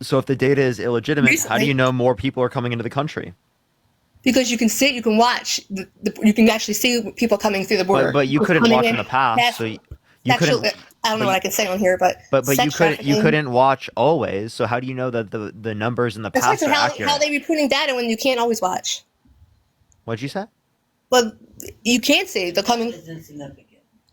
So if the data is illegitimate, how do you recently, know more people are coming into the country? because you can see, you can watch, you can actually see people coming through the But border, you couldn't coming watch in in the past, past so you sexual. couldn't. I don't know But what I can say on here, but you sex trafficking. couldn't watch always. So how do you know that the numbers in the That's right. past So are how are accurate? they reporting data when you can't always watch? What'd you say? Well, you can't see the That coming. is insignificant.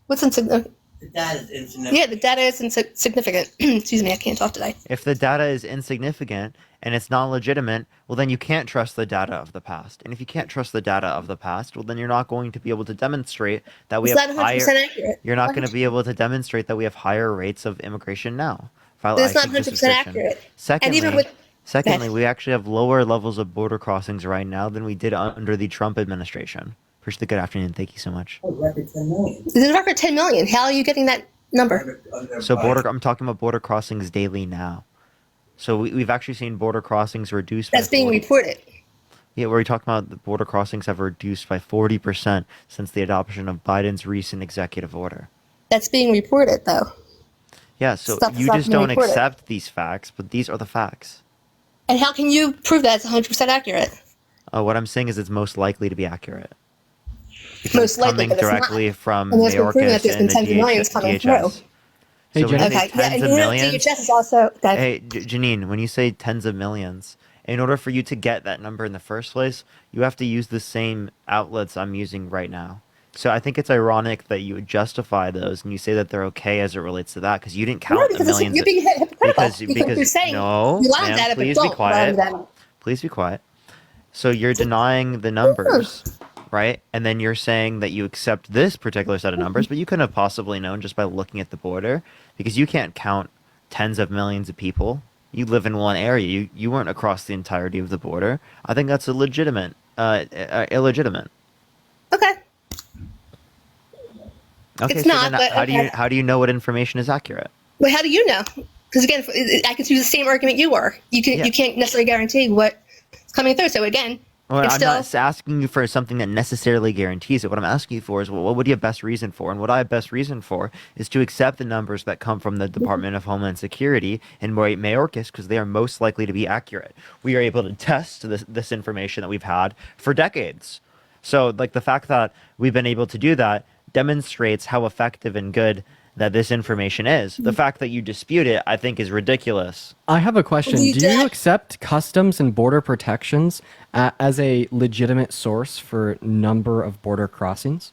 What's insignificant? That is insignificant. Yeah, the data is insignificant. Excuse me, I can't talk today. If the data is insignificant and it's not legitimate, well, then you can't trust the data of the past. And if you can't trust the data of the past, well, then you're not going to be able to demonstrate that we It's have not higher. 100% accurate. You're not going to be able to demonstrate that we have higher rates of immigration now. File It's not IQ 100% subscription. accurate. And even Secondly, with secondly, that, we actually have lower levels of border crossings right now than we did under the Trump administration. Appreciate the good afternoon. Thank you so much. Oh, record 10 million. this is a record 10 million. How are you getting that number? So I'm talking about border crossings daily now. So we've actually seen border crossings reduced by That's being 40. reported. Yeah, we're talking about the border crossings have reduced by 40% since the adoption of Biden's recent executive order. That's being reported, though. Yeah, so Stuff you that's just being don't reported. accept these facts, but these are the facts. And how can you prove that it's 100% accurate? What I'm saying is it's most likely to be accurate. Because Most it's likely, coming but it's not. directly from And there's been proven that Mayorkas there's been and the tens of millions coming through. DHS. Hey, So when Jenny. you say Okay, yeah, tens and of you know, millions, DHS is also that. hey, Janine, when you say tens of millions, in order for you to get that number in the first place, you have to use the same outlets I'm using right now. So I think it's ironic that you would justify those and you say that they're okay as it relates to that because you didn't No, count the because millions. you're being hypocritical. Because you're Because saying no, you lie on ma'am, data, but please be don't lie on quiet. data. Please be quiet. So you're denying the numbers, right? And then you're saying that you accept this particular set of numbers, but you couldn't have possibly known just by looking at the border because you can't count tens of millions of people. You live in one area. You weren't across the entirety of the border. I think that's illegitimate. Okay. Okay, It's so not, then but okay. how do you know what information is accurate? Well, how do you know? Because again, I can use the same argument you were. Yeah. You can't necessarily guarantee what's coming through. So again, Well, it's I'm still not asking you for something that necessarily guarantees it. What I'm asking you for is, well, what would you have best reason for? And what I have best reason for is to accept the numbers that come from the Department of Homeland Security and Mayorkas because they are most likely to be accurate. We are able to test this information that we've had for decades. So, like the fact that we've been able to do that demonstrates how effective and good that this information is. The fact that you dispute it, I think, is ridiculous. I have a question. Do you Do do you that? accept customs and border protections as a legitimate source for number of border crossings?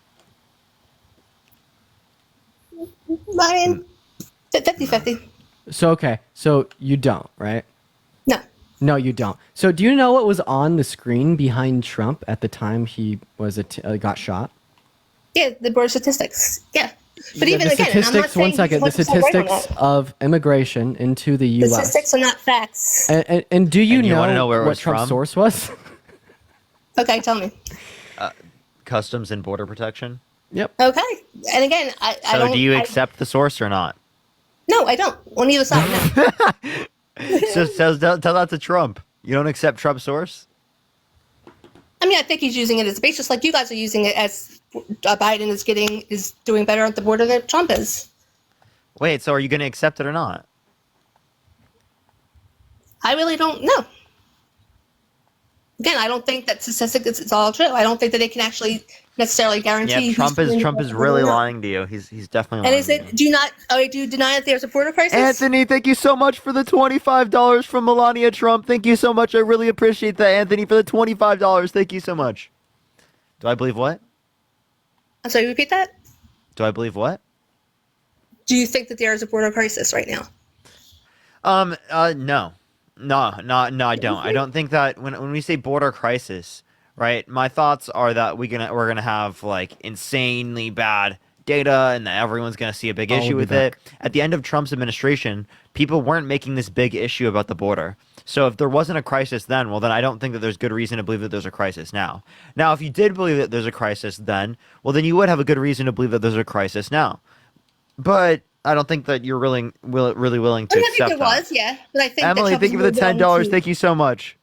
I mean, 50-50. So, okay. So you don't, right? No. No, you don't. So do you know what was on the screen behind Trump at the time he was got shot? Yeah, the border statistics. Yeah. But even the again, and I'm not statistics, saying one second, the he's 100% right on statistics that. of immigration into the U.S. Statistics are not facts. And do you And you know, wanna know where it what was Trump's from? source was? Okay, tell me. Customs and Border Protection. Yep. Okay. And again, I So, don't. do you accept the source or not? No, I don't. On either side, no. So tell that to Trump. You don't accept Trump's source? I mean, I think he's using it as a base, just like you guys are using it as Biden is doing better at the border than Trump is. Wait, so are you going to accept it or not? I really don't know. Again, I don't think that statistics it's all true. I don't think that they can actually necessarily guarantee. Yeah, Trump who's is doing really better. lying to you. He's definitely And lying. is to it? you. Do you not? Oh, do you deny that there's a border crisis? Anthony, thank you so much for the $25 from Melania Trump. Thank you so much. I really appreciate that, Anthony, for the $25. Thank you so much. Do I believe what? I'm sorry. Repeat that. Do I believe what? Do you think that there is a border crisis right now? No. No, I don't. I don't think that when we say border crisis, right? My thoughts are that we're gonna have like insanely bad data and that everyone's gonna see a big I'll issue be with it. back. At the end of Trump's administration, people weren't making this big issue about the border. So if there wasn't a crisis then, well then I don't think that there's good reason to believe that there's a crisis now. Now, if you did believe that there's a crisis then, well then you would have a good reason to believe that there's a crisis now. But I don't think that you're really willing to I think accept there that. was, yeah, but I think that Emily, Trump thank you was for the more willing $10. to- Thank you so much.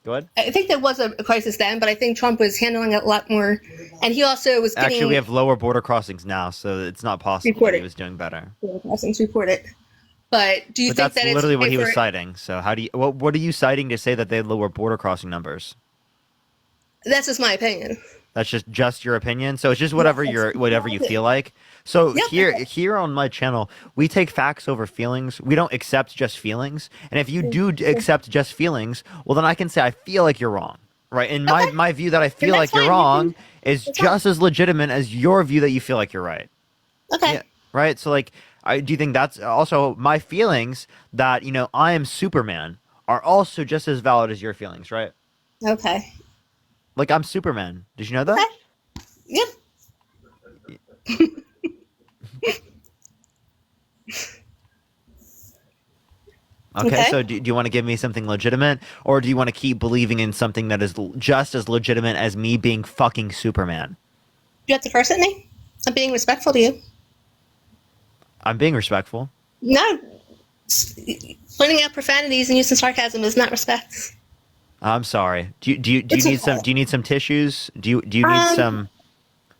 Go ahead. I think there was a crisis then, but I think Trump was handling it a lot more, and he also was getting Actually, we have lower border crossings now, so it's not possible that Reported. he was doing better. border crossings reported. But do you But think that's that it's literally what okay he was for- citing. So how do you what are you citing to say that they lower border crossing numbers? That's just my opinion. That's just your opinion. So it's just whatever whatever you feel like. So Yep. here on my channel, we take facts over feelings. We don't accept just feelings. And if you do accept just feelings, well then I can say I feel like you're wrong. Right? And my view that I feel that's like you're fine. wrong is That's just as legitimate as your view that you feel like you're right. Okay. Yeah. Right? So like do you think that's also my feelings that, I am Superman are also just as valid as your feelings, right? Okay. Like I'm Superman. Did you know that? Okay. Yep. Okay, Okay. so do you want to give me something legitimate, or do you want to keep believing in something that is just as legitimate as me being fucking Superman? You have to curse at me? I'm being respectful to you. I'm being respectful. No. Pointing out profanities and using sarcasm is not respect. I'm sorry. Do you It's need okay. some tissues? Do you need some?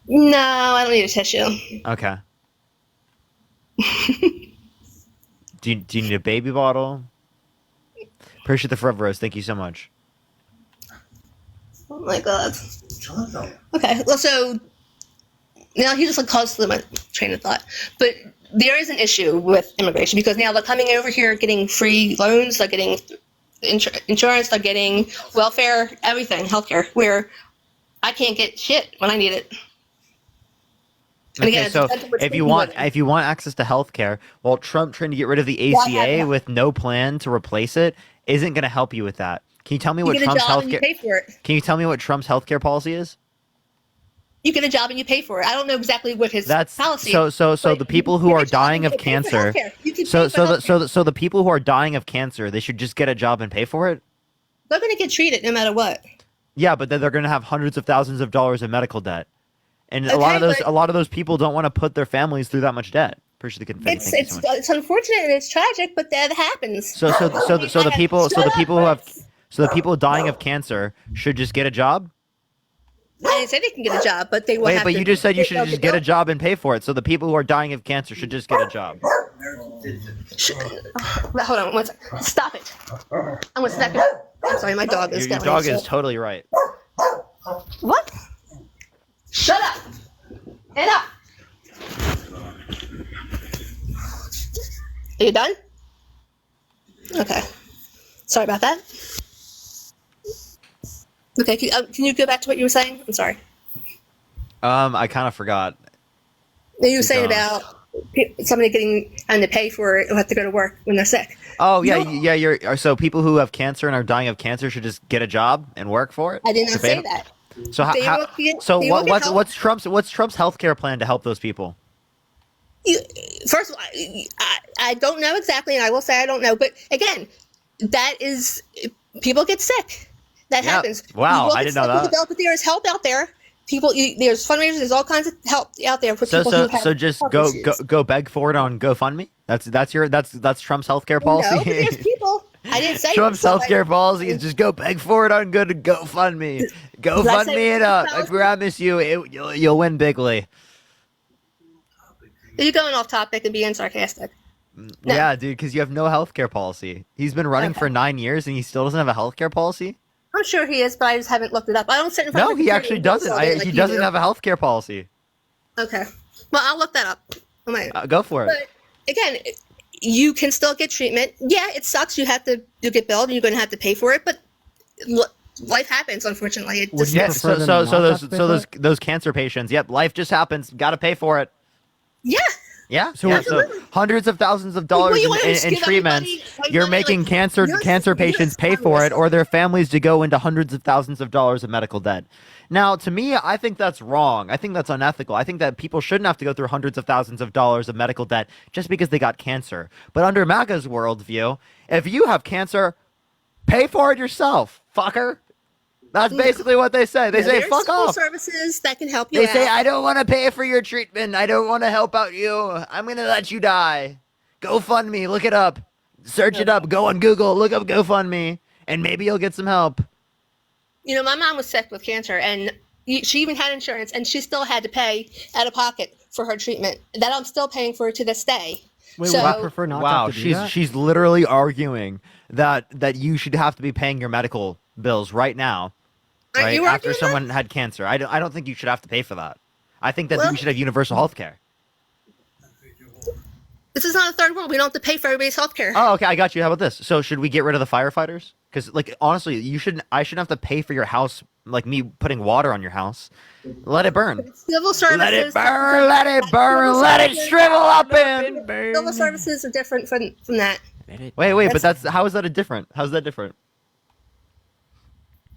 No, I don't need a tissue. Okay. Do you need a baby bottle? Appreciate the Forever Rose. Thank you so much. Oh my god. Toronto. Okay, well, so now he just like caused my train of thought. But there is an issue with immigration because now they're coming over here getting free loans, they're getting insurance, they're getting welfare, everything, healthcare, where I can't get shit when I need it. And Okay, again, so it's if you want access to healthcare, well, Trump trying to get rid of the Well, I have ACA that. with no plan to replace it isn't going to help you with that. Can you tell me you what get a Trump's job and you healthcare? pay for it. Can you tell me what Trump's healthcare policy is? You get a job and you pay for it. I don't know exactly what his That's policy so is. the people who get a are job dying and of you pay for cancer. healthcare. You can So pay for healthcare. the people who are dying of cancer, they should just get a job and pay for it. They're going to get treated no matter what. Yeah, but then they're going to have hundreds of thousands of dollars in medical debt, and a Okay, lot of those people don't want to put their families through that much debt. Appreciate the confetti. It's Thank you so much. it's unfortunate and it's tragic, but that happens. So the people dying of cancer should just get a job. I didn't say they can get a job, but they will Wait, have but to. you just said you they'll should just get a billed. job and pay for it. So the people who are dying of cancer should just get a job. Hold on one second. Stop it. I'm gonna snap it. I'm sorry, my dog is Your going. dog is totally right. What? Shut up. Get up. Are you done? Okay. Sorry about that. Okay, can you go back to what you were saying? I'm sorry. I kind of forgot. You were saying going. about somebody having to pay for it who have to go to work when they're sick. Oh yeah, No. yeah. So people who have cancer and are dying of cancer should just get a job and work for it. I did To not pay say them? that. So They how? will get- So they will get help. what's Trump's healthcare plan to help those people? First of all, I don't know exactly, and I will say I don't know. But again, that is people get sick. That Yeah. happens. Wow, You will I get didn't know sick with that. the bill, but there is help out there. There's fundraisers. There's all kinds of help out there for people who have So just health go issues. go beg for it on GoFundMe. That's Trump's healthcare policy. No, but there's people. I didn't say Trump's so, healthcare policy is just go beg for it on GoFundMe. Did I GoFundMe say it up. I policy? promise you, you'll win bigly. You're going off topic and being sarcastic. No. Yeah, dude, because you have no healthcare policy. He's been running Okay. for 9 years and he still doesn't have a healthcare policy. I'm sure he is, but I just haven't looked it up. I don't sit in front No, of the he computer actually and doesn't. Google it like He you doesn't do. have a healthcare policy. Okay. Well, I'll look that up. I might. Go for it. But again, you can still get treatment. Yeah, it sucks. You get billed, and you're going to have to pay for it. But life happens, unfortunately. It Would just, you Yeah, prefer them so not have to pay for it? those cancer patients. Yep, life just happens. Got to pay for it. yeah. Yeah, So yeah. Absolutely. So hundreds of thousands of Well, dollars you wanna in just give treatments. everybody, You're money, making like, cancer you're patients pay for it, Congress. or their families to go into hundreds of thousands of dollars of medical debt. Now, to me, I think that's wrong. I think that's unethical. I think that people shouldn't have to go through hundreds of thousands of dollars of medical debt just because they got cancer. But under MAGA's worldview, if you have cancer, pay for it yourself, fucker. That's basically what they say. They say, There's fuck school off. services that can help you They out. say, I don't want to pay for your treatment. I don't want to help out you. I'm going to let you die. GoFundMe. Look it up. Search it up. Go on Google. Look up GoFundMe. And maybe you'll get some help. You know, my mom was sick with cancer, and she even had insurance, and she still had to pay out of pocket for her treatment. That I'm still paying for to this day. Wait, So- would you prefer not to Wow, have to do she's that? she's literally arguing that you should have to be paying your medical bills right now, Aren't right you after arguing that? someone had cancer. I don't think you should have to pay for that. I think that Well- we should have universal health care. This is not a third world. We don't have to pay for everybody's health care. Oh, okay, I got you. How about this? So should we get rid of the firefighters? Because like honestly, I shouldn't have to pay for your house, like me putting water on your house. Let it burn. Civil services. Let it burn. Let it burn. Let it shrivel up in. Civil services are different from that. Wait, but that's how is that a different? How's that different?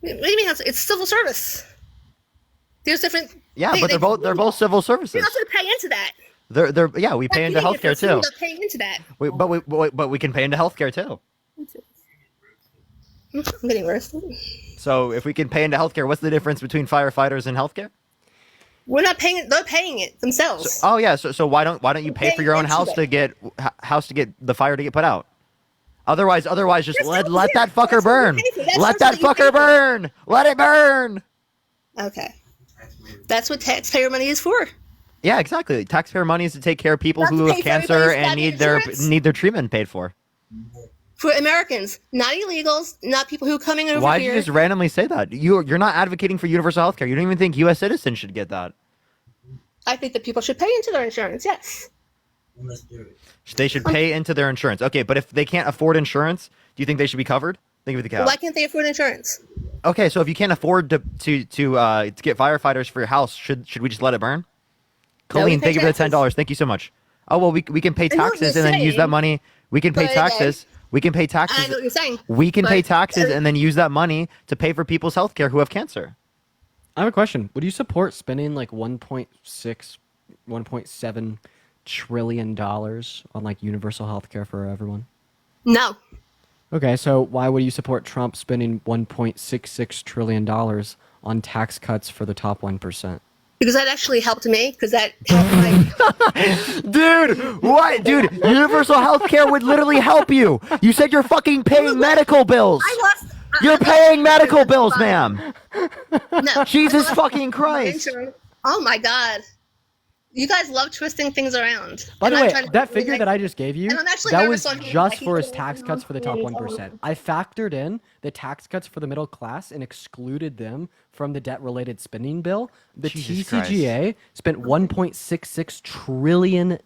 What do you mean? It's civil service. There's different. Yeah, but they're both civil services. You're not going to pay into that. They're yeah, we pay into healthcare too. You're not paying into that. But we can pay into healthcare too. I'm getting worse. So if we can pay into healthcare, what's the difference between firefighters and healthcare? We're not paying it. They're paying it themselves. Oh yeah, so why don't you pay for your own into house it. to get the fire to get put out? Otherwise just That's let not- that fucker that's what you burn. pay for. That's Let not that what you pay fucker for. burn. Let it burn. Okay. That's what taxpayer money is for. Yeah, exactly. Taxpayer money is to take care of people Not to who have pay for cancer everybody's and goddamn insurance. need their treatment paid for. For Americans, not illegals, not people who are coming over Why did here. you just randomly say that? You're not advocating for universal health care. You don't even think U.S. citizens should get that. I think that people should pay into their insurance. Yes. Let's do it. They should pay into their insurance. Okay, but if they can't afford insurance, do you think they should be covered? Think of the cap. Why can't they afford insurance? Okay, so if you can't afford to get firefighters for your house, should we just let it burn? No, we Colleen, pay thank you for the taxes. $10. Thank you so much. Oh well, we can pay I know what taxes you're and then use that saying, money. We can pay but, taxes. We can pay I know taxes. what you're saying. We can pay but- taxes and then use that money to pay for people's health care who have cancer. I have a question. Would you support spending like 1.7 trillion dollars on like universal health care for everyone? No. Okay, so why would you support Trump spending 1.66 trillion dollars on tax cuts for the top 1%? Because that actually helped me. Because that helped my. Dude, what? Dude, universal health care would literally help you. You said you're fucking paying medical bills. I lost. You're paying medical bills, ma'am. No. Jesus fucking Christ. Insurance. Oh my God. You guys love twisting things around. By the And I'm way, trying to- that figure that I just gave you, And I'm actually that nervous was on him. just Like, for he's his gonna- tax cuts for the top 1%. I factored in the tax cuts for the middle class and excluded them from the debt-related spending bill. The Jesus TCGA spent $1.66 trillion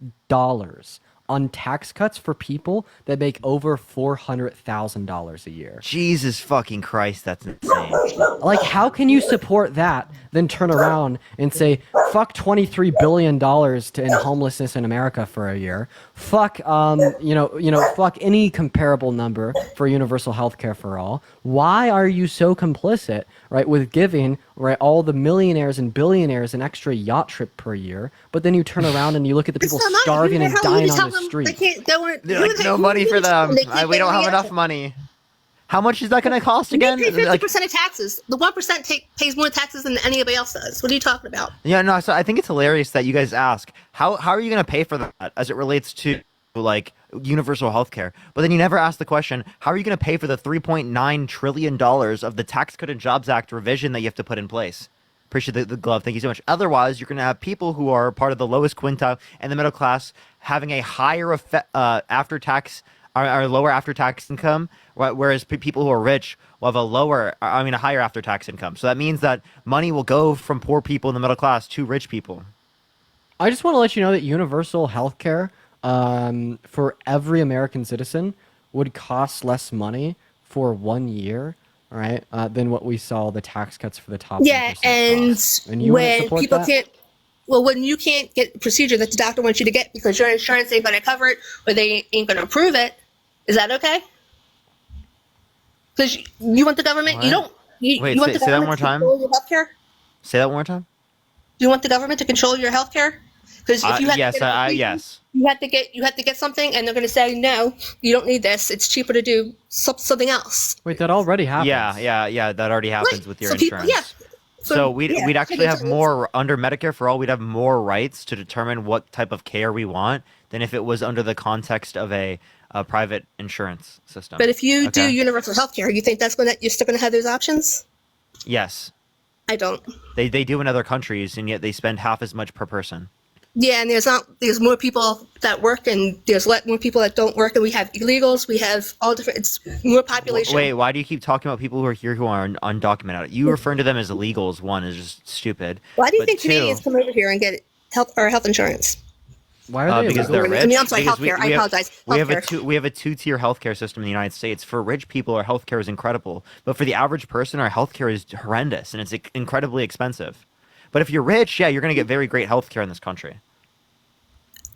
on tax cuts for people that make over $400,000 a year. Jesus fucking Christ, that's insane. Like, how can you support that, then turn around and say, fuck $23 billion to end homelessness in America for a year. Fuck, fuck any comparable number for universal health care for all. Why are you so complicit, right, with giving, right, all the millionaires and billionaires an extra yacht trip per year, but then you turn around and you look at the people It's not money. starving Who and the hell- who dying tell on the them street? They can't. They weren't. They're who like, the- no who money for tell them. they can't We get don't have any enough action? money. How much is that going to cost They again? pay 50% Like, of taxes. The 1% pays more taxes than anybody else does. What are you talking about? yeah, no. So I think it's hilarious that you guys ask how are you going to pay for that as it relates to like universal health care, but then you never ask the question, how are you going to pay for the $3.9 trillion of the Tax Cut and Jobs Act revision that you have to put in place? Appreciate the glove. Thank you so much. Otherwise, you're going to have people who are part of the lowest quintile and the middle class having a higher after tax or lower after tax income, whereas people who are rich will have a higher after tax income. So that means that money will go from poor people in the middle class to rich people. I just want to let you know that universal health care for every American citizen would cost less money for 1 year, all right, than what we saw the tax cuts for the top 1% cost. And you wouldn't when support people that? can't, well, when you can't get a procedure that the doctor wants you to get because your insurance ain't going to cover it or they ain't going to approve it, is that okay? Because you want the government, What? you don't. Wait, you want say the that one government more to time? control your healthcare? Say that one more time. Do you want the government to control your healthcare? Because if you have Yes, to get a procedure, yes. you have to get something, and they're going to say no, you don't need this. It's cheaper to do something else. Wait, that already happens. Yeah. That already happens Right. with your So people- insurance. yeah. So we'd yeah, actually have so more under Medicare for all. We'd have more rights to determine what type of care we want than if it was under the context of a private insurance system. But if you do Okay. universal health care, you think you're still going to have those options? Yes, I don't. they do in other countries, and yet they spend half as much per person. Yeah, and there's more people that work, and there's more people that don't work, and we have illegals, we have all different. It's more population. Wait, why do you keep talking about people who are here who are undocumented? You referring to them as illegals, one, is just stupid. Why do you But think two, Canadians come over here and get health insurance? Why are they? because illegal? they're rich. I mean, I'm sorry, Because healthcare. I apologize. We have Healthcare. we have a two-tier healthcare system in the United States. For rich people, our healthcare is incredible, but for the average person, our healthcare is horrendous and it's incredibly expensive. But if you're rich, yeah, you're gonna get very great healthcare in this country.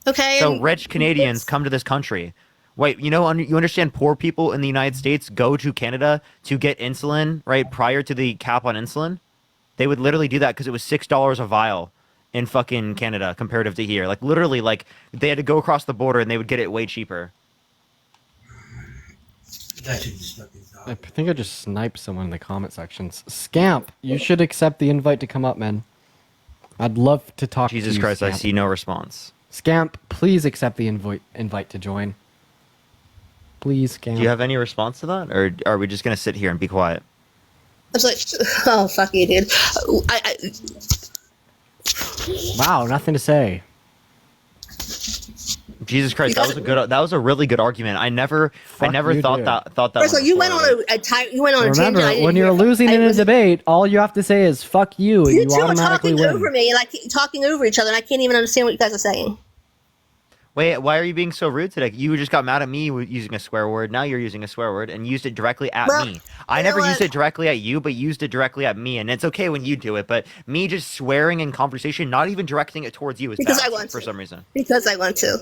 Okay. So and- rich Canadians come to this country. Wait, you know, you understand poor people in the United States go to Canada to get insulin, right, prior to the cap on insulin? They would literally do that because it was $6 a vial in fucking Canada comparative to here. Like, literally, like, they had to go across the border and they would get it way cheaper. That should just fucking I stop. think I just sniped someone in the comment sections. Scamp, you should accept the invite to come up, man. I'd love to talk to you. Jesus Christ, I Scamp. see no response. Scamp, please accept the invite to join. Please, Scamp. Do you have any response to that? Or are we just going to sit here and be quiet? I was like, oh fuck you, dude. I Wow, nothing to say. Jesus Christ, You that was a really good argument. I never Fuck you, thought dude. that first of was all, you went forward. on you went on a Remember, tangent. I didn't when you're hear. losing I in a was- debate, all you have to say is "fuck you," and You you two are automatically talking win. over me, and talking over each other, and I can't even understand what you guys are saying. Wait, why are you being so rude today? You just got mad at me using a swear word. Now you're using a swear word and used it directly at Well, me. I you know never used what? it directly at you, but used it directly at me. And it's okay when you do it, but me just swearing in conversation, not even directing it towards you, is Because bad I want for to. some reason. Because I want to.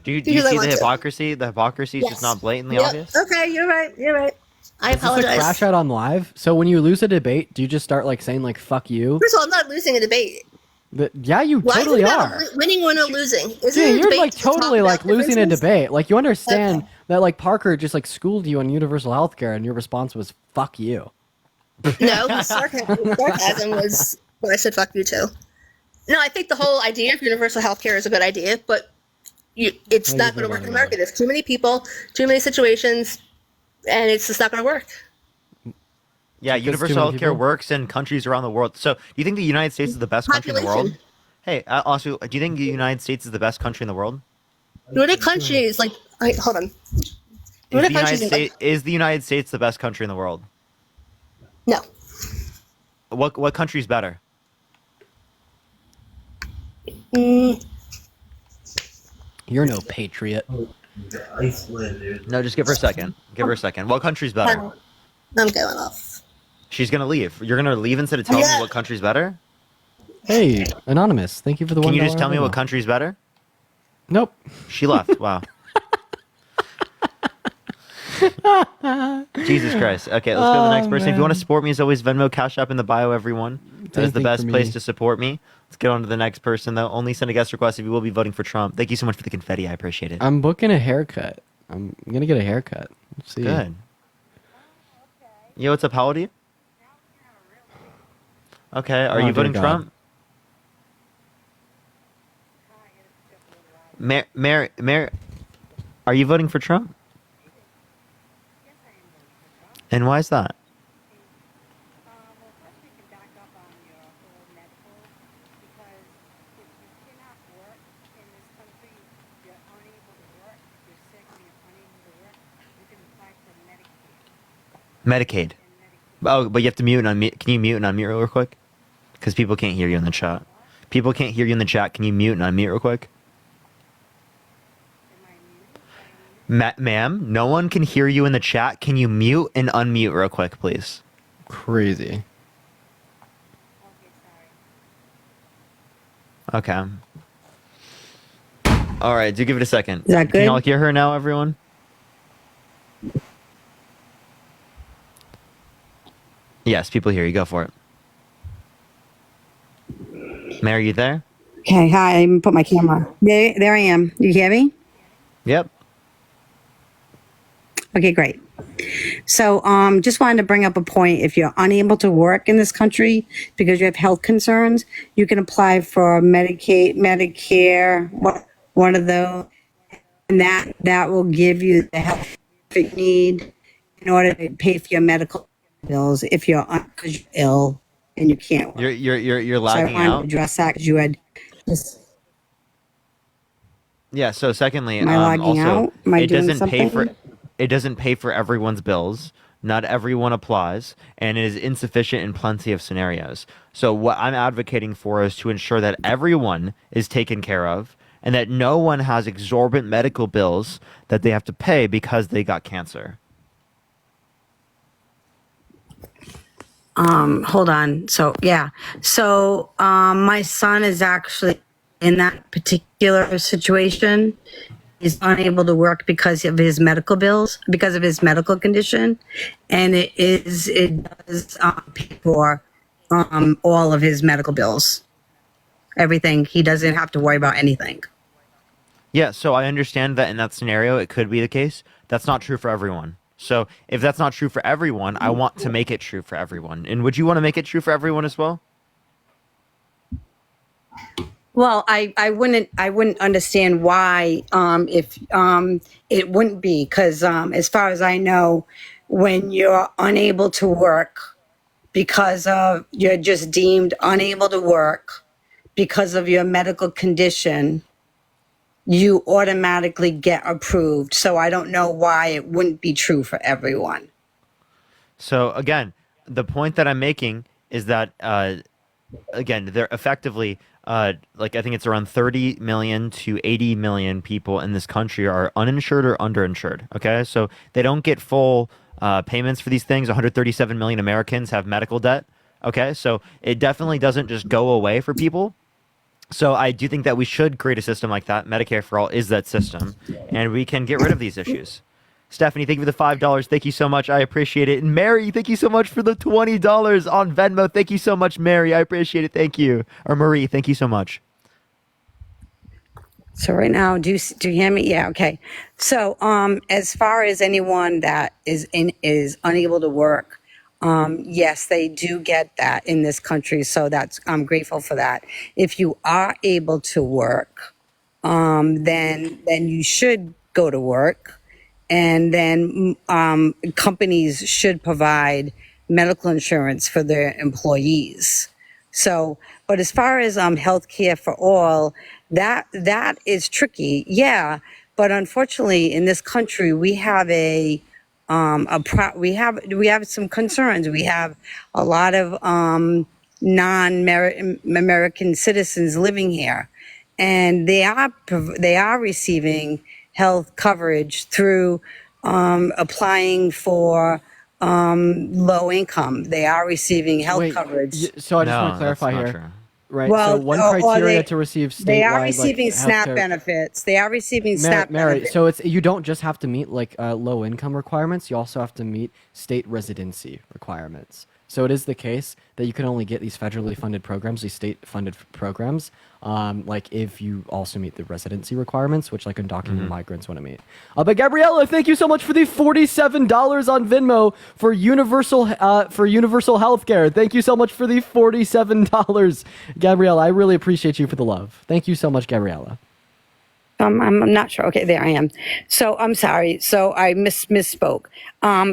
Do you Because I see the want to. hypocrisy? The hypocrisy is Yes. just not blatantly Yep. obvious. Okay, you're right. You're right. I Is this a apologize. crash out on live? So when you lose a debate, do you just start like saying like "fuck you"? First of all, I'm not losing a debate. Yeah, you Why totally is it about are. winning or no losing? Isn't Yeah, it a you're debate like to talk totally about like losing a differences? debate. Like you understand Okay. that like Parker just like schooled you on universal healthcare, and your response was "fuck you." No, the sarcasm was when I said "fuck you" too. No, I think the whole idea of universal health care is a good idea, but it's How not you going to feel work about in it, America. There's too many people, too many situations, and it's just not going to work. Yeah, Because universal too many healthcare people? works in countries around the world. So, do you think the United States is the best country in the world? Population. Hey, also, do you think the United States is the best country in the world? Nordic countries, like, wait, hold on. Is Nordic the, United countries, States, is the United States the best country in the world? no. What country's better? Mm, You're no patriot. Iceland, dude. No, just give her a second. Give her a second. What country's better? I'm going off. She's gonna leave. You're gonna leave instead of telling Yeah. me what country's better? Hey, anonymous, thank you for the Can $1. you just tell me what Venmo. country's better? Nope. She left. Wow. Jesus Christ. Okay, let's go to the next Oh, person. If you want to man. support me, as always, Venmo, Cash App in the bio, everyone. That is the Anything best for place me. to support me. Let's get on to the next person, though. Only send a guest request if you will be voting for Trump. Thank you so much for the confetti. I appreciate it. I'm booking a haircut. I'm gonna get a haircut. Let's see. Good. Yo, what's up? How old are you? Okay, are Oh, you dear voting God. Trump? Mary, are you voting for Trump? And why is that? Well, first we can back up on your whole medical, because if you cannot work in this country, you're unable to work, you're sick and you're unable to work, you can apply for Medicaid. Medicaid. Oh, but you have to mute and unmute. Can you mute and unmute real quick? Because people can't hear you in the chat. People can't hear you in the chat. Can you mute and unmute real quick? Ma'am, no one can hear you in the chat. Can you mute and unmute real quick, please? Crazy. Okay. All right, do give it a second. Is that Can good? y'all hear her now, everyone? Yes, people hear you. Go for it. Mary, you there? Okay, hi. I put my camera. There I am. You hear me? Yep. Okay, great. So, just wanted to bring up a point. If you're unable to work in this country because you have health concerns, you can apply for Medicaid, Medicare, one of those, and that will give you the help you need in order to pay for your medical bills if you're because you're ill and you can't work. You're So I lagging wanted to out. address that because you had just Yeah. So secondly, Am I logging also out? Am I it doing doesn't pay for something? it doesn't pay for everyone's bills. Not everyone applies, and it is insufficient in plenty of scenarios. So what I'm advocating for is to ensure that everyone is taken care of, and that no one has exorbitant medical bills that they have to pay because they got cancer. Hold on. So yeah. So my son is actually in that particular situation. He's unable to work because of his medical bills, because of his medical condition, and it does pay for all of his medical bills, everything. He doesn't have to worry about anything. Yeah, so I understand that in that scenario it could be the case. That's not true for everyone. So if that's not true for everyone, I want to make it true for everyone. And would you want to make it true for everyone as well? Well, I wouldn't understand why if it wouldn't be, because as far as I know, when you're unable to work because of you're just deemed unable to work because of your medical condition, you automatically get approved. So I don't know why it wouldn't be true for everyone. So again, the point that I'm making is that again, they're effectively like I think it's around 30 million to 80 million people in this country are uninsured or underinsured. Okay, so they don't get full payments for these things. 137 million Americans have medical debt. Okay, so it definitely doesn't just go away for people. So I do think that we should create a system like that. Medicare for All is that system, and we can get rid of these issues. Stephanie, thank you for the $5. Thank you so much. I appreciate it. And Mary, thank you so much for the $20 on Venmo. Thank you so much, Mary. I appreciate it. Thank you. Or Marie, thank you so much. So right now, do you hear me? Yeah, okay. So as far as anyone that is unable to work, yes, they do get that in this country. So I'm grateful for that. If you are able to work, then you should go to work, and then companies should provide medical insurance for their employees. So, but as far as healthcare for all, that is tricky. Yeah, but unfortunately, in this country, we have we have some concerns. We have a lot of non-American citizens living here, and they are receiving health coverage through applying for low income. They are receiving health coverage. So I just want No, to clarify that's not here. true. Right. Well, so one or criteria they- to receive statewide They are receiving like, SNAP healthcare- benefits. They are receiving SNAP Mary, benefits. so you don't just have to meet like low income requirements. You also have to meet state residency requirements. So it is the case that you can only get these federally funded programs, these state funded programs, like if you also meet the residency requirements, which like undocumented migrants want to meet. But Gabriella, thank you so much for the $47 on Venmo for universal healthcare. Thank you so much for the $47, Gabriella. I really appreciate you for the love. Thank you so much, Gabriella. I'm not sure. Okay, there I am. So I'm sorry. So I misspoke.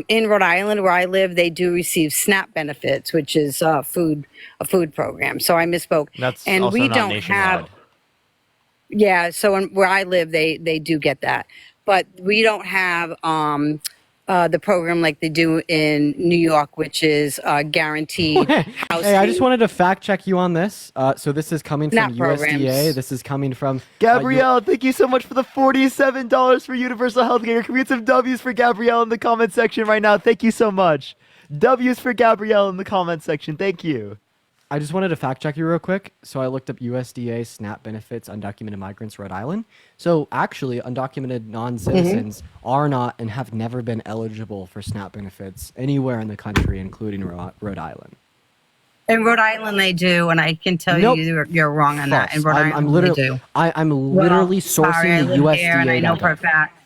In Rhode Island, where I live, they do receive SNAP benefits, which is a food program. So I misspoke. That's and also we not don't nationwide. have. Yeah. So where I live, they do get that, but we don't have the program like they do in New York, which is guaranteed housing. Hey, I just wanted to fact check you on this. So this is coming from SNAP USDA. programs. This is coming from Gabrielle, thank you so much for the $47 for universal healthcare. Can we get some W's for Gabrielle in the comment section right now? Thank you so much. W's for Gabrielle in the comment section. Thank you. I just wanted to fact check you real quick. So I looked up USDA SNAP benefits undocumented migrants Rhode Island. So actually, undocumented non-citizens are not and have never been eligible for SNAP benefits anywhere in the country, including Rhode Island. In Rhode Island, they do, and I can tell Nope. you you're wrong on that. In False. Rhode I'm Island, literally, they do. I'm literally Well, sourcing sorry, I the live USDA here and I know data. for a fact.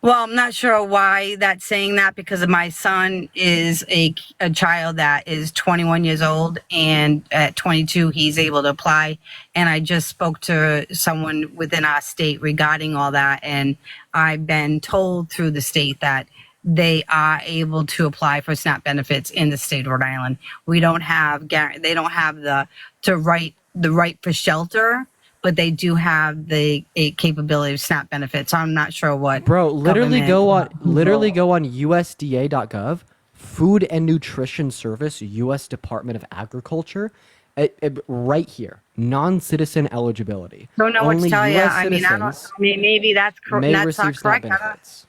Well, I'm not sure why that's saying that, because my son is a child that is 21 years old, and at 22 he's able to apply. And I just spoke to someone within our state regarding all that, and I've been told through the state that they are able to apply for SNAP benefits in the state of Rhode Island. We don't have they don't have the right for shelter, but they do have the capability of SNAP benefits. So I'm not sure what. Bro, literally government- go on USDA.gov, Food and Nutrition Service, U.S. Department of Agriculture, right here, non-citizen eligibility. Don't know what to Only tell you. US I mean, I citizens don't. I mean, maybe that's may that's receive not SNAP correct. I don't- benefits.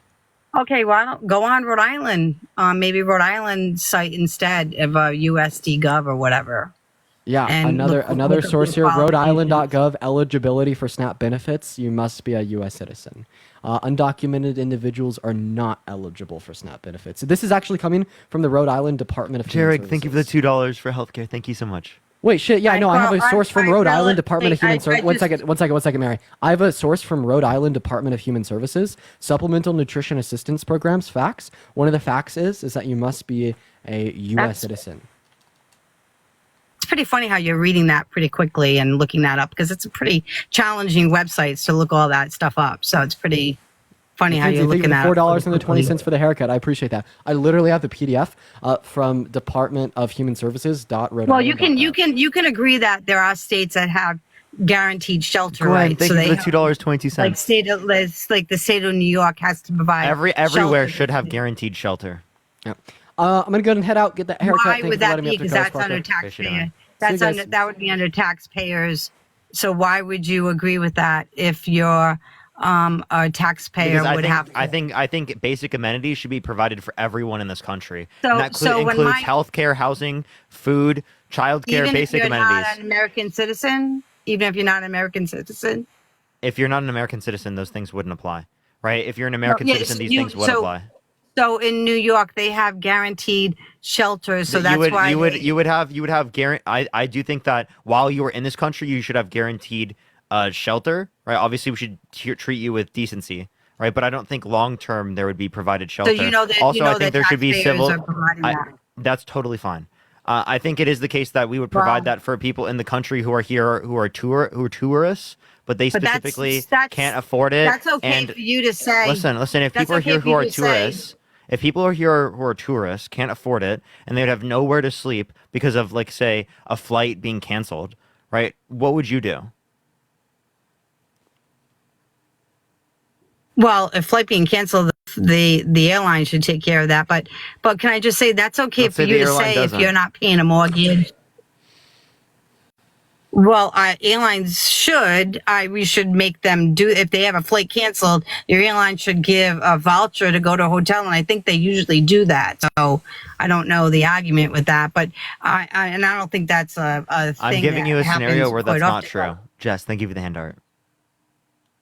Okay, well, go on Rhode Island. Maybe Rhode Island site instead of USD Gov or whatever. Yeah, And another look up source the here, Rhode qualifications. Island.gov, eligibility for SNAP benefits, you must be a U.S. citizen. Undocumented individuals are not eligible for SNAP benefits. So this is actually coming from the Rhode Island Department of Human Jarek, thank you for the Services. $2 for healthcare. Thank you so much. Wait, shit, yeah, no, I have a Well, source from I Rhode really Island Department of think Human Services. One just- second, Mary. I have a source from Rhode Island Department of Human Services, Supplemental Nutrition Assistance Programs, facts. One of the facts is that you must be a U.S. That's- citizen. It's pretty funny how you're reading that pretty quickly and looking that up because it's a pretty challenging website to look all that stuff up. So it's pretty funny how you're looking at $4.20 for the haircut. I appreciate that. I literally have the PDF from Department of Human Services. Well, you can agree that there are states that have guaranteed shelter, Glenn, right? thank So you they for the $2.20. like the state of New York has to provide Everywhere shelter. should have guaranteed shelter. Yeah. I'm gonna go ahead and head out, get that haircut. Why Thank you would for that letting me be? up to Because Ghost that's under Parker. Appreciate it, taxpayer. man. That's See you under guys. that would be under taxpayers. So why would you agree with that if you're a taxpayer Because would have? I think basic amenities should be provided for everyone in this country. So- And that so when includes my- healthcare, housing, food, childcare, even if basic you're amenities. not an American citizen, even if you're not an American citizen. If you're not an American citizen, those things wouldn't apply, right? If you're an American yes, citizen, these you- things would so apply. So in New York, they have guaranteed shelters. So That that's why you would have I do think that while you are in this country, you should have guaranteed shelter, right? Obviously, we should treat you with decency, right? But I don't think long term there would be provided So shelter. you know that also, you know I think that there should be taxpayers civil. are providing I- that. That's totally fine. I think it is the case that we would provide Well- that for people in the country who are here, who are tourists, but they But that's- specifically that's- can't afford it. That's okay and for you to say. listen. If That's people are okay here for who you are to say. tourists, if people are here who are tourists, can't afford it, and they would have nowhere to sleep because of, like, say, a flight being canceled, right? What would you do? Well, if flight being canceled, the airline should take care of that. But can I just say that's okay Let's for say you the to airline say if doesn't. you're not paying a mortgage. Well, airlines should. We should make them do if they have a flight canceled. Your airline should give a voucher to go to a hotel, and I think they usually do that. So I don't know the argument with that, but I don't think that's a thing. I'm giving that you a scenario happens where that's quite not often. true. Jess, thank you for the hand art.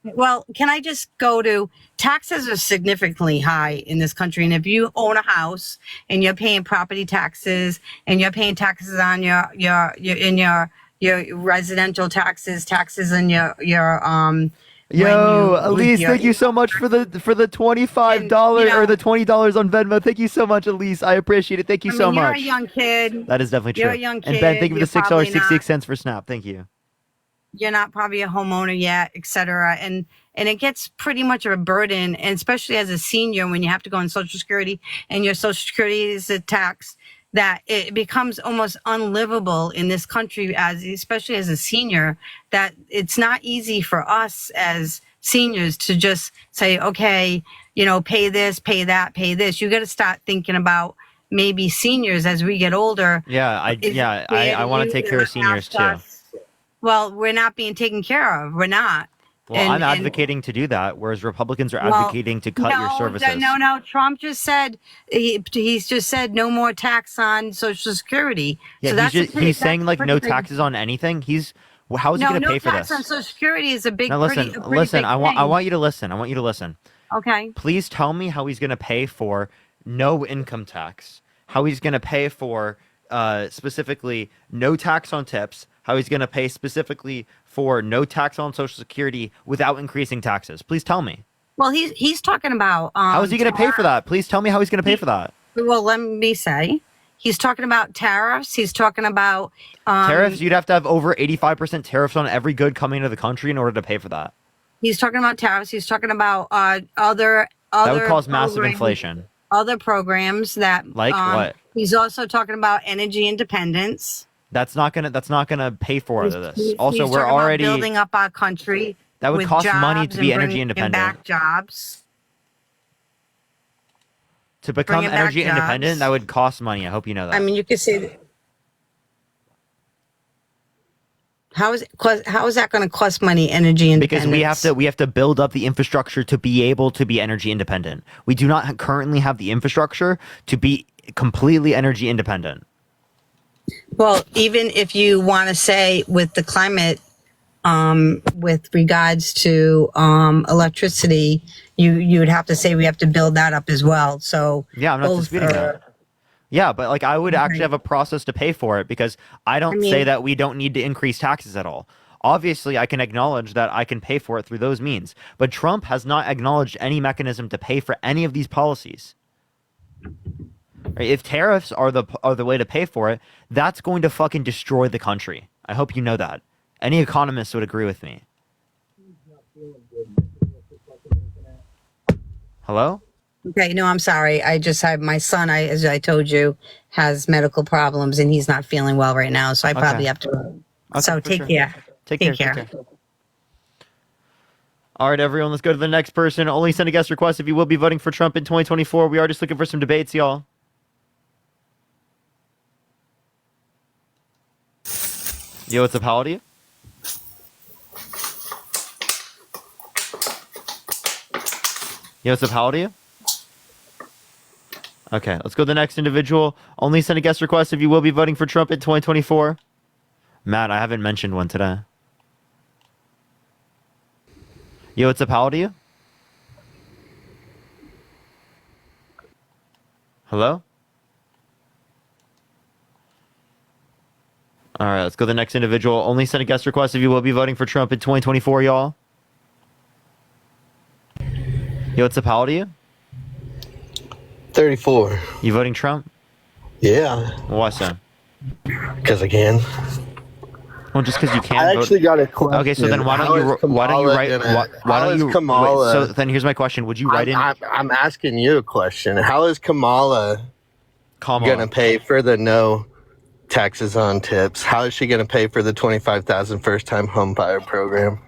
Well, can I just go to taxes are significantly high in this country, and if you own a house and you're paying property taxes and you're paying taxes on your residential taxes and your Yo, when Elise, you're- thank you so much for the $25 And, you know- or the $20 on Venmo. Thank you so much, Elise. I appreciate it. Thank you I so mean, you're muk. a young kid. That is definitely true. you're a young And Ben, kid, thank you for the you're probably $6.66 for Snap. Thank you. You're not probably a homeowner yet, et cetera. And it gets pretty much of a burden, and especially as a senior when you have to go on Social Security and your Social Security is a tax, that it becomes almost unlivable in this country especially as a senior, that it's not easy for us as seniors to just say, okay, pay this, pay that, pay this. You got to start thinking about maybe seniors as we get older. I want to take care of seniors too. Well, we're not being taken care of. We're not. Well, I'm advocating to do that, whereas Republicans are advocating to cut your services. No. Trump just said he's just said no more tax on Social Security. Yeah, so that's he's saying like no pretty big- taxes on anything. How is he No, going to no pay for tax this? on Social Security is a big. Now listen, pretty big I thing. want you to listen. I want you to listen. Okay. Please tell me how he's going to pay for no income tax. How he's going to pay for specifically no tax on tips. How he's going to pay specifically for no tax on Social Security without increasing taxes. Please tell me. Well, he's talking about. How is he going to pay for that? Please tell me how he's going to pay for that. Well, let me say. He's talking about tariffs. He's talking about Tariffs, you'd have to have over 85% tariffs on every good coming into the country in order to pay for that. He's talking about tariffs. He's talking about other. That would cause massive programs- inflation. Other programs that Like what? He's also talking about energy independence. That's not gonna pay for this. Also, He's we're talking about already building up our country. that would with cost money jobs to be and energy bringing independent. back jobs. To become bringing back energy independent, jobs. that would cost money. I hope you know that. I mean, you could say that. How is that going to cost money? Energy independence. Because we have to build up the infrastructure to be able to be energy independent. We do not currently have the infrastructure to be completely energy independent. Well, even if you want to say with the climate, with regards to electricity, you would have to say we have to build that up as well. So Yeah, I'm not both disputing that. Yeah, but like I would actually have a process to pay for it because I don't say that we don't need to increase taxes at all. Obviously, I can acknowledge that I can pay for it through those means, but Trump has not acknowledged any mechanism to pay for any of these policies. Right? If tariffs are the way to pay for it, that's going to fucking destroy the country. I hope you know that. Any economist would agree with me. Hello? Okay, no, I'm sorry. I just have my son. As I told you, has medical problems and he's not feeling well right now. So I probably have to. Okay, So for take sure. care. Take care. All right, everyone, let's go to the next person. Only send a guest request if you will be voting for Trump in 2024. We are just looking for some debates, y'all. Yo, what's up? How old are you? Yo, what's up? How old are you? Okay, let's go to the next individual. Only send a guest request if you will be voting for Trump in 2024. Matt, I haven't mentioned one today. Yo, what's up? How old are you? Hello? All right, let's go to the next individual. Only send a guest request if you will be voting for Trump in 2024, y'all. Yo, what's up? How old are you? 34. You voting Trump? Yeah, Why so? because I can. Well, just because you can I vote. actually got a question. Okay, so then why don't you write? Why don't you? Kamala? So then here's my question: would you write in I'm asking you a question. How is Kamala Kamala? gonna pay for the no taxes on tips? How is she gonna pay for the 25,000 first-time home buyer program?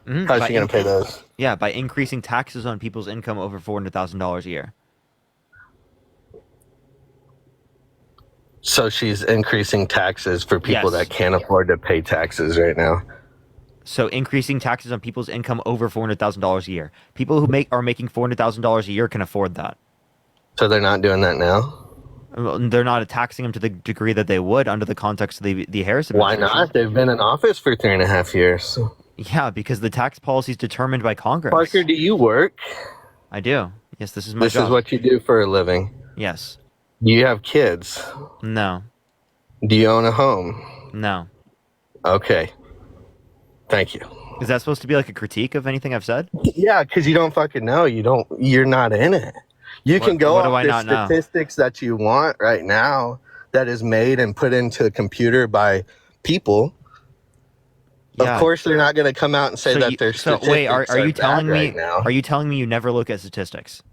Mhm, How is by she gonna pay those? Yeah, by increasing taxes on people's income over $400,000 a year. So she's increasing taxes for people Yes. that can't afford to pay taxes right now. So increasing taxes on people's income over $400,000 a year. People who are making $400,000 a year can afford that. So they're not doing that now? Well, they're not taxing them to the degree that they would under the context of the Harris Why administration. not? They've been in office for 3.5 years. Yeah, because the tax policy is determined by Congress. Parker, do you work? I do. Yes, this is my This job. is what you do for a living. Yes. Do you have kids? No. Do you own a home? No. Okay. Thank you. Is that supposed to be like a critique of anything I've said? Yeah, because you don't fucking know. You're not in it. You can go what do off I the not know? statistics that you want right now that is made and put into a computer by people. Yeah. Of course, they're not going to come out and say So that you- their so statistics wait, are you bad telling me? right now. Are you telling me you never look at statistics?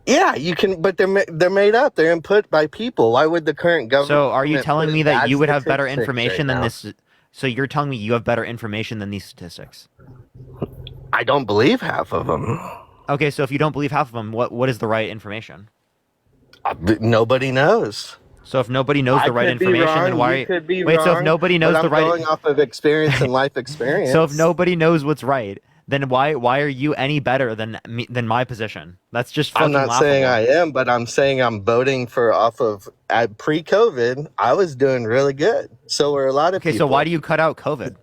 Yeah, you can, but they're made up. They're input by people. Why would the current government? So are you put telling me that bad you would have better statistics information right than now? this? So you're telling me you have better information than these statistics? I don't believe half of them. Okay, so if you don't believe half of them, what is the right information? Nobody knows. So if nobody knows the right could be information, then wrong, why? you could be Wait, so if wrong, nobody knows but the I'm right, going off of experience and life experience. so if nobody knows what's right, then why are you any better than me, than my position? That's just fucking I'm not laughable. saying I am, but I'm saying I'm voting for off of at pre-COVID. I was doing really good. So were a lot of Okay, people. so why do you cut out COVID?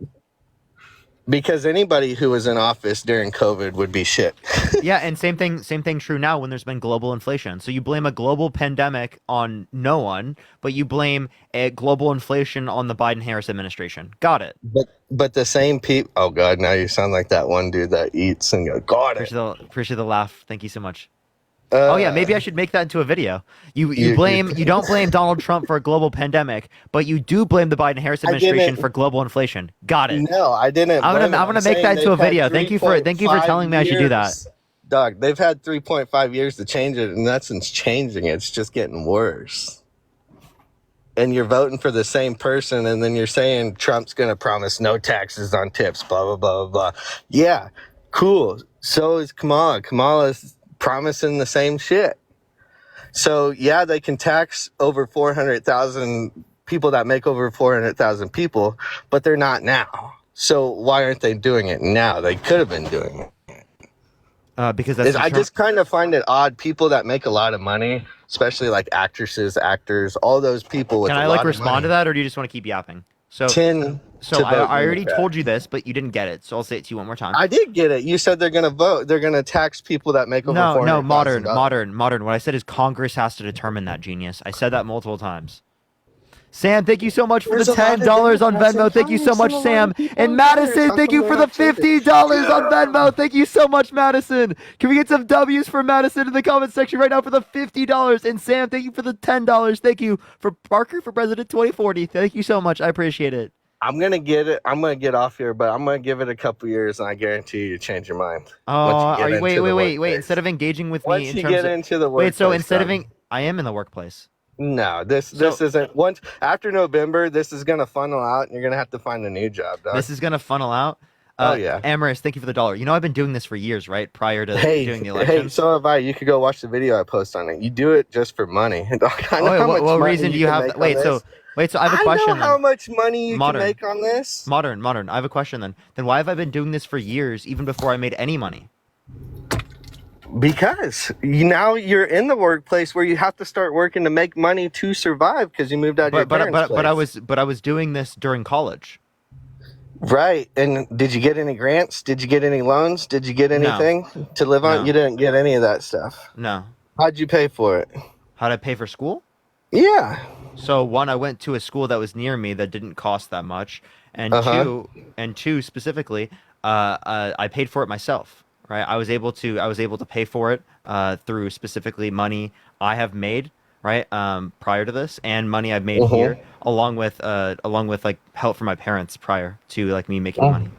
Because anybody who was in office during COVID would be shit. Yeah, and same thing true now when there's been global inflation. So you blame a global pandemic on no one, but you blame a global inflation on the Biden-Harris administration. Got it. But the same people. Oh God, now you sound like that one dude that eats and go, got it. Appreciate the laugh. Thank you so much. Oh yeah, maybe I should make that into a video. You don't blame Donald Trump for a global pandemic, but you do blame the Biden-Harris administration didn't- for global inflation. Got it. No, I didn't. I'm blame gonna it. make that saying into a they've had video. Thank you for 3.5 telling me I should do that. years. Dog, they've had 3.5 years to change it, and nothing's changing. It's just getting worse. and you're voting for the same person, and then you're saying Trump's going to promise no taxes on tips, blah, blah, blah, blah, blah. Yeah, cool. So is Kamala. Kamala's promising the same shit. So, yeah, they can tax over 400,000 people that make over 400,000 people, but they're not now. So why aren't they doing it now? They could have been doing it. Because that's I just kind of find it odd. People that make a lot of money, especially like actresses, actors, all those people with Can a I lot like of respond to money that, or do you just want to keep yapping? So, tend so to I vote already Democrat. told you this, but you didn't get it. So I'll say it to you one more time. I did get it. You said they're going to vote. They're going to tax people that make over No, no, $400,000. modern. What I said is Congress has to determine that, genius. I said that multiple times. Sam, thank you so much for There's the a lot of $10 on Democrats in Venmo. Thank you so Congress much, and a lot Sam. of people And in Madison, Congress. How thank come you they're for the not treated? $50 on Venmo. Thank you so much, Madison. Can we get some W's for Madison in the comment section right now for the $50? And Sam, thank you for the $10. Thank you for Parker for President 2040. Thank you so much. I appreciate it. I'm going to get it. I'm going to get off here, but I'm going to give it a couple years, and I guarantee you change your mind. Oh, Once you get wait, into the wait. workplace. Instead of engaging with Once me in you terms get of into the workplace. wait, so instead of Doug. I am in the workplace. No, this So- isn't. Once after November, this is gonna funnel out, and you're gonna have to find a new job, dog. This is gonna funnel out. Oh, yeah. Amaris, thank you for the $1. You know I've been doing this for years, right? Prior to doing the Hey, election. so have I. You could go watch the video I post on it. You do it just for money. Dog, I know how much what money reason do you can have? make on Wait, so this. I have a question. I know how then. much money you Modern. can make on this. Modern. I have a question then. Then why have I been doing this for years, even before I made any money? Because now you're in the workplace where you have to start working to make money to survive because you moved out of your But parents' but I was doing this during college. Right. And did you get any grants? Did you get any loans? Did you get No. anything to live on? No. You didn't get any of that stuff. No. How'd you pay for it? How did I pay for school? Yeah. So one, I went to a school that was near me that didn't cost that much, and Uh-huh. two specifically, I paid for it myself. Right, I was able to pay for it through specifically money I have made right prior to this, and money I've made here, along with like help from my parents prior to like me making money.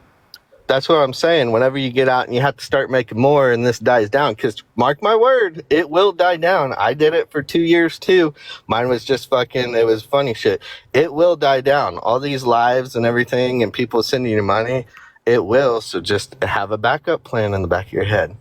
That's what I'm saying. Whenever you get out and you have to start making more and this dies down, because mark my word, it will die down. I did it for 2 years too. Mine was just it was funny shit. It will die down. All these lives and everything and people sending you money, it will. So just have a backup plan in the back of your head.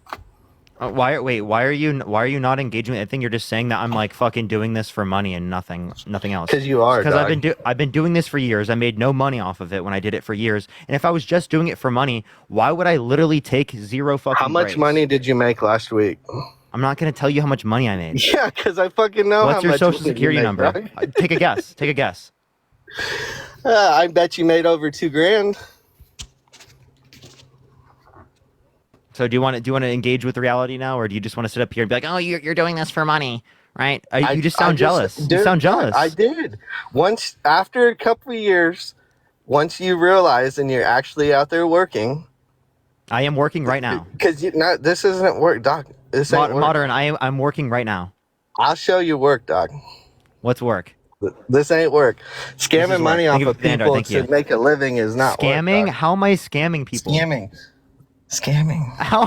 Why are you not engaging? I think you're just saying that I'm like fucking doing this for money and nothing else. Because you are, Because dog. I've been doing this for years. I made no money off of it when I did it for years. And if I was just doing it for money, why would I literally take zero fucking How much breaks? money did you make last week? I'm not gonna tell you how much money I made. Yeah, because I fucking know What's how your much social money you security make, number? dog. Take a guess. Take a guess. I bet you made over $2,000. So do you want to engage with reality now, or do you just want to sit up here and be like, oh, you're doing this for money, right? You just sound jealous. You dude, sound jealous. I did. Once after a couple of years, once you realize and you're actually out there working, I am working right now. because this isn't work, doc. This ain't work. Modern. I'm working right now. I'll show you work, doc. What's work? This ain't work. This Scamming is money work. off Thank you, of Vandar, people thank you. to make a living is not Scamming? work, How am I scamming doc. people? Scamming. How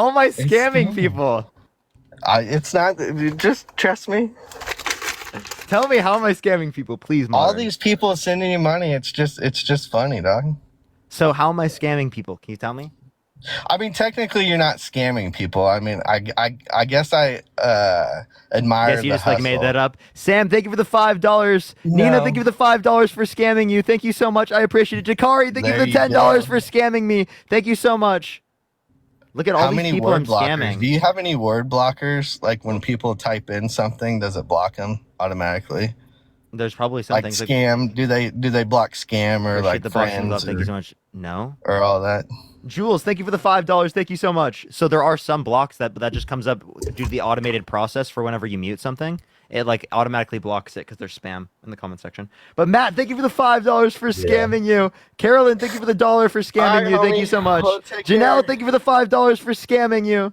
am I scamming people? It's not. Just trust me. Tell me, how am I scamming people, please, Modern? All these people sending you money. It's just funny, dog. So how am I scamming people? Can you tell me? I mean, technically, you're not scamming people. I mean, I guess I admire. Guess you the just like made hustle. that up. Sam, thank you for the $5. Nina, No. thank you for the $5 for scamming you. Thank you so much. I appreciate it. Jakari, thank you for There the you $10 go. for scamming me. Thank you so much. Look at all How these many people word I'm blockers? scamming. Do you have any word blockers? Like when people type in something, does it block them automatically? There's probably some Like things like scam? Do they block scam or appreciate like the boxing glove. friends Thank you so much. No. or all that? Jules, thank you for the $5. Thank you so much. So there are some blocks that just comes up due to the automated process for whenever you mute something. It like automatically blocks it because there's spam in the comment section. But Matt, thank you for the $5 for scamming you. Carolyn, thank you for the $1 for scamming All right, you. Thank homie. you so much. Well, take Janelle, care. thank you for the $5 for scamming you.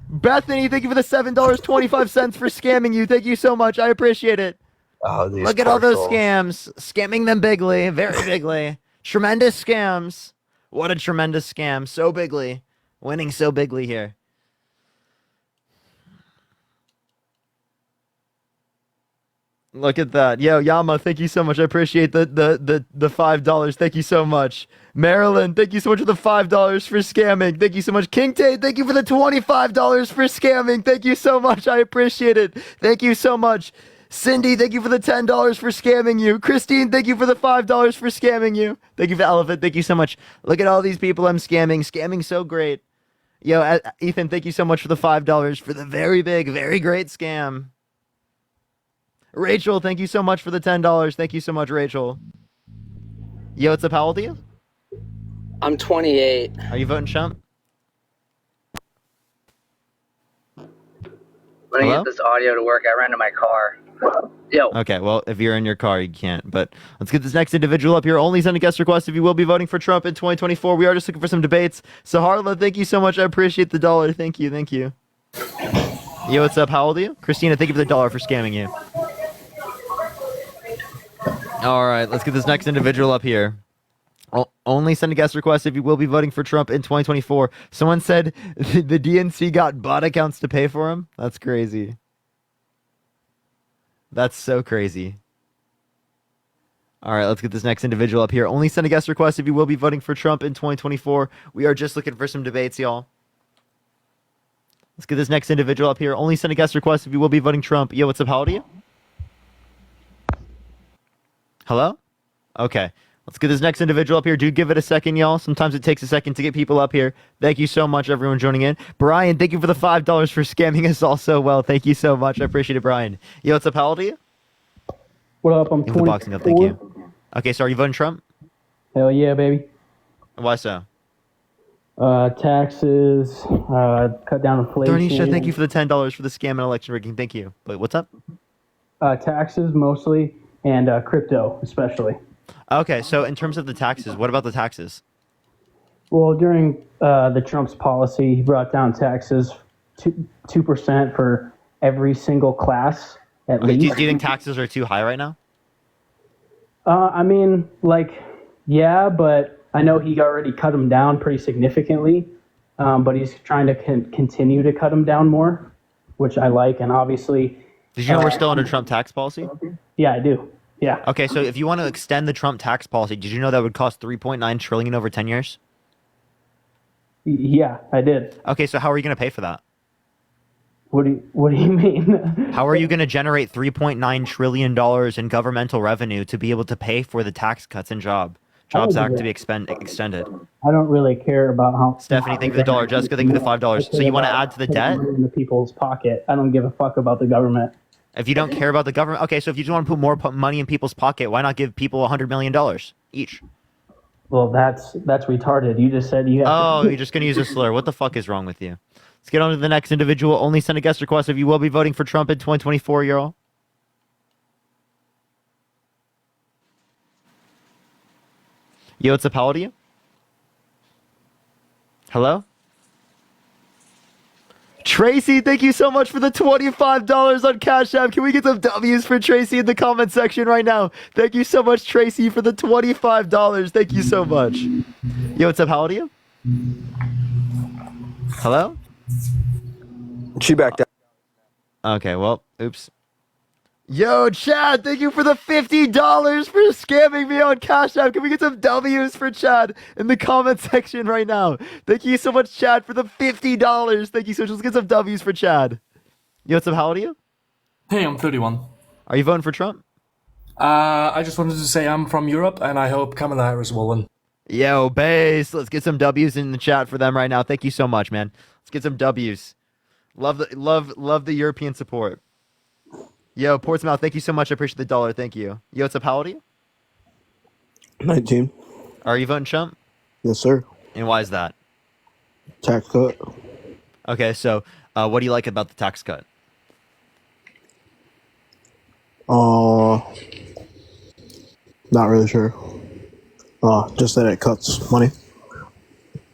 Bethany, thank you for the $7.25 for scamming you. Thank you so much. I appreciate it. Oh, these Look at all those parcels. scams. Scamming them bigly, very bigly. Tremendous scams. What a tremendous scam. So bigly. Winning so bigly here. Look at that. Yo, Yama, thank you so much. I appreciate the $5. Thank you so much. Marilyn, thank you so much for the $5 for scamming. Thank you so much. King Tay, thank you for the $25 for scamming. Thank you so much. I appreciate it. Thank you so much. Cindy, thank you for the $10 for scamming you. Christine, thank you for the $5 for scamming you. Thank you for Elephant. Thank you so much. Look at all these people I'm scamming. Scamming so great. Yo, Ethan, thank you so much for the $5 for the very big, very great scam. Rachel, thank you so much for the $10. Thank you so much, Rachel. Yo, what's up? How old are you? I'm 28. Are you voting Trump? I'm gonna Hello? get this audio to work. I ran to my car. Yo. Okay, well, if you're in your car, you can't. But let's get this next individual up here. Only send a guest request if you will be voting for Trump in 2024. We are just looking for some debates. Saharla, thank you so much. I appreciate the $1. Thank you. Thank you. Yo, what's up? How old are you? Christina, thank you for the $1 for scamming you. All right, let's get this next individual up here. Only send a guest request if you will be voting for Trump in 2024. Someone said the DNC got bot accounts to pay for him. That's crazy. That's so crazy. All right, let's get this next individual up here. Only send a guest request if you will be voting for Trump in 2024. We are just looking for some debates, y'all. Let's get this next individual up here. Only send a guest request if you will be voting Trump. Yo, what's up? How old are you? Hello? Okay. Let's get this next individual up here. Do give it a second, y'all. Sometimes it takes a second to get people up here. Thank you so much, everyone joining in. Brian, thank you for the $5 for scamming us all so well. Thank you so much. I appreciate it, Brian. Yo, what's up? How old are you? What up? I'm Give the boxing up. Thank you. Okay, so are you voting Trump? Hell yeah, baby. Why so? Taxes, cut down inflation. Darnisha, thank you for the $10 for the scam and election rigging. Thank you. But what's up? Taxes mostly, and crypto especially. Okay, so in terms of the taxes, what about the taxes? Well, during the Trump's policy, he brought down taxes 2% for every single class at Okay, least. do you think taxes are too high right now? I mean, like, yeah, but I know he already cut them down pretty significantly, but he's trying to continue to cut them down more, which I like, and obviously... Did you know we're still under Trump tax policy? Yeah, I do. Yeah. Okay, so if you want to extend the Trump tax policy, did you know that would cost $3.9 trillion over 10 years? Yeah, I did. Okay, so how are you going to pay for that? What do you mean? How are you going to generate $3.9 trillion in governmental revenue to be able to pay for the tax cuts and Jobs Act to be extended? I don't really care about how. Stephanie, thank you for the $1. Jessica, thank you for the $5. So you want to add to the debt? In the people's pocket. I don't give a fuck about the government. If you don't care about the government, okay, so if you just want to put more money in people's pocket, why not give people $100 million each? Well, that's retarded. You just said you have Oh, you're just going to use a slur. What the fuck is wrong with you? Let's get on to the next individual. Only send a guest request if you will be voting for Trump in 2024, y'all. Yo, what's up? How old are you? Hello? Tracy, thank you so much for the $25 on Cash App. Can we get some W's for Tracy in the comment section right now? Thank you so much, Tracy, for the $25. Thank you so much. Yo, what's up? How old are you? Hello? She backed out. Okay, well, oops. Yo, Chad, thank you for the $50 for scamming me on Cash App. Can we get some W's for Chad in the comment section right now? Thank you so much, Chad, for the $50. Thank you so much. Let's get some W's for Chad. Yo, what's up? How old are you? Hey, I'm 31. Are you voting for Trump? I just wanted to say I'm from Europe, and I hope Kamala Harris will win. Yo, base. Let's get some W's in the chat for them right now. Thank you so much, man. Let's get some W's. Love the European support. Yo, Portsmouth, thank you so much. I appreciate the $1. Thank you. Yo, what's up? How old are you? 19. Are you voting Trump? Yes, sir. And why is that? Tax cut. Okay, so what do you like about the tax cut? Not really sure. Just that it cuts money.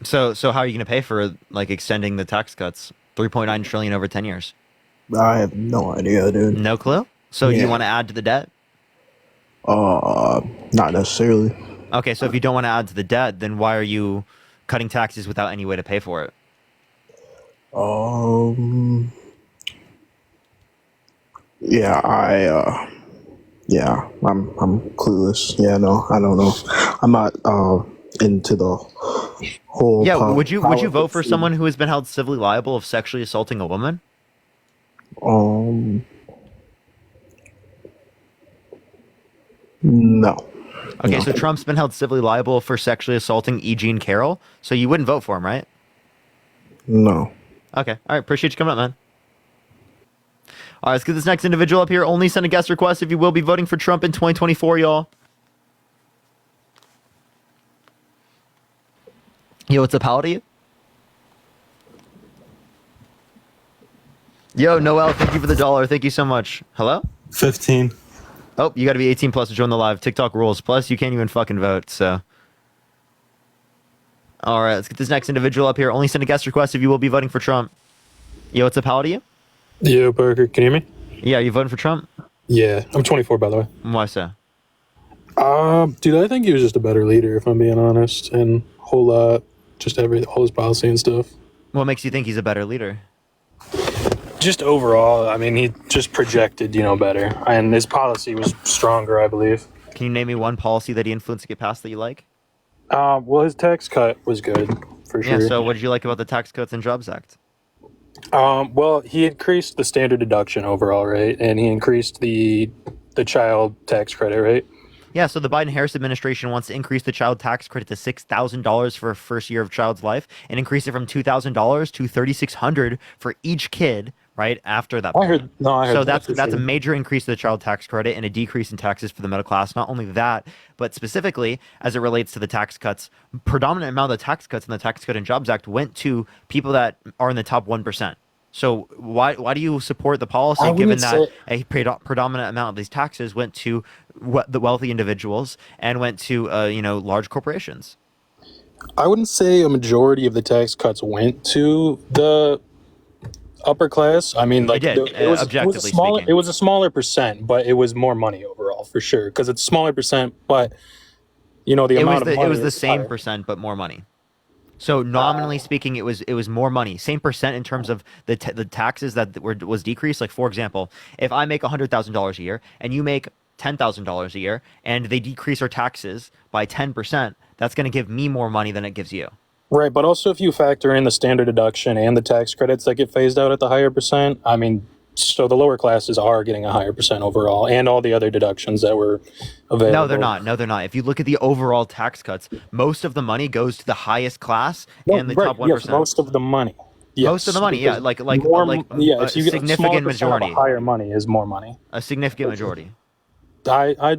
So how are you going to pay for like extending the tax cuts? $3.9 trillion over 10 years. I have no idea, dude. No clue? So Yeah. you want to add to the debt? Not necessarily. Okay, so if you don't want to add to the debt, then why are you cutting taxes without any way to pay for it? Yeah, Yeah, I'm clueless. Yeah, no, I don't know. I'm not into the whole. Yeah, would you vote for politics. someone who has been held civilly liable of sexually assaulting a woman? No. Okay, No. so Trump's been held civilly liable for sexually assaulting E. Jean Carroll, so you wouldn't vote for him, right? No. Okay, all right, appreciate you coming up, man. All right, let's get this next individual up here. Only send a guest request if you will be voting for Trump in 2024, y'all. Yo, what's up, howdy? Yo, Noel, thank you for the $1. Thank you so much. Hello? 15. Oh, you got to be 18 plus to join the live. TikTok rules. Plus, you can't even fucking vote, so. All right, let's get this next individual up here. Only send a guest request if you will be voting for Trump. Yo, what's up, howdy? Yo, Burger, can you hear me? Yeah, you voting for Trump? Yeah, I'm 24, by the way. Why so? Dude, I think he was just a better leader, if I'm being honest, and whole lot, just all his policy and stuff. What makes you think he's a better leader? Just overall, I mean, he just projected, better, and his policy was stronger, I believe. Can you name me one policy that he influenced to get passed that you like? Well, his tax cut was good, for sure. Yeah, so what did you like about the Tax Cuts and Jobs Act? Well, he increased the standard deduction overall, right? And he increased the child tax credit, right? Yeah, so the Biden-Harris administration wants to increase the child tax credit to $6,000 for a first year of child's life and increase it from $2,000 to $3,600 for each kid, right, after that point. I heard So that that's for a sure. major increase to the child tax credit and a decrease in taxes for the middle class. Not only that, but specifically as it relates to the tax cuts, predominant amount of the tax cuts in the Tax Cut and Jobs Act went to people that are in the top 1%. So why do you support the policy I given wouldn't that say- a predominant amount of these taxes went to the wealthy individuals and went to large corporations? I wouldn't say a majority of the tax cuts went to the upper class. I mean, like did, objectively speaking. It was a smaller percent, but it was more money overall for sure. Because it's a smaller percent, but the amount of money. It was the is same higher. percent but more money. So nominally speaking, it was more money, same percent in terms of the taxes that was decreased. Like for example, if I make $100,000 a year and you make $10,000 a year, and they decrease our taxes by 10%, that's going to give me more money than it gives you. Right, but also if you factor in the standard deduction and the tax credits that get phased out at the higher percent, I mean, so the lower classes are getting a higher percent overall, and all the other deductions that were available. No, they're not. No, they're not. If you look at the overall tax cuts, most of the money goes to the highest class and the top 1%. Yes, most of the money. Yes, Most of the money, yeah, because like more, a if you get a smaller significant percent of majority. higher money is more money. A significant majority. I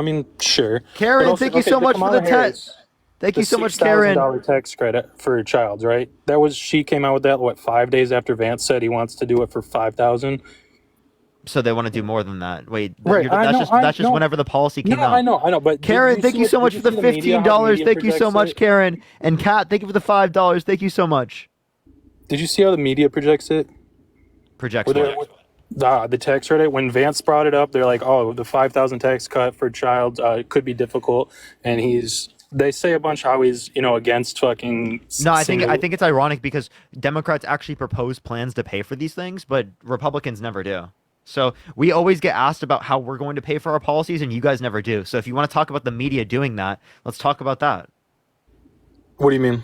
mean, sure. Karen, But also- thank you so much for Kamala the Harris, text. Thank you the so much, Karen. $6,000 tax credit for a child, right? She came out with that 5 days after Vance said he wants to do it for $5,000. So they want to do more than that. Wait, Right, I know, that's just I know. whenever the policy came No, out. I know, but Karen, thank you so much for the media, $15. media Thank you so projects much, it? Karen. And Kat, thank you for the $5. Thank you so much. Did you see how the media projects it? Projects Where what? the tax credit, when Vance brought it up, they're like, "Oh, the 5,000 tax cut for a child could be difficult," and they say a bunch how he's against fucking. No, I think it's ironic because Democrats actually propose plans to pay for these things, but Republicans never do. So we always get asked about how we're going to pay for our policies, and you guys never do. So if you want to talk about the media doing that, let's talk about that. What do you mean?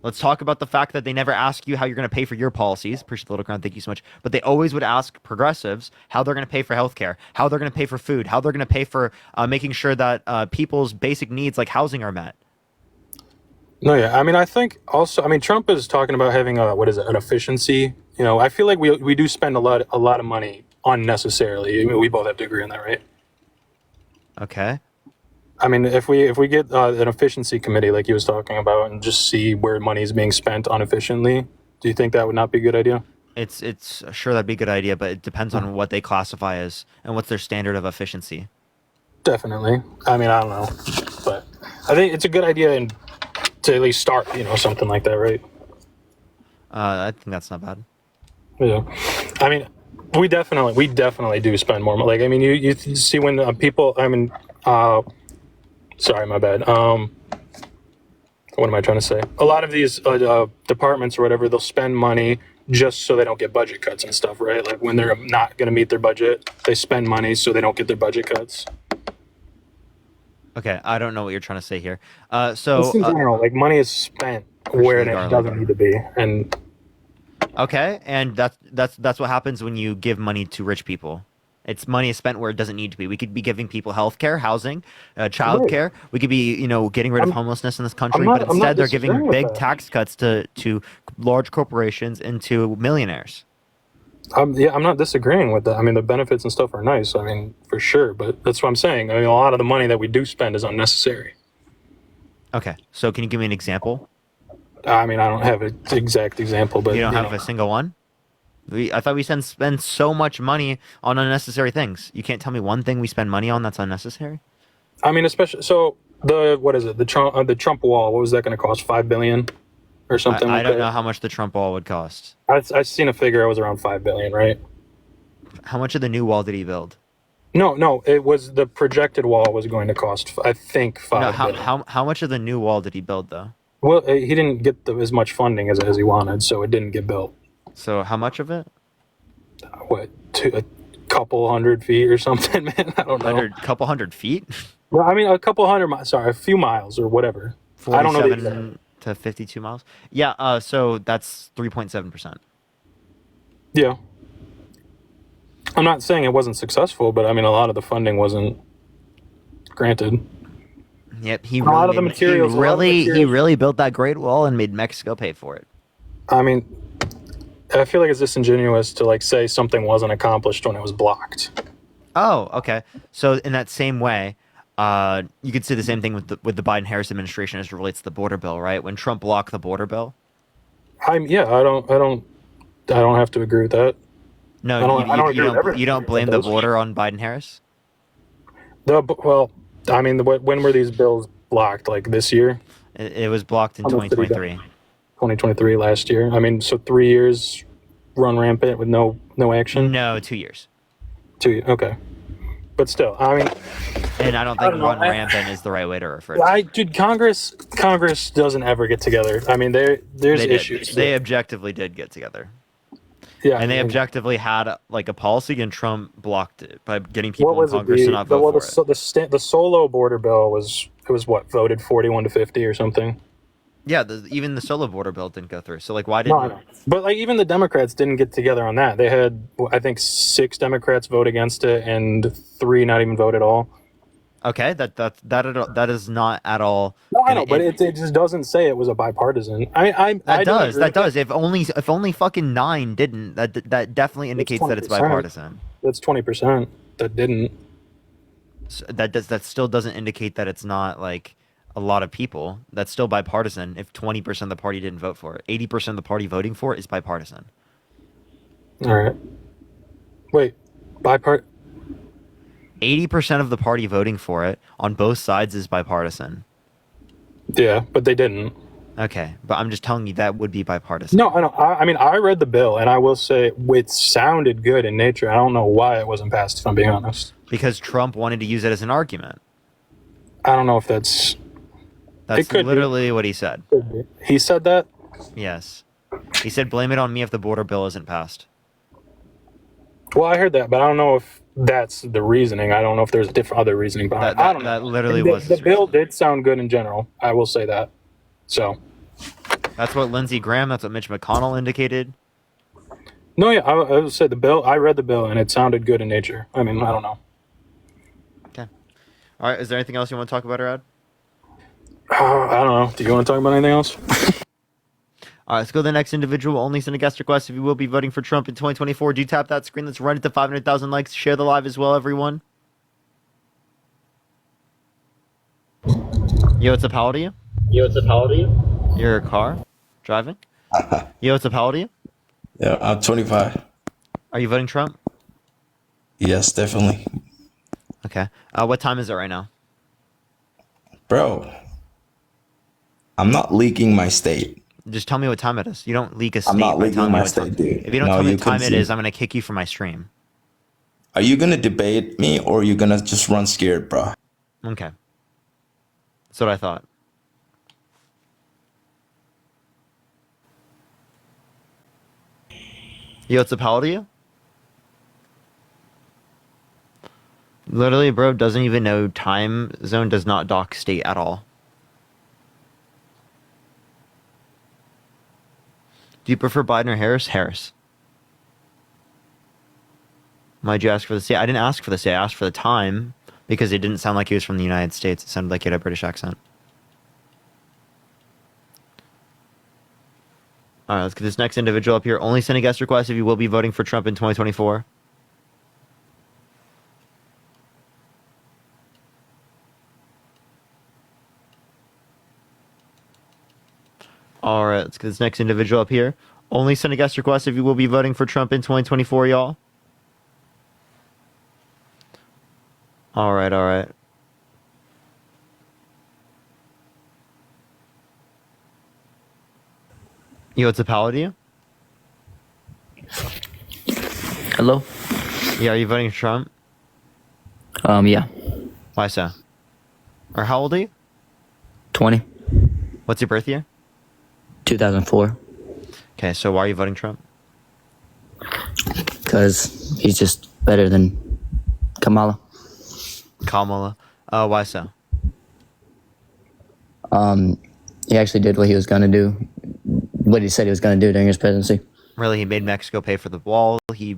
Let's talk about the fact that they never ask you how you're going to pay for your policies. Appreciate the little crown. Thank you so much. But they always would ask progressives how they're going to pay for healthcare, how they're going to pay for food, how they're going to pay for making sure that people's basic needs like housing are met. No, yeah. I mean, I think also, Trump is talking about having an efficiency. I feel like we do spend a lot of money unnecessarily. I mean, we both have to agree on that, right? Okay. I mean, if we get an efficiency committee like he was talking about and just see where money is being spent inefficiently, do you think that would not be a good idea? It's sure that'd be a good idea, but it depends on what they classify as and what's their standard of efficiency. Definitely. I mean, I don't know, but I think it's a good idea to at least start, something like that, right? I think that's not bad. Yeah. I mean, we definitely do spend more money. Like, I mean, you see when people, sorry, my bad. What am I trying to say? A lot of these departments or whatever, they'll spend money just so they don't get budget cuts and stuff, right? Like when they're not going to meet their budget, they spend money so they don't get their budget cuts. Okay, I don't know what you're trying to say here. Just in general, like money is spent where it doesn't need to be, and okay, and that's what happens when you give money to rich people. It's money is spent where it doesn't need to be. We could be giving people health care, housing, childcare. We could be, getting rid of homelessness in this country, but instead they're giving big tax cuts to large corporations and to millionaires. I'm not disagreeing with that. I mean, the benefits and stuff are nice. I mean, for sure, but that's what I'm saying. I mean, a lot of the money that we do spend is unnecessary. Okay, so can you give me an example? I mean, I don't have an exact example, but You don't have a single one? I thought we spend so much money on unnecessary things. You can't tell me one thing we spend money on that's unnecessary? I mean, especially so the Trump wall. What was that going to cost? $5 billion or something? I don't know how much the Trump wall would cost. I seen a figure. It was around $5 billion, right? How much of the new wall did he build? No, it was the projected wall was going to cost, I think, $5 billion. How much of the new wall did he build though? Well, he didn't get as much funding as he wanted, so it didn't get built. So how much of it? What, a couple hundred feet or something, man? I don't know. Couple hundred feet? Well, I mean, a few miles or whatever. I don't know. 47 to 52 miles? Yeah, so that's 3.7%. Yeah. I'm not saying it wasn't successful, but I mean, a lot of the funding wasn't granted. Yep, he really built that Great Wall and made Mexico pay for it. I mean, I feel like it's disingenuous to say something wasn't accomplished when it was blocked. Oh, okay. So in that same way, you could say the same thing with the Biden-Harris administration as it relates to the border bill, right? When Trump blocked the border bill. I don't have to agree with that. No, you don't blame the border on Biden-Harris? When were these bills blocked? Like this year? It was blocked in 2023. 2023, last year. I mean, so 3 years run rampant with no action? No, 2 years. Okay. But still, I mean... And I don't think run rampant is the right way to refer to it. Dude, Congress doesn't ever get together. I mean, there's issues. They objectively did get together. Yeah, and they objectively had a policy, and Trump blocked it by getting people in Congress to not vote for it. The solo border bill voted 41 to 50 or something. Yeah, even the solo border bill didn't go through. So why didn't? No. But even the Democrats didn't get together on that. They had, I think, 6 Democrats vote against it and 3 not even vote at all. Okay, that is not at all. No, I know, but it just doesn't say it was a bipartisan. That does. If only fucking 9 didn't, that definitely indicates that it's bipartisan. That's 20% that didn't. So that still doesn't indicate that it's not a lot of people. That's still bipartisan. If 20% of the party didn't vote for it, 80% of the party voting for it is bipartisan. All right. Wait, 80% of the party voting for it on both sides is bipartisan. Yeah, but they didn't. Okay, but I'm just telling you that would be bipartisan. No, I know. I mean, I read the bill, and I will say it sounded good in nature. I don't know why it wasn't passed, if I'm being honest. Because Trump wanted to use it as an argument. I don't know if that's... That's literally what he said. He said that? Yes. He said, blame it on me if the border bill isn't passed. Well, I heard that, but I don't know if that's the reasoning. I don't know if there's other reasoning behind it. I don't know. That literally was the bill did sound good in general. I will say that. So... That's what Lindsey Graham, that's what Mitch McConnell indicated. No, yeah, I would say the bill, I read the bill, and it sounded good in nature. I mean, I don't know. Okay. All right, is there anything else you want to talk about, Arad? I don't know. Do you want to talk about anything else? All right, let's go to the next individual. Only send a guest request if you will be voting for Trump in 2024. Do tap that screen. Let's run it to 500,000 likes. Share the live as well, everyone. Yo, what's up? How old are you? You're a car? Driving? Yo, what's up? How old are you? Yeah, I'm 25. Are you voting Trump? Yes, definitely. Okay. What time is it right now? Bro, I'm not leaking my state. Just tell me what time it is. You don't leak a state. I'm not by leaking telling me my what state, time. dude. If you don't No, tell me you what time can it see. is, I'm going to kick you from my stream. Are you gonna debate me or are you gonna just run scared, bro? Okay. That's what I thought. Yo, what's up? How old are you? Literally, bro, doesn't even know time zone, does not dock state at all. Do you prefer Biden or Harris? Harris. Why'd you ask for the state? I didn't ask for the state. I asked for the time because it didn't sound like he was from the United States. It sounded like he had a British accent. All right, let's get this next individual up here. Only send a guest request if you will be voting for Trump in 2024. All right, let's get this next individual up here. Only send a guest request if you will be voting for Trump in 2024, y'all. All right, all right. Yo, what's up, how old are you? Hello? Yeah, are you voting for Trump? Yeah. Why so? Or how old are you? 20. What's your birth year? 2004. Okay, so why are you voting Trump? Because he's just better than Kamala. Kamala. Why so? He actually did what he was gonna do. What he said he was gonna do during his presidency. Really, he made Mexico pay for the wall. He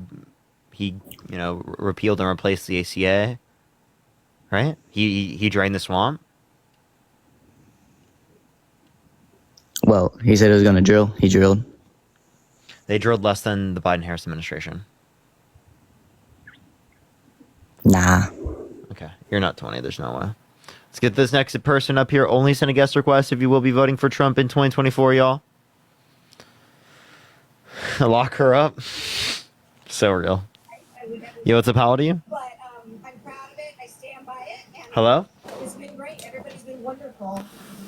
repealed and replaced the ACA. Right? He drained the swamp. Well, he said he was gonna drill. He drilled. They drilled less than the Biden-Harris administration. Nah. Okay, you're not 20. There's no way. Let's get this next person up here. Only send a guest request if you will be voting for Trump in 2024, y'all. Lock her up. So real. Yo, what's up? How old are you? Hello? It's been great. Everybody's been wonderful.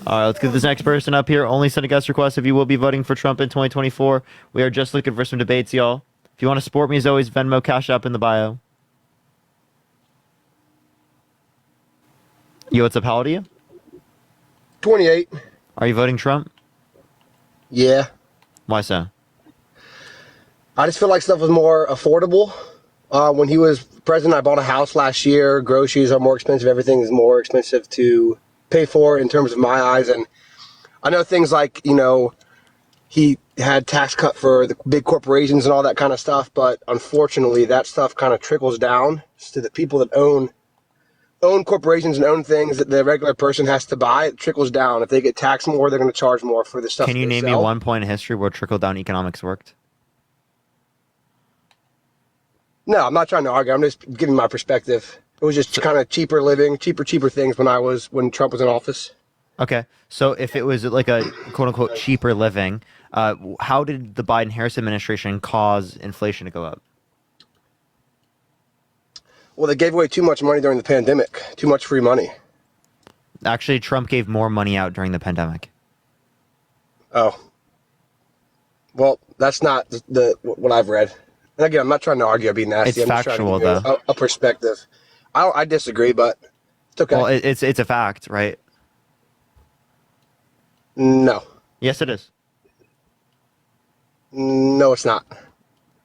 All right, let's get this next person up here. Only send a guest request if you will be voting for Trump in 2024. We are just looking for some debates, y'all. If you want to support me, as always, Venmo, Cash App in the bio. Yo, what's up? How old are you? 28. Are you voting Trump? Yeah. Why so? I just feel like stuff was more affordable. When he was president, I bought a house last year. Groceries are more expensive. Everything is more expensive to pay for in terms of my eyes. And I know things like, he had tax cut for the big corporations and all that kind of stuff. But unfortunately, that stuff kind of trickles down to the people that own corporations and own things that the regular person has to buy. It trickles down. If they get taxed more, they're going to charge more for the stuff. Can you they name me sell. one point in history where trickle-down economics worked? No, I'm not trying to argue. I'm just giving my perspective. It was just kind of cheaper living, cheaper things when Trump was in office. Okay, so if it was like a quote-unquote cheaper living, how did the Biden-Harris administration cause inflation to go up? Well, they gave away too much money during the pandemic. Too much free money. Actually, Trump gave more money out during the pandemic. Oh. Well, that's not what I've read. And again, I'm not trying to argue or be nasty. It's I'm just factual, trying to give you a perspective. I disagree, but it's okay. Well, it's a fact, right? No. Yes, it is. No, it's not.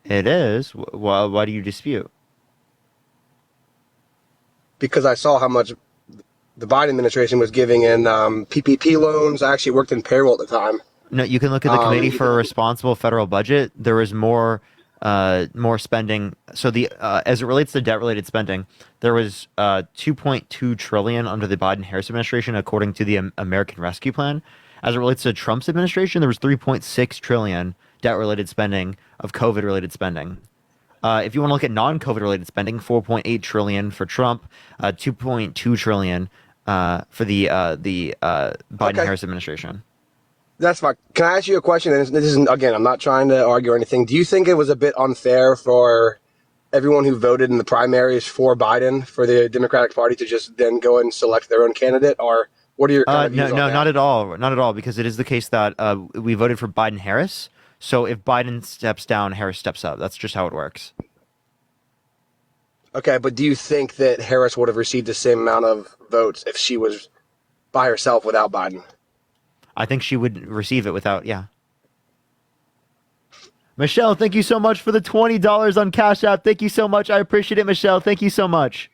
It is. Why do you dispute? Because I saw how much the Biden administration was giving in PPP loans. I actually worked in payroll at the time. No, you can look at the Committee for a Responsible Federal Budget. There was more spending. So as it relates to debt-related spending, there was 2.2 trillion under the Biden-Harris administration, according to the American Rescue Plan. As it relates to Trump's administration, there was 3.6 trillion debt-related spending of COVID-related spending. If you want to look at non-COVID related spending, 4.8 trillion for Trump, 2.2 trillion for the Biden-Harris administration. That's fine. Can I ask you a question? And this isn't, again, I'm not trying to argue or anything. Do you think it was a bit unfair for everyone who voted in the primaries for Biden, for the Democratic Party, to just then go and select their own candidate? Or what are your kind of views on that? Not at all. Not at all, because it is the case that we voted for Biden-Harris. So if Biden steps down, Harris steps up. That's just how it works. Okay, but do you think that Harris would have received the same amount of votes if she was by herself without Biden? I think she would receive it without, yeah. Michelle, thank you so much for the $20 on Cash App. Thank you so much. I appreciate it, Michelle. Thank you so much.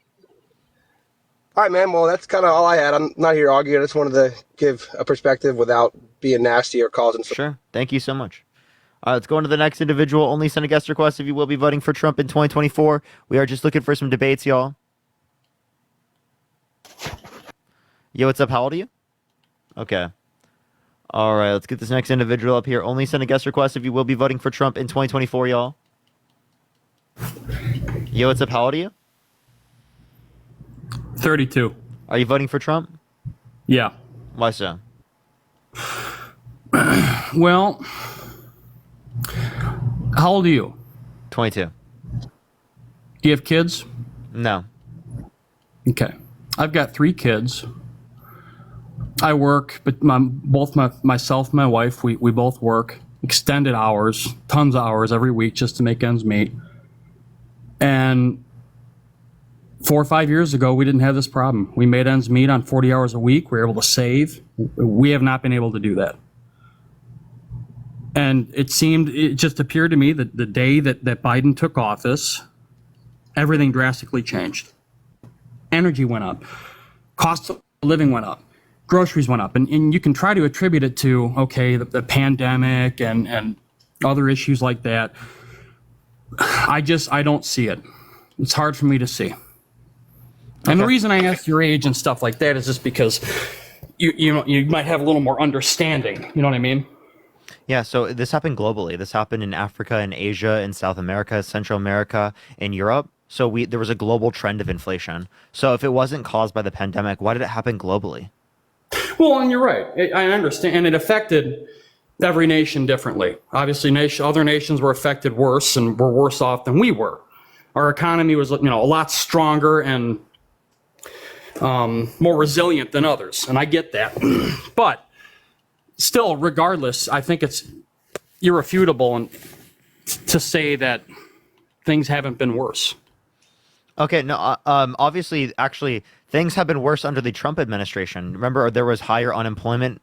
All right, man. Well, that's kind of all I had. I'm not here to argue. I just wanted to give a perspective without being nasty or causing. Sure. Thank you so much. Let's go on to the next individual. Only send a guest request if you will be voting for Trump in 2024. We are just looking for some debates, y'all. Yo, what's up? How old are you? Okay. All right, let's get this next individual up here. Only send a guest request if you will be voting for Trump in 2024, y'all. Yo, what's up? How old are you? 32. Are you voting for Trump? Yeah. Why so? Well, how old are you? 22. Do you have kids? No. Okay. I've got 3 kids. I work, but myself and my wife, we both work extended hours, tons of hours every week just to make ends meet. And 4 or 5 years ago, we didn't have this problem. We made ends meet on 40 hours a week. We were able to save. We have not been able to do that. And it just appeared to me that the day that Biden took office, everything drastically changed. Energy went up. Cost of living went up. Groceries went up. And you can try to attribute it to, okay, the pandemic and other issues like that. I don't see it. It's hard for me to see. And the reason I asked your age and stuff like that is just because you might have a little more understanding. You know what I mean? Yeah, so this happened globally. This happened in Africa, in Asia, in South America, Central America, in Europe. So there was a global trend of inflation. So if it wasn't caused by the pandemic, why did it happen globally? Well, and you're right. I understand. And it affected every nation differently. Obviously, other nations were affected worse and were worse off than we were. Our economy was, a lot stronger and more resilient than others. And I get that. But still, regardless, I think it's irrefutable to say that things haven't been worse. Okay, no, obviously, actually, things have been worse under the Trump administration. Remember, there was higher unemployment,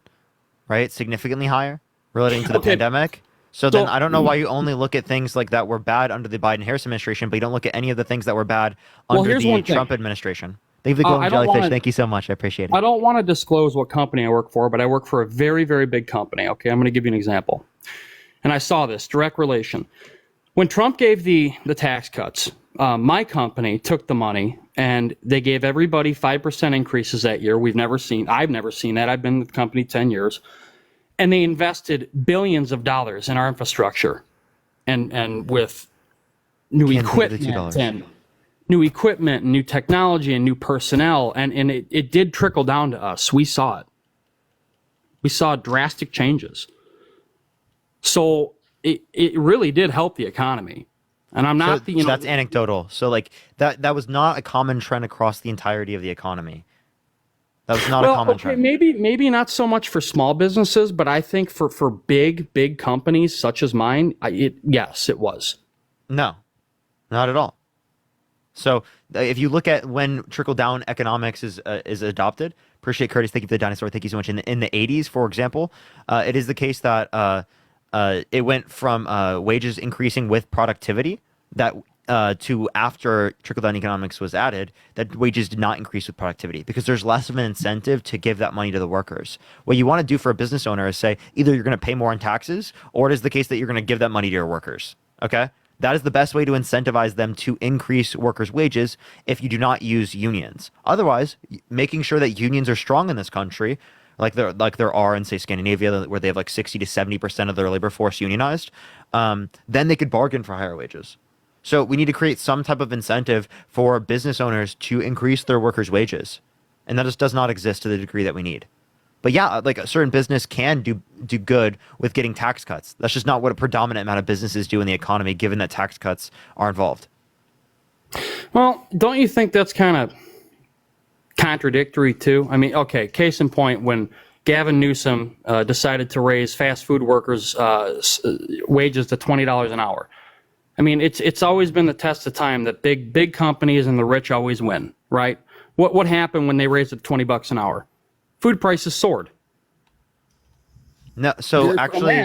right? Significantly higher relating to the pandemic. So then I don't know why you only look at things like that were bad under the Biden-Harris administration, but you don't look at any of the things that were bad under the Trump administration. Thank you for glowing jellyfish. Thank you so much. I appreciate it. I don't want to disclose what company I work for, but I work for a very, very big company. Okay, I'm going to give you an example. And I saw this, direct relation. When Trump gave the tax cuts, my company took the money and they gave everybody 5% increases that year. I've never seen that. I've been with the company 10 years. And they invested billions of dollars in our infrastructure and with new equipment and new technology and new personnel. And it did trickle down to us. We saw it. We saw drastic changes. So it really did help the economy. And I'm not so that's anecdotal. So like that was not a common trend across the entirety of the economy. That was not a common trend. Maybe not so much for small businesses, but I think for big companies such as mine, yes, it was. No, not at all. So if you look at when trickle-down economics is adopted, appreciate Curtis. Thank you for the dinosaur. Thank you so much. In the 80s, for example, it is the case that it went from wages increasing with productivity to after trickle-down economics was added, that wages did not increase with productivity because there's less of an incentive to give that money to the workers. What you want to do for a business owner is say either you're going to pay more in taxes or it is the case that you're going to give that money to your workers. Okay? That is the best way to incentivize them to increase workers' wages if you do not use unions. Otherwise, making sure that unions are strong in this country, like there are in, say, Scandinavia, where they have like 60 to 70% of their labor force unionized, then they could bargain for higher wages. So we need to create some type of incentive for business owners to increase their workers' wages. And that just does not exist to the degree that we need. But yeah, like a certain business can do good with getting tax cuts. That's just not what a predominant amount of businesses do in the economy, given that tax cuts are involved. Well, don't you think that's kind of contradictory too? I mean, okay, case in point, when Gavin Newsom decided to raise fast food workers' wages to $20 an hour. I mean, it's always been the test of time that big companies and the rich always win, right? What happened when they raised it to $20 an hour? Food prices soared. No, so actually,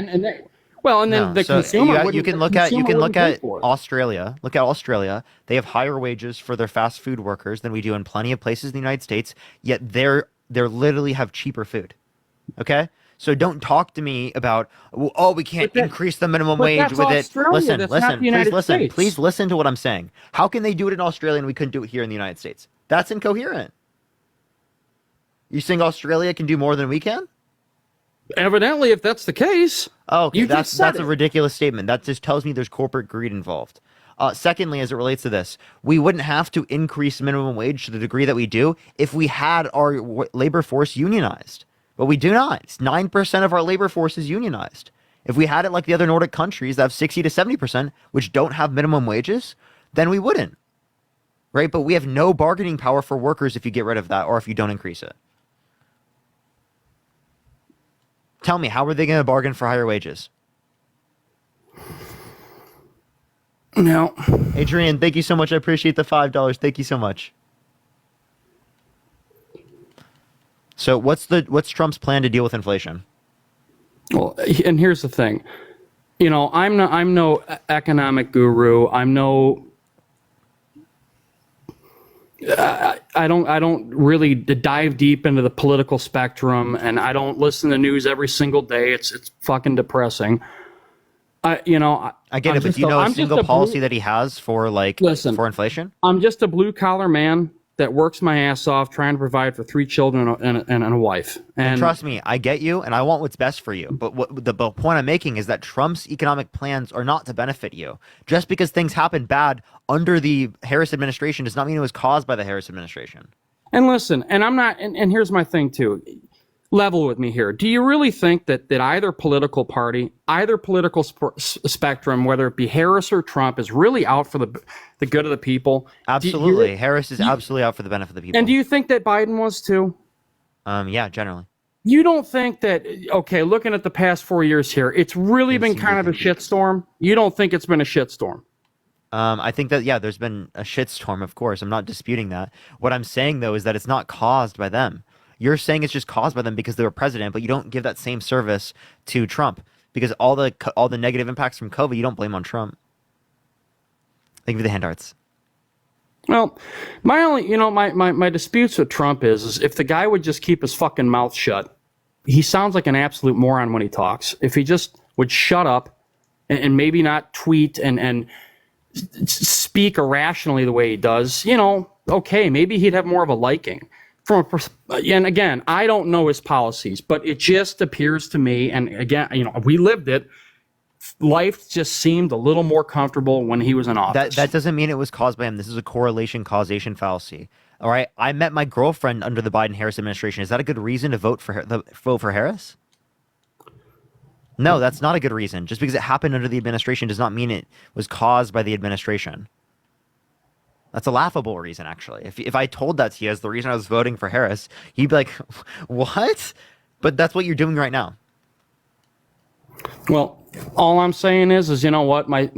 Well, and then No. the So consumer you wouldn't- can the look at consumer wouldn't pay for it. Australia. Look at Australia. They have higher wages for their fast food workers than we do in plenty of places in the United States. Yet they're literally have cheaper food. Okay. So don't talk to me about we can't increase the minimum but wage that's with it. Australia, Listen, that's not listen, the please United listen, States. please listen to what I'm saying. How can they do it in Australia and we couldn't do it here in the United States? That's incoherent. You think Australia can do more than we can? Evidently, if that's the case. Oh, okay. You That's just said a it. ridiculous statement. That just tells me there's corporate greed involved. Secondly, as it relates to this, we wouldn't have to increase minimum wage to the degree that we do if we had our labor force unionized. But we do not. 9% of our labor force is unionized. If we had it like the other Nordic countries that have 60 to 70%, which don't have minimum wages, then we wouldn't. Right? But we have no bargaining power for workers if you get rid of that or if you don't increase it. Tell me, how are they going to bargain for higher wages? No. Adrian, thank you so much. I appreciate the $5. Thank you so much. So what's Trump's plan to deal with inflation? Well, and here's the thing. You know, I'm no economic guru. I don't really dive deep into the political spectrum, and I don't listen to news every single day. It's fucking depressing. I get it, but do you know a single policy that he has for for inflation? I'm just a blue collar man that works my ass off trying to provide for 3 children and a wife. And trust me, I get you, and I want what's best for you. But the point I'm making is that Trump's economic plans are not to benefit you. Just because things happen bad under the Harris administration does not mean it was caused by the Harris administration. And listen, and I'm not, and here's my thing too. Level with me here. Do you really think that either political party, either political spectrum, whether it be Harris or Trump, is really out for the good of the people? Absolutely. Harris is absolutely out for the benefit of the people. And do you think that Biden was too? Yeah, generally. You don't think that, okay, looking at the past 4 years here, it's really been kind of a shitstorm? You don't think it's been a shitstorm? I think that, yeah, there's been a shitstorm, of course. I'm not disputing that. What I'm saying, though, is that it's not caused by them. You're saying it's just caused by them because they were president, but you don't give that same service to Trump because all the negative impacts from COVID, you don't blame on Trump. Thank you for the hand arts. Well, my only, my disputes with Trump is if the guy would just keep his fucking mouth shut. He sounds like an absolute moron when he talks. If he just would shut up and maybe not tweet and speak irrationally the way he does, okay, maybe he'd have more of a liking. And again, I don't know his policies, but it just appears to me, and again, we lived it, life just seemed a little more comfortable when he was in office. That doesn't mean it was caused by him. This is a correlation causation fallacy. All right, I met my girlfriend under the Biden-Harris administration. Is that a good reason to vote for Harris? No, that's not a good reason. Just because it happened under the administration does not mean it was caused by the administration. That's a laughable reason, actually. If I told that to you as the reason I was voting for Harris, you'd be like, what? But that's what you're doing right now. Well, all I'm saying is you know what? My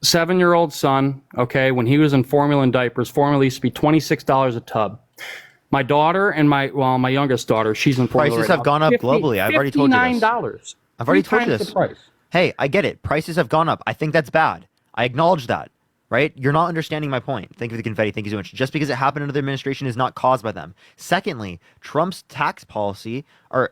7-year-old son, okay, when he was in formula and diapers, formula used to be $26 a tub. My daughter and my youngest daughter, she's in formula Prices right have now, gone up globally. I've already told you this. $59. I've already told you 3 times this. the price. Hey, I get it. Prices have gone up. I think that's bad. I acknowledge that. Right? You're not understanding my point. Thank you for the confetti. Thank you so much. Just because it happened under the administration is not caused by them. Secondly, Trump's tax policy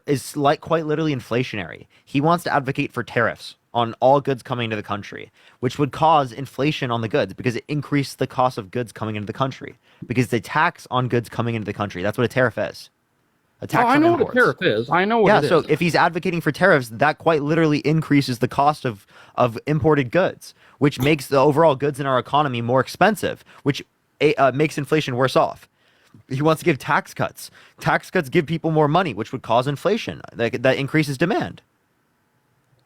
is quite literally inflationary. He wants to advocate for tariffs on all goods coming into the country, which would cause inflation on the goods because it increased the cost of goods coming into the country. Because it's a tax on goods coming into the country. That's what a tariff is. A tax I on know imports. what a tariff is. I know what it is. Yeah, so if he's advocating for tariffs, that quite literally increases the cost of imported goods, which makes the overall goods in our economy more expensive, which makes inflation worse off. He wants to give tax cuts. Tax cuts give people more money, which would cause inflation. That increases demand.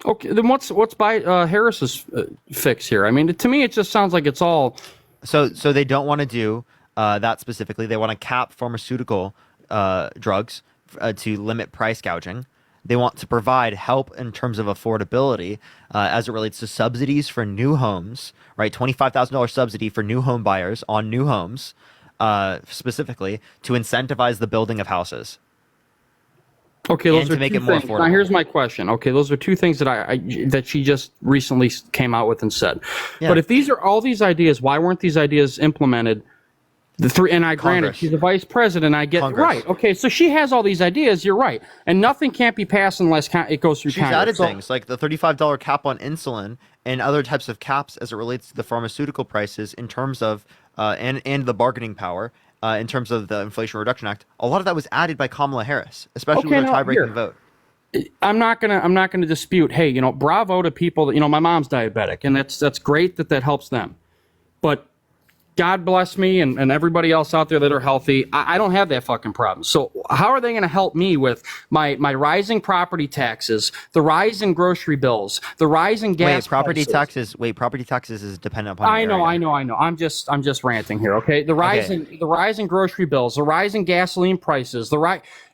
Okay, then what's Harris's fix here? I mean, to me, it just sounds like it's all. So they don't want to do that specifically. They want to cap pharmaceutical drugs to limit price gouging. They want to provide help in terms of affordability as it relates to subsidies for new homes, right? $25,000 subsidy for new home buyers on new homes, specifically to incentivize the building of houses. Okay, those and are to make two it more things. Now, affordable. here's my question. Okay, those are two things that that she just recently came out with and said. Yeah. But if these are all these ideas, why weren't these ideas implemented? And I granted Congress. she's the vice president. I get Congress. right. Okay, so she has all these ideas. You're right, and nothing can't be passed unless it goes through She's Congress. added So- things like the $35 cap on insulin and other types of caps as it relates to the pharmaceutical prices in terms of and the bargaining power in terms of the Inflation Reduction Act. A lot of that was added by Kamala Harris, especially Okay, with her now, tie-breaking here. vote. I'm not gonna dispute. Hey, bravo to people that my mom's diabetic, and that's great that helps them. But God bless me and everybody else out there that are healthy. I don't have that fucking problem. So how are they going to help me with my rising property taxes, the rise in grocery bills, the rise in gas Property prices? property taxes is dependent upon. I your know. area. I'm just ranting here. Okay, the rise in grocery bills, the rise in gasoline prices,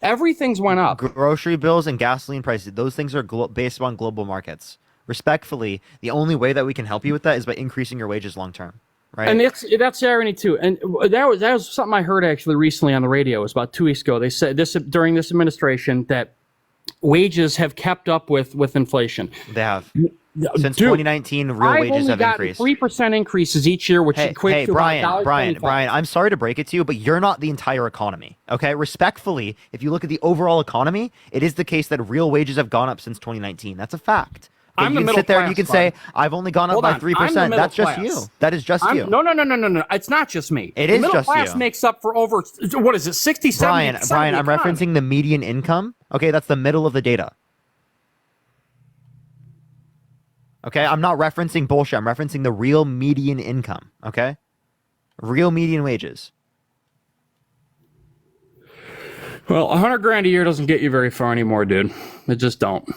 everything's went up. Grocery bills and gasoline prices; those things are based on global markets. Respectfully, the only way that we can help you with that is by increasing your wages long term. Right. And that's the irony too. And that was something I heard actually recently on the radio. It was about 2 weeks ago. They said during this administration that wages have kept up with inflation. They have. Since 2019, real wages have increased. 3% increases each year, which equates to about Brian, I'm sorry to break it to you, but you're not the entire economy. Okay, respectfully, if you look at the overall economy, it is the case that real wages have gone up since 2019. That's a fact. Okay, I'm you the can middle sit there and you class, can say, bud. I've only gone up Hold by on, 3%. I'm the middle That's just class. you. That is just you. No. It's not just me. It the is middle just class you. makes up for over, what is it, 60, 70, Brian, I'm referencing the median income. Okay, that's the middle of the data. Okay, I'm not referencing bullshit. I'm referencing the real median income. Okay, real median wages. Well, $100,000 a year doesn't get you very far anymore, dude. It just don't.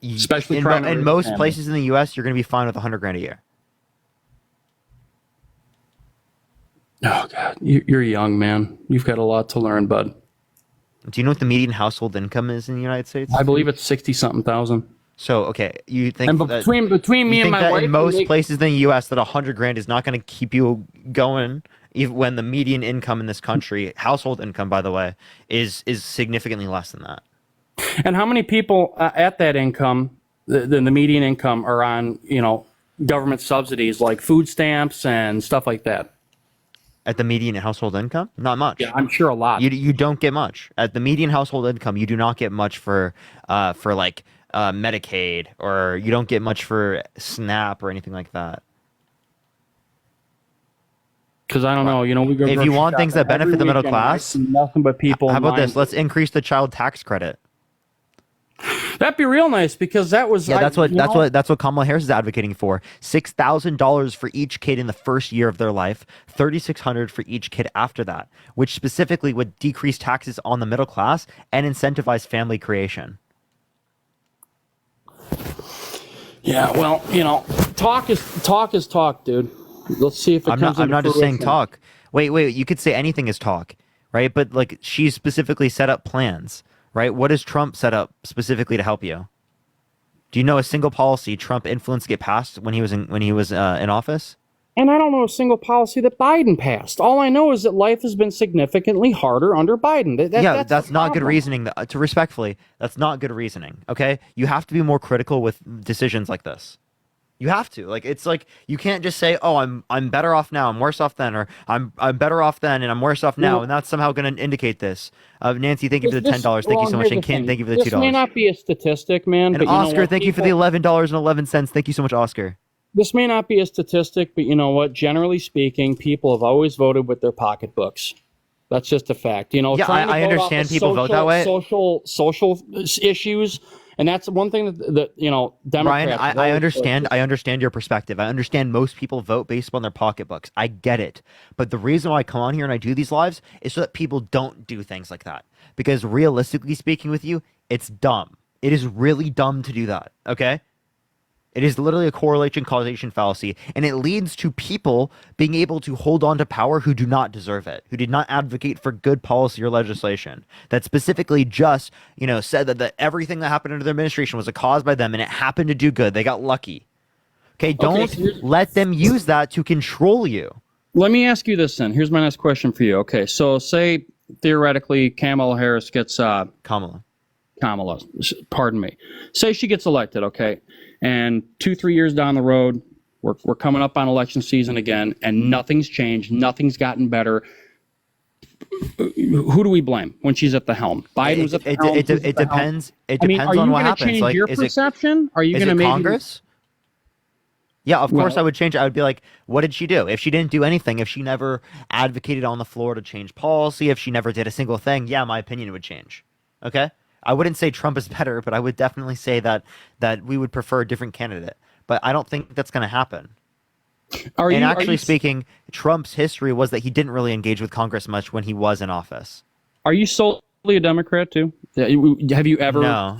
Especially in trying to raise a most family. places in the U.S., you're going to be fine with $100,000 a year. Oh God, you're young, man. You've got a lot to learn, bud. Do you know what the median household income is in the United States? I believe it's 60-something thousand. So okay, you think And that, between me you and think my that wife, in we most make- places in the U.S. that $100,000 is not going to keep you going, even when the median income in this country, household income, by the way, is significantly less than that. And how many people at that income, the median income, are on government subsidies like food stamps and stuff like that? At the median household income, not much. Yeah, I'm sure a lot. You don't get much at the median household income. You do not get much for like Medicaid, or you don't get much for SNAP or anything like that. Because I don't know, we go. If you grocery want things shopping that benefit every the middle weekend, and I class, see nothing but people. How about in this? line. Let's increase the child tax credit. That'd be real nice because that was. Yeah, that's what Kamala Harris is advocating for. $6,000 for each kid in the first year of their life, $3,600 for each kid after that, which specifically would decrease taxes on the middle class and incentivize family creation. Yeah, well, talk is talk, dude. Let's see if it comes. I'm not just saying fruition. talk. Wait, you could say anything is talk, right? But like, she specifically set up plans, right? What does Trump set up specifically to help you? Do you know a single policy Trump influenced get passed when he was in office? And I don't know a single policy that Biden passed. All I know is that life has been significantly harder under Biden. That's the not good problem. reasoning. To respectfully, that's not good reasoning. Okay, you have to be more critical with decisions like this. You have to. Like, it's like you can't just say, "Oh, I'm better off now, I'm worse off then," or "I'm better off then and I'm worse off now," Well, and that's somehow going to indicate this. Nancy, thank you for the $10. Thank you so much, here's and the Ken, thing. thank you for the This may $2. not be a statistic, man. And but you know Oscar, what? thank you for the $11.11. Thank you so much, Oscar. This may not be a statistic, but you know what? Generally speaking, people have always voted with their pocketbooks. That's just a fact. Yeah, trying to I vote off understand of people vote that way. Social issues, and that's one thing that Brian, Democrats. I understand your perspective. I understand most people vote based on their pocketbooks. I get it. But the reason why I come on here and I do these lives is so that people don't do things like that. Because realistically speaking with you, it's dumb. It is really dumb to do that. Okay? It is literally a correlation causation fallacy, and it leads to people being able to hold on to power who do not deserve it, who did not advocate for good policy or legislation, that specifically just, said that everything that happened under their administration was a cause by them and it happened to do good. They got lucky. Okay, don't let them use that to control you. Let me ask you this then. Here's my next question for you. Okay, so say theoretically Kamala Harris gets Kamala Kamala, pardon me. Say she gets elected, okay, and 2-3 years down the road, we're coming up on election season again, and nothing's changed, nothing's gotten better. Who do we blame when she's at the helm? Biden was at the helm. It depends. It depends are on you what going to happens. change Like, your is it perception? Are you is going to it maybe Congress? Yeah, of course I Well- would change it. I would be like, what did she do? If she didn't do anything, if she never advocated on the floor to change policy, if she never did a single thing, yeah, my opinion would change. Okay? I wouldn't say Trump is better, but I would definitely say that we would prefer a different candidate. But I don't think that's going to happen. And actually speaking, Trump's history was that he didn't really engage with Congress much when he was in office. Are you solely a Democrat too? Have you ever? No.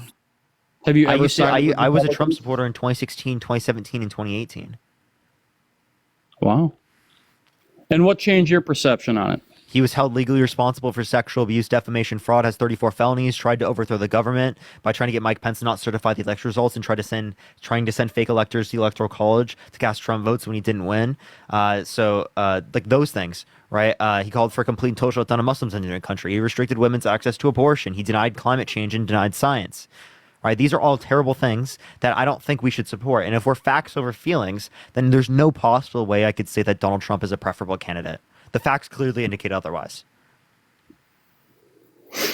Have you I ever? used to, sided with I was a Trump Republicans? supporter in 2016, 2017, and 2018. Wow. And what changed your perception on it? He was held legally responsible for sexual abuse, defamation, fraud, has 34 felonies, tried to overthrow the government by trying to get Mike Pence to not certify the election results, and trying to send fake electors to the Electoral College to cast Trump votes when he didn't win. Like those things, right? He called for a complete and total shutdown of Muslims in the country. He restricted women's access to abortion. He denied climate change and denied science. Right? These are all terrible things that I don't think we should support. And if we're facts over feelings, then there's no possible way I could say that Donald Trump is a preferable candidate. The facts clearly indicate otherwise.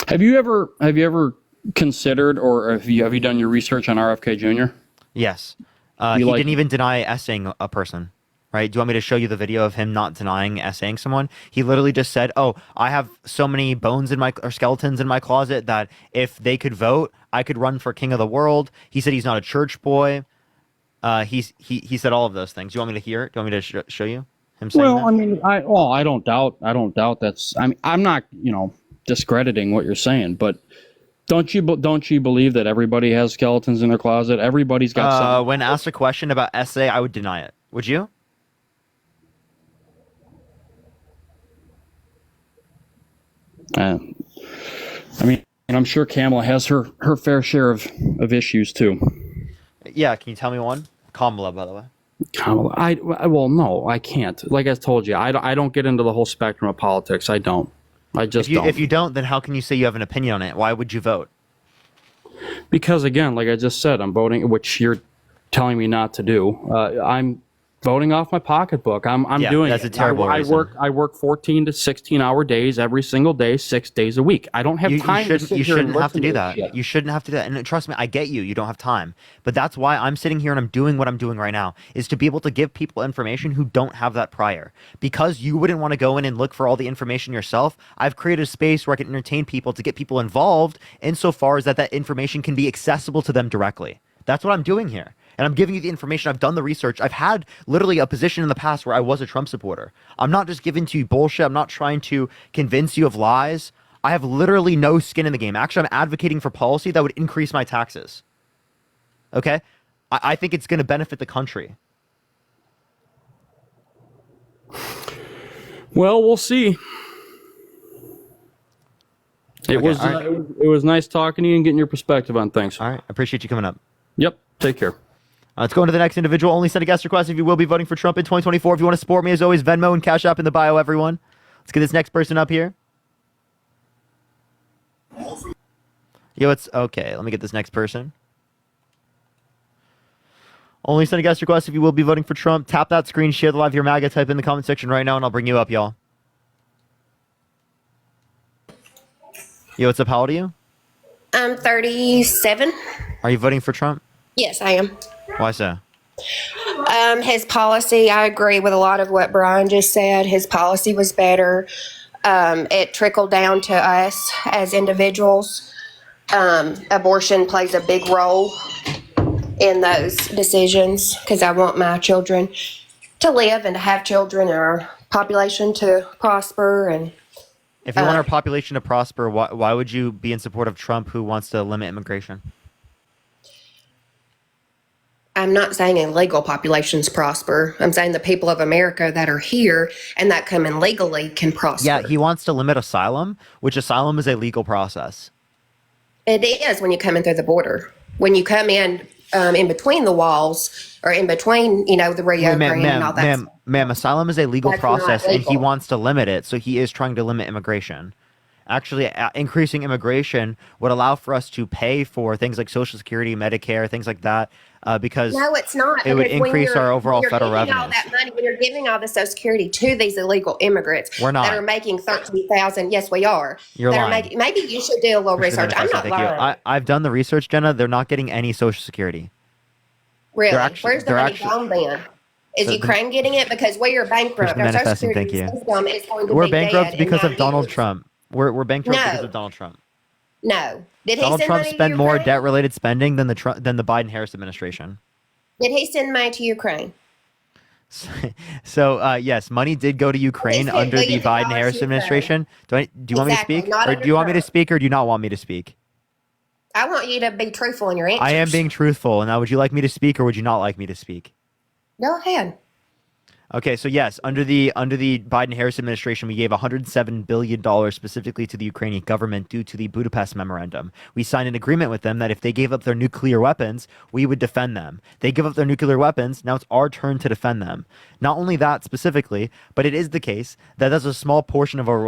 Have you ever considered, or have you done your research on RFK Jr.? Yes. You He like didn't him? even deny essaying a person. Right? Do you want me to show you the video of him not denying essaying someone? He literally just said, "Oh, I have so many bones or skeletons in my closet that if they could vote, I could run for king of the world." He said he's not a church boy. He said all of those things. Do you want me to hear it? Do you want me to show you him saying Well, that? I mean, I don't doubt that's. I'm not, discrediting what you're saying, but don't you believe that everybody has skeletons in their closet? Everybody's got some. When asked a question about essay, I would deny it. Would you? I'm sure Kamala has her fair share of issues too. Yeah. Can you tell me one? Kamala, by the way. Kamala, well, no, I can't. Like I told you, I don't get into the whole spectrum of politics. I don't. I just don't. If you don't, then how can you say you have an opinion on it? Why would you vote? Because again, like I just said, I'm voting, which you're telling me not to do. I'm voting off my pocketbook. I'm Yeah, doing that's it. a terrible I reason. work 14 to 16 hour days every single day, 6 days a week. I don't have time to sit You here and shouldn't have to listen do this that. shit. You shouldn't have to do that. And trust me, I get you. You don't have time. But that's why I'm sitting here and I'm doing what I'm doing right now, is to be able to give people information who don't have that prior. Because you wouldn't want to go in and look for all the information yourself, I've created a space where I can entertain people to get people involved insofar as that information can be accessible to them directly. That's what I'm doing here. And I'm giving you the information. I've done the research. I've had literally a position in the past where I was a Trump supporter. I'm not just giving to you bullshit. I'm not trying to convince you of lies. I have literally no skin in the game. Actually, I'm advocating for policy that would increase my taxes. Okay? I think it's going to benefit the country. Well, we'll see. It Okay, was all right. it was nice talking to you and getting your perspective on things. All right. I appreciate you coming up. Yep. Take care. Let's go into the next individual. Only send a guest request if you will be voting for Trump in 2024. If you want to support me, as always, Venmo and Cash App in the bio, everyone. Let's get this next person up here. Yo, it's okay. Let me get this next person. Only send a guest request if you will be voting for Trump. Tap that screen, share the live here, MAGA, type in the comment section right now, and I'll bring you up, y'all. Yo, what's up? How old are you? I'm 37. Are you voting for Trump? Yes, I am. Why so? His policy, I agree with a lot of what Brian just said. His policy was better. It trickled down to us as individuals. Abortion plays a big role in those decisions because I want my children to live and to have children, and our population to prosper. And If you want our population to prosper, why would you be in support of Trump, who wants to limit immigration? I'm not saying illegal populations prosper. I'm saying the people of America that are here and that come in legally can prosper. Yeah, he wants to limit asylum, which asylum is a legal process. It is when you come in through the border. When you come in between the walls or in between, the Rio Grande and all that. Ma'am, asylum is a legal That's not process, and he legal. wants to limit it, so he is trying to limit immigration. Actually, increasing immigration would allow for us to pay for things like Social Security, Medicare, things like that, because No, it's not. it would Because when increase you're- our when overall you're federal giving all revenues. that money, when you're giving all the Social Security to these illegal immigrants We're not. that are making 13,000, yes, we are. You're that are lying. making, maybe you should do a little Christina research. I'm Manifesto, not thank you. lying. I've done the research, Jenna. They're not getting any Social Security. Really? Where's the they're money actually- gone then? Is the- Ukraine getting it? Because we are bankrupt. Christina Our Social Manifesto, Security thank you. system is going to We're be bankrupt dead in because of 9 Donald years. Trump. We're bankrupt No. because of Donald Trump. No. Did he Donald send Trump money spent to more Ukraine? debt-related spending than the Biden-Harris administration. Did he send money to Ukraine? So yes, money did go to Ukraine sent under the billions of dollars Biden-Harris to Ukraine. administration. Do you want me to Exactly, speak, not or under do you want me to Trump. speak, or do you not want me to speak? I want you to be truthful in your answers. I am being truthful. Now, would you like me to speak, or would you not like me to speak? Go ahead. Okay, so yes, under the Biden-Harris administration, we gave $107 billion specifically to the Ukrainian government due to the Budapest Memorandum. We signed an agreement with them that if they gave up their nuclear weapons, we would defend them. They give up their nuclear weapons, now it's our turn to defend them. Not only that specifically, but it is the case that that's a small portion of our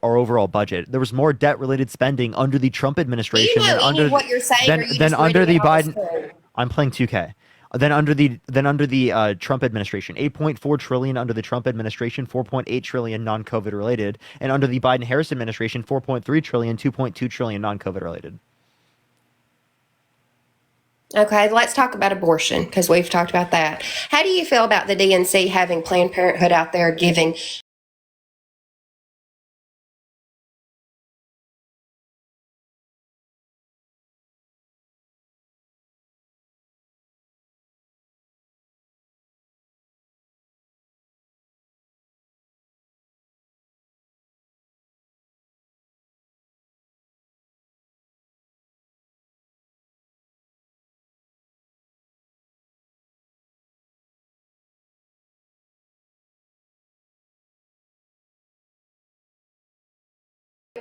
overall budget. There was more debt-related spending under the Trump administration know than any under of what you're saying, or you than just under reading the it off the Biden. screen? I'm playing 2K. Then under the Trump administration, 8.4 trillion under the Trump administration, 4.8 trillion non-COVID related, and under the Biden-Harris administration, 4.3 trillion, 2.2 trillion non-COVID related. Okay, let's talk about abortion because we've talked about that. How do you feel about the DNC having Planned Parenthood out there giving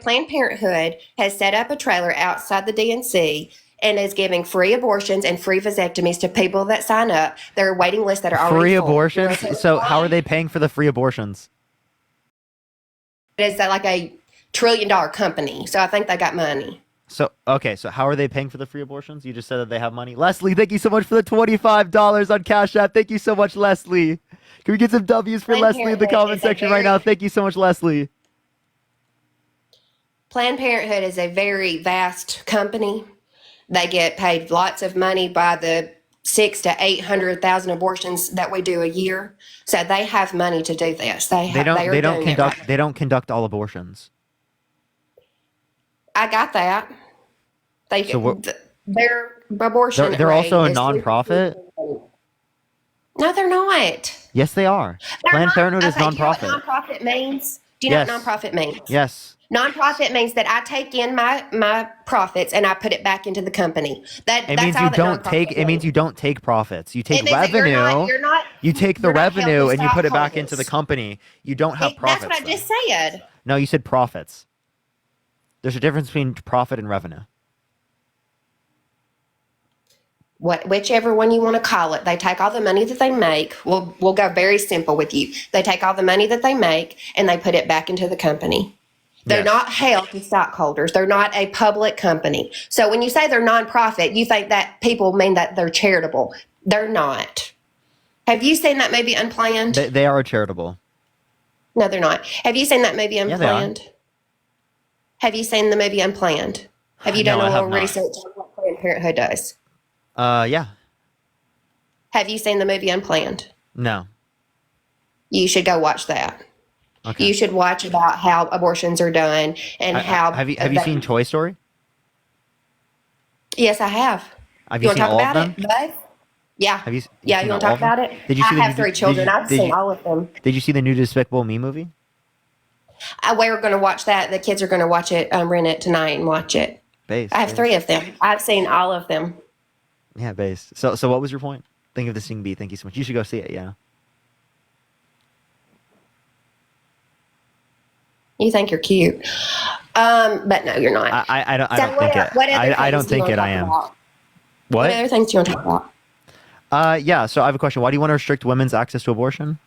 Planned Parenthood has set up a trailer outside the DNC and is giving free abortions and free vasectomies to people that sign up. There are waiting lists that are already Free full. abortions? So how are they paying for the free abortions? It's like a $1 trillion company, so I think they got money. So how are they paying for the free abortions? You just said that they have money. Leslie, thank you so much for the $25 on Cash App. Thank you so much, Leslie. Can we get some W's for Planned Leslie in the Parenthood comment is a section right now? Thank you so much, Leslie. Planned Parenthood is a very vast company. They get paid lots of money by the 600,000 to 800,000 abortions that we do a year. So they have money to do this. They don't conduct all abortions. I got that. So Their abortion. They're also a rate is nonprofit? No, they're not. Yes, they are. They're Planned not- Parenthood is okay, do you know what nonprofit. nonprofit means? Do you know Yes. what nonprofit means? Yes. Nonprofit means that I take in my profits and I put it back into the company. It That's means all you that don't nonprofit take. It means. means you don't take profits. You take It means that revenue. you're take the you're not revenue healthy and you put it back stockholders. into the company. You don't have profits. That's what I then. just said. No, you said profits. There's a difference between profit and revenue. Whichever one you want to call it, they take all the money that they make. We'll go very simple with you. They take all the money that they make and they put it back into the company. They're Yes. not held to stockholders. They're not a public company. So when you say they're nonprofit, you think that people mean that they're charitable. They're not. Have you seen that movie Unplanned? They are charitable. No, they're not. Have you seen that movie they are. Unplanned? Have you seen the movie Unplanned? Have you done No, I a little have not. research on what Planned Parenthood does? Yeah. Have you seen the movie Unplanned? No. You should go watch that. Okay. You should watch about how abortions are done and how. Have you seen Toy Story? Yes, I have. Have You you want seen to talk all about of them? it, bud? Yeah. Have you? Yeah, seen you want to all talk of them? about it? Did you see I the have new- 3 children. I've did seen you- all of them. Did you see the new Despicable Me movie? We're going to watch that. The kids are going to watch it, rent it tonight and watch it. Base. I have 3 of them. I've seen all of them. Yeah, base. So what was your point? Think of the Sing Bee. Thank you so much. You should go see it. Yeah. You think you're cute. But no, you're not. I don't. I So don't think it. what other I don't things do you think wanna it. I talk am. about? What? What other things do you want to talk about? Yeah. So I have a question. Why do you want to restrict women's access to abortion?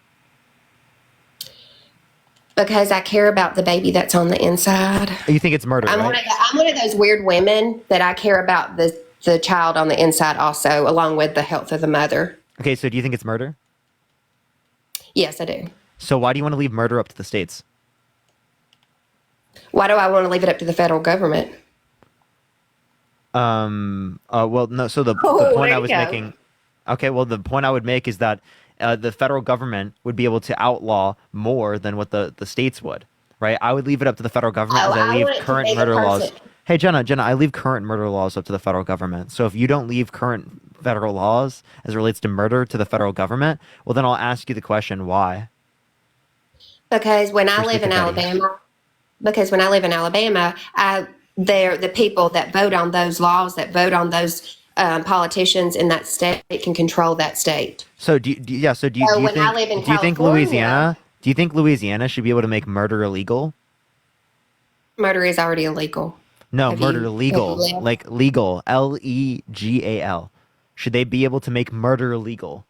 Because I care about the baby that's on the inside. You think it's murder, I'm right? I'm one of those weird women that I care about the child on the inside also, along with the health of the mother. Okay, so do you think it's murder? Yes, I do. So why do you want to leave murder up to the states? Why do I want to leave it up to the federal government? Well, no. So the Oh, point there I you was go. making. Okay, well, the point I would make is that the federal government would be able to outlaw more than what the states would, right? I would leave it up to the federal government Oh, as I I leave want it to current be the murder laws. person. Hey, Jenna, I leave current murder laws up to the federal government. So if you don't leave current federal laws as it relates to murder to the federal government, well, then I'll ask you the question, why? Because when I Where's live the in confetti? Alabama, they're the people that vote on those laws, that vote on those politicians in that state can control that state. So do you So think when I live in do you think California- Louisiana do you think Louisiana should be able to make murder illegal? Murder is already illegal. No, Have murder you- legal, have you lived? like legal, legal. Should they be able to make murder illegal?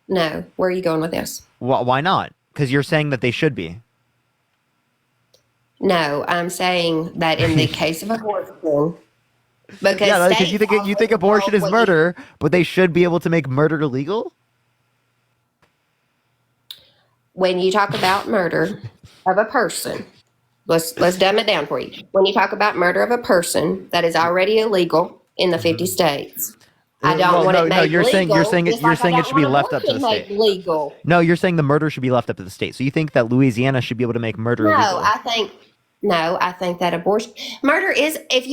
No. Where are you going with this? Why not? Because you're saying that they should be. No, I'm saying that in the case of abortion, because Yeah, because states you think also abortion is control what you- murder, but they should be able to make murder illegal. when you talk about murder of a person, let's dumb it down for you. When you talk about murder of a person, that is already illegal in the 50 states. I don't Well, want no, it made no, you're saying legal, just like I it don't should be want left up to the abortion state. made legal. No, you're saying the murder should be left up to the state. So you think that Louisiana should be able to make murder No, illegal? I think that abortion murder is if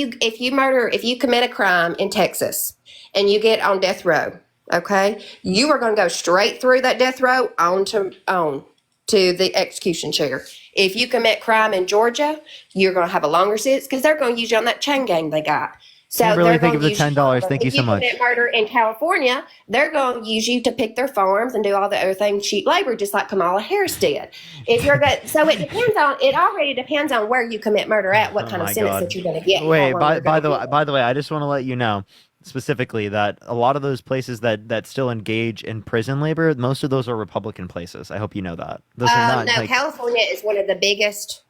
you commit a crime in Texas and you get on death row, okay, you are going to go straight through that death row on to the execution chair. If you commit crime in Georgia, you're going to have a longer sentence because they're going to use you on that chain gang they got. So Kimberly, they're thank you going for to the use $10. Thank you so much. If you commit murder in California, they're going to use you to pick their farms and do all the other things, cheap labor, just like Kamala Harris did. If you're good, so it already depends on where you commit murder at, what kind of my sentence God. that you're going to get. and Wait, how long by you're gonna the get. by the way, I just want to let you know specifically that a lot of those places that still engage in prison labor, most of those are Republican places. I hope you know that. Those are not No, like, California is one of the biggest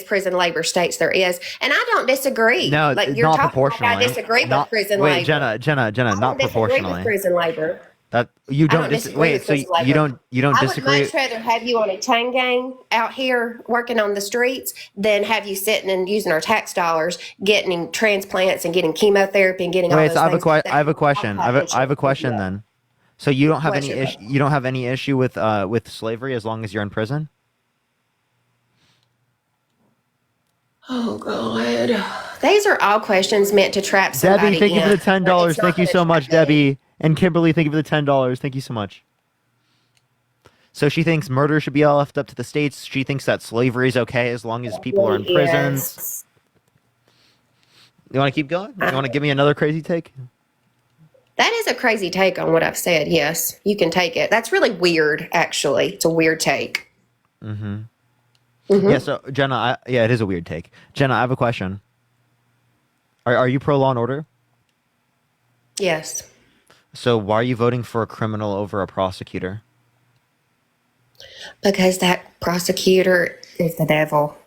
prison labor states there is, and I don't disagree. no, like it's you're not talking proportionally. Like I disagree Not- with prison wait, labor. Jenna, I not don't disagree proportionally. with prison labor. That you I don't, don't disagree wait, with so prison labor. you don't I disagree. would much rather have you on a chain gang out here working on the streets than have you sitting and using our tax dollars, getting transplants and getting chemotherapy and getting all Wait, those so I have a things. I have a question. I have a question then. So you don't have What's any your issue? You don't have any issue with slavery as long as you're in prison? Oh God, these are all questions meant to trap somebody. Debbie, thank you for the in, but $10. it's not Thank you gonna so trap much, me. Debbie. And Kimberly, thank you for the $10. Thank you so much. So she thinks murder should be all left up to the states. She thinks that slavery is okay as long as people are in prisons. Yes. You want to keep going? You want to give me another crazy take? That is a crazy take on what I've said. Yes, you can take it. That's really weird, actually. It's a weird take. Mm-hmm. Mhm. Yeah. So Jenna, yeah, it is a weird take. Jenna, I have a question. Are you pro law and order? Yes. So why are you voting for a criminal over a prosecutor? Because that prosecutor is the devil.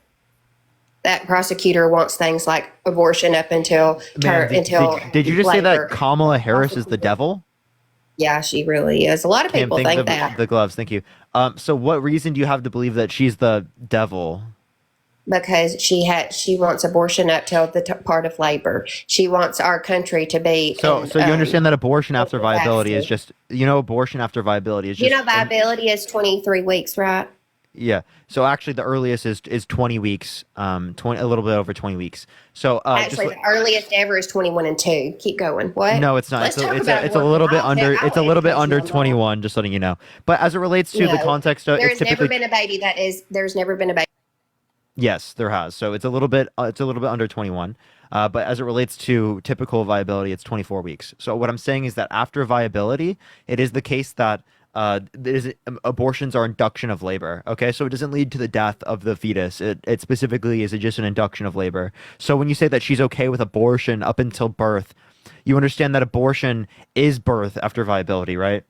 That prosecutor wants things like abortion up until Man, did you just say labor. that Kamala Harris is the devil? Yeah, she really is. A lot of Kim, people thank think the, that the gloves. Thank you. So what reason do you have to believe that she's the devil? because she wants abortion up till the part of labor. She wants our country to be. So you understand that abortion after capacity. viability is just, abortion after viability is just. Viability is 23 weeks, right? Yeah. So actually, the earliest is 20 weeks. 20, a little bit over 20 weeks. So Actually, the earliest ever is 21 and 2. Keep going. What? No, it's not. Let's talk It's about a abortion. little bit I'll under. take- It's a I'll little bit educate under you on that. 21. Just letting you know. But as it relates to the No, context, it's There's typically never been a baby that is. There's never been a baby. yes, there has. So it's a little bit. It's a little bit under 21. But as it relates to typical viability, it's 24 weeks. So what I'm saying is that after viability, it is the case that abortions are induction of labor. Okay, so it doesn't lead to the death of the fetus. It specifically is just an induction of labor. So when you say that she's okay with abortion up until birth, you understand that abortion is birth after viability, right?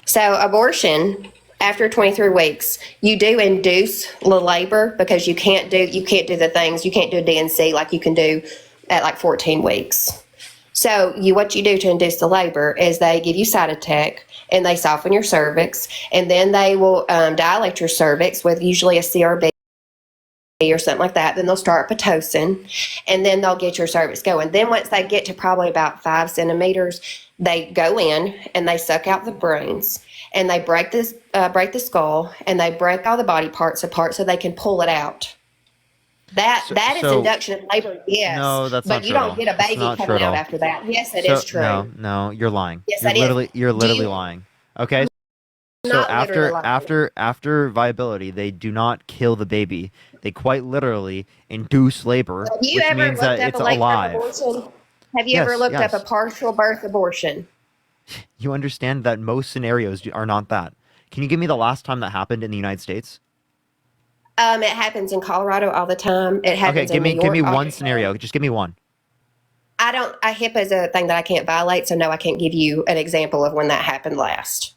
So abortion after 23 weeks, you do induce the labor because you can't do the things, you can't do a DNC like you can do at like 14 weeks. So what you do to induce the labor is they give you Cytotec and they soften your cervix, and then they will dilate your cervix with usually a CRB or something like that. Then they'll start Pitocin, and then they'll get your cervix going. Then once they get to probably about 5 centimeters, they go in and they suck out the brains, and they break the skull, and they break all the body parts apart so they can pull it out. That is induction of labor, yes. No, that's but not you true at don't all. get a That's baby not true coming at out all. after that. Yes, it is true. No, you're lying. Yes, you're it is. literally lying. Okay. So Not literally lying. after viability, they do not kill the baby. They quite literally induce labor, Have you which ever means looked that up it's a late-term alive. abortion? Have you Yes, ever looked yes. up a partial birth abortion? You understand that most scenarios are not that. Can you give me the last time that happened in the United States? It happens in Colorado all the time. It happens Okay, in New York give me all one the time. scenario. Just give me one. HIPAA is a thing that I can't violate, so no, I can't give you an example of when that happened last.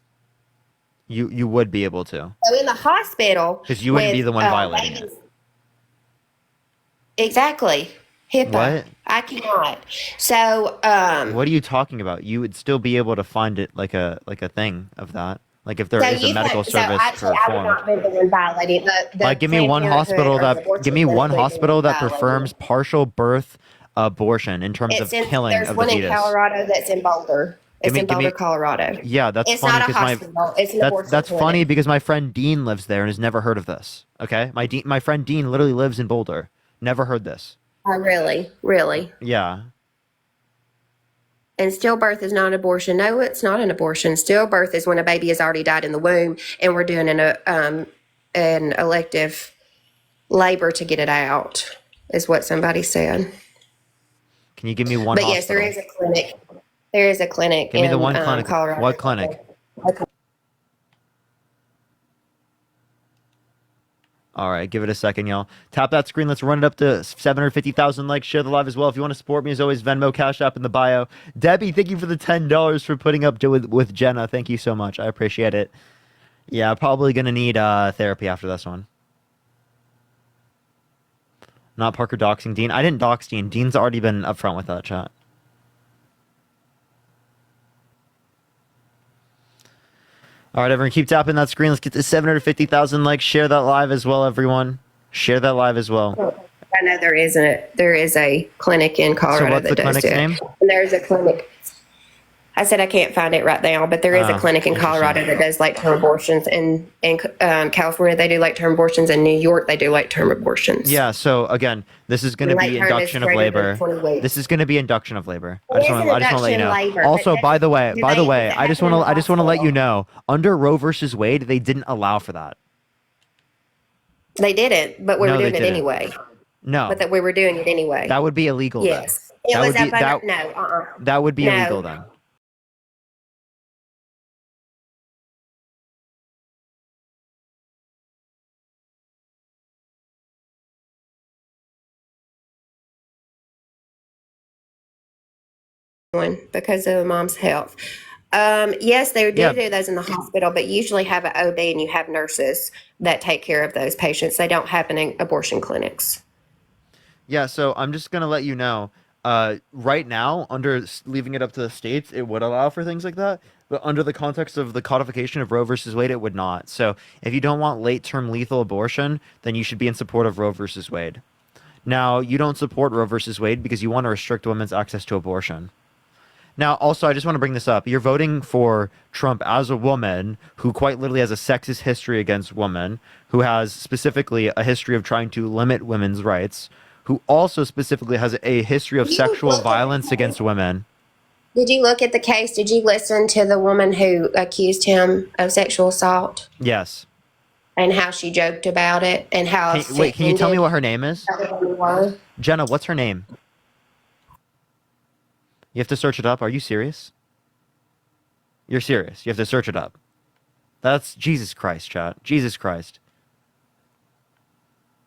You would be able to, So in the hospital, because you wouldn't be with, the one violating babies- it. Exactly. HIPAA. What? I cannot. So, What are you talking about? You would still be able to find it like a thing of that. Like if there so is a you medical can, service so actually, I would performed. not be the one violating the Like give me Planned one Parenthood hospital or the that abortion give me one clinic would be hospital that violating. performs partial birth abortion in terms of killing There's of the one in fetus. Colorado that's in Boulder. It's me- in give me- Boulder, Colorado. Yeah, that's It's funny not a because hospital. It's an abortion that's clinic. funny because my friend Dean lives there and has never heard of this. Okay, my friend Dean literally lives in Boulder, never heard this. Oh, really? Yeah, And stillbirth is not an abortion. No, it's not an abortion. Stillbirth is when a baby has already died in the womb, and we're doing an elective labor to get it out. Is what somebody said. can you give me one? But yes, there hospital? is a clinic. There is a clinic Give me in the one clinic. Colorado. What clinic? All right, give it a second, y'all. Tap that screen. Let's run it up to 750,000 likes. Share the live as well. If you want to support me, as always, Venmo, Cash App in the bio. Debbie, thank you for the $10 for putting up with Jenna. Thank you so much. I appreciate it. Yeah, probably going to need therapy after this one. Not Parker doxing Dean. I didn't dox Dean. Dean's already been upfront with that chat. All right, everyone, keep tapping that screen. Let's get to 750,000 likes. Share that live as well, everyone. Share that live as well. I know there is a clinic in Colorado what's the that does clinic's do it. name? And there's a clinic. I said I can't find it right now, but there is a clinic in Colorado that does late-term abortions. In California, they do late-term abortions. In New York, they do late-term abortions. Yeah, so again, this is going to be Late-term is induction of greater than labor. 20 weeks. This is going to be induction of labor. It I just is want an to let you know. induction of labor, Also, but by the way, does that I just happen in want to the let you hospital? know, under Roe versus Wade, they didn't allow for that. They didn't, but we No, were they doing it didn't. anyway. No, But that we were doing it anyway. that would be illegal. then. Yes. It That was would be up that. under, no, That would be No. illegal then. because of the mom's health. Yes, they do Yeah. do those in the hospital, but usually have an OB and you have nurses that take care of those patients. They don't happen in abortion clinics. Yeah, so I'm just gonna let you know. Right now, leaving it up to the states, it would allow for things like that, but under the context of the codification of Roe versus Wade, it would not. So if you don't want late-term lethal abortion, then you should be in support of Roe versus Wade. Now, you don't support Roe versus Wade because you want to restrict women's access to abortion. Now, also, I just want to bring this up. You're voting for Trump as a woman who quite literally has a sexist history against women, who has specifically a history of trying to limit women's rights, who also specifically has a history of sexual violence against women. Did you look at the case? Did you listen to the woman who accused him of sexual assault Yes. and how she joked about it and how Wait, can you tell me what her name is? offended? Jenna, what's her name? You have to search it up. Are you serious? You're serious. You have to search it up. That's Jesus Christ, chat. Jesus Christ.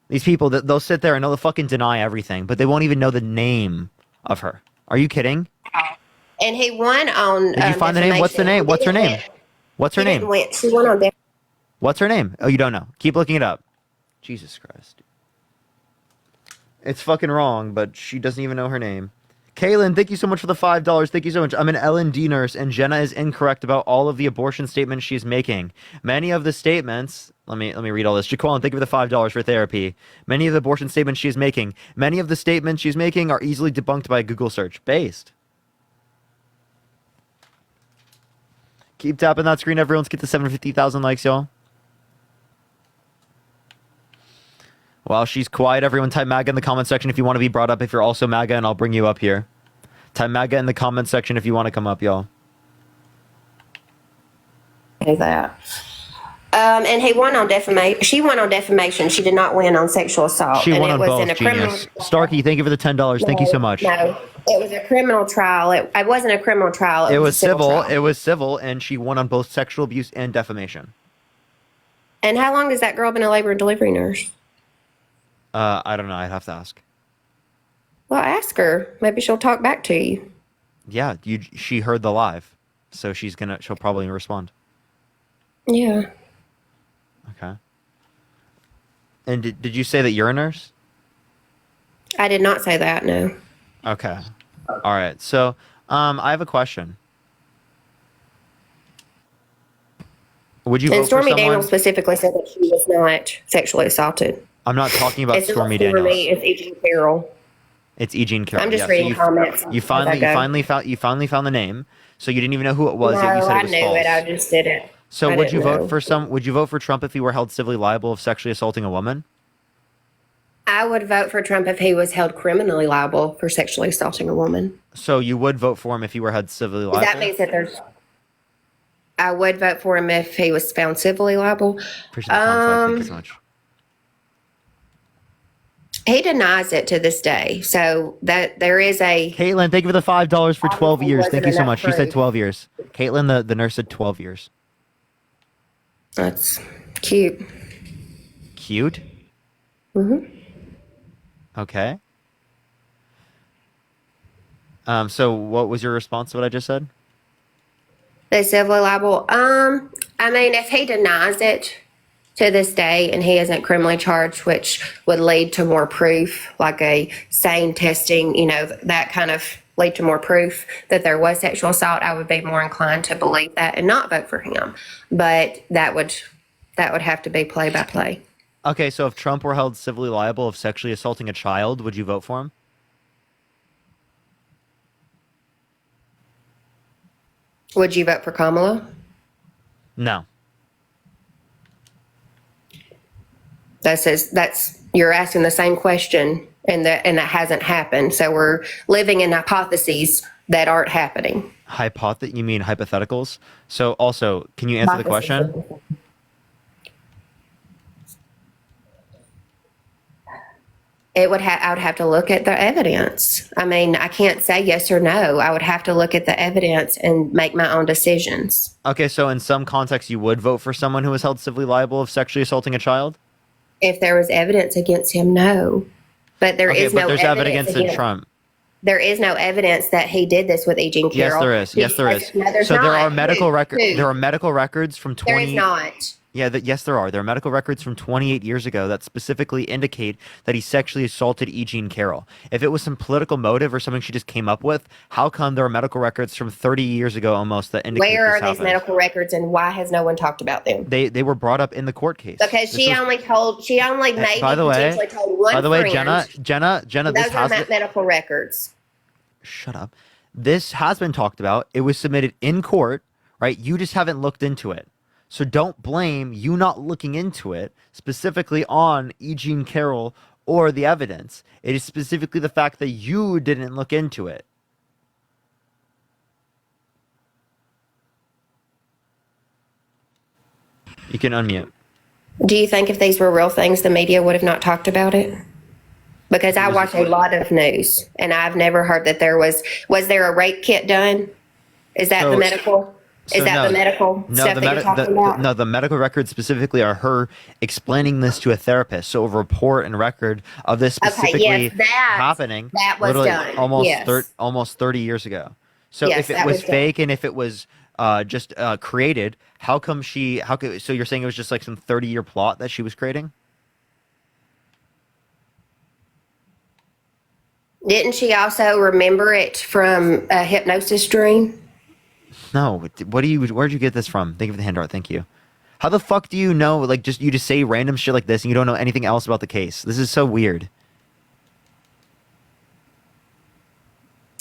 These people, they'll sit there and they'll fucking deny everything, but they won't even know the name of her. Are you kidding? And he won on. Did you find the name? What's the name? What's her name? What's her She didn't name? win. She won on. What's her name? Oh, you don't know. Keep looking it up. Jesus Christ. It's fucking wrong, but she doesn't even know her name. Kaylin, thank you so much for the $5. Thank you so much. I'm an L&D nurse, and Jenna is incorrect about all of the abortion statements she's making. Many of the statements... Let me read all this. Jaquan, thank you for the $5 for therapy. Many of the abortion statements she's making. Many of the statements she's making are easily debunked by a Google search. Based. Keep tapping that screen, everyone. Let's get to 750,000 likes, y'all. While she's quiet, everyone type MAGA in the comment section if you want to be brought up, if you're also MAGA, and I'll bring you up here. Type MAGA in the comment section if you want to come up, y'all. Say that. And he won on defamation. She won on defamation. She did not win on sexual assault. She and won it on was both, in a criminal. genius. Starkey, thank you for the $10. Thank you so much. No, it was a criminal trial. It wasn't a criminal trial. It was a civil. civil. Trial. It was civil, and she won on both sexual abuse and defamation. And how long has that girl been a labor and delivery nurse? I don't know. I'd have to ask. Well, ask her. Maybe she'll talk back to you. Yeah, she heard the live, so she'll probably respond. Yeah. Okay. And did you say that you're a nurse? I did not say that. No. Okay. All right. So, I have a question. Would you vote And for Stormy someone? Daniels specifically said that she was not sexually assaulted. I'm not talking about It's Stormy not Daniels. Me, it's E. Jean Carroll. It's E. Jean Carroll. I'm just yeah, reading so comments. You finally found the name. So you didn't even know who it was. No, Yet you said I it was knew false. it. I just didn't. So I would you didn't vote know. for Would you vote for Trump if he were held civilly liable of sexually assaulting a woman? I would vote for Trump if he was held criminally liable for sexually assaulting a woman. So you would vote for him if he were held civilly liable? That means that there's. I would vote for him if he was found civilly liable. Appreciate the conflict. Thank you so much. He denies it to this day. So that there is a. Caitlin, thank you for the $5 for 12 years. wasn't Thank you so enough much. She said proof. 12 years. Caitlin, the nurse, said 12 years. That's cute. Cute? Mm-hmm. Okay. So what was your response to what I just said? The civilly liable. I mean, if he denies it to this day and he isn't criminally charged, which would lead to more proof, like a SANE testing, that kind of lead to more proof that there was sexual assault, I would be more inclined to believe that and not vote for him. But that would have to be play by play. Okay, so if Trump were held civilly liable of sexually assaulting a child, would you vote for him? Would you vote for Kamala? No. That's you're asking the same question, and that hasn't happened. So we're living in hypotheses that aren't happening. You mean hypotheticals? So also, can you answer the question? I would have to look at the evidence. I mean, I can't say yes or no. I would have to look at the evidence and make my own decisions. Okay, so in some contexts, you would vote for someone who was held civilly liable of sexually assaulting a child? If there was evidence against him, no. But there is no there's evidence against Trump. There is no evidence that he did this with E. Jean Carroll. Yes, there is. No, there's so not. there are medical Who? records. Who? There are medical records from 20. There is not. Yeah, yes, there are. There are medical records from 28 years ago that specifically indicate that he sexually assaulted E. Jean Carroll. If it was some political motive or something she just came up with, how come there are medical records from 30 years ago almost that indicate Where this are these happened? medical records, and why has no one talked about them? They were brought up in the court case. Because she only maybe by the way, potentially told one by the way, friend. Jenna, Those this are has medical records. shut up. This has been talked about. It was submitted in court, right? You just haven't looked into it. So don't blame you not looking into it specifically on E. Jean Carroll or the evidence. It is specifically the fact that you didn't look into it. You can unmute. Do you think if these were real things, the media would have not talked about it? Because I watch a lot of news, and I've never heard that there was there a rape kit done? Is that the medical? Is that the medical stuff that you're talking about? No, the medical records specifically are her explaining this to a therapist. So a report and record of this specifically happening that was literally done. almost Yes. almost 30 years ago. So Yes, if it that was was done. fake and if it was created. How come she? So you're saying it was just like some 30-year plot that she was creating? Didn't she also remember it from a hypnosis dream? No. Where'd you get this from? Thank you for the hand art. Thank you. How the fuck do you know? Like, you just say random shit like this and you don't know anything else about the case. This is so weird.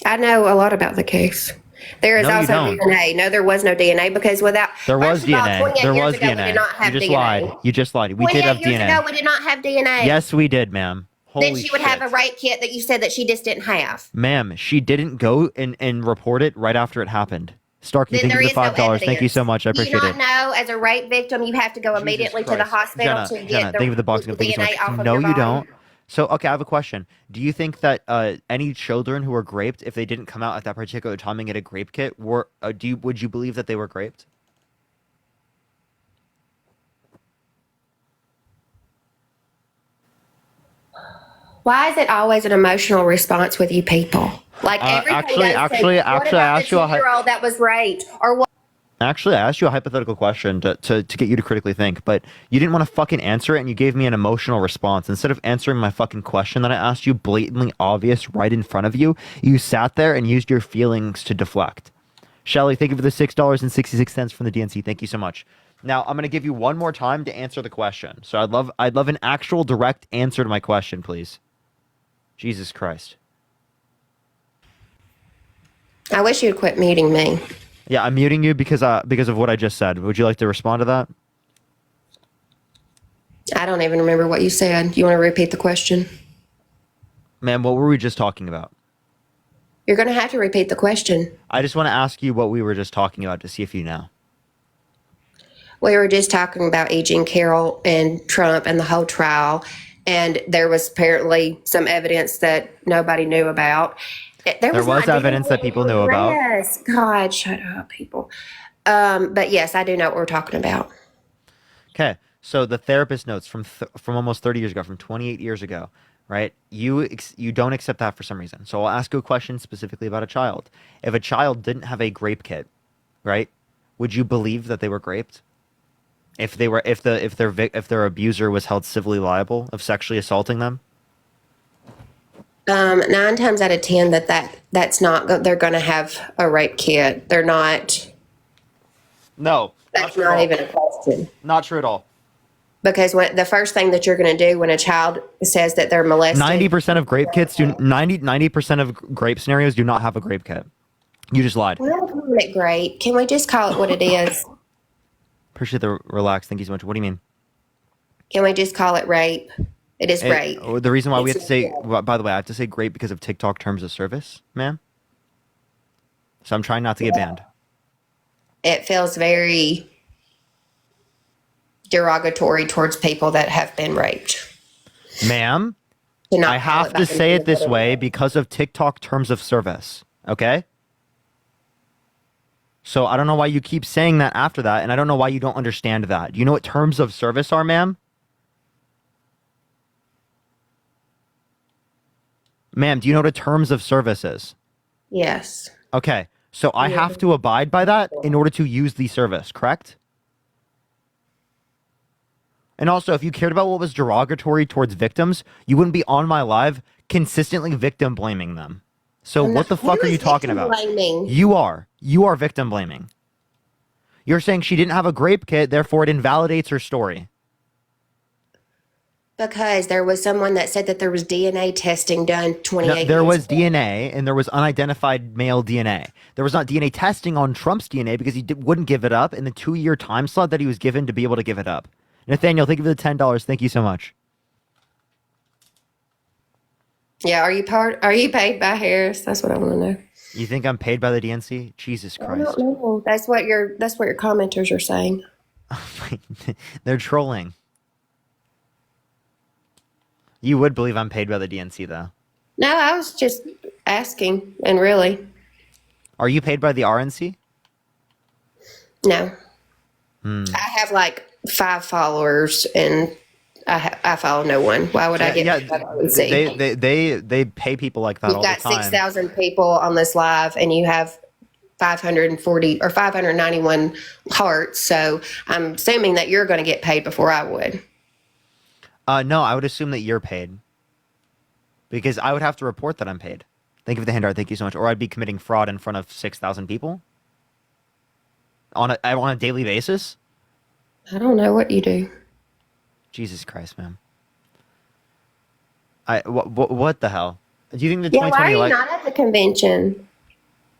I know a lot about the case. There is No, you also don't. DNA. No, there was no DNA because without There was first of all, DNA. 28 There years was ago, We DNA. did not have You just DNA. lied. You just lied. We did 28 have years DNA. ago, we did not have DNA. Yes, we did, ma'am. Holy Then she would shit. have a rape kit that you said that she just didn't have. Ma'am, she didn't go and report it right after it happened. Starkey, Then thank you there for the is no $5. Thank you so much. I Do you appreciate not it. know, as a rape victim, you have to go immediately to the Christ. hospital Jenna, to get thank you for the boxing. Thank you so DNA much. off of No, your you body? don't. So, okay, I have a question. Do you think that any children who were graped, if they didn't come out at that particular time and get a grape kit, would you believe that they were graped? Why is it always an emotional response with you people? Like everything actually, goes actually, to, what actually, I about asked the you a 2-year-old that was raped, or what? Actually, I asked you a hypothetical question to get you to critically think, but you didn't want to fucking answer it, and you gave me an emotional response. Instead of answering my fucking question that I asked you, blatantly obvious right in front of you, you sat there and used your feelings to deflect. Shelly, thank you for the $6.66 from the DNC. Thank you so much. Now, I'm going to give you one more time to answer the question. So I'd love an actual direct answer to my question, please. Jesus Christ. I wish you'd quit muting me. Yeah, I'm muting you because of what I just said. Would you like to respond to that? I don't even remember what you said. You want to repeat the question? Ma'am, what were we just talking about? You're going to have to repeat the question. I just want to ask you what we were just talking about to see if you know. We were just talking about E. Jean Carroll and Trump and the whole trial, and there was apparently some evidence that nobody knew about. There was not evidence that people knew about. Yes, God, shut up, people. But yes, I do know what we're talking about. Okay, so the therapist notes from almost 30 years ago, from 28 years ago, right? You don't accept that for some reason. So I'll ask you a question specifically about a child. If a child didn't have a grape kit, right? Would you believe that they were graped? If their abuser was held civilly liable of sexually assaulting them? 9 times out of 10 that's not, they're going to have a rape kit. They're not. No. That's not even a question. Not true at all. Because the first thing that you're going to do when a child says that they're molested. 90% of grape kits 90% of grape scenarios do not have a grape kit. You just lied. We're not calling it grape. Can we just call it what it is? Appreciate the relax. Thank you so much. What do you mean? Can we just call it rape? It is rape. The reason why we have to say, by the way, I have to say grape because of TikTok terms of service, ma'am. So I'm trying not to get banned. It feels very derogatory towards people that have been raped. Ma'am, I have to say it this way because of TikTok terms of service. Okay? So I don't know why you keep saying that after that, and I don't know why you don't understand that. Do you know what terms of service are, ma'am? Ma'am, do you know what a terms of service is? Yes. Okay, so I have to abide by that in order to use the service, correct? And also, if you cared about what was derogatory towards victims, you wouldn't be on my live consistently victim blaming them. So what the fuck are you talking about? Blaming? You are. You are victim blaming. You're saying she didn't have a grape kit, therefore it invalidates her story. Because there was someone that said that there was DNA testing done 28 years There was ago. DNA, and there was unidentified male DNA. There was not DNA testing on Trump's DNA because he wouldn't give it up in the 2-year time slot that he was given to be able to give it up. Nathaniel, thank you for the $10. Thank you so much. Yeah, are you paid by Harris? That's what I want to know. You think I'm paid by the DNC? Jesus I Christ. don't know. That's what your commenters are saying. They're trolling. You would believe I'm paid by the DNC, though. No, I was just asking, and really, Are you paid by the RNC? no. Hmm. I have like 5 followers, and I follow no one. Why would I get paid by the RNC? They pay people like that You've all got the time. 6,000 people on this live, and you have 540 or 591 hearts. So I'm assuming that you're going to get paid before I would. No, I would assume that you're paid. Because I would have to report that I'm paid. Thank you for the handout. Thank you so much. Or I'd be committing fraud in front of 6,000 people on a daily basis. I don't know what you do. Jesus Christ, man. What the hell? Do you think the Yeah, 2020 why are you election? not at the convention?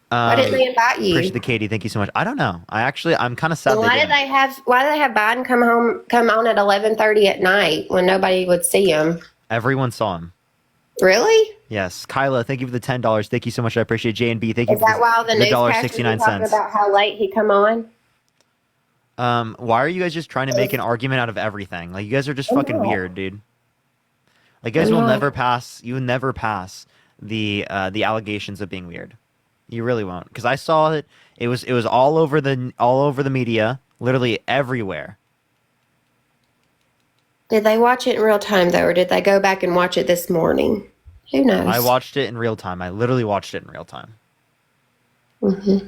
Why didn't they invite you? Appreciate the Katie. Thank you so much. I don't know. I'm kind of sad. And why did they have Biden come on at 11:30 at night when nobody would see him? Everyone saw him. Really? Yes, Kyla. Thank you for the $10. Thank you so much. I appreciate J and B. Thank you Is for that why all the $1.69. newscasters are talking about how late he come on? Why are you guys just trying to make an argument out of everything? Like, you guys are just fucking weird, dude. Like, you guys will never pass. You will never pass the allegations of being weird. You really won't, because I saw it. It was all over the media, literally everywhere. Did they watch it in real time though, or did they go back and watch it this morning? Who knows? I watched it in real time. I literally watched it in real time. Mm-hmm.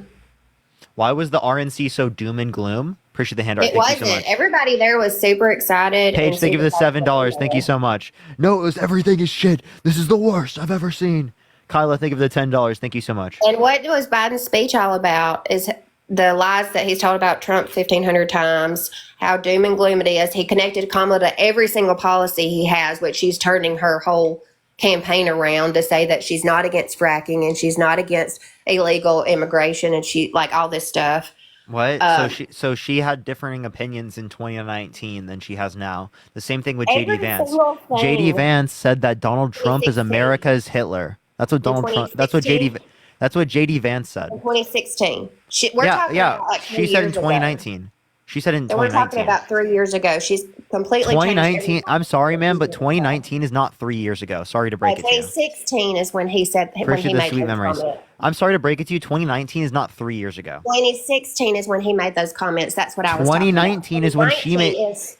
Why was the RNC so doom and gloom? Appreciate the handout. It Thank wasn't. you so much. Everybody there was super excited. Paige, and thank you for the super $7. Thank you so much. No, it was everything is shit. This is the worst I've ever seen. Kyla, thank you for the $10. Thank you so much. And what was Biden's speech all about? Is the lies that he's told about Trump 1,500 times, how doom and gloom it is. He connected Kamala to every single policy he has, which she's turning her whole campaign around to say that she's not against fracking and she's not against illegal immigration and she like all this stuff. What? So she had differing opinions in 2019 than she has now. The same thing with Every JD Vance. single thing. JD Vance said that Donald Trump is 2016. America's Hitler. That's what Donald Trump. That's what JD Vance said. In 2016. We're Yeah, talking yeah. about like She 3 said in years ago. 2019. She said in So we're 2019. talking about 3 years ago. She's completely changed 2019. I'm sorry, man, but 2019 is not 3 years ago. Sorry to break it to you. 2016 is when he said when Appreciate he the made sweet those memories. comments. I'm sorry to break it to you. 2019 is not 3 years ago. 2016 is when he made those comments. That's what I was talking about. 2019 is when she made. 2019 is-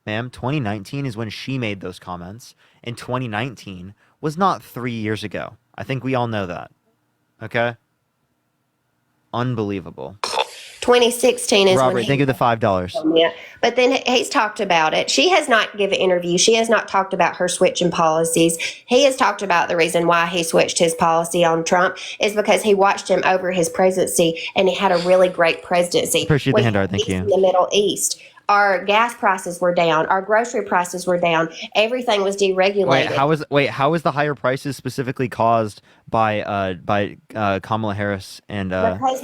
Ma'am, 2019 is when she made those comments, and 2019 was not 3 years ago. I think we all know that. Okay? Unbelievable. 2016 is Robert, when he thank you for the $5. Yeah, but then he's talked about it. She has not given an interview. She has not talked about her switch in policies. He has talked about the reason why he switched his policy on Trump is because he watched him over his presidency and he had a really great presidency. Appreciate the We handout. had Thank peace you. In the Middle East, our gas prices were down. Our grocery prices were down. Everything was deregulated. How is the higher prices specifically caused by Kamala Harris and Because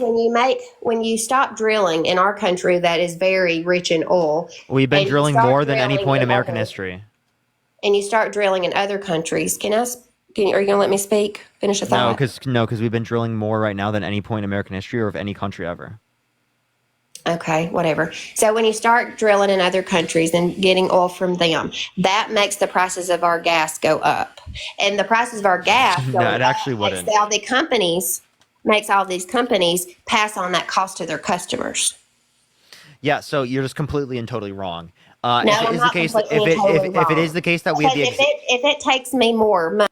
when you stop drilling in our country that is very rich in oil, we've been and you drilling start more than any drilling point in in American other- history. and you start drilling in other countries, are you going to let me speak? Finish the thought. No, because we've been drilling more right now than any point in American history or of any country ever. Okay, whatever. So when you start drilling in other countries and getting oil from them, that makes the prices of our gas go up. And the prices of our gas No, it actually wouldn't. makes all these companies pass on that cost to their customers. Yeah, so you're just completely and totally wrong. No, If it I'm is not the case, completely and totally if it wrong. is the case that we have Because the if it takes me more money,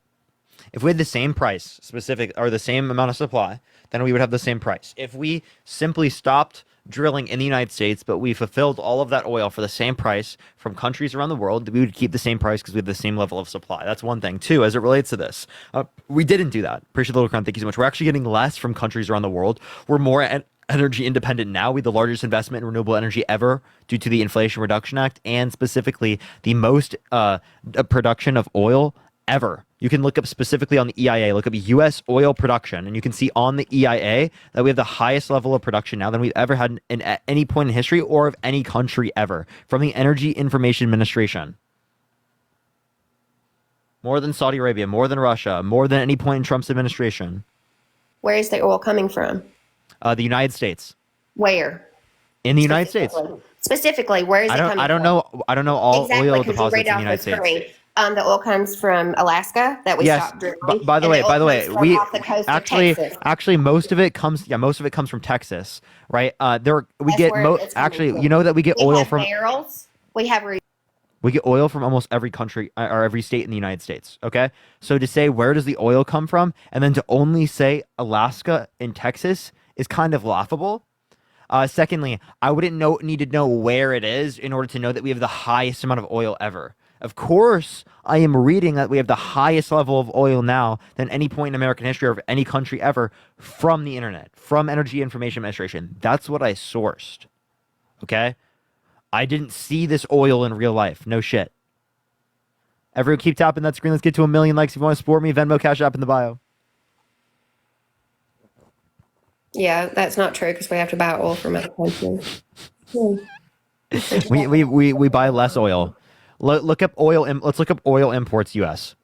if we had the same price specific or the same amount of supply, then we would have the same price. If we simply stopped drilling in the United States, but we fulfilled all of that oil for the same price from countries around the world, we would keep the same price because we have the same level of supply. That's one thing. Two, as it relates to this, we didn't do that. Appreciate the little crown. Thank you so much. We're actually getting less from countries around the world. We're more energy independent now. We have the largest investment in renewable energy ever due to the Inflation Reduction Act and specifically the most production of oil ever. You can look up specifically on the EIA, look up U.S. oil production, and you can see on the EIA that we have the highest level of production now than we've ever had at any point in history or of any country ever from the Energy Information Administration. More than Saudi Arabia, more than Russia, more than any point in Trump's administration. where is the oil coming from? The United States. Where? In the United States. Specifically, where is it coming from? I don't know all Exactly, oil 'cause you deposits read in the off United the States. screen. The oil comes from Alaska that we Yes. stopped drilling. By the and way, oil comes from we off the coast of actually Texas. most of it comes from Texas, right? We That's get where it's coming actually from. you know that we get We oil have from barrels. We have We get oil from almost every country or every state in the United States. Okay. So to say where does the oil come from and then to only say Alaska and Texas is kind of laughable. Secondly, I wouldn't need to know where it is in order to know that we have the highest amount of oil ever. Of course, I am reading that we have the highest level of oil now than any point in American history or of any country ever from the internet, from Energy Information Administration. That's what I sourced. Okay? I didn't see this oil in real life. No shit. Everyone keep tapping that screen. Let's get to 1 million likes. If you want to support me, Venmo, Cash App in the bio. Yeah, that's not true because we have to buy oil from other countries. We buy less oil. Look up oil. Let's look up oil imports U.S.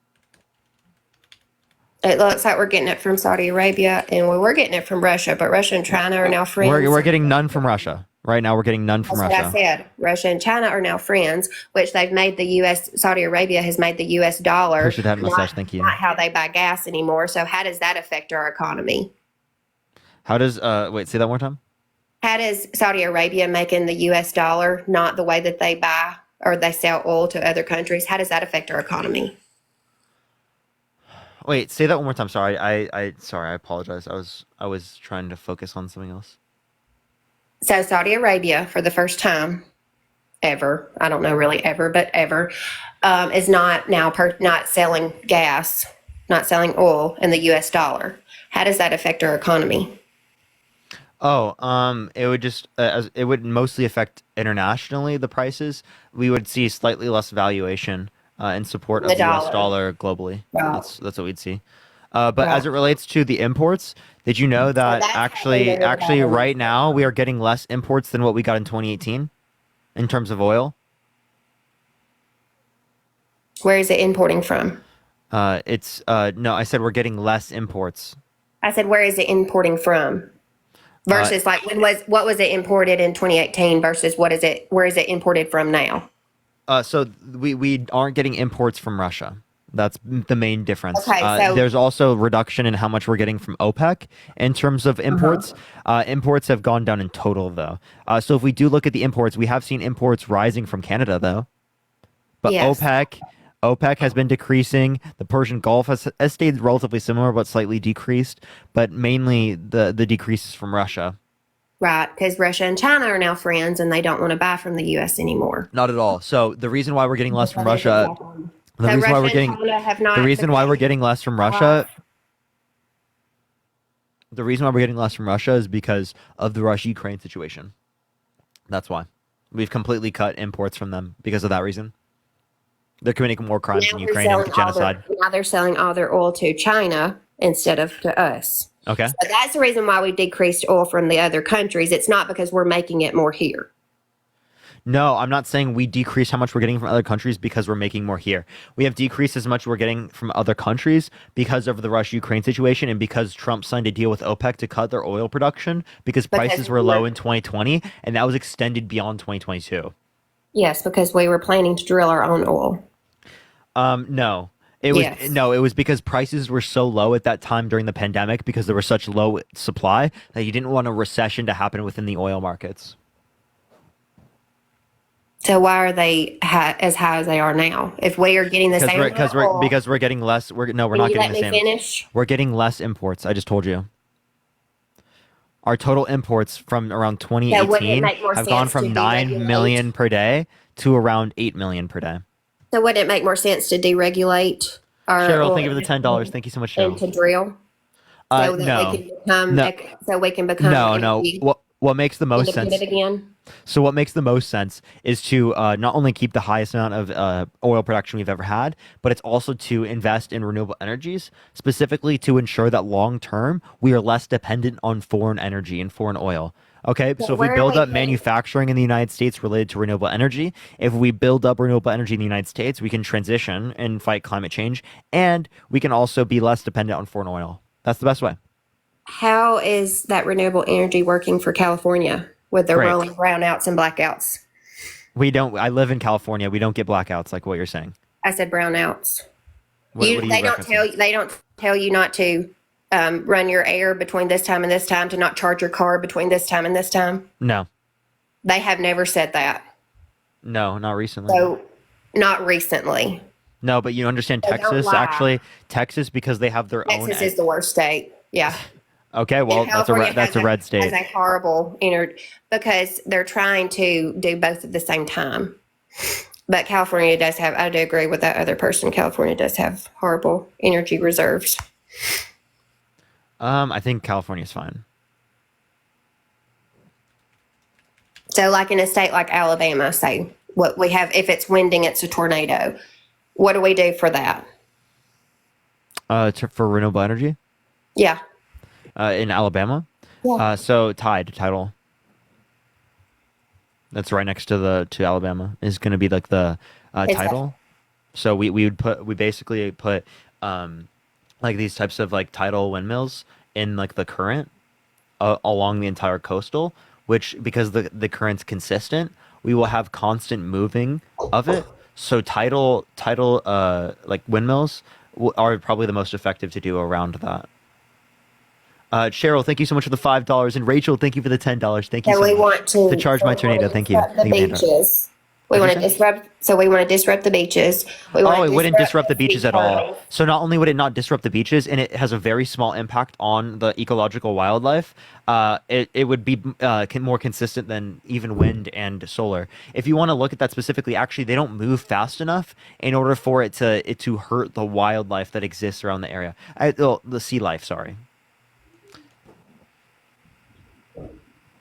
It looks like we're getting it from Saudi Arabia, and we were getting it from Russia, but Russia and China are now friends. We're getting none from Russia. Right now, we're getting none from That's Russia. what I said. Russia and China are now friends, which they've made the U.S. Saudi Arabia has made the U.S. dollar Appreciate that message. Thank you. not how they buy gas anymore. So how does that affect our economy? How does wait? Say that one more time. How does Saudi Arabia making the U.S. dollar not the way that they buy or they sell oil to other countries? How does that affect our economy? Wait, say that one more time. Sorry, I apologize. I was trying to focus on something else. So Saudi Arabia, for the first time ever, I don't know really ever, but ever, is not now not selling gas, not selling oil in the U.S. dollar. How does that affect our economy? Oh, it would just it would mostly affect internationally the prices. We would see slightly less valuation in support of the U.S. dollar globally. Yeah. That's what we'd see. But as it relates to the imports, did you know that actually right now we are getting less imports than what we got in 2018 in terms of oil? Where is it importing from? It's no, I said we're getting less imports. I said, where is it importing from? Versus like what was it imported in 2018 versus where is it imported from now? So we aren't getting imports from Russia. That's the main difference. Okay, so there's also reduction in how much we're getting from OPEC in terms of imports. Imports have gone down in total, though. So if we do look at the imports, we have seen imports rising from Canada, though. But Yes. OPEC has been decreasing. The Persian Gulf has stayed relatively similar, but slightly decreased. But mainly the decrease is from Russia. Right, because Russia and China are now friends and they don't want to buy from the U.S. anymore. Not at all. So the reason why we're getting less from Russia, the So reason why Russia we're and getting China have not the reason why we're getting less from Russia. Wow. The reason why we're getting less from Russia is because of the Russia-Ukraine situation. That's why. We've completely cut imports from them because of that reason. They're committing more crimes in Now Ukraine and genocide. now they're selling all their oil to China instead of to us. Okay. So that's the reason why we decreased oil from the other countries. It's not because we're making it more here. No, I'm not saying we decrease how much we're getting from other countries because we're making more here. We have decreased as much we're getting from other countries because of the Russia-Ukraine situation and because Trump signed a deal with OPEC to cut their oil production because prices were low in 2020 and that was extended beyond 2022. Yes, because we were planning to drill our own oil. No. It was Yes. no, it was because prices were so low at that time during the pandemic because there was such low supply that you didn't want a recession to happen within the oil markets. So why are they as high as they are now? If we are getting the same oil, Because we're getting less. We're not Can you getting let the me same. finish? We're getting less imports. I just told you. Our total imports from around wouldn't it 2018 make more have gone sense to from 9 deregulate? million per day to around 8 million per day. So wouldn't it make more sense to deregulate our Cheryl, oil thank you for the $10. Thank you so much, and Cheryl. to drill so that No. we can become No. so we can become No. energy What makes the most sense? independent again? So what makes the most sense is to not only keep the highest amount of oil production we've ever had, but it's also to invest in renewable energies, specifically to ensure that long term we are less dependent on foreign energy and foreign oil. Okay, so if we where are build we up getting- manufacturing in the United States related to renewable energy, if we build up renewable energy in the United States, we can transition and fight climate change, and we can also be less dependent on foreign oil. That's the best way. How is that renewable energy working for California with their Great. rolling brownouts and blackouts? We don't. I live in California. We don't get blackouts like what you're saying. I said brownouts. What are you They don't referencing? tell you not to run your air between this time and this time, to not charge your car between this time and this time. No, They have never said that. no, not recently. So Not recently. No, but you understand They don't Texas lie. actually. Texas because they have their own. Texas is the worst state. Yeah. Okay, well And that's a California that's a has red state. Has a horrible because they're trying to do both at the same time. But California does have. I do agree with that other person. California does have horrible energy reserves. I think California's fine. So, like in a state like Alabama, say what we have, if it's winding, it's a tornado. What do we do for that? For renewable energy. Yeah. In Alabama. Yeah. So tidal. That's right next to Alabama is going to be like the tidal. So we basically put like these types of like tidal windmills in like the current along the entire coastal, which because the current's consistent, we will have constant moving of it. So tidal like windmills are probably the most effective to do around that. Cheryl, thank you so much for the $5, and Rachel, thank you for the $10. Thank you So so we much want to charge my tornado. Thank you. disrupt the Thank you, Amanda. beaches. We What'd want you to say? disrupt. So we want to disrupt the beaches. We want Oh, to it wouldn't disrupt the sea beaches at all. turtles. So not only would it not disrupt the beaches, and it has a very small impact on the ecological wildlife, it would be more consistent than even wind and solar. If you want to look at that specifically, actually, they don't move fast enough in order for it to hurt the wildlife that exists around the area. The sea life, sorry.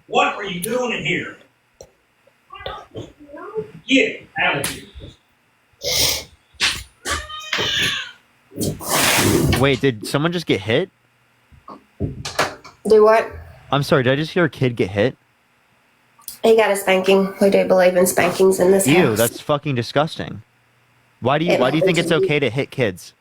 What are you doing in here? Get out of here. Wait, did someone just get hit? Do what? I'm sorry, did I just hear a kid get hit? He got a spanking. We do believe in spankings in this Ew, house. that's fucking disgusting. Why do you think it's okay to hit kids?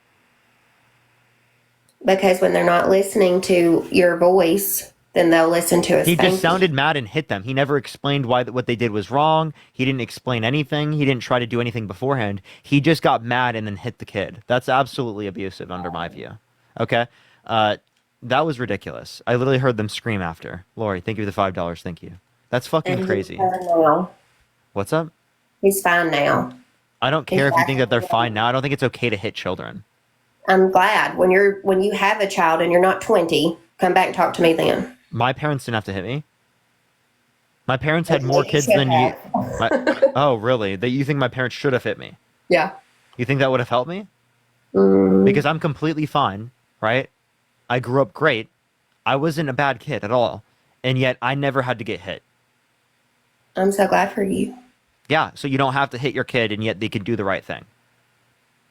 Because when they're not listening to your voice, then they'll listen to a He spanking. just sounded mad and hit them. He never explained what they did was wrong. He didn't explain anything. He didn't try to do anything beforehand. He just got mad and then hit the kid. That's absolutely abusive under my view. Okay? That was ridiculous. I literally heard them scream after. Lori, thank you for the $5. Thank you. That's fucking And crazy. He's fine now. What's up? He's fine now. I don't care if you think that they're fine now. I don't think it's okay to hit children. I'm glad when you have a child and you're not 20, come back and talk to me then. My parents didn't have to hit me. My parents had more They kids should than you. have. Oh, really? That you think my parents should have hit me? Yeah. You think that would have helped me? Mm. Because I'm completely fine, right? I grew up great. I wasn't a bad kid at all. And yet I never had to get hit. I'm so glad for you. Yeah, so you don't have to hit your kid, and yet they can do the right thing.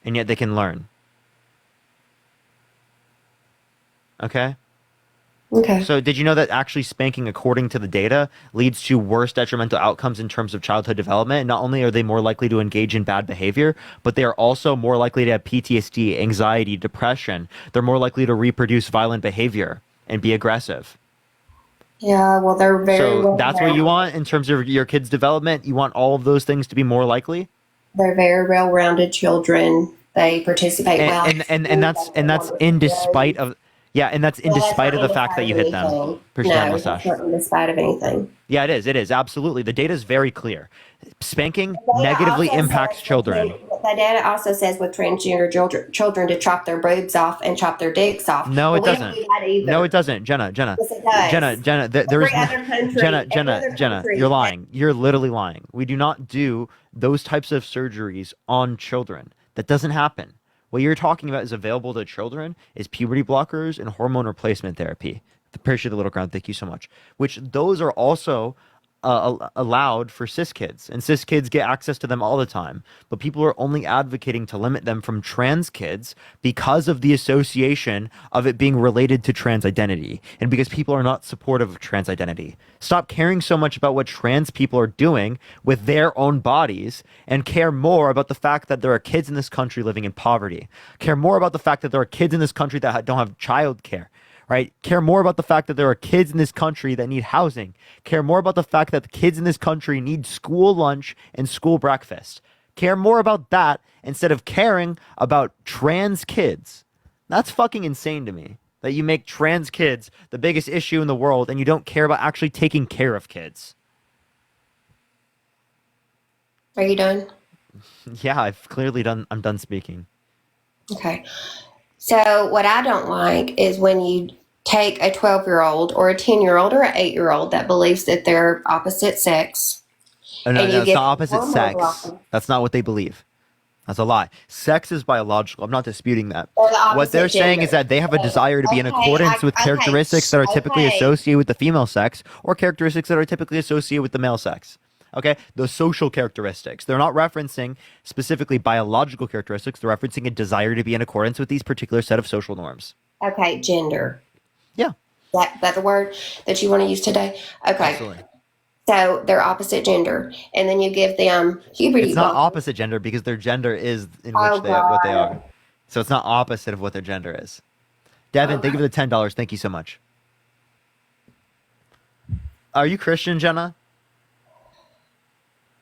And yet they can learn. Okay? Okay. So did you know that actually spanking, according to the data, leads to worse detrimental outcomes in terms of childhood development? Not only are they more likely to engage in bad behavior, but they are also more likely to have PTSD, anxiety, depression. They're more likely to reproduce violent behavior and be aggressive. Yeah, well, they're very So well that's what you want in terms of your kids' development? You want all of those things to be more likely? They're very well-rounded children. They participate well. And that's in despite of that's in despite of the fact that you hit them. No, Appreciate it's mustache. not in despite of anything. Yeah, it is absolutely. The data is very clear. Spanking Data negatively also impacts says children. The data also says with transgender children to chop their boobs off and chop their dicks off. No, it But we don't doesn't. do that either. No, it doesn't. Jenna. Yes, it does. Jenna, there Every is other country- every other Jenna, country- you're lying. You're literally lying. We do not do those types of surgeries on children. That doesn't happen. What you're talking about is available to children is puberty blockers and hormone replacement therapy. Appreciate the little ground. Thank you so much. Which those are also allowed for cis kids, and cis kids get access to them all the time. But people are only advocating to limit them from trans kids because of the association of it being related to trans identity, and because people are not supportive of trans identity. Stop caring so much about what trans people are doing with their own bodies and care more about the fact that there are kids in this country living in poverty. Care more about the fact that there are kids in this country that don't have child care. Right? Care more about the fact that there are kids in this country that need housing. Care more about the fact that the kids in this country need school lunch and school breakfast. Care more about that instead of caring about trans kids. That's fucking insane to me. That you make trans kids the biggest issue in the world and you don't care about actually taking care of kids. Are you done? Yeah, I'm done speaking. Okay. So what I don't like is when you take a 12-year-old or a 10-year-old or an 8-year-old that believes that they're opposite sex. Oh, no, And no, you it's give not them opposite hormone sex. blockers. That's not what they believe. That's a lie. Sex is biological. I'm not disputing that. Or the What they're opposite saying is gender. that they have a desire to be in Okay, accordance with okay, characteristics that are typically okay. associated with the female sex or characteristics that are typically associated with the male sex. Okay? Those social characteristics. They're not referencing specifically biological characteristics. They're referencing a desire to be in accordance with these particular set of social norms. Okay, gender. Yeah. That the word that you want to use today? Okay. Absolutely. So they're opposite gender. And then you give them puberty It's not blockers. opposite gender because their gender is in which Oh, what they God. are. So it's not opposite of what their gender is. Devin, thank you for the $10. Thank you so much. Are you Christian, Jenna?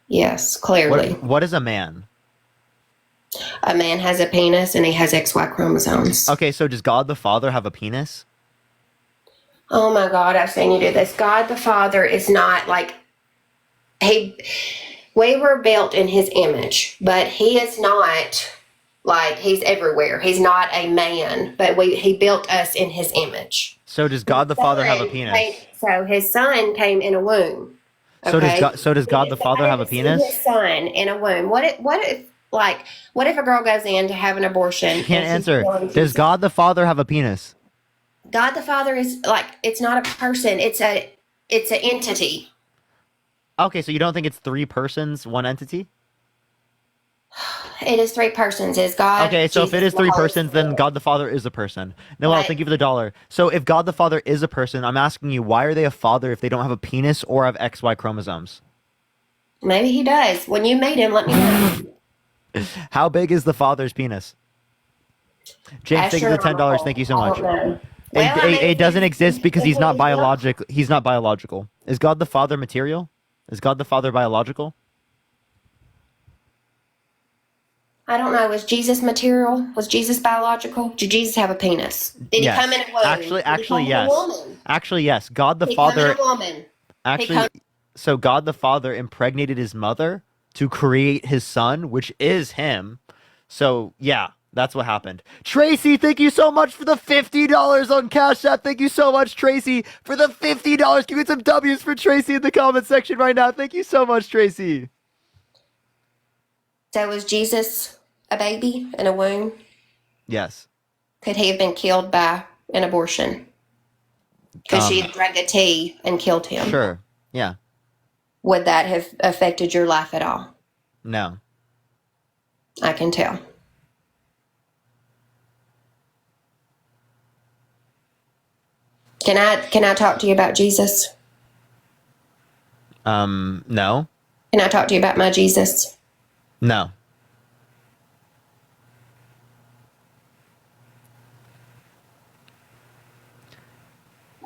Yes, clearly. What is a man? A man has a penis and he has XY chromosomes. Okay, so does God the Father have a penis? Oh my God, I've seen you do this. God the Father is not like we were built in his image, but he is not like he's everywhere. He's not a man, but he built us in his image. So does God the Father have a penis? So his son came in a womb. So okay? does God the Father have a To see penis? His son in a womb. What if a girl goes in to have an abortion? Can't and she's answer. feeling Does God the Father have a penis? God the Father is like, it's not a person. It's an entity. Okay, so you don't think it's three persons, one entity? It is three persons. Is God? Okay, so if it Jesus, is and three the Holy persons, then God the Father is a person. Noel, Right. thank you for the $1. So if God the Father is a person, I'm asking you, why are they a father if they don't have a penis or have XY chromosomes? Maybe he does. When you meet him, let me know. How big is the Father's penis? James, thank you for the $10. Thank you so much. It doesn't exist because he's not biological. He's not biological. Is God the Father material? Is God the Father biological? I don't know. Was Jesus material? Was Jesus biological? Did Jesus have a penis? Did Yes. he come in a womb? Actually, Did he come in yes. a woman? Actually, yes. God the Did he come Father. in a woman? Actually, so God the Father impregnated his mother to create his son, which is him. So yeah, that's what happened. Tracy, thank you so much for the $50 on Cash App. Thank you so much, Tracy, for the $50. Give me some W's for Tracy in the comment section right now. Thank you so much, Tracy. So was Jesus a baby in a womb? Yes. Could he have been killed by an abortion? Could she have dragged a T and killed him? Sure. Yeah. Would that have affected your life at all? No. I can tell. Can I talk to you about Jesus? No. Can I talk to you about my Jesus? No.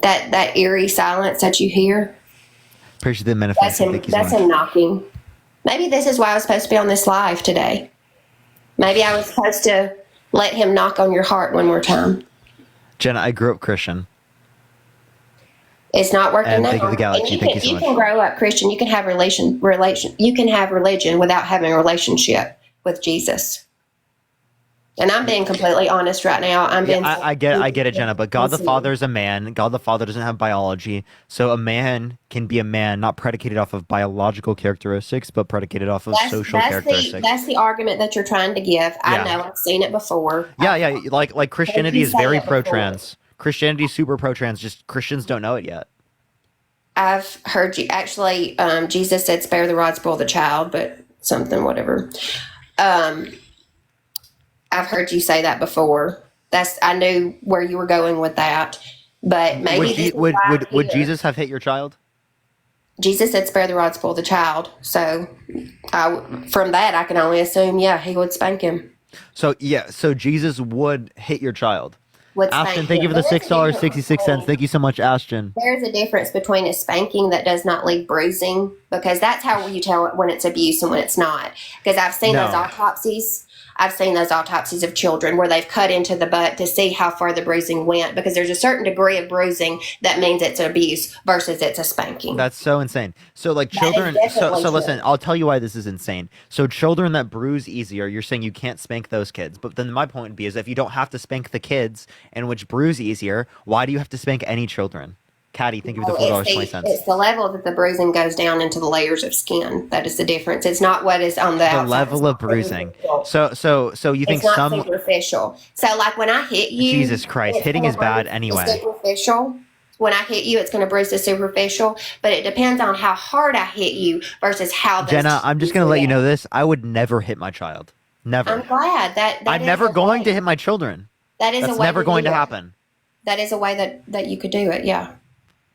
That eerie silence that you hear, Appreciate the that's manifesto. him. Thank you so That's much. him knocking. Maybe this is why I was supposed to be on this live today. Maybe I was supposed to let him knock on your heart one more time. Jenna, I grew up Christian. It's not working And now. thank you for the galaxy. And Thank you so you much. can grow up Christian. You can have you can have religion without having a relationship with Jesus. And I'm being completely honest right now. I'm being. Yeah, I get it, Jenna. But God the Father is a man. God the Father doesn't have biology, so a man can be a man, not predicated off of biological characteristics, but predicated off of social characteristics. That's the argument that you're trying to give. I Yeah. know. I've seen it before. Yeah. Like Christianity you is say very it before. pro-trans. Christianity is super pro-trans. Just Christians don't know it yet. I've heard you actually. Jesus said, "Spare the rod, spoil the child," but something, whatever. I've heard you say that before. I knew where you were going with that, but maybe this is why I'm Would here. Jesus have hit your child? Jesus said, "Spare the rod, spoil the child." So, from that, I can only assume, yeah, he would spank him. So Jesus would hit your child. Would Ashton, spank thank you him. for the But there's a difference $6.66. Thank you so much, Ashton. There's a difference between a spanking that does not leave bruising, because that's how you tell it when it's abuse and when it's not. Because I've seen those No. autopsies. I've seen those autopsies of children where they've cut into the butt to see how far the bruising went, because there's a certain degree of bruising that means it's abuse versus it's a spanking. That's so insane. So like That is children, definitely so listen, true. I'll tell you why this is insane. So children that bruise easier, you're saying you can't spank those kids. But then my point would be is if you don't have to spank the kids and which bruise easier, why do you have to spank any children? Caddy, thank you for the $4.20. It's the level that the bruising goes down into the layers of skin. That is the difference. It's not what is on the The outside. level of bruising. So you think It's not some superficial. So like when I hit you, Jesus Christ, it's hitting gonna is bad bruise the anyway. Superficial. When I hit you, it's going to bruise the superficial, but it depends on how hard I hit you versus how. Those Jenna, I'm just gonna tissues let you know react. this. I would never hit my child. Never. I'm glad that I'm is never a going way- to hit my children. That is That's a way never to going do to it. happen. That is a way that you could do it. Yeah.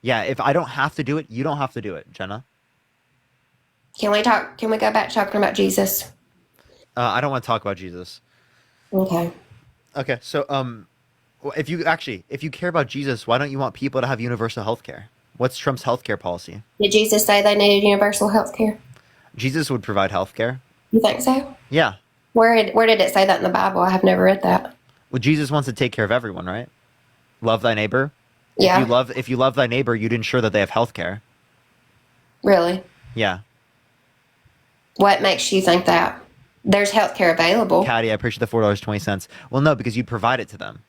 Yeah, if I don't have to do it, you don't have to do it, Jenna. Can we talk? Can we go back to talking about Jesus? I don't want to talk about Jesus. Okay. Okay, so well, if you care about Jesus, why don't you want people to have universal health care? What's Trump's healthcare policy? Did Jesus say they needed universal health care? Jesus would provide health care. You think so? Yeah. Where did it say that in the Bible? I have never read that. Well, Jesus wants to take care of everyone, right? Love thy neighbor. Yeah. If you love thy neighbor, you'd ensure that they have health care. Really? Yeah. What makes you think that? There's health care available. Caddy, I appreciate the $4.20. Well, no, because you'd provide it to them.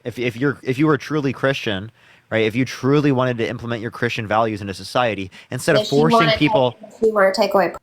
If you were truly Christian, right? If you truly wanted to implement your Christian values into society, instead of If you forcing wanna people, if you want to take away.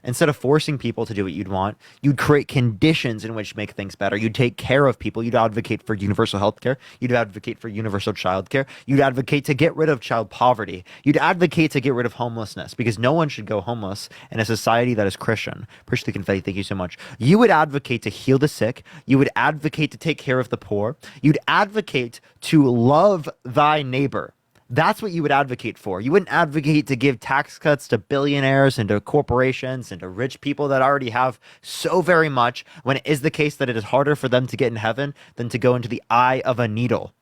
instead of forcing people to do what you'd want, you'd create conditions in which make things better. You'd take care of people. You'd advocate for universal health care. You'd advocate for universal child care. You'd advocate to get rid of child poverty. You'd advocate to get rid of homelessness, because no one should go homeless in a society that is Christian. Appreciate the confetti. Thank you so much. You would advocate to heal the sick. You would advocate to take care of the poor. You'd advocate to love thy neighbor. That's what you would advocate for. You wouldn't advocate to give tax cuts to billionaires and to corporations and to rich people that already have so very much, when it is the case that it is harder for them to get in heaven than to go into the eye of a needle.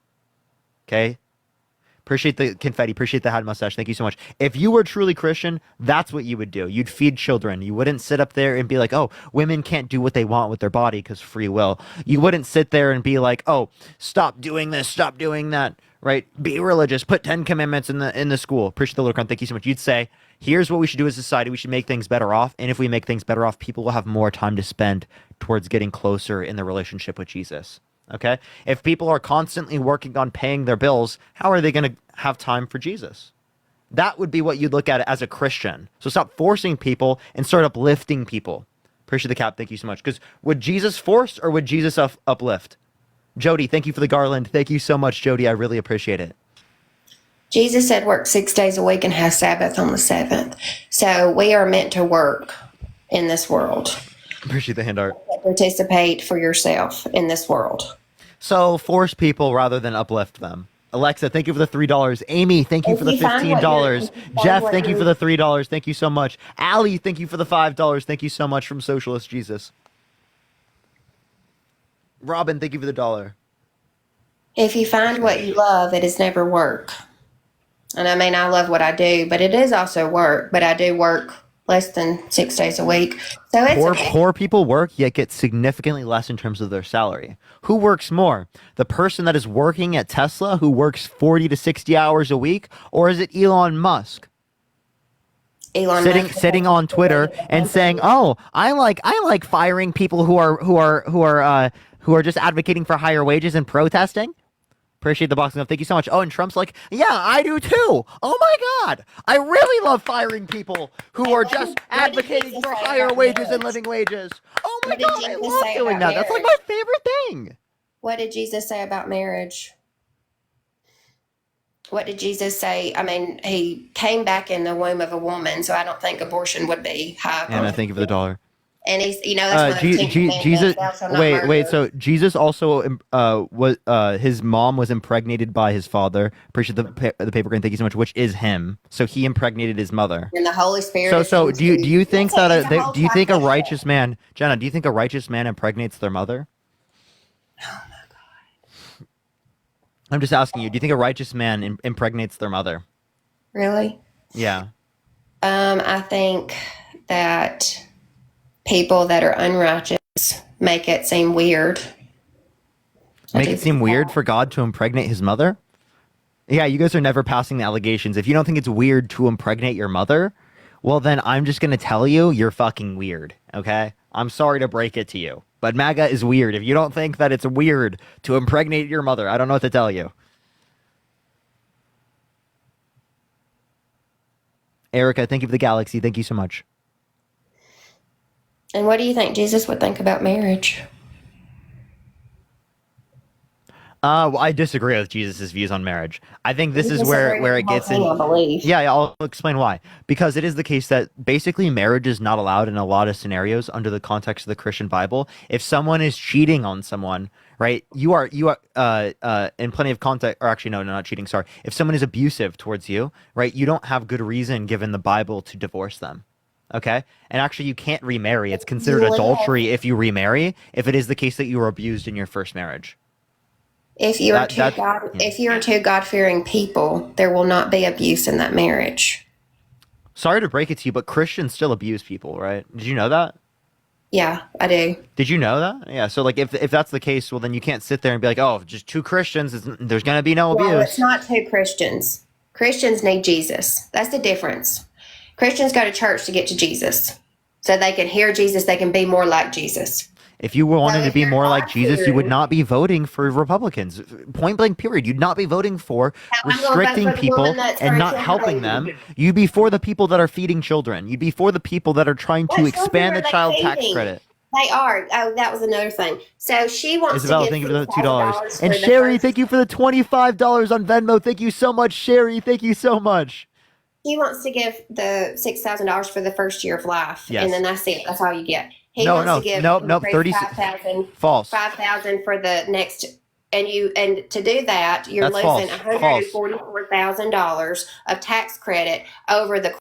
Okay? Appreciate the confetti. Appreciate the hat mustache. Thank you so much. If you were truly Christian, that's what you would do. You'd feed children. You wouldn't sit up there and be like, oh, women can't do what they want with their body because free will. You wouldn't sit there and be like, oh, stop doing this, stop doing that. Right? Be religious. Put 10 commandments in the school. Appreciate the little thank you so much. You'd say, here's what we should do as a society. We should make things better off. And if we make things better off, people will have more time to spend towards getting closer in the relationship with Jesus. Okay? If people are constantly working on paying their bills, how are they going to have time for Jesus? That would be what you'd look at as a Christian. So stop forcing people and start uplifting people. Appreciate the cap. Thank you so much. Because would Jesus force or would Jesus uplift? Jody, thank you for the garland. Thank you so much, Jody. I really appreciate it. Jesus said work 6 days a week and have Sabbath on the seventh. So we are meant to work in this world. Appreciate the hand art. Participate for yourself in this world. So force people rather than uplift them. Alexa, thank you for the $3. Amy, thank you If for the you find what $15. you're- Jeff, what thank you for you're- the $3. Thank you so much. Allie, thank you for the $5. Thank you so much from Socialist Jesus. Robin, thank you for the $1. If you find what you love, it is never work. And I mean, I love what I do, but it is also work. But I do work less than 6 days a week. So it's Poor people work, yet get significantly less in terms of their salary. Who works more? The person that is working at Tesla, who works 40 to 60 hours a week, or is it Elon Musk? Elon Musk. Sitting on Twitter and saying, "Oh, I like firing people who are just advocating for higher wages and protesting." Appreciate the boxing up. Thank you so much. Oh, and Trump's like, "Yeah, I do too. Oh my God, I really love firing people who are just advocating for higher wages and living wages. Oh my God, I love doing that. That's like my favorite thing." What did Jesus say about marriage? What did Jesus say? I mean, he came back in the womb of a woman, so I don't think abortion would be high. Anna, thank you for the $1. And he's, that's one of the 10 commandments, Jesus. thou shalt not Wait. murder. So Jesus also was his mom was impregnated by his father. Appreciate the paper green. Thank you so much. Which is him. So he impregnated his mother. And the Holy Spirit. So do you think that a whole do you think a trifecta. righteous man, Jenna? Do you think a righteous man impregnates their mother? Oh my God. I'm just asking you. Do you think a righteous man impregnates their mother? Really? Yeah. I think that people that are unrighteous make it seem weird. Make it seem weird for God to impregnate his mother? Yeah, you guys are never passing the allegations. If you don't think it's weird to impregnate your mother, well, then I'm just going to tell you you're fucking weird, okay? I'm sorry to break it to you, but MAGA is weird. If you don't think that it's weird to impregnate your mother, I don't know what to tell you. Erica, thank you for the galaxy. Thank you so much. And what do you think Jesus would think about marriage? Well, I disagree with Jesus' views on marriage. I think this You is disagree where with it the whole gets thing, I believe. Yeah, I'll explain why. Because it is the case that basically marriage is not allowed in a lot of scenarios under the context of the Christian Bible. If someone is cheating on someone, right? You are in plenty of context, or actually no, not cheating. Sorry. If someone is abusive towards you, right? You don't have good reason given the Bible to divorce them. Okay, and actually, you can't remarry. It's considered adultery if you remarry. If it is the case that you were abused in your first marriage. If you are if you are two God-fearing people, there will not be abuse in that marriage. Sorry to break it to you, but Christians still abuse people, right? Did you know that? Yeah, I do. Did you know that? Yeah. So like, if that's the case, well, then you can't sit there and be like, oh, just two Christians, there's gonna be no abuse. Well, it's not two Christians. Christians need Jesus. That's the difference. Christians go to church to get to Jesus, so they can hear Jesus. They can be more like Jesus. If you wanted to be more like Jesus, you would not be voting for Republicans. Point blank, period. You'd not be voting for restricting people and not helping them. You'd be for the people that are feeding children. You'd be for the people that are trying to expand the child tax credit. They are. Oh, that was another thing. So she wants Isabella, to thank give you for the $2. And the Sherry, first- thank you for the $25 on Venmo. Thank you so much, Sherry. Thank you so much. He wants to give the $6,000 for the first year of life, Yes. and then that's it. That's all you get. He No, wants no, to give nope, 30 $5,000. False. $5,000 for the next, and to do that, you're That's losing false. $144,000 of tax credit over the.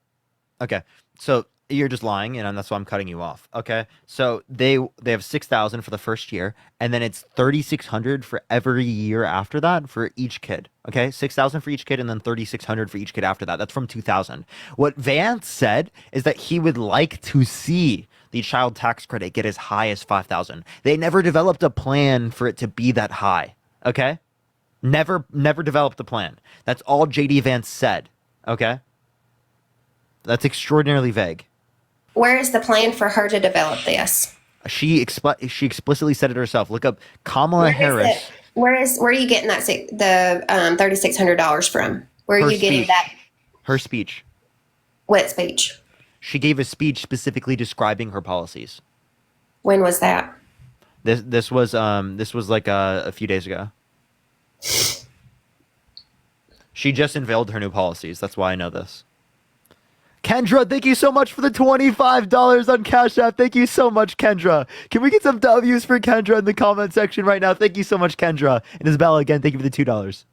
Okay, so you're just lying, and that's why I'm cutting you off. Okay, so they have 6,000 for the first year, and then it's 3,600 for every year after that for each kid. Okay, 6,000 for each kid, and then 3,600 for each kid after that. That's from 2000. What Vance said is that he would like to see the child tax credit get as high as 5,000. They never developed a plan for it to be that high. Okay, never developed a plan. That's all JD Vance said. Okay, that's extraordinarily vague. Where is the plan for her to develop this? She explicitly said it herself. Look up Kamala Harris. Where are you getting that the $3,600 from? Where are you getting that? Her speech. What speech? She gave a speech specifically describing her policies. When was that? This was like a few days ago. She just unveiled her new policies. That's why I know this. Kendra, thank you so much for the $25 on Cash App. Thank you so much, Kendra. Can we get some W's for Kendra in the comment section right now? Thank you so much, Kendra. And Isabella, again, thank you for the $2.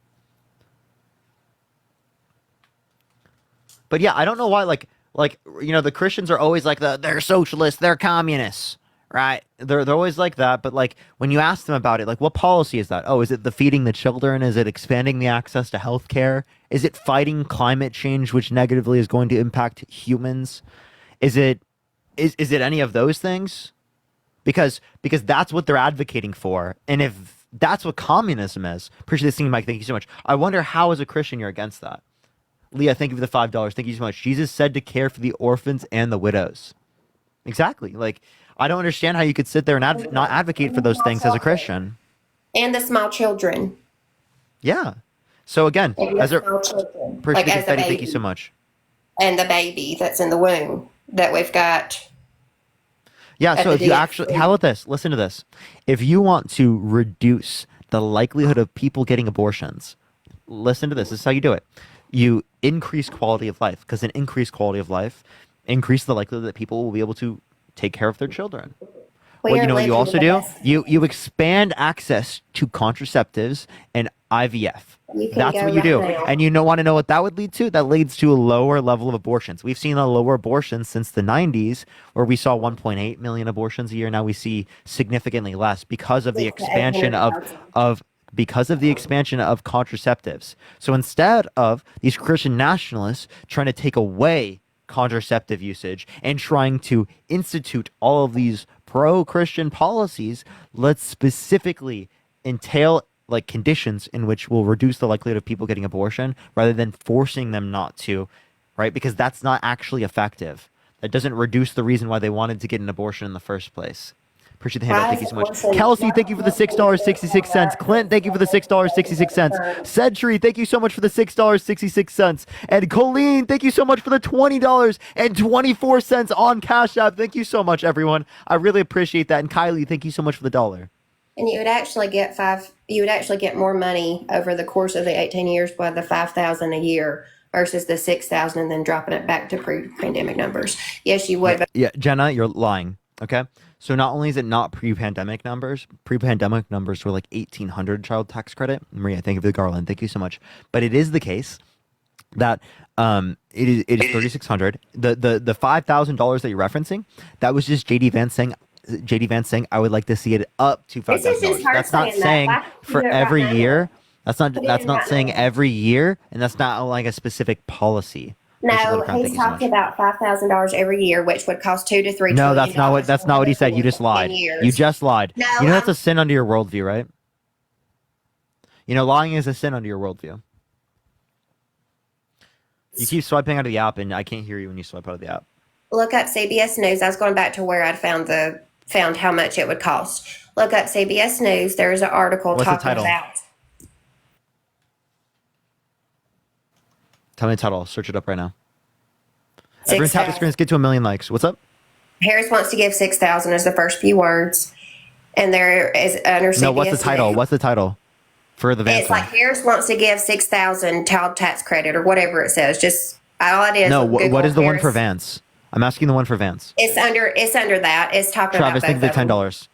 But yeah, I don't know why, the Christians are always like, they're socialists, they're communists, right? They're always like that. But like, when you ask them about it, like, what policy is that? Oh, is it the feeding the children? Is it expanding the access to healthcare? Is it fighting climate change, which negatively is going to impact humans? Is it any of those things? Because that's what they're advocating for. And if that's what communism is, appreciate this thing, Mike. Thank you so much. I wonder how, as a Christian, you're against that. Leah, thank you for the $5. Thank you so much. Jesus said to care for the orphans and the widows. Exactly. Like, I don't understand how you could sit there and not advocate for those things as a Christian. And the small children. Yeah. So again, Small children. Percy as a Confetti, thank baby. you so much. And the baby that's in the womb that we've got. Yeah, at so the if you DFC. actually, how about this? Listen to this. If you want to reduce the likelihood of people getting abortions, listen to this. This is how you do it. You increase quality of life, because an increased quality of life increases the likelihood that people will be able to take care of their children. Well, you know what you also do? You expand access to contraceptives and IVF. That's what you do. And you want to know what that would lead to? That leads to a lower level of abortions. We've seen a lower abortion since the 90s, where we saw 1.8 million abortions a year. Now we see significantly less because of the expansion of contraceptives. So instead of these Christian nationalists trying to take away contraceptive usage and trying to institute all of these pro-Christian policies, let's specifically entail like conditions in which will reduce the likelihood of people getting abortion rather than forcing them not to, right? Because that's not actually effective. That doesn't reduce the reason why they wanted to get an abortion in the first place. Appreciate the handout. Thank you so much. Kelsey, thank you for the $6.66. Clint, thank you for the $6.66. Sedtree, thank you so much for the $6.66. And Colleen, thank you so much for the $20.24 on Cash App. Thank you so much, everyone. I really appreciate that. And Kylie, thank you so much for the $1. And you would actually get more money over the course of the 18 years by the $5,000 a year versus the $6,000 and then dropping it back to pre-pandemic numbers. Yes, you would. But Yeah, Jenna, you're lying. Okay. So not only is it not pre-pandemic numbers were like 1,800 child tax credit. Maria, thank you for the Garland. Thank you so much. But it is the case that it is 3,600. The $5,000 that you're referencing, that was just JD Vance saying I would like to see it up to $5,000. That's not saying for every year. That's not saying every year, and that's not like a specific policy. no, he's talking about $5,000 every year, which would cost $2 to $3 trillion. No, that's not what he said. You just lied. You just lied. No, you know that's a sin under your worldview, right? You know, lying is a sin under your worldview. You keep swiping out of the app, and I can't hear you when you swipe out of the app. Look up CBS News. I was going back to where I'd found how much it would cost. Look up CBS News. There's an article What's the talking title? about. Tell me the title. Search it up right now. Everyone tap the screen. Let's get to 1 million likes. What's up? Harris wants to give 6,000 as the first few words, and there is under CBS. No, what's the title? News, What's the title for the Vance it's like Harris wants to give 6,000 child tax credit or whatever it says. Just all it is. No, Google what is the one Harris. for Vance? I'm asking the one for Vance. It's under that. It's talking Travis, about think both the of them. $10.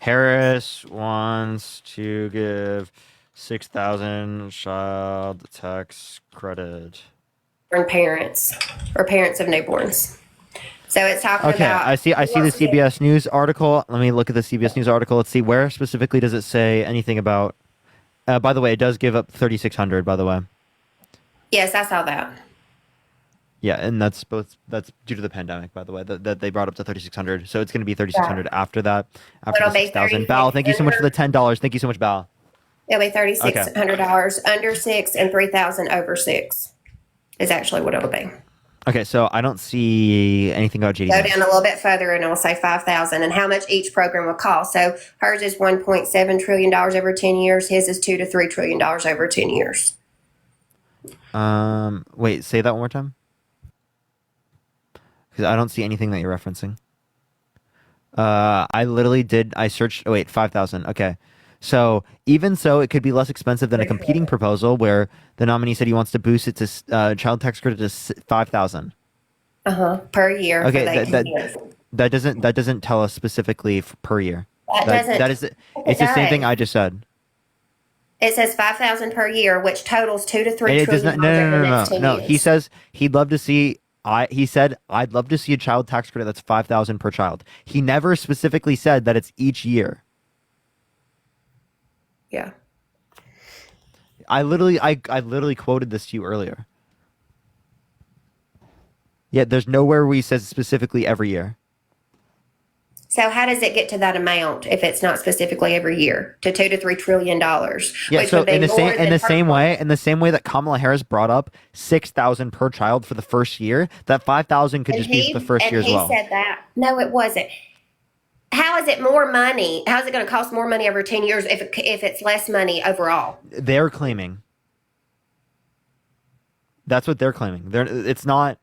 Harris wants to give 6,000 child tax credit. And parents or parents of newborns. So it's talking Okay, about. I see the CBS News article. Let me look at the CBS News article. Let's see where specifically does it say anything about. By the way, it does give up 3,600. By the way. Yes, I saw that. Yeah, and that's due to the pandemic. By the way, that they brought up to 3,600. So it's going to be 3,600 after that. After It'll the be 6,000. Bal, thank you so much for the $10. Thank you so much, Bal. It'll be $3,600 under 6 and 3,000 over 6 is actually what it'll be. Okay, so I don't see anything about JD. Go down a little bit further and it'll say 5,000 and how much each program will cost. So hers is $1.7 trillion over 10 years. His is $2 to $3 trillion over 10 years. Wait, say that one more time. Because I don't see anything that you're referencing. I searched. Oh, wait, 5,000. Okay. So even so, it could be less expensive than a competing proposal where the nominee said he wants to boost it to child tax credit to 5,000 per year. Okay, that doesn't tell us specifically per year. It's the same thing I just said. It says 5,000 per year, which totals $2 to $3 trillion over the next 10 No. years. He says he'd love to see. He said I'd love to see a child tax credit that's 5,000 per child. He never specifically said that it's each year. Yeah. I literally quoted this to you earlier. Yeah, there's nowhere where he says specifically every year. So how does it get to that amount if it's not specifically every year to $2 to $3 trillion? Yeah, which so would be in the same way that Kamala Harris brought up 6,000 per child for the first year, that 5,000 could just be for the first year as well. And he said that. No, it wasn't. How is it more money? How is it going to cost more money over 10 years if it's less money overall? They're claiming. That's what they're claiming. It's not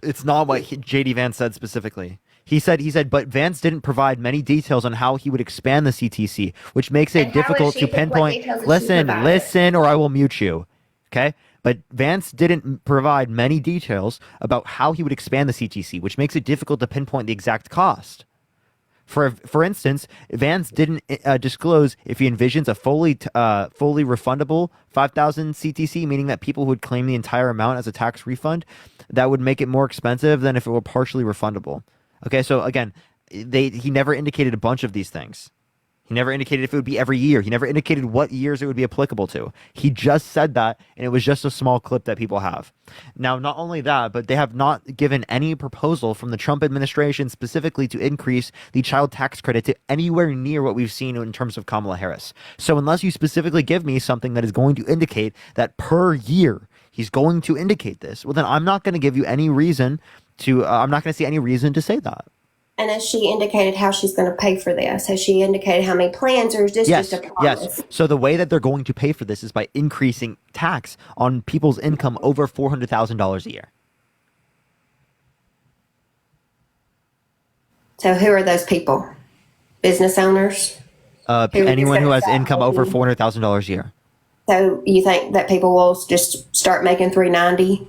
what JD Vance said specifically. He said, but Vance didn't provide many details on how he would expand the CTC, which makes it difficult to pinpoint. Listen, or I will mute you. Okay? But Vance didn't provide many details about how he would expand the CTC, which makes it difficult to pinpoint the exact cost. For instance, Vance didn't disclose if he envisions a fully refundable 5,000 CTC, meaning that people who would claim the entire amount as a tax refund, that would make it more expensive than if it were partially refundable. Okay, so again, he never indicated a bunch of these things. He never indicated if it would be every year. He never indicated what years it would be applicable to. He just said that, and it was just a small clip that people have. Now, not only that, but they have not given any proposal from the Trump administration specifically to increase the child tax credit to anywhere near what we've seen in terms of Kamala Harris. So unless you specifically give me something that is going to indicate that per year he's going to indicate this, well, then I'm not going to give you any reason to, I'm not going to see any reason to say that. And has she indicated how she's going to pay for this? Has she indicated how many plans, or is this Yes, just a promise? yes. So the way that they're going to pay for this is by increasing tax on people's income over $400,000 a year. So who are those people? Business owners? Anyone who has income over $400,000 a year. So you think that people will just start making $390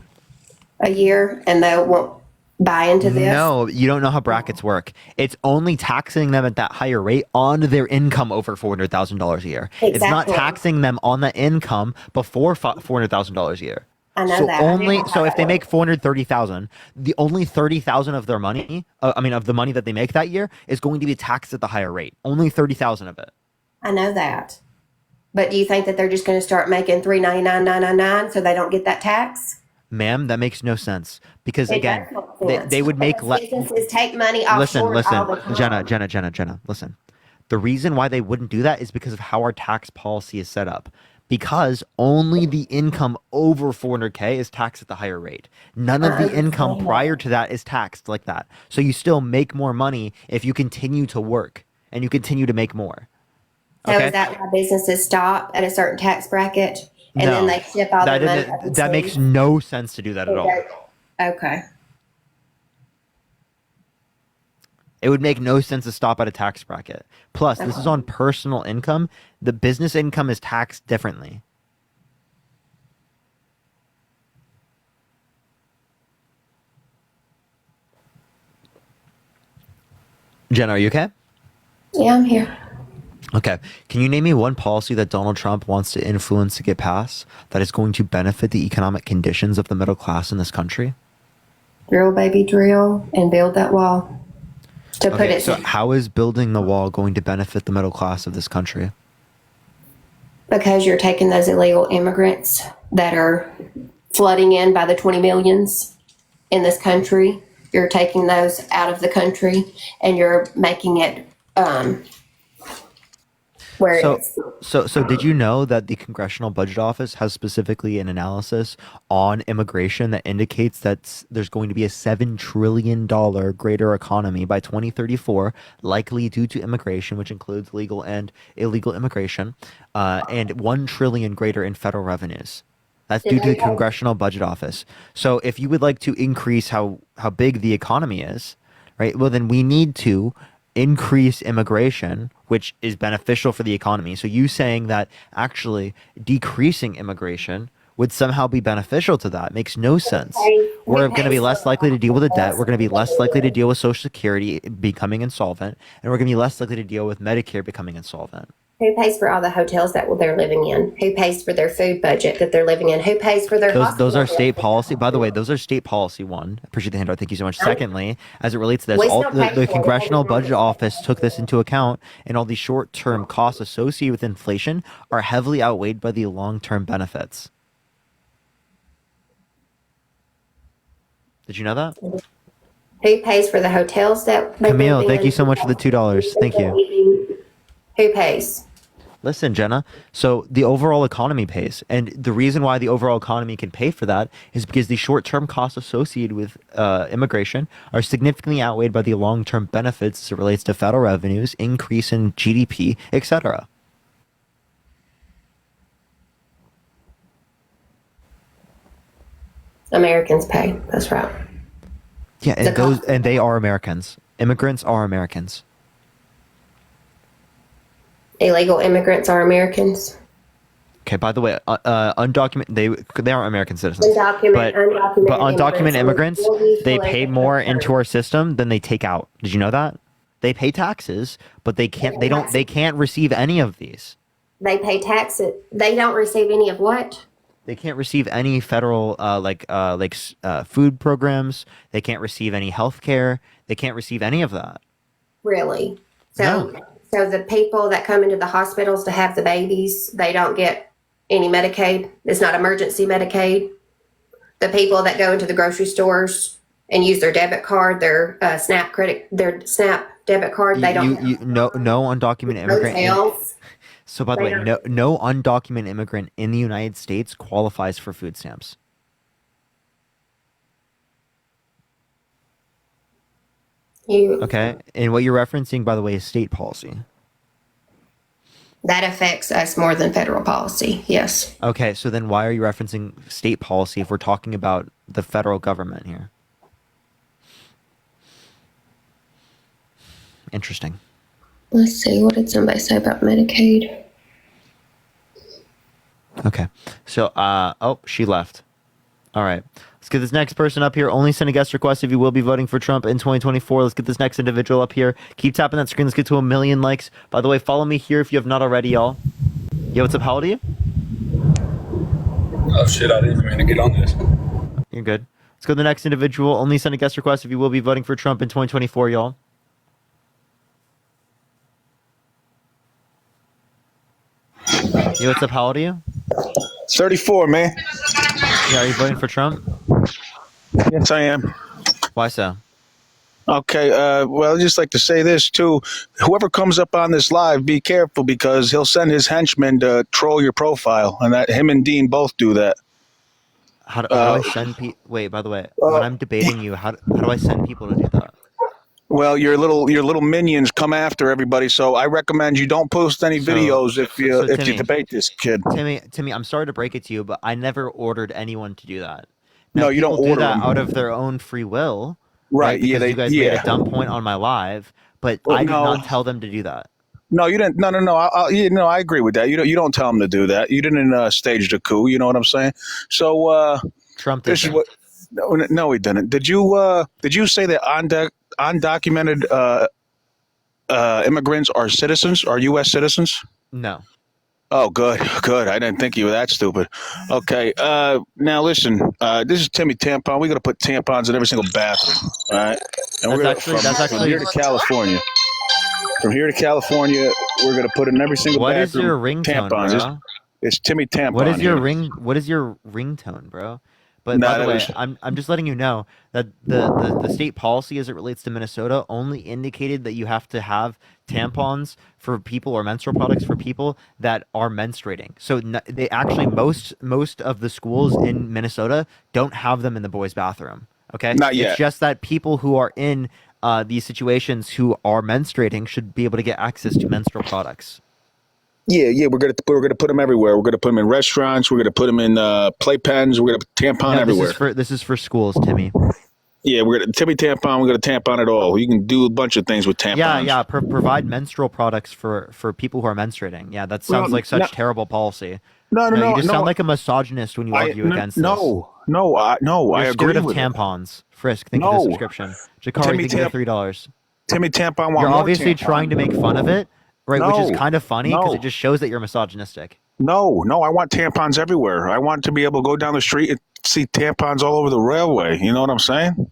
a year and they won't buy into this? No, you don't know how brackets work. It's only taxing them at that higher rate on their income over $400,000 a year. It's not Exactly. taxing them on the income before $400,000 a year. I know So that. I only know how so if that they works. make 430,000, the only 30,000 of their money, of the money that they make that year, is going to be taxed at the higher rate. Only 30,000 of it. I know that. But do you think that they're just going to start making $399,999 so they don't get that tax? Ma'am, that makes no sense because It again, does make sense. they would make Because businesses take money offshore listen, all the time. Jenna, listen. The reason why they wouldn't do that is because of how our tax policy is set up. Because only the income over 400K is taxed at the higher rate. None of the income prior to that is taxed like that. So you still make more money if you continue to work and you continue to make more. So is that why businesses stop at a certain tax bracket and then they ship all their money overseas? That makes no sense to do that at all. Okay. It would make no sense to stop at a tax bracket. Plus, this is on personal income. The business income is taxed differently. Jen, are you okay? Yeah, I'm here. Okay. Can you name me one policy that Donald Trump wants to influence to get passed that is going to benefit the economic conditions of the middle class in this country? Drill, baby, drill, and build that wall. To put it So how is building the wall going to benefit the middle class of this country? because you're taking those illegal immigrants that are flooding in by the 20 millions in this country. You're taking those out of the country and you're making it where it's So did you know that the Congressional Budget Office has specifically an analysis on immigration that indicates that there's going to be a $7 trillion greater economy by 2034, likely due to immigration, which includes legal and illegal immigration, and $1 trillion greater in federal revenues. That's due to the Congressional Budget Office. So if you would like to increase how big the economy is, right, well, then we need to increase immigration, which is beneficial for the economy. So you saying that actually decreasing immigration would somehow be beneficial to that makes no sense. We're going to be less likely to deal with the debt. We're going to be less likely to deal with Social Security becoming insolvent. And we're going to be less likely to deal with Medicare becoming insolvent. who pays for all the hotels that they're living in? Who pays for their food budget that they're living in? Who pays for their Those are hospital state bills? policy. By the way, those are state policy. One, appreciate the handout. Thank you so much. Secondly, as it relates to this, We all still the, pay the for it. Congressional Budget Office took this into account, and all the short-term costs associated with inflation are heavily outweighed by the long-term benefits. Did you know that? Who pays for the hotels that they Camille, live thank in? you so much for the $2. Thank you. Who pays? Listen, Jenna, so the overall economy pays. And the reason why the overall economy can pay for that is because the short-term costs associated with immigration are significantly outweighed by the long-term benefits as it relates to federal revenues, increase in GDP, etc. Americans pay. That's right. Yeah, and they are Americans. Immigrants are Americans. Illegal immigrants are Americans. Okay, by the way, undocumented, they aren't American citizens. Undocumented But undocumented immigrants, they will pay leave more the into our system than they take out. Did you know that? They pay taxes, but they can't receive any of these. They pay taxes. They don't receive any of what? They can't receive any federal food programs. They can't receive any health care. They can't receive any of that. Really? So, So the people that come into the hospitals to have the babies, they don't get any Medicaid. It's not emergency Medicaid. The people that go into the grocery stores and use their debit card, their SNAP debit card, they don't. No undocumented immigrant. Hotels. So by the way, no undocumented immigrant in the United States qualifies for food stamps. Okay, and what you're referencing, by the way, is state policy. That affects us more than federal policy. Yes. Okay, so then why are you referencing state policy if we're talking about the federal government here? Interesting. Let's see. What did somebody say about Medicaid? Okay, so oh, she left. All right, let's get this next person up here. Only send a guest request if you will be voting for Trump in 2024. Let's get this next individual up here. Keep tapping that screen. Let's get to 1 million likes. By the way, follow me here if you have not already, y'all. Yo, what's up? How old are you? Oh shit, I didn't even mean to get on this. You're good. Let's go to the next individual. Only send a guest request if you will be voting for Trump in 2024, y'all. Yo, what's up? How old are you? 34, man. Yeah, are you voting for Trump? Yes, I am. Why so? Okay, well, I'd just like to say this, too. Whoever comes up on this live, be careful, because he'll send his henchmen to troll your profile, and that him and Dean both do that. How do I send people? Wait, by the way, when I'm debating you, how do I send people to do that? Well, your little minions come after everybody, so I recommend you don't post any videos if you debate this kid. Timmy, I'm sorry to break it to you, but I never ordered anyone to do that. No, you don't people do order that them. out of their own free will, Right, yeah, Because you guys made yeah. a dumb point on my live, but Well, I did no. not tell them to do that. No, you didn't. No. I agree with that. You don't tell them to do that. You didn't stage the coup. You know what I'm saying? So Trump this is what. No, he didn't. Did you say that undocumented immigrants are citizens? Are U.S. citizens? No. Oh, good. I didn't think you were that stupid. Okay. Now listen. This is Timmy Tampon. We're gonna put tampons in every single bathroom. All right. And That's from actually- here to California. From here to California, we're gonna put in every single What bathroom. is your ringtone, tampons. bro? It's Timmy Tampon. What is your here. What is your ringtone, bro? But Nah, by the that way, was- I'm just letting you know that the state policy as it relates to Minnesota only indicated that you have to have tampons for people or menstrual products for people that are menstruating. So they actually most of the schools in Minnesota don't have them in the boys' bathroom. Okay, Not yet. It's just that people who are in these situations who are menstruating should be able to get access to menstrual products. Yeah, we're gonna put them everywhere. We're gonna put them in restaurants. We're gonna put them in playpens. We're gonna put tampon No, everywhere. This is for schools, Timmy. Yeah, we're gonna Timmy Tampon. We're gonna tampon it all. You can do a bunch of things with tampons. Yeah. Provide menstrual products for people who are menstruating. Yeah, that sounds Well, like such no- terrible policy. No, You just sound like a misogynist when you argue against this. No, I You're agree scared of with it. tampons. Frisk, thank you for the No. subscription. Jakari, Timmy thank you for Tamp- $3. Timmy Tampon. Want You're more obviously tampons. trying to make fun of it, right? Which is No. kind of funny because No. it just shows that you're misogynistic. No, I want tampons everywhere. I want to be able to go down the street and see tampons all over the railway. You know what I'm saying?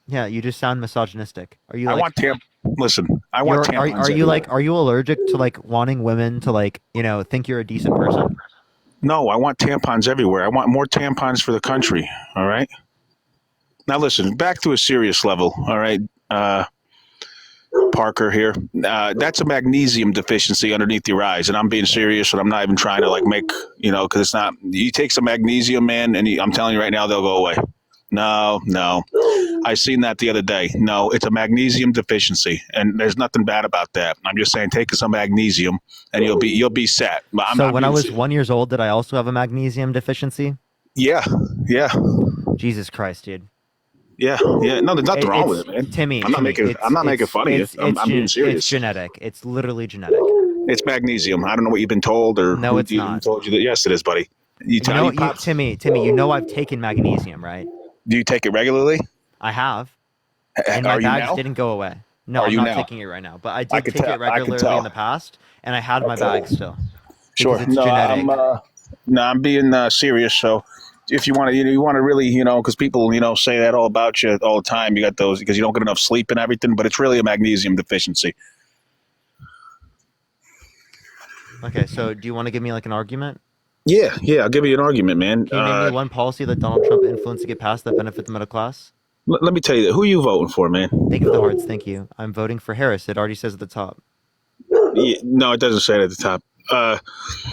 Yeah, you just sound misogynistic. Are you? I Like, want Listen, I want you're- tampons. are you like? everywhere. Are you allergic to like wanting women to like think you're a decent person? No, I want tampons everywhere. I want more tampons for the country. All right. Now listen, back to a serious level. All right. Parker here. That's a magnesium deficiency underneath your eyes, and I'm being serious, and I'm not even trying to like make because it's not. You take some magnesium, man, and I'm telling you right now, they'll go away. No, I seen that the other day. No, it's a magnesium deficiency, and there's nothing bad about that. I'm just saying, take some magnesium, and you'll be set. But So when I being was serious. 1 year old, did I also have a magnesium deficiency? Yeah. Jesus Christ, dude. Yeah. No, there's nothing wrong with it, man. Timmy, I'm not making fun of you. I'm being serious. It's genetic. It's literally genetic. It's magnesium. I don't know what you've been told or No, who it's even not. told you that. Yes, it is, buddy. Timmy, you know I've taken magnesium, right? Do you take it regularly? I have. And my Are you bags now? didn't go away. No, Are I'm you not now? taking it right now, but I I did could take tell- it I could regularly tell. in the past, and I had my bag still. Sure. Because it's genetic. I'm being serious. So, if you want to, you want to really, because people, say that all about you all the time. You got those because you don't get enough sleep and everything, but it's really a magnesium deficiency. Okay, so do you want to give me like an argument? Yeah, I'll give you an argument, man. Can you name me one policy that Donald Trump influenced to get passed that benefit the middle class? Let me tell you that. Who are you voting for, man? Thank you for the hearts. Thank you. I'm voting for Harris. It already says at the top. Yeah, no, it doesn't say it at the top.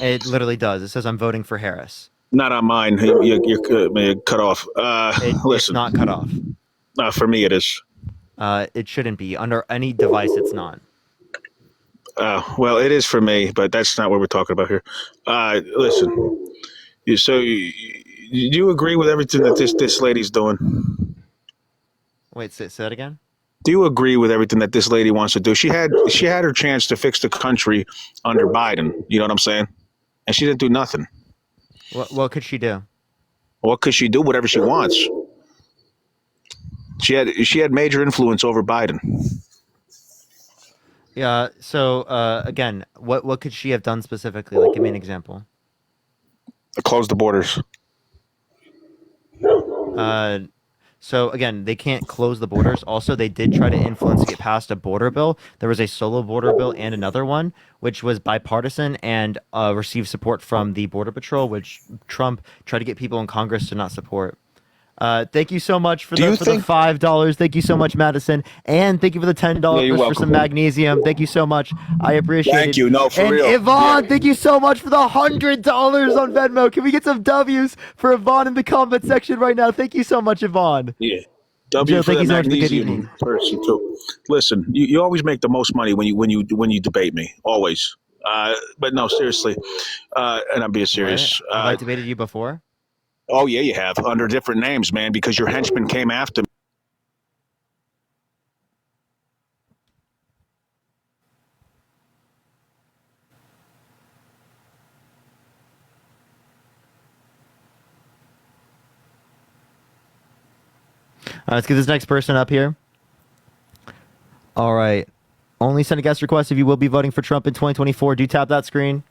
It literally does. It says I'm voting for Harris. Not on mine. You're cut off. It's Listen, not cut off. For me, it is. It shouldn't be. Under any device, it's not. Well, it is for me, but that's not what we're talking about here. Listen, do you agree with everything that this lady's doing? Wait, say that again? Do you agree with everything that this lady wants to do? She had her chance to fix the country under Biden. You know what I'm saying? And she didn't do nothing. What could she do? What could she do? Whatever she wants. She had major influence over Biden. Yeah. So again, what could she have done specifically? Like, give me an example. Close the borders. So again, they can't close the borders. Also, they did try to influence to get passed a border bill. There was a solo border bill and another one, which was bipartisan and received support from the Border Patrol, which Trump tried to get people in Congress to not support. Thank you so much for the $5. Thank you so much, Madison, and thank you for the $10 for welcome. some magnesium. Thank you so much. I appreciate it. Thank you. No, for and real. Yvonne, thank you so much for the $100 on Venmo. Can we get some W's for Yvonne in the comment section right now? Thank you so much, Yvonne. Yeah. Joe, W for thank the you so much for the good magnesium evening. person too. Listen, you always make the most money when you debate me. Always. But no, seriously. And I'm being serious. Have I debated you before? Oh yeah, you have, under different names, man, because your henchman came after me. Let's get this next person up here. All right. Only send a guest request if you will be voting for Trump in 2024. Do tap that screen.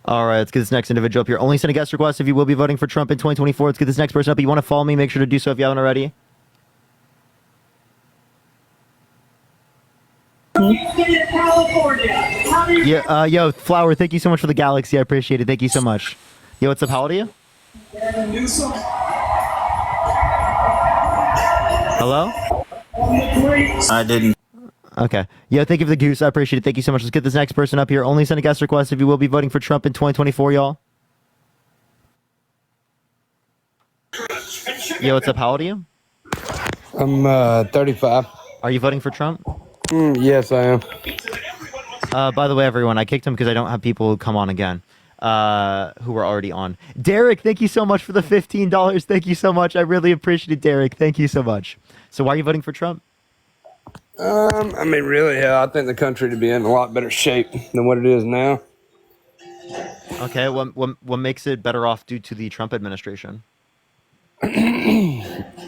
All right, let's get this next individual up here. Only send a guest request if you will be voting for Trump in 2024. Let's get this next person up. If you want to follow me, make sure to do so if you haven't already. Yeah, yo, Flower, thank you so much for the galaxy. I appreciate it. Thank you so much. Yo, what's up? How old are you? Hello? I didn't. Okay. Yeah, thank you for the goose. I appreciate it. Thank you so much. Let's get this next person up here. Only send a guest request if you will be voting for Trump in 2024, y'all. Yo, what's up? How old are you? I'm 35. Are you voting for Trump? Yes, I am. By the way, everyone, I kicked him because I don't have people who come on again who were already on. Derek, thank you so much for the $15. Thank you so much. I really appreciate it, Derek. Thank you so much. So why are you voting for Trump? I mean, really, I think the country to be in a lot better shape than what it is now. Okay, what makes it better off due to the Trump administration?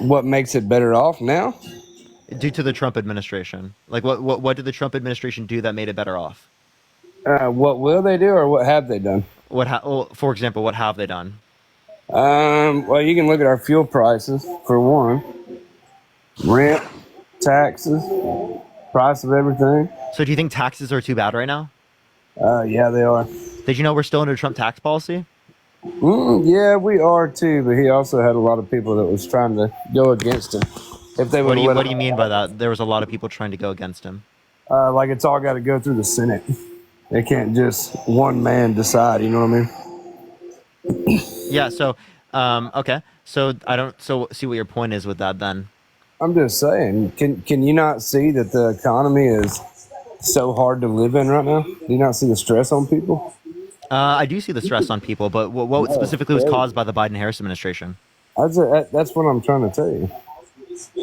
What makes it better off now? Due to the Trump administration. Like, what did the Trump administration do that made it better off? What will they do, or what have they done? Well, for example, what have they done? Well, you can look at our fuel prices, for one. Rent, taxes, price of everything. So do you think taxes are too bad right now? Yeah, they are. Did you know we're still under Trump tax policy? Yeah, we are too, but he also had a lot of people that was trying to go against him. If they What would do you mean by that? There was a lot of people trying to go against him. like it's all got to go through the Senate. It can't just one man decide, you know what I mean? Yeah, so okay. So see what your point is with that then. I'm just saying, can you not see that the economy is so hard to live in right now? Do you not see the stress on people? I do see the stress on people, but what specifically was caused by the Biden-Harris administration? That's what I'm trying to tell you.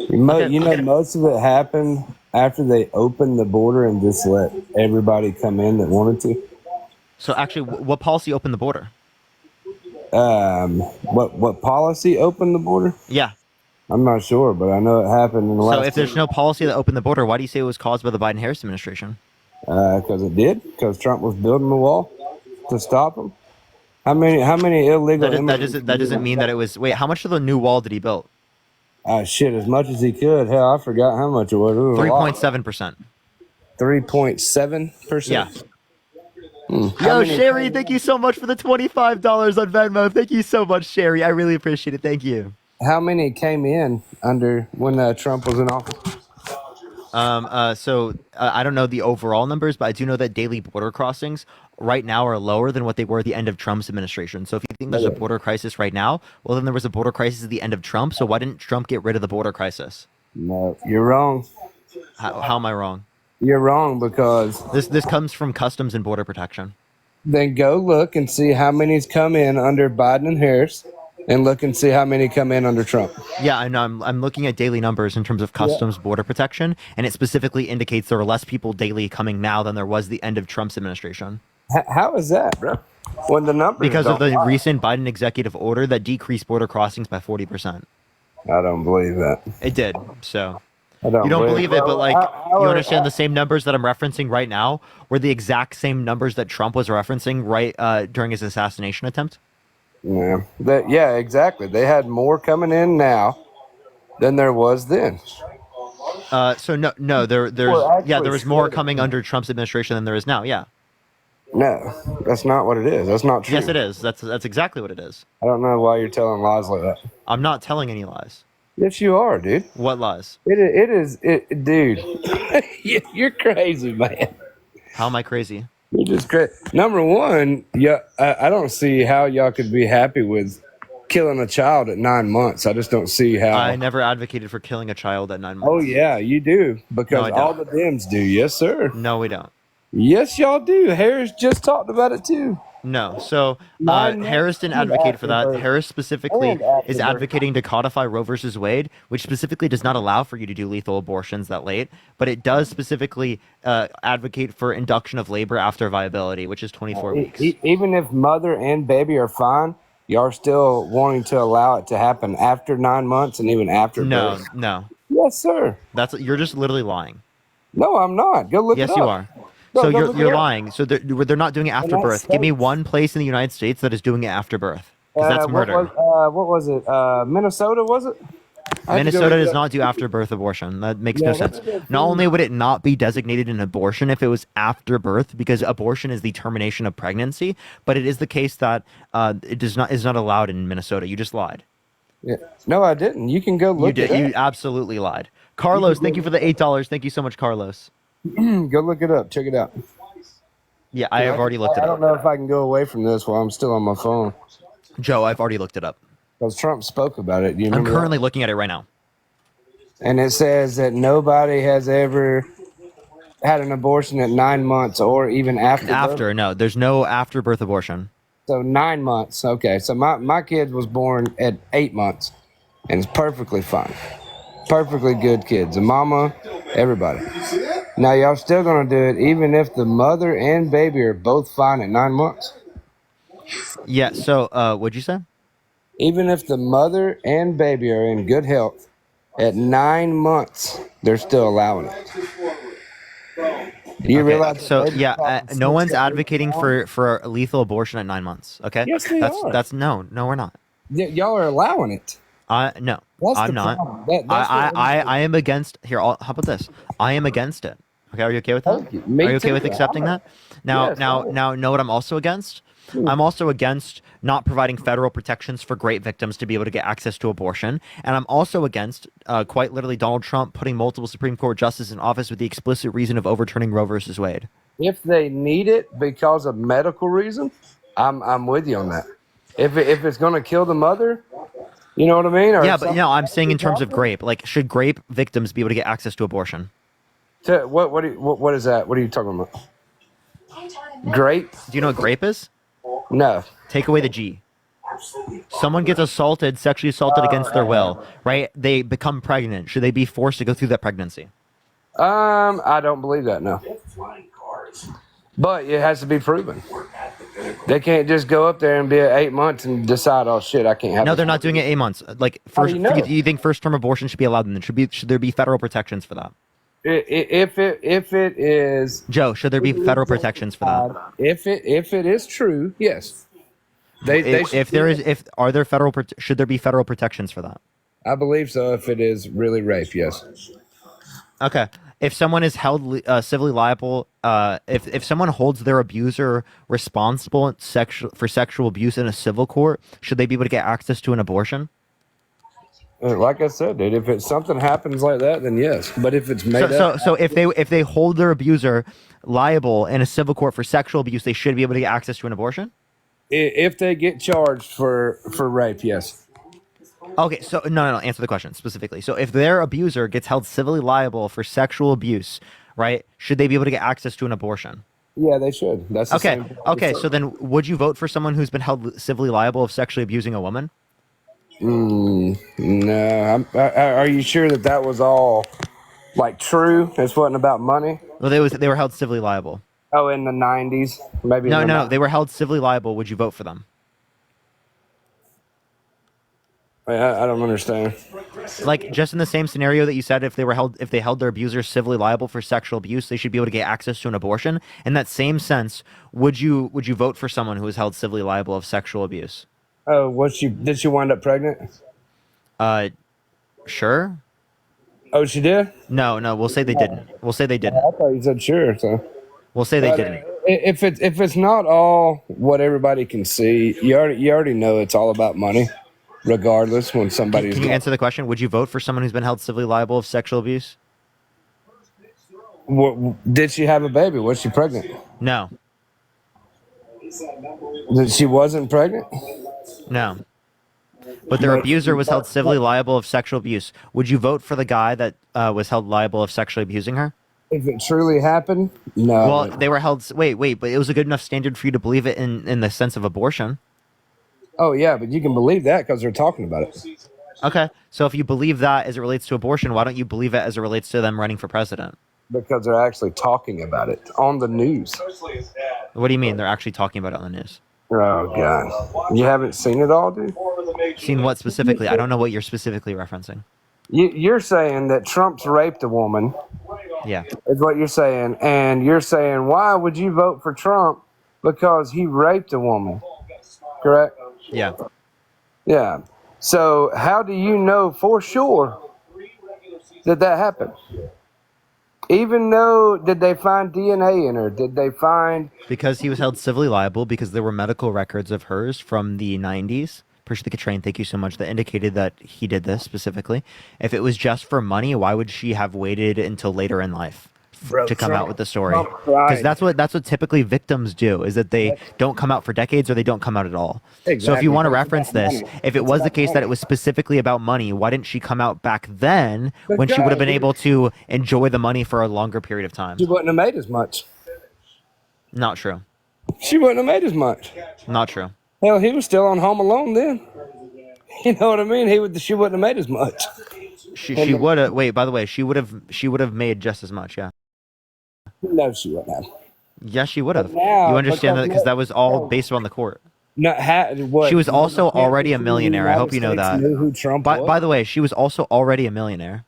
Most of it happened after they opened the border and just let everybody come in that wanted to. So actually, what policy opened the border? What policy opened the border? Yeah. I'm not sure, but I know it happened in the last. So if there's no policy that opened the border, why do you say it was caused by the Biden-Harris administration? Because it did. Because Trump was building the wall to stop him. How many illegal? That doesn't mean that it was. Wait, how much of the new wall did he build? Shit, as much as he could. Hell, I forgot how much it was. It was a lot. 3.7%. 3.7%. Yeah. How Yo, many- Sherry, thank you so much for the $25 on Venmo. Thank you so much, Sherry. I really appreciate it. Thank you. How many came in under when Trump was in office? So I don't know the overall numbers, but I do know that daily border crossings right now are lower than what they were at the end of Trump's administration. So if you think there's a border crisis right now, well, then there was a border crisis at the end of Trump. So why didn't Trump get rid of the border crisis? No, you're wrong. How am I wrong? You're wrong because This comes from Customs and Border Protection. then go look and see how many's come in under Biden and Harris, and look and see how many come in under Trump. Yeah, I know. I'm looking at daily numbers in terms of Customs Border Protection, and it specifically indicates there are less people daily coming now than there was the end of Trump's administration. How is that, bro? When the numbers Because of don't the lie. recent Biden executive order that decreased border crossings by 40%. I don't believe that. It did. So I don't you don't believe it, but Well, like how you are- understand the same numbers that I'm referencing right now were the exact same numbers that Trump was referencing during his assassination attempt. Yeah, exactly. They had more coming in now than there was then. So no, there's Well, there was more actually, coming under Trump's administration than there is now. Yeah. No, that's not what it is. That's not true. Yes, it is. That's exactly what it is. I don't know why you're telling lies like that. I'm not telling any lies. Yes, you are, dude. What lies? It is, dude. You're crazy, man. How am I crazy? You're just crazy. Number one, yeah, I don't see how y'all could be happy with killing a child at 9 months. I just don't see how. I never advocated for killing a child at 9 months. Oh yeah, you do because No, I don't. all the Dems do. Yes, sir. No, we don't. Yes, y'all do. Harris just talked about it too. No. So 9 months Harris didn't and advocate for that. after birth. Harris specifically And after is birth. advocating to codify Roe versus Wade, which specifically does not allow for you to do lethal abortions that late, but it does specifically advocate for induction of labor after viability, which is 24 weeks. Even if mother and baby are fine, y'all are still wanting to allow it to happen after 9 months and even after No, birth. no. Yes, sir. You're just literally lying. No, I'm not. Go look Yes, it up. you are. No, So go you're look it you're up. lying. So they're not doing it after United birth. Give me States. one place in the United States that is doing it after birth, because that's murder. What was it? Minnesota, was it? I had to go Minnesota look does it up. not do after birth abortion. That makes Yeah, no that's sense. a good Not thing. only would it not be designated an abortion if it was after birth, because abortion is the termination of pregnancy, but it is the case that it is not allowed in Minnesota. You just lied. Yeah. No, I didn't. You can go look You did. it You up. absolutely lied. Carlos, thank you for the $8. Thank you so much, Carlos. Go look it up. Check it out. Yeah, I have already looked it I up. don't know if I can go away from this while I'm still on my phone. Joe, I've already looked it up. Because Trump spoke about it. Do you I'm remember that? currently looking at it right now. And it says that nobody has ever had an abortion at 9 months or even after. birth. After, no, there's no after birth abortion. So 9 months. Okay. So my kid was born at 8 months and it's perfectly fine. Perfectly good kids. The mama, everybody. Now y'all still gonna do it even if the mother and baby are both fine at 9 months? Yeah, so what'd you say? Even if the mother and baby are in good health at 9 months, they're still allowing it. Do you Okay, realize? so that baby yeah, problems no one's still going advocating on? for a lethal abortion at 9 months. Okay, Yes, they are. That's no, we're not. Y'all are allowing it. No, That's I'm the not. problem. That's I am against here. How about this? I am against it. Okay, are you okay with that? Thank you. Me Are you okay too. with accepting that? Now, Yes, now, right. now, know what I'm also against? I'm also against not providing federal protections for great victims to be able to get access to abortion. And I'm also against, quite literally, Donald Trump putting multiple Supreme Court justices in office with the explicit reason of overturning Roe versus Wade. If they need it because of medical reason, I'm with you on that. If it's going to kill the mother, you know what I mean? Or Yeah, but something- no, I'm saying in terms of grape. Like, should grape victims be able to get access to abortion? What is that? What are you talking about? Grape? Do you know what grape is? No. Take away the G. Someone gets assaulted, sexually assaulted against their will, right? They become pregnant. Should they be forced to go through that pregnancy? I don't believe that. No. But it has to be proven. They can't just go up there and be at 8 months and decide, oh shit, I can't have. No, this they're not doing it 8 months. Like, How do first, you know? you think first-term abortion should be allowed? Then should there be federal protections for that? If it is Joe, should there be federal protections for that? if it is true, yes. They If there is, are there should there be federal protections for that? I believe so. If it is really rape, yes. Okay. If someone is held civilly liable, if someone holds their abuser responsible for sexual abuse in a civil court, should they be able to get access to an abortion? Like I said, dude, if it's something happens like that, then yes. But if it's made So, up, so if they hold their abuser liable in a civil court for sexual abuse, they should be able to get access to an abortion? if they get charged for rape, yes. Okay, so no, answer the question specifically. So if their abuser gets held civilly liable for sexual abuse, right, should they be able to get access to an abortion? Yeah, they should. That's the Okay. same. Okay, so then would you vote for someone who's been held civilly liable of sexually abusing a woman? No. Are you sure that was all like true? This wasn't about money. Well, they were held civilly liable. Oh, in the 90s, maybe. No, they were held civilly liable. Would you vote for them? I don't understand. Like, just in the same scenario that you said, if they held their abuser civilly liable for sexual abuse, they should be able to get access to an abortion. In that same sense, would you vote for someone who was held civilly liable of sexual abuse? Oh, did she wind up pregnant? Sure. Oh, she did? No, we'll say they didn't. We'll say they didn't. I thought you said sure. So we'll say they didn't. If it's not all what everybody can see, you already know it's all about money. Regardless, when somebody's Can you answer the question? Would you vote for someone who's been held civilly liable of sexual abuse? Did she have a baby? Was she pregnant? No. She wasn't pregnant? No. But their abuser was held civilly liable of sexual abuse. Would you vote for the guy that was held liable of sexually abusing her? If it truly happened, no. Well, they were held. Wait, but it was a good enough standard for you to believe it in the sense of abortion. Oh yeah, but you can believe that because they're talking about it. Okay, so if you believe that as it relates to abortion, why don't you believe it as it relates to them running for president? Because they're actually talking about it on the news. What do you mean they're actually talking about it on the news? Oh God, you haven't seen it all, dude? Seen what specifically? I don't know what you're specifically referencing. You're saying that Trump's raped a woman. Yeah. Is what you're saying, and you're saying why would you vote for Trump because he raped a woman? Correct. Yeah. Yeah. So how do you know for sure that happened? Even though, did they find DNA in her? Did they find... Because he was held civilly liable because there were medical records of hers from the 90s. Appreciate the Katrain, thank you so much, that indicated that he did this specifically. If it was just for money, why would she have waited until later in life to come out with the story? Because that's what typically victims do, is that they don't come out for decades or they don't come out at all. So if you want to reference this, if it was the case that it was specifically about money, why didn't she come out back then when she would have been able to enjoy the money for a longer period of time? She wouldn't have made as much. Not true. She wouldn't have made as much. Not true. Hell, he was still on Home Alone then. You know what I mean? She wouldn't have made as much. She would have. Wait, by the way, she would have made just as much. Yeah. No, she wouldn't have. Yes, she would have. You now, understand that because that was all no. based on the court. No, what? She was also already a millionaire. I hope you know that. Knew who Trump was? By the way, she was also already a millionaire.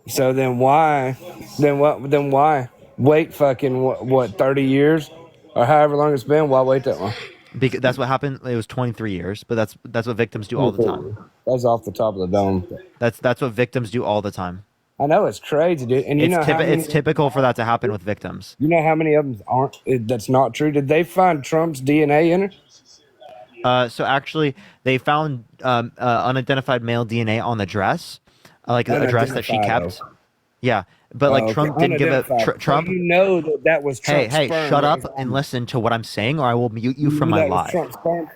So then why? Then what? Then why wait? Fucking what? 30 years or however long it's been. Why wait that long? Because that's what happened. It was 23 years, but that's what victims do all the time. That's off the top of the dome. That's what victims do all the time. I know it's crazy, dude. And it's typical for that to happen with victims. You know how many of them aren't? That's not true. Did they find Trump's DNA in her? So actually, they found unidentified male DNA on the dress, like the dress that she kept. Yeah, but like Trump didn't give it. Trump. You know that was Trump's Hey, sperm, shut right? up and listen to what I'm saying, or I will mute you from my That was live. Trump's sperm?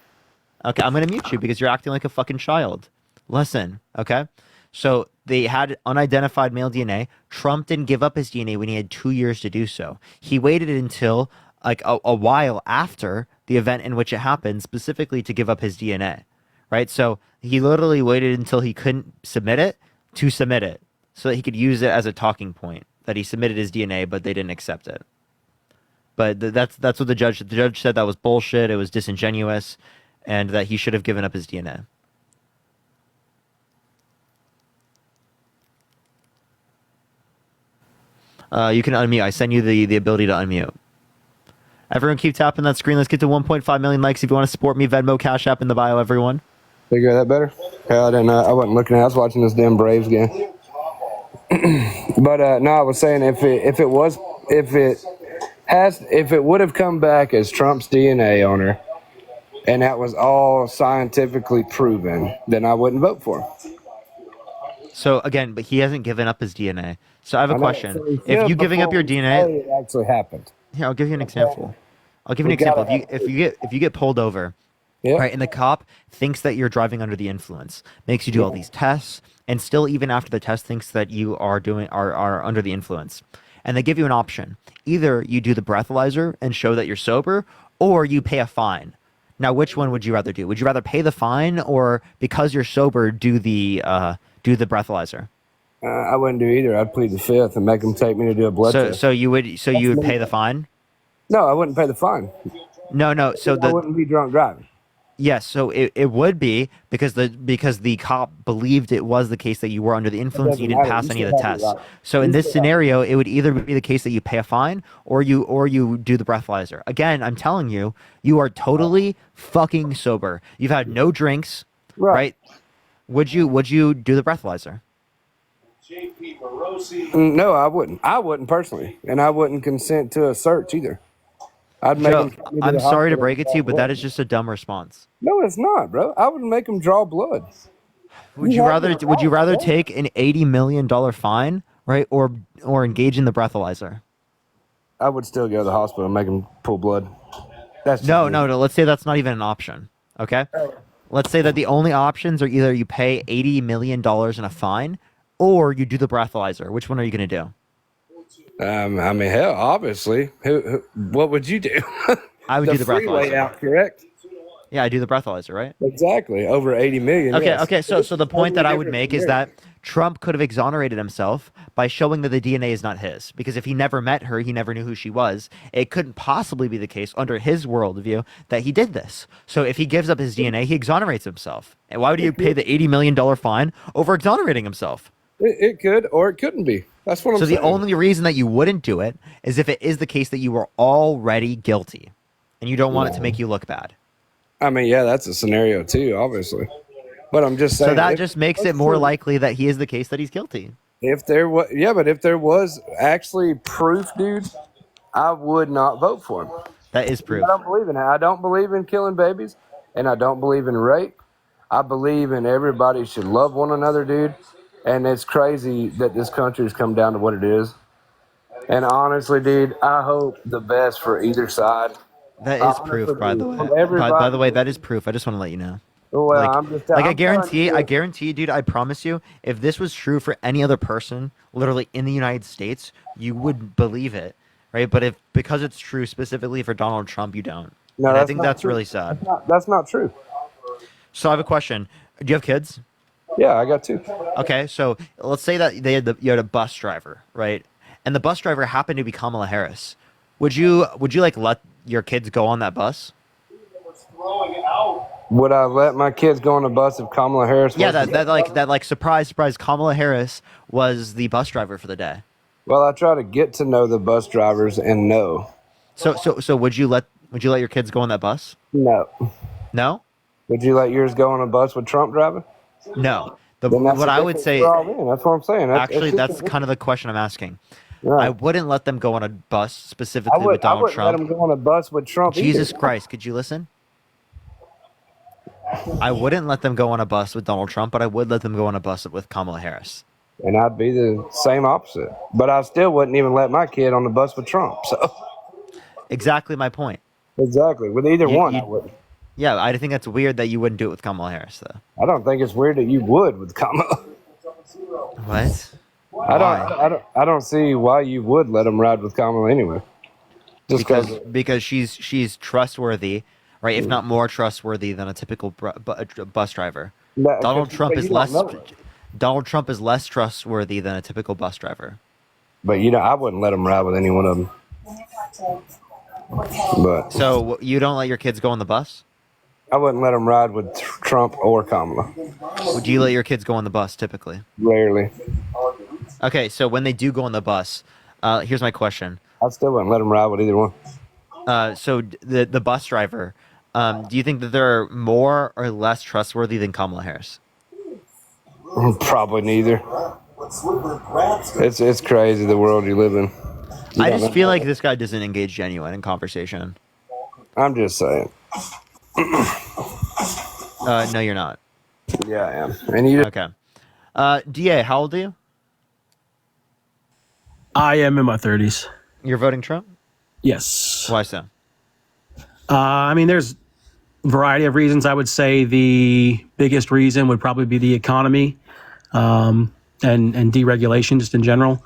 Okay, I'm gonna mute you because you're acting like a fucking child. Listen, okay? So they had unidentified male DNA. Trump didn't give up his DNA when he had 2 years to do so. He waited until like a while after the event in which it happened, specifically to give up his DNA, right? So he literally waited until he couldn't submit it to submit it, so that he could use it as a talking point that he submitted his DNA, but they didn't accept it. But that's what the judge said. That was bullshit. It was disingenuous, and that he should have given up his DNA. You can unmute. I send you the ability to unmute. Everyone keep tapping that screen. Let's get to 1.5 million likes. If you want to support me, Venmo, Cash App in the bio, everyone. Figure that better? Hell, I didn't know. I wasn't looking at it. I was watching this damn Braves game. But no, I was saying if it would have come back as Trump's DNA on her, and that was all scientifically proven, then I wouldn't vote for him. So again, but he hasn't given up his DNA. So I have a I know, question. so he If should you giving up before your we say DNA, it actually happened. here I'll give you an example. I'll give you an We example. gotta If you get pulled over, Yeah. right, and the cop thinks that you're driving under the influence, makes you do all these tests, and still even after the test thinks that you are under the influence, and they give you an option: either you do the breathalyzer and show that you're sober, or you pay a fine. Now, which one would you rather do? Would you rather pay the fine, or because you're sober, do the breathalyzer? I wouldn't do either. I'd plead the fifth and make them take me to do a blood test. So you would pay the fine? No, I wouldn't pay the fine. No. So I wouldn't be drunk driving. yes, so it would be because the cop believed it was the case that you were under the influence. You didn't matter. pass You any of still the have it tests. right. So in You this still have it. scenario, it would either be the case that you pay a fine or you do the breathalyzer. Again, I'm telling you, you are totally fucking sober. You've had no drinks, right? Would you do the breathalyzer? No, I wouldn't. I wouldn't personally, and I wouldn't consent to a search either. I'd make Joe, them. take me to I'm the sorry to hospital break and it to you, draw but that blood. is just a dumb response. No, it's not, bro. I would make them draw blood. Would you rather take an $80 million fine, right, or engage in the breathalyzer? I would still go to the hospital and make them pull blood. That's just No. me. Let's say that's not even an option. Okay. Let's say that the only options are either you pay $80 million in a fine, or you do the breathalyzer. Which one are you going to do? I mean, hell, obviously. What would you do? I would do the freeway breathalyzer. out, correct? Yeah, I do the breathalyzer, right? Exactly. Over 80 million. Okay, yes. okay. So the point that I would Totally make different is that scenario. Trump could have exonerated himself by showing that the DNA is not his. Because if he never met her, he never knew who she was. It couldn't possibly be the case under his worldview that he did this. So if he gives up his DNA, he exonerates himself. And why would he pay the $80 million fine over exonerating himself? It could, or it couldn't be. That's what I'm So saying. the only reason that you wouldn't do it is if it is the case that you were already guilty, and you don't want it to make you look bad. I mean, yeah, that's a scenario too, obviously. But I'm just saying. So that if- just makes it more likely that he is the case that he's guilty. If there was, yeah, but if there was actually proof, dude, I would not vote for him. That is proof. I don't believe in it. I don't believe in killing babies, and I don't believe in rape. I believe in everybody should love one another, dude. And it's crazy that this country's come down to what it is. And honestly, dude, I hope the best for either side. That I is proof, honestly by the do. way. From By the everybody- way, that is proof. I just want to let you know. Well, Like, I'm just I I'm guarantee, telling I you, guarantee, dude, I promise you, if this was true for any other person, literally in the United States, you would believe it, right? But if because it's true specifically for Donald Trump, you don't. No, And I that's think not that's true. really sad. That's not true. So I have a question. Do you have kids? Yeah, I got two. Okay, so let's say that you had a bus driver, right? And the bus driver happened to be Kamala Harris. Would you like let your kids go on that bus? Would I let my kids go on a bus if Kamala Harris? Yeah, was that surprise Kamala Harris was the bus driver for the day. Well, I try to get to know the bus drivers and know. So would you let your kids go on that bus? No. No? Would you let yours go on a bus with Trump driving? No. Then that's What the I would difference say, we're all in. That's what I'm saying. actually, just that's a- kind of the question I'm asking. Right. I wouldn't let them go on a bus I specifically with would. I Donald wouldn't let Trump. them go on a bus with Trump. Jesus either. Christ, could you listen? I wouldn't let them go on a bus with Donald Trump, but I would let them go on a bus with Kamala Harris. And I'd be the same opposite. But I still wouldn't even let my kid on the bus with Trump. So Exactly my point. exactly with either You- one, you- I wouldn't. Yeah, I think that's weird that you wouldn't do it with Kamala Harris, though. I don't think it's weird that you would with Kamala. What? I don't see why you would let him ride with Kamala anyway. Just Because she's trustworthy, right? If not more trustworthy than a typical bus driver. No, Donald but Trump you is don't less. know it. Donald Trump is less trustworthy than a typical bus driver. But I wouldn't let him ride with any one of them. But So you don't let your kids go on the bus? I wouldn't let him ride with Trump or Kamala. Would you let your kids go on the bus typically? Rarely. Okay, so when they do go on the bus, here's my question. I still wouldn't let him ride with either one. The bus driver, do you think that they're more or less trustworthy than Kamala Harris? Probably neither. It's crazy the world you live in. I just feel like this guy doesn't engage genuine in conversation. I'm just saying. No, you're not. Yeah, I am. And you Okay. DA, how old are you? I am in my 30s. You're voting Trump? Yes. Why so? I mean, there's a variety of reasons. I would say the biggest reason would probably be the economy and deregulation just in general.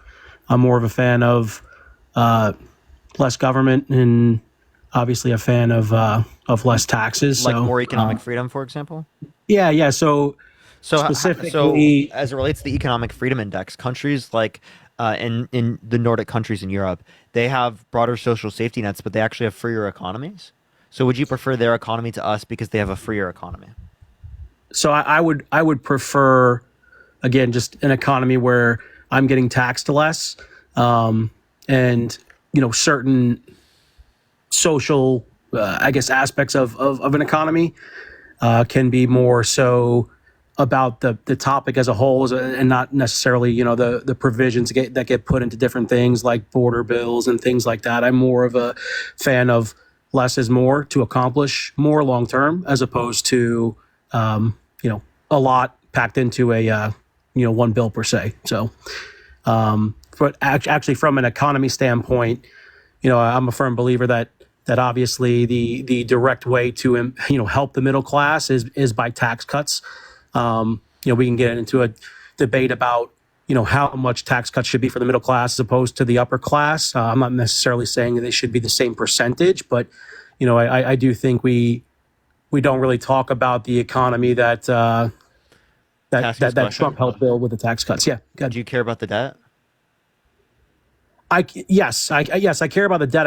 I'm more of a fan of less government and obviously a fan of less taxes. Like so, more economic freedom, for example? Yeah. So specifically, as it relates to the Economic Freedom Index, countries like in the Nordic countries in Europe, they have broader social safety nets, but they actually have freer economies. So would you prefer their economy to us because they have a freer economy? So I would prefer, again, just an economy where I'm getting taxed less, and certain social, I guess, aspects of an economy can be more so about the topic as a whole, and not necessarily the provisions that get put into different things like border bills and things like that. I'm more of a fan of less is more to accomplish more long term, as opposed to a lot packed into a one bill per se. So, but actually, from an economy standpoint, I'm a firm believer that obviously the direct way to help the middle class is by tax cuts. We can get into a debate about how much tax cuts should be for the middle class as opposed to the upper class. I'm not necessarily saying that they should be the same percentage, but I do think we don't really talk about the economy that Trump helped build with the tax cuts. Yeah. Do you care about the debt? Yes, I care about the debt.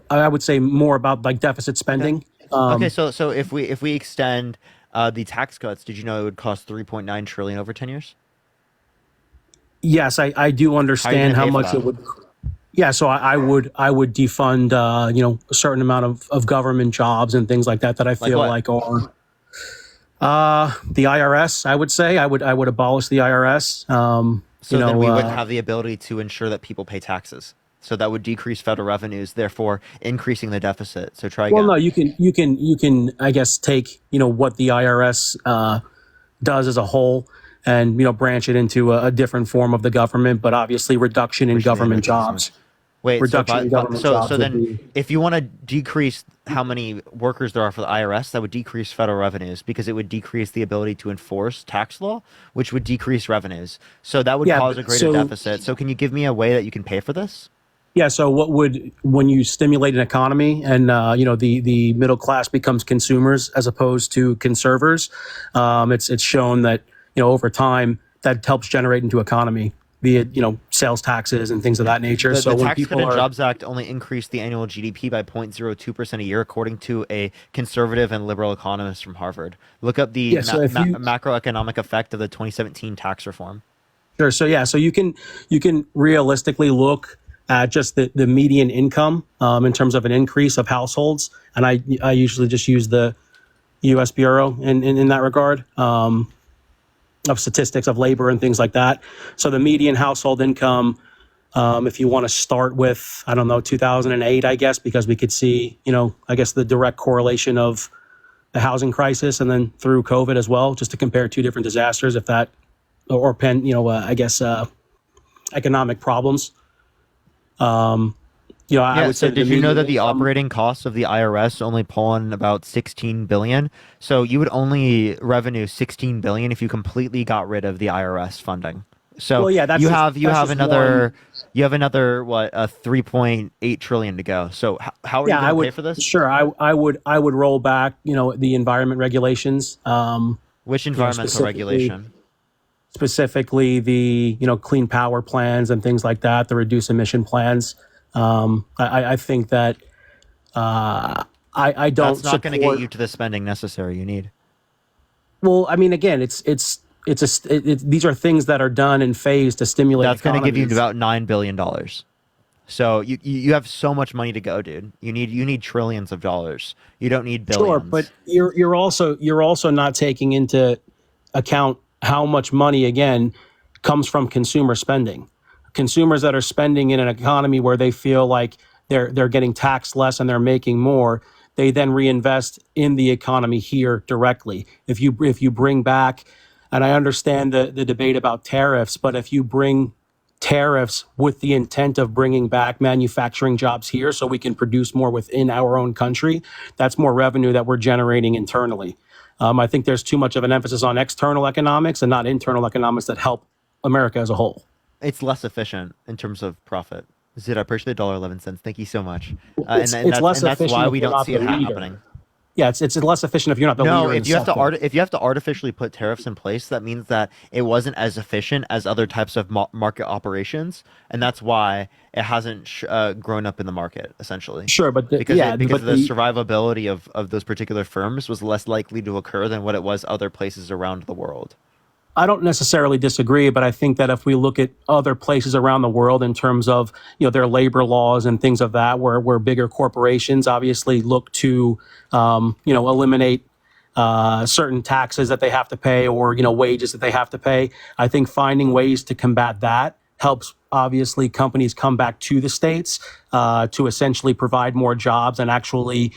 I would say more about like deficit spending. Okay, so if we extend the tax cuts, did you know it would cost $3.9 trillion over 10 years? Yes, I do understand how much it would. Yeah, so I would defund a certain amount of government jobs and things like that I feel like are the IRS. I would say I would abolish the IRS. So then we wouldn't have the ability to ensure that people pay taxes. So that would decrease federal revenues, therefore increasing the deficit. So try again. Well, no, you can I guess take what the IRS does as a whole and branch it into a different form of the government, but obviously reduction in government jobs. Wait, reduction in government jobs. So then if you want to decrease how many workers there are for the IRS, that would decrease federal revenues because it would decrease the ability to enforce tax law, which would decrease revenues. So that would cause a greater deficit. So can you give me a way that you can pay for this? Yeah. So when you stimulate an economy and the middle class becomes consumers as opposed to conservers, it's shown that over time that helps generate into economy, be it sales taxes and things of that nature. The Tax Cut and Jobs Act only increased the annual GDP by 0.02% a year, according to a conservative and liberal economist from Harvard. Look up the macroeconomic effect of the 2017 tax reform. Sure. So you can realistically look at just the median income in terms of an increase of households, and I usually just use the U.S. Bureau in that regard. Of statistics of labor and things like that. So the median household income, if you want to start with, 2008, I guess, because we could see, I guess the direct correlation of the housing crisis and then through COVID as well, just to compare two different disasters, if that, or economic problems. I would say. So did you know that the operating costs of the IRS only pull in about $16 billion? So you would only revenue $16 billion if you completely got rid of the IRS funding. So you have another what, 3.8 trillion to go. So how are you going to pay for this? Sure, I would roll back the environment regulations. Which environmental regulation? Specifically the clean power plans and things like that, the reduce emission plans. I think that I don't. That's not going to get you to the spending necessary you need. Well, I mean, again, these are things that are done in phase to stimulate. That's going to give you about $9 billion. So you have so much money to go, dude. You need trillions of dollars. You don't need billions. Sure, but you're also not taking into account how much money, again, comes from consumer spending. Consumers that are spending in an economy where they feel like they're getting taxed less and they're making more, they then reinvest in the economy here directly. If you bring back, and I understand the debate about tariffs, but if you bring tariffs with the intent of bringing back manufacturing jobs here so we can produce more within our own country, that's more revenue that we're generating internally. I think there's too much of an emphasis on external economics and not internal economics that help America as a whole. It's less efficient in terms of profit. Zid, I appreciate the $1.11. Thank you so much. It's less That's efficient why if we you're don't not see it the leader. happening. Yeah, it's less efficient if you're not the No, leader. in if you have to sector. if you have to artificially put tariffs in place, that means that it wasn't as efficient as other types of market operations, and that's why it hasn't grown up in the market essentially. Sure, but because the survivability of those particular firms was less likely to occur than what it was other places around the world. I don't necessarily disagree, but I think that if we look at other places around the world in terms of their labor laws and things of that, where bigger corporations obviously look to eliminate certain taxes that they have to pay or wages that they have to pay, I think finding ways to combat that helps obviously companies come back to the States to essentially provide more jobs and actually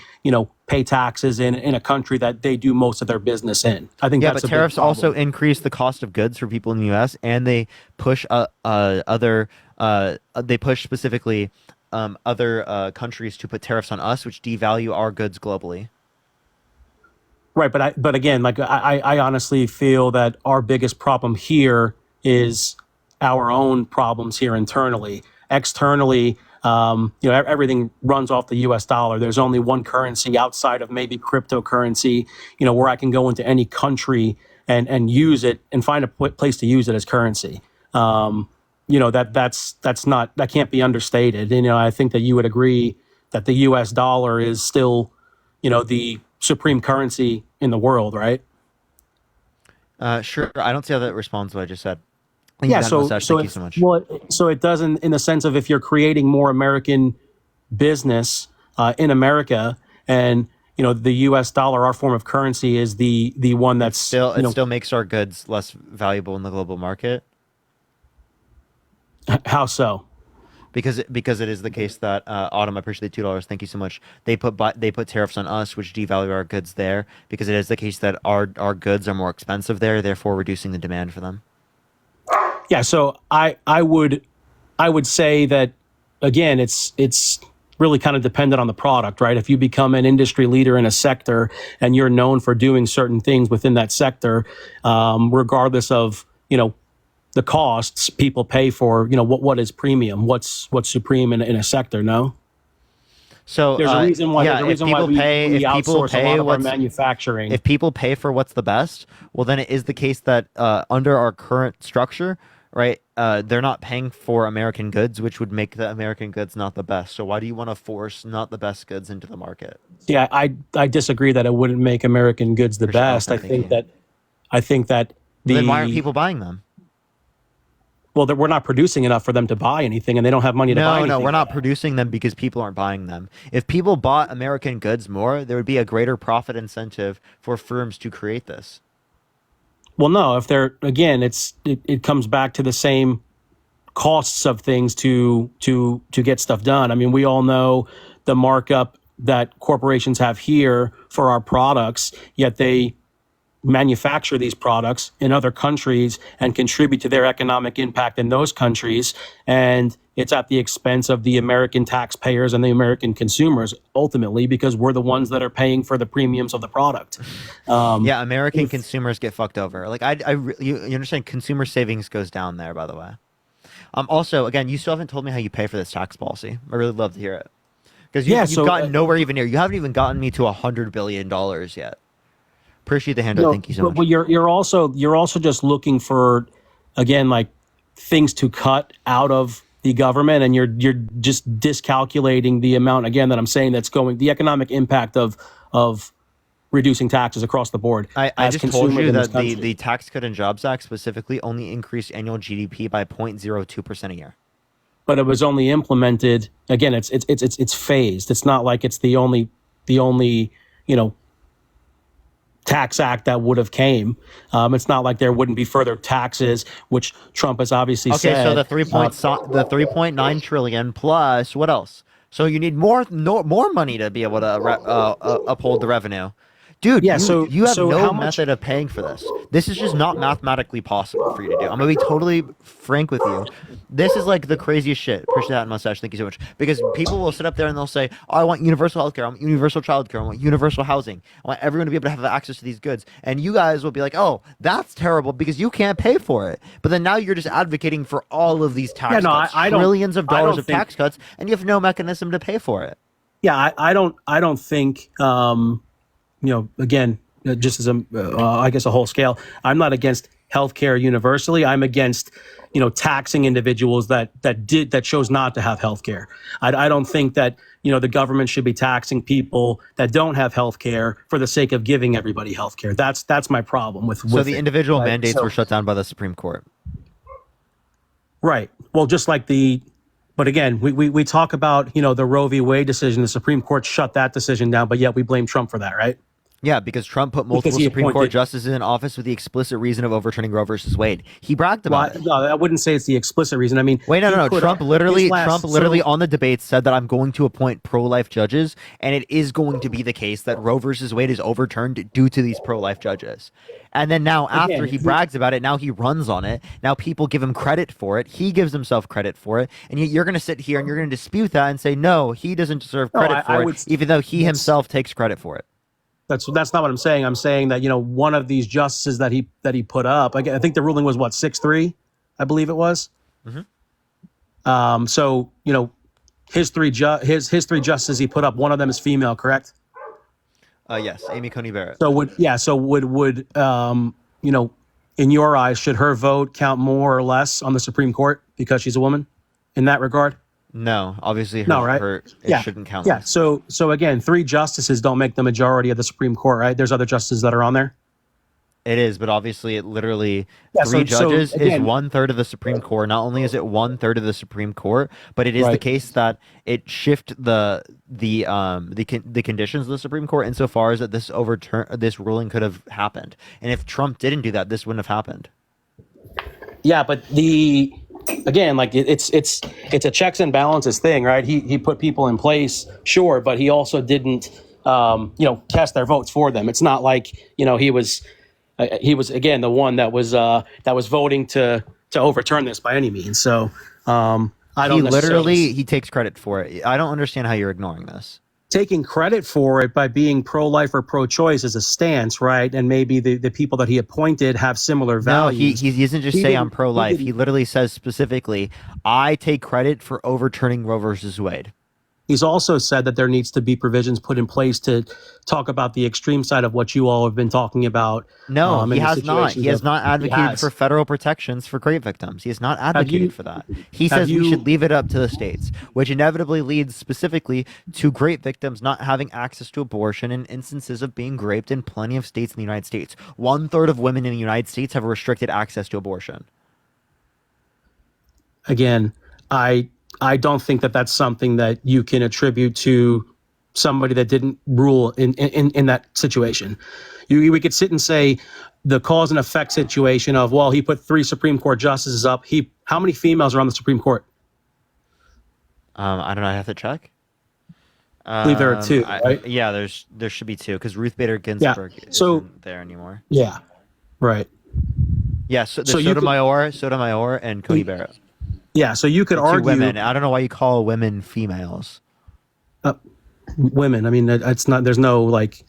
pay taxes in a country that they do most of their business in. I think that's but tariffs also increase the cost of goods for people in the U.S. and they push specifically other countries to put tariffs on us, which devalue our goods globally. Right, but again, like I honestly feel that our biggest problem here is our own problems here internally. Externally, everything runs off the U.S. dollar. There's only one currency outside of maybe cryptocurrency, where I can go into any country and use it and find a place to use it as currency. That can't be understated. I think that you would agree that the U.S. dollar is still, the supreme currency in the world, right? Sure. I don't see how that responds to what I just said. Yeah, Thank you so much. Well, so it doesn't, in the sense of if you're creating more American business in America, and the U.S. dollar, our form of currency, is the one that's it still makes our goods less valuable in the global market. How so? Because it is the case that Autumn, I appreciate the $2. Thank you so much. They put tariffs on us, which devalue our goods there. Because it is the case that our goods are more expensive there, therefore reducing the demand for them. Yeah, so I would say that again, it's really kind of dependent on the product, right? If you become an industry leader in a sector and you're known for doing certain things within that sector, regardless of the costs people pay for, what is premium, what's supreme in a sector, no? So there's a reason why. Yeah, we outsource a lot of our manufacturing. If people pay for what's the best, well, then it is the case that under our current structure, right, they're not paying for American goods, which would make the American goods not the best. So why do you want to force not the best goods into the market? Yeah, I disagree that it wouldn't make American goods the best. I think that Then why aren't people buying them? Well, we're not producing enough for them to buy anything, and they don't have money to buy anything. No, we're not producing them because people aren't buying them. If people bought American goods more, there would be a greater profit incentive for firms to create this. Well, no, if they're, again, it comes back to the same costs of things to get stuff done. I mean, we all know the markup that corporations have here for our products, yet they manufacture these products in other countries and contribute to their economic impact in those countries. And it's at the expense of the American taxpayers and the American consumers, ultimately, because we're the ones that are paying for the premiums of the product. Yeah, American consumers get fucked over. Like, you understand, consumer savings goes down there, by the way. Also, again, you still haven't told me how you pay for this tax policy. I really love to hear it. Because you've gotten nowhere even near. You haven't even gotten me to $100 billion yet. Appreciate the handout. Thank you so much. Well, you're also just looking for, again, like things to cut out of the government, and you're just discalculating the amount, again, that I'm saying that's going, the economic impact of reducing taxes across the board. I just told you that the Tax Cut and Jobs Act specifically only increased annual GDP by 0.02% a year. But it was only implemented, again, it's phased. It's not like it's the only tax act that would have came. It's not like there wouldn't be further taxes, which Trump has obviously Okay, said. so the 3.9 trillion plus what else? So you need more money to be able to uphold the revenue. Dude, Yeah, you have so no how much- method of paying for this. This is just not mathematically possible for you to do. I'm gonna be totally frank with you. This is like the craziest shit. Appreciate that mustache. Thank you so much. Because people will sit up there and they'll say, "Oh, I want universal healthcare. I want universal childcare. I want universal housing. I want everyone to be able to have access to these goods." And you guys will be like, "Oh, that's terrible because you can't pay for it." But then now you're just advocating for all of these tax Yeah, no, cuts, I don't- trillions of I dollars don't of think- tax cuts, and you have no mechanism to pay for it. Yeah, I don't think, again, just as I guess a whole scale, I'm not against healthcare universally. I'm against, taxing individuals that chose not to have healthcare. I don't think that, the government should be taxing people that don't have healthcare for the sake of giving everybody healthcare. That's my problem with So the it, individual right? mandates So- were shut down by the Supreme Court. Right. Well, just like but again, we talk about, the Roe v. Wade decision. The Supreme Court shut that decision down, but yet we blame Trump for that, right? Yeah, because Trump put multiple he Supreme Court appointed- justices in office with the explicit reason of overturning Roe versus Wade. He bragged about it. No, I wouldn't say it's the explicit reason. I mean, Wait, no. he put Trump up literally his last- on the debate said that I'm going to appoint pro-life judges, and it is going to be the case that Roe versus Wade is overturned due to these pro-life judges. And then now, after he brags about it, now he runs on it. Now people give him credit for it. He gives himself credit for it, and yet you're going to sit here and you're going to dispute that and say, no, he doesn't deserve credit I for would- it, even though he himself takes credit for it. That's not what I'm saying. I'm saying that one of these justices that he put up. I think the ruling was what 6-3, I believe it was. Mhm. So his three justices he put up. One of them is female, correct? Yes, Amy Coney Barrett. So would in your eyes, should her vote count more or less on the Supreme Court because she's a woman in that regard? No, obviously, No, right? it shouldn't count. Yeah. So again, 3 justices don't make the majority of the Supreme Court, right? There's other justices that are on there. It is, but obviously, it literally Yeah, 3 so judges is again- 1/3 of the Supreme Court. Not only is it 1/3 of the Supreme Court, but it is the Right. case that it shift the conditions of the Supreme Court insofar as that this ruling could have happened. And if Trump didn't do that, this wouldn't have happened. Yeah, but again, like it's a checks and balances thing, right? He put people in place, sure, but he also didn't cast their votes for them. It's not like he was again the one that was voting to overturn this by any means. So I don't necessarily He takes credit for it. I don't understand how you're ignoring this. taking credit for it by being pro-life or pro-choice is a stance, right? And maybe the people that he appointed have similar values. No, he doesn't just He say didn't- I'm pro-life. he He literally says specifically, I take credit for overturning Roe versus Wade. He's also said that there needs to be provisions put in place to talk about the extreme side of what you all have been talking about. No, in he the has not. situations He has of- not advocated has. for federal protections for rape victims. He has not advocated for that. He have says we you- should leave it up to the states, which inevitably leads specifically to rape victims not having access to abortion in instances of being raped in plenty of states in the United States. 1/3 of women in the United States have restricted access to abortion. Again, I don't think that that's something that you can attribute to somebody that didn't rule in that situation. We could sit and say the cause and effect situation of, well, he put 3 Supreme Court justices up. How many females are on the Supreme Court? I don't know. I have to check. I believe there are 2, right? Yeah, there should be 2 because Ruth Bader Ginsburg so- isn't there anymore. Yeah, right. Yeah, so So there's you could- Sotomayor, and Coney Barrett. Yeah, so you could The 2 argue women. I don't know why you call women females. women. I mean, it's not. There's no like.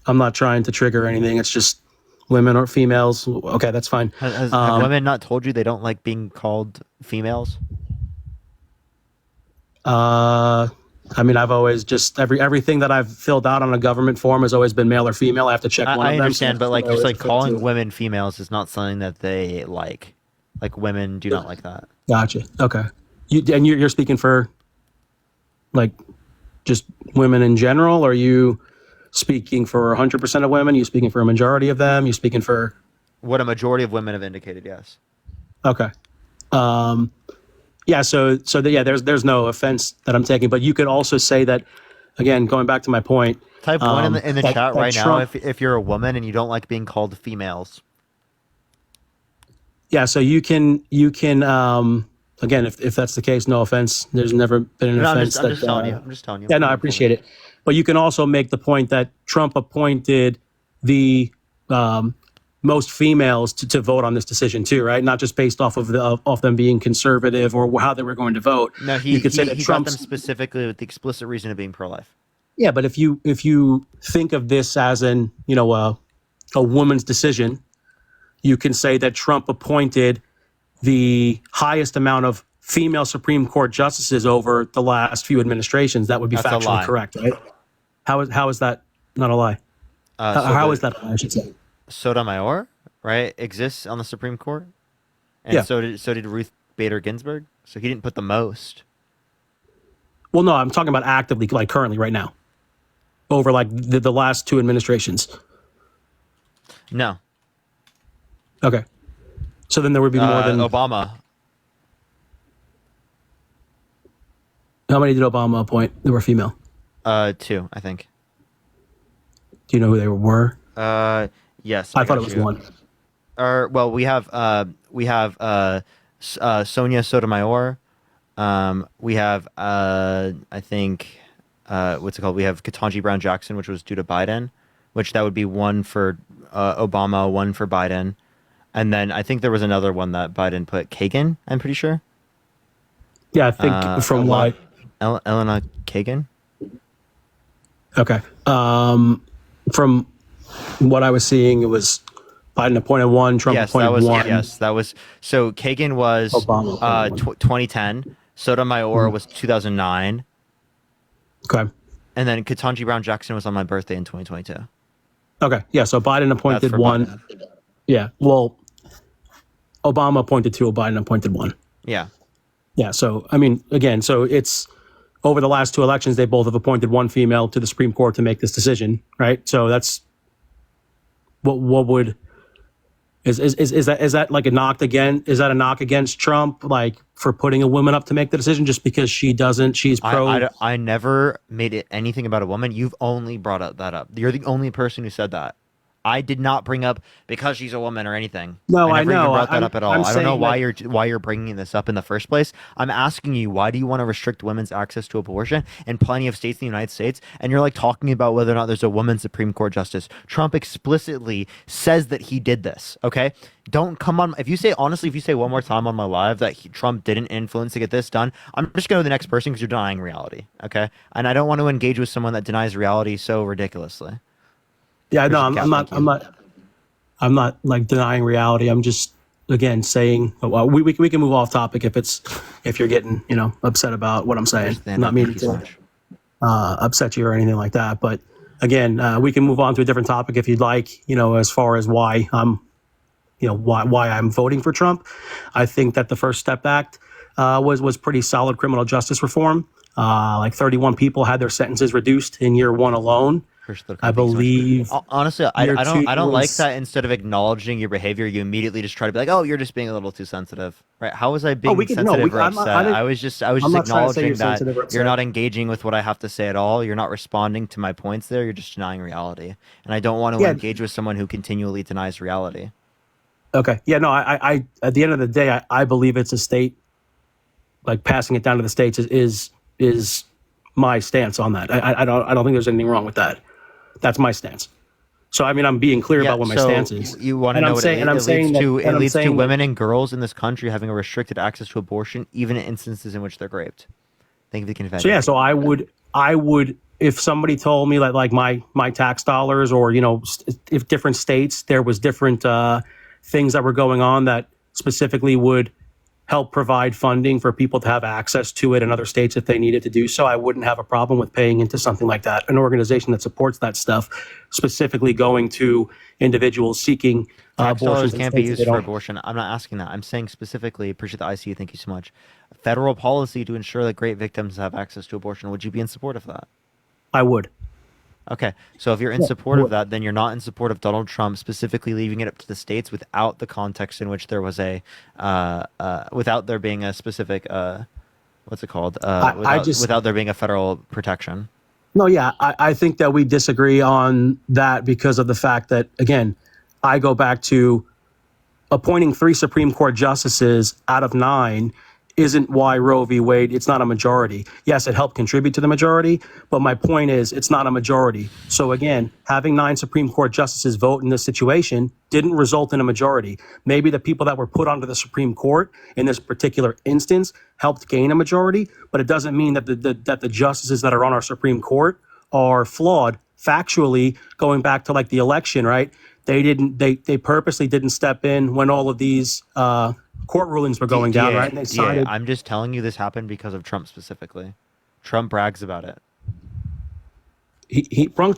I'm not trying to trigger anything. It's just women or females. Okay, that's fine. Have Um, women not told you they don't like being called females? I mean, I've always just everything that I've filled out on a government form has always been male or female. I have to check one I of them. understand, but like I just always like put calling 2. women females is not something that they like. Like women do not like that. Gotcha. Okay. You're speaking for like just women in general, or are you speaking for 100% of women? Are you speaking for a majority of them? You speaking for What a majority of women have indicated, yes. Okay. Yeah. So there's no offense that I'm taking, but you could also say that again, going back to my point. Type one in the that- chat that right now Trump- if you're a woman and you don't like being called females. Yeah, so you can again, if that's the case, no offense. There's never been an No, offense. I'm just telling you. I'm just telling you. Yeah, no, I appreciate it. But you can also make the point that Trump appointed the most females to vote on this decision too, right? Not just based off of them being conservative or how they were going to vote. No, you could say that he got Trump's them specifically with the explicit reason of being pro-life. yeah, but if you think of this as a woman's decision, you can say that Trump appointed the highest amount of female Supreme Court justices over the last few administrations. That would be That's a lie. factually correct, right? How is that not a lie? How is that a lie, I should say? Sotomayor, right, exists on the Supreme Court, and Yeah. so did Ruth Bader Ginsburg. So he didn't put the most. Well, no, I'm talking about actively, like currently, right now, over like the last two administrations. No. Okay, so then there would be more than Obama. How many did Obama appoint that were female? 2, I think. Do you know who they were? Yes. I thought got it was you. one. Well, we have Sonia Sotomayor. We have I think what's it called? We have Ketanji Brown Jackson, which was due to Biden, which that would be one for Obama, one for Biden, and then I think there was another one that Biden put, Kagan. I'm pretty sure. Yeah, I think from what Elena Kagan. Okay. From what I was seeing, it was Biden appointed one, Trump appointed one. Yes, that was. So Kagan was Obama appointed 2010. Sotomayor was 2009. Okay. And then Ketanji Brown Jackson was on my birthday in 2022. Okay. Yeah. So Biden appointed for one. Biden. Yeah. Well, Obama appointed two. Biden appointed one. Yeah. Yeah. So I mean, again, so it's over the last two elections, they both have appointed one female to the Supreme Court to make this decision, right? So that's what would is that like a knock again? Is that a knock against Trump, like for putting a woman up to make the decision just because she's pro? I never made it anything about a woman. You've only brought that up. You're the only person who said that. I did not bring up because she's a woman or anything. No, I I never know. even brought that up at all. I'm I don't know saying why you're bringing this up in the first place. I'm asking you, why do you want to restrict women's access to abortion in plenty of states in the United States? And you're like talking about whether or not there's a woman Supreme Court justice. Trump explicitly says that he did this. Okay, don't come on. If you say one more time on my live that Trump didn't influence to get this done, I'm just going to the next person because you're denying reality. Okay, and I don't want to engage with someone that denies reality so ridiculously. Yeah, no, I'm not like denying reality. I'm just again saying, well, we can move off topic if you're getting upset about what I'm saying. I'm not meaning to upset you or anything like that. But again, we can move on to a different topic if you'd like. As far as why I'm voting for Trump. I think that the First Step Act was pretty solid criminal justice reform. Like 31 people had their sentences reduced in year one alone. I believe. Honestly, I don't like that. Instead of acknowledging your behavior, you immediately just try to be like, "Oh, you're just being a little too sensitive." Right? How was I being sensitive or upset? I was just acknowledging that you're not engaging with what I have to say at all. You're not responding to my points there. You're just denying reality, and I don't want to engage with someone who continually denies reality. Okay. Yeah. No. I at the end of the day, I believe it's a state. Like passing it down to the states is my stance on that. I don't think there's anything wrong with that. That's my stance. So I mean, I'm being clear about what my stance is. You want to know what it leads to women and girls in this country having a restricted access to abortion, even in instances in which they're raped. Think of the convention. So yeah, so I would if somebody told me like my tax dollars or if different states there was different things that were going on that specifically would help provide funding for people to have access to it in other states if they needed to do so, I wouldn't have a problem with paying into something like that. An organization that supports that stuff, specifically going to individuals seeking tax abortions. dollars can't be used for abortion. I'm not asking that. I'm saying specifically, appreciate the ICU, thank you so much. Federal policy to ensure that great victims have access to abortion. Would you be in support of that? I would. Okay, so if you're in support of that, then you're not in support of Donald Trump specifically leaving it up to the states without the context in which there was without there being a specific, what's it called? Without there being a federal protection. No, yeah, I think that we disagree on that because of the fact that, again, I go back to appointing 3 Supreme Court justices out of 9 isn't why Roe v. Wade, it's not a majority. Yes, it helped contribute to the majority, but my point is it's not a majority. So again, having 9 Supreme Court justices vote in this situation didn't result in a majority. Maybe the people that were put onto the Supreme Court in this particular instance helped gain a majority, but it doesn't mean that the justices that are on our Supreme Court are flawed. Factually, going back to like the election, right? They purposely didn't step in when all of these court rulings were going down, right? And they sided. I'm just telling you this happened because of Trump specifically. Trump brags about it.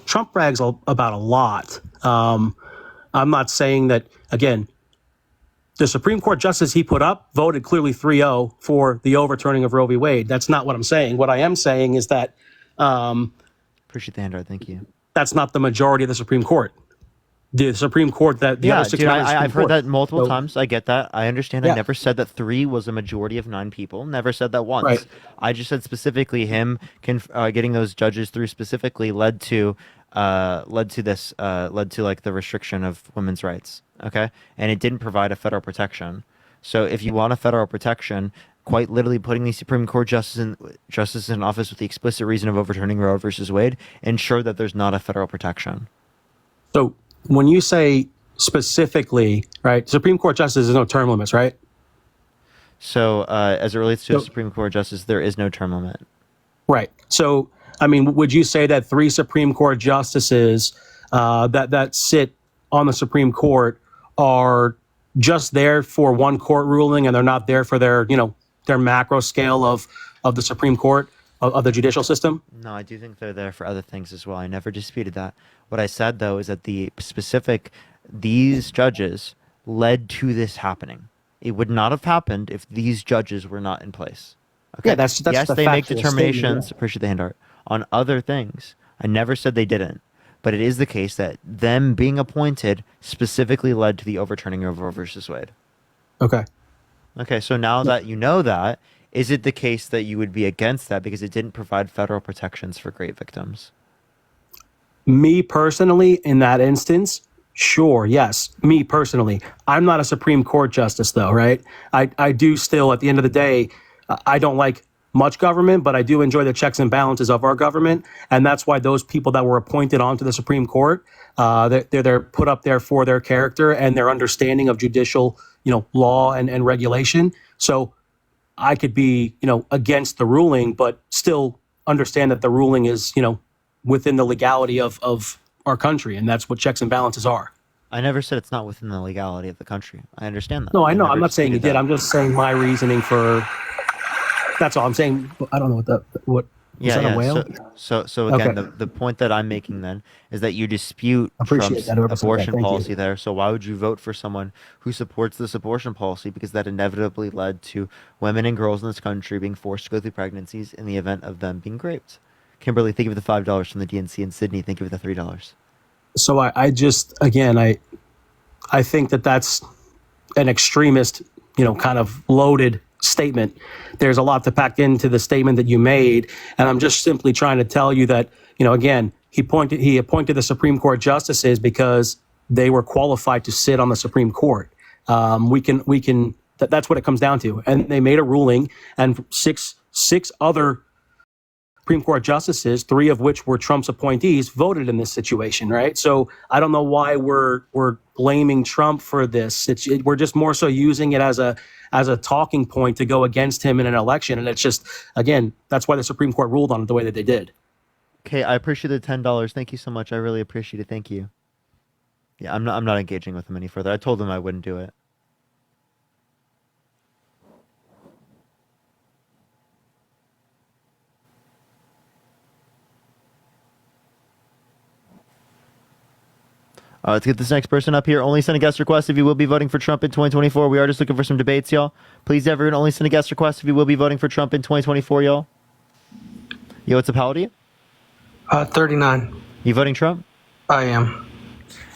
Trump brags about a lot. I'm not saying that, again, the Supreme Court justice he put up voted clearly 3-0 for the overturning of Roe v. Wade. That's not what I'm saying. What I am saying is that appreciate the handout. Thank you. That's not the majority of the Supreme Court. The Supreme Court that the other 6 dude, members of the I've Supreme heard Court. that multiple So- times. I get that. I understand. Yeah. I never said that 3 was a majority of 9 people. Never said that once. Right. I just said specifically him getting those judges through specifically led to like the restriction of women's rights. Okay, and it didn't provide a federal protection. So if you want a federal protection, quite literally putting these Supreme Court justices in office with the explicit reason of overturning Roe versus Wade, ensure that there's not a federal protection. So when you say specifically, right, Supreme Court justice, there's no term limits, right? So as it relates to a So- Supreme Court justice, there is no term limit. Right. So, I mean, would you say that 3 Supreme Court justices that sit on the Supreme Court are just there for one court ruling and they're not there for their macro scale of the Supreme Court, of the judicial system? No, I do think they're there for other things as well. I never disputed that. What I said, though, is that these judges led to this happening. It would not have happened if these judges were not in place. Okay? Yeah, that's yes, the they make factual determinations. statement, yeah. Appreciate the hand art on other things. I never said they didn't, but it is the case that them being appointed specifically led to the overturning of Roe versus Wade. Okay. Okay, so now that you know that, is it the case that you would be against that because it didn't provide federal protections for great victims? Me personally, in that instance, sure, yes. Me personally. I'm not a Supreme Court justice, though, right? I do still, at the end of the day, I don't like much government, but I do enjoy the checks and balances of our government. And that's why those people that were appointed onto the Supreme Court, they're put up there for their character and their understanding of judicial, law and regulation. So I could be, against the ruling, but still understand that the ruling is, within the legality of our country. And that's what checks and balances are. I never said it's not within the legality of the country. I understand that. No, I know. never I'm not saying you disputed did. that. I'm just saying my reasoning for. That's all I'm saying. I don't know what. Is that a whale? So again, Okay. the point that I'm making then is that you dispute Appreciate Trump's that, whoever said that. abortion Thank you. policy there. So why would you vote for someone who supports this abortion policy? Because that inevitably led to women and girls in this country being forced to go through pregnancies in the event of them being raped. Kimberly, think of the $5 from the DNC, and Sydney, think of the $3. So I just, again, I think that that's an extremist, kind of loaded statement. There's a lot to pack into the statement that you made. And I'm just simply trying to tell you that, again, he appointed the Supreme Court justices because they were qualified to sit on the Supreme Court. That's what it comes down to. And they made a ruling, and six other Supreme Court justices, 3 of which were Trump's appointees, voted in this situation, right? So I don't know why we're blaming Trump for this. We're just more so using it as a talking point to go against him in an election, and it's just, again, that's why the Supreme Court ruled on it the way that they did. Okay, I appreciate the $10. Thank you so much. I really appreciate it. Thank you. Yeah, I'm not engaging with him any further. I told him I wouldn't do it. Let's get this next person up here. Only send a guest request if you will be voting for Trump in 2024. We are just looking for some debates, y'all. Please, everyone, only send a guest request if you will be voting for Trump in 2024, y'all. Yo, what's up? How old are you? 39. You voting Trump? I am.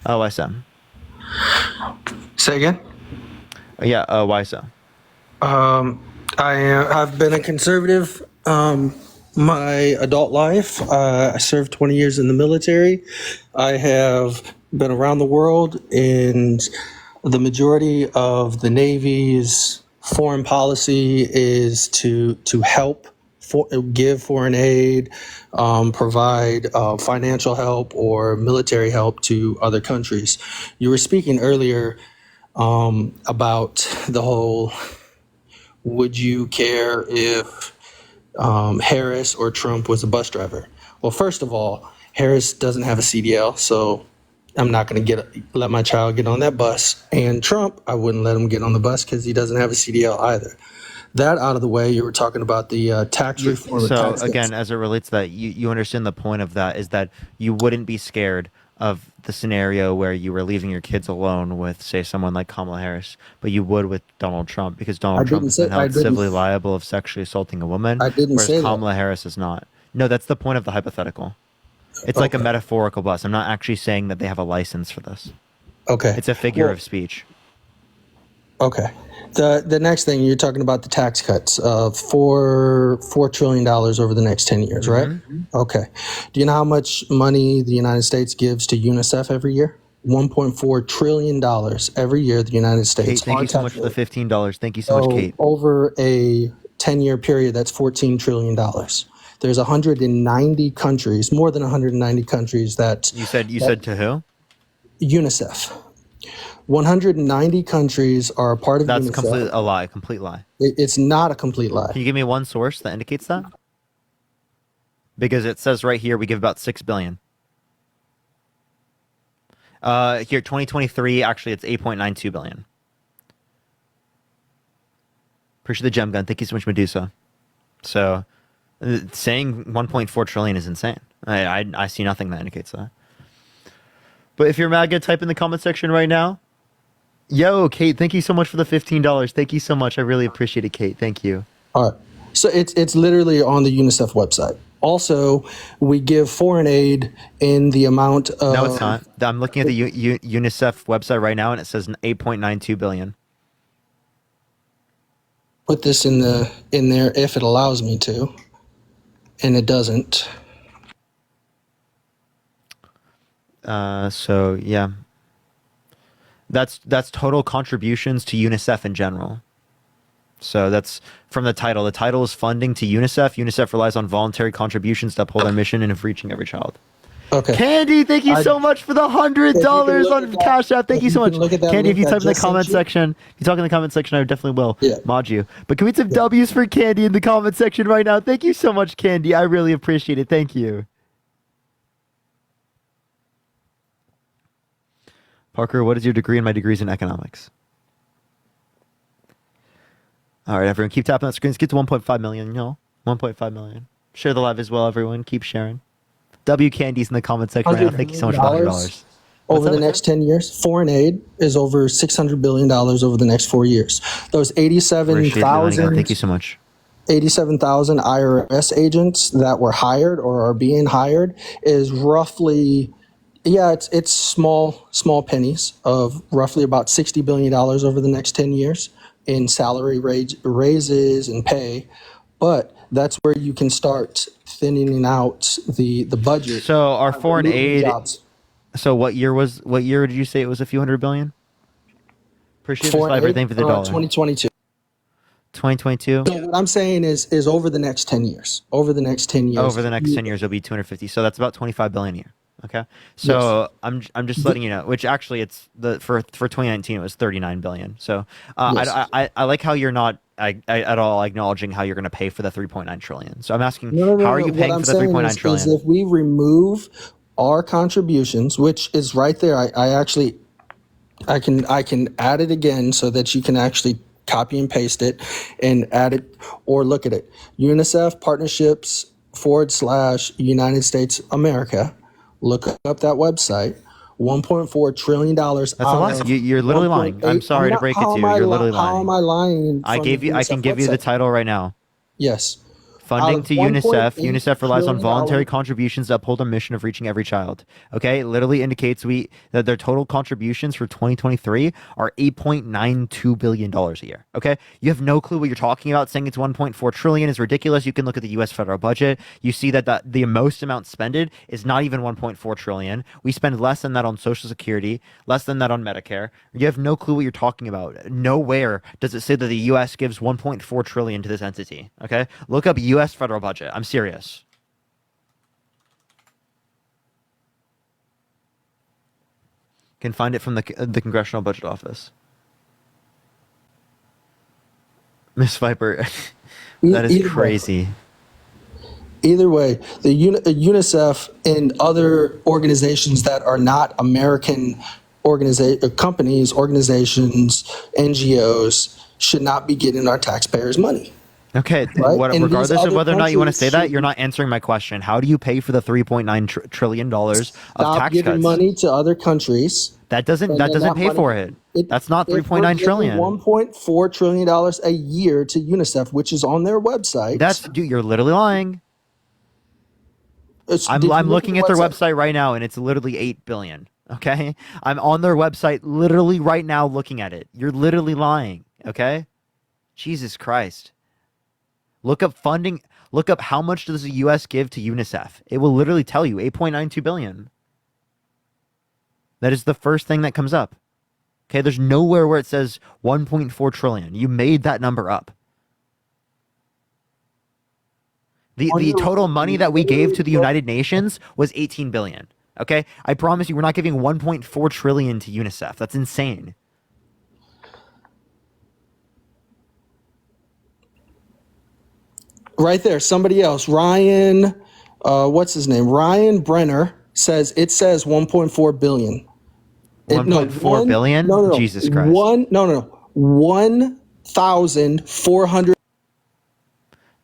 Why so? Say again? Why so? I've been a conservative my My adult life, I served 20 years in the military. I have been around the world, and the majority of the Navy's foreign policy is to help, give foreign aid, provide financial help or military help to other countries. You were speaking earlier about the whole, would you care if Harris or Trump was a bus driver? Well, first of all, Harris doesn't have a CDL, so I'm not going to let my child get on that bus. And Trump, I wouldn't let him get on the bus because he doesn't have a CDL either. That out of the way, you were talking about the tax reform. So again, as it relates to that, you understand the point of that is that you wouldn't be scared of the scenario where you were leaving your kids alone with, say, someone like Kamala Harris, but you would with Donald Trump because Donald Trump has been held civilly liable of sexually assaulting a woman, whereas Kamala Harris is not. No, that's the point of the hypothetical. It's like a metaphorical bus. I'm not actually saying that they have a license for this. Okay. It's a figure of speech. Okay. The next thing, you're talking about the tax cuts of $4 trillion over the next 10 years, right? Okay. Do you know how much money the United States gives to UNICEF every year? $1.4 trillion every year the United States. Kate, thank you so much for the $15. Thank you so much, Kate. Over a 10-year period, that's $14 trillion. There's 190 countries, more than 190 countries that... You said to who? UNICEF. 190 countries are a part of That's UNICEF. a lie, complete lie. It's not a complete lie. Can you give me one source that indicates that? Because it says right here we give about $6 billion. Here, 2023, actually it's $8.92 billion. Appreciate the gem gun. Thank you so much, Medusa. So, saying 1.4 trillion is insane. I see nothing that indicates that. But if you're mad, type in the comment section right now. Yo, Kate, thank you so much for the $15. Thank you so much. I really appreciate it, Kate. Thank you. All right. So it's literally on the UNICEF website. Also, we give foreign aid in the amount of... No, it's not. I'm looking at the UNICEF website right now, and it says 8.92 billion. Put this in there if it allows me to, and it doesn't. So yeah, that's total contributions to UNICEF in general. So that's from the title. The title is funding to UNICEF. UNICEF relies on voluntary contributions to uphold their mission and of reaching every child. Okay. Candy, thank you so much for the $100 on Cash App. Thank you so much. Candy, if you type in the comment section, if you talk in the comment section, I definitely will mod you. But can we some W's for Candy in the comment section right now? Thank you so much, Candy. I really appreciate it. Thank you. Parker, what is your degree? And my degree is in economics. All right, everyone, keep tapping on screens. Get to 1.5 million, 1.5 million. Share the live as well, everyone. Keep sharing. W Candy's in the comment section right now. Thank you so much for $100. Over the next 10 years, foreign aid is over $600 billion over the next 4 years. Those 87,000. Thank you so much. 87,000 IRS agents that were hired or are being hired is roughly, it's small pennies of roughly about $60 billion over the next 10 years in salary raises and pay. But that's where you can start thinning out the budget. So our foreign aid. So what year did you say it was a few hundred billion? Appreciate the everything for the dollar. 2022. 2022. So what I'm saying is over the next 10 years. Over the next 10 years. Over the next 10 years, it'll be 250. So that's about 25 billion a year. Okay. So yes. I'm just letting you know, which actually it's for 2019 it was 39 billion. So yes. I like how you're not at all acknowledging how you're going to pay for the 3.9 trillion. So I'm asking, how are you paying for the 3.9 trillion? Is if we remove our contributions, which is right there, I can add it again so that you can actually copy and paste it and add it or look at it. UNICEF partnerships / United States America. Look up that website. $1.4 trillion. That's a lie. You're literally lying. I'm sorry to break it to you. You're literally lying. How am I lying? I can give you the title right now. Yes. Funding of to $1.8 UNICEF. UNICEF relies on trillion voluntary contributions to uphold our mission of reaching every child. Okay, it literally indicates that their total contributions for 2023 are $8.92 billion a year. Okay, you have no clue what you're talking about. Saying it's 1.4 trillion is ridiculous. You can look at the U.S. federal budget. You see that the most amount spended is not even 1.4 trillion. We spend less than that on Social Security, less than that on Medicare. You have no clue what you're talking about. Nowhere does it say that the U.S. gives 1.4 trillion to this entity. Okay, look up U.S. federal budget. I'm serious. Can find it from the Congressional Budget Office. Miss Viper, that is crazy. Either way, the UNICEF and other organizations that are not American companies, organizations, NGOs should not be getting our taxpayers' money. Okay, Right? And these regardless of other whether or not you want to countries say that, should- you're not answering my question. How do you pay for the $3.9 trillion of Stop tax giving cuts? money to other countries. That doesn't and then pay money- for it. That's not 3.9 trillion. $1.4 trillion a year to UNICEF, which is on their website. Dude, you're literally lying. I'm looking at their website right now, and it's literally 8 billion. Okay, I'm on their website literally right now looking at it. You're literally lying. Okay, Jesus Christ. Look up funding. Look up how much does the U.S. give to UNICEF. It will literally tell you 8.92 billion. That is the first thing that comes up. Okay, there's nowhere where it says 1.4 trillion. You made that number up. The total money that we gave to the United Nations was 18 billion. Okay, I promise you, we're not giving 1.4 trillion to UNICEF. That's insane. Right there, somebody else, Ryan, what's his name? Ryan Brenner says 1.4 billion. 1.4 billion? No. Jesus Christ. 1,400.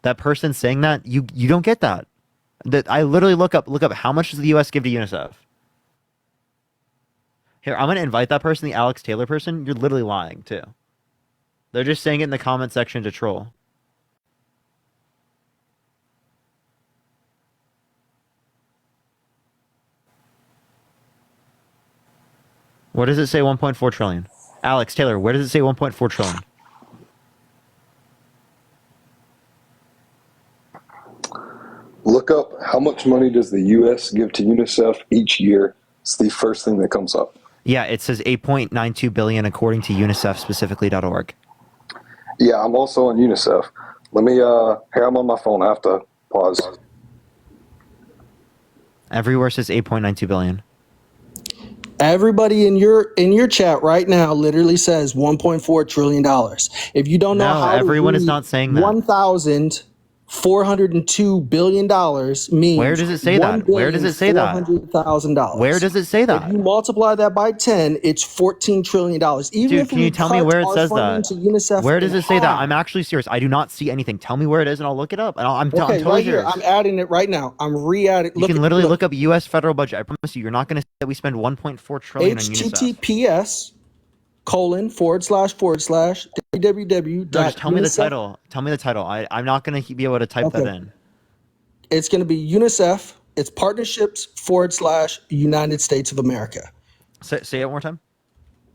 That person saying that, you don't get that. That I literally look up how much does the US give to UNICEF? Here, I'm gonna invite that person, the Alex Taylor person. You're literally lying too. They're just saying it in the comment section to troll. Where does it say 1.4 trillion? Alex Taylor, where does it say 1.4 trillion? Look up how much money does the U.S. give to UNICEF each year. It's the first thing that comes up. Yeah, it says 8.92 billion according to UNICEF specifically.org. Yeah, I'm also on UNICEF. Let me, here, I'm on my phone. I have to pause. Everywhere says 8.92 billion. Everybody in your chat right now literally says 1.4 trillion dollars. If you don't know No, how everyone to is read not saying that. $1,402 billion means Where does it say that? Where does it say that? $1,400,000. Where does it say that? If you multiply that by 10, it's $14 trillion. Even Dude, if can we you tell me cut where it our says funding that? to UNICEF Where does in it say that? half- I'm actually serious. I do not see anything. Tell me where it is and I'll look it up. And I'm Okay, totally right here. serious. I'm adding it right now. I'm re-adding. You can literally look up U.S. federal budget. I promise you, you're not going to say that we spend 1.4 trillion on UNICEF. https://www. No, just tell me the title. Tell me the title. I'm not going to be able to type that in. It's going to be UNICEF. It's partnerships/United States of America. Say it one more time.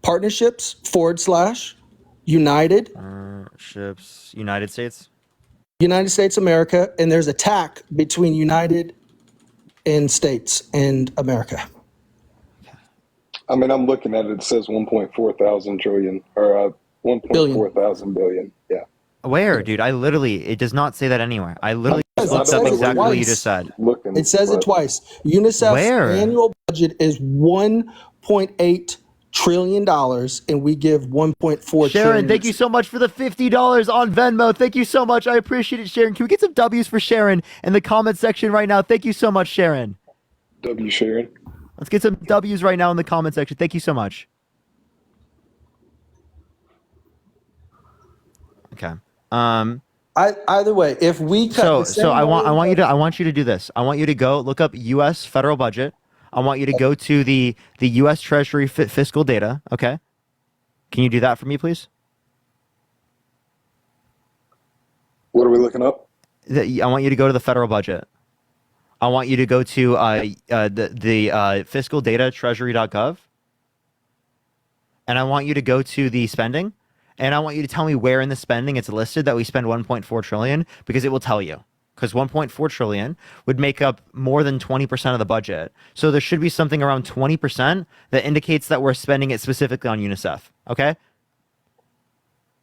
Partnerships/United. Partnerships United States. United States America, and there's a tack between United and States and America. I mean, I'm looking at it. It says 1.4 thousand trillion or 1.4 thousand billion. Yeah. Where, dude? It does not say that anywhere. I literally just looked up exactly what you just said. It says it twice. UNICEF's Where? annual budget is $1.8 trillion, and we give 1.4 Sharon, trillion. thank you so much for the $50 on Venmo. Thank you so much. I appreciate it, Sharon. Can we get some W's for Sharon in the comment section right now? Thank you so much, Sharon. W Sharon. Let's get some W's right now in the comment section. Thank you so much. Okay. Either way, if we cut I want you to do this. I want you to go look up U.S. federal budget. I want you to go to the U.S. Treasury fiscal data. Okay. Can you do that for me, please? What are we looking up? I want you to go to the federal budget. I want you to go to the fiscal data treasury.gov. And I want you to go to the spending. And I want you to tell me where in the spending it's listed that we spend 1.4 trillion, because it will tell you. Because 1.4 trillion would make up more than 20% of the budget. So there should be something around 20% that indicates that we're spending it specifically on UNICEF. Okay?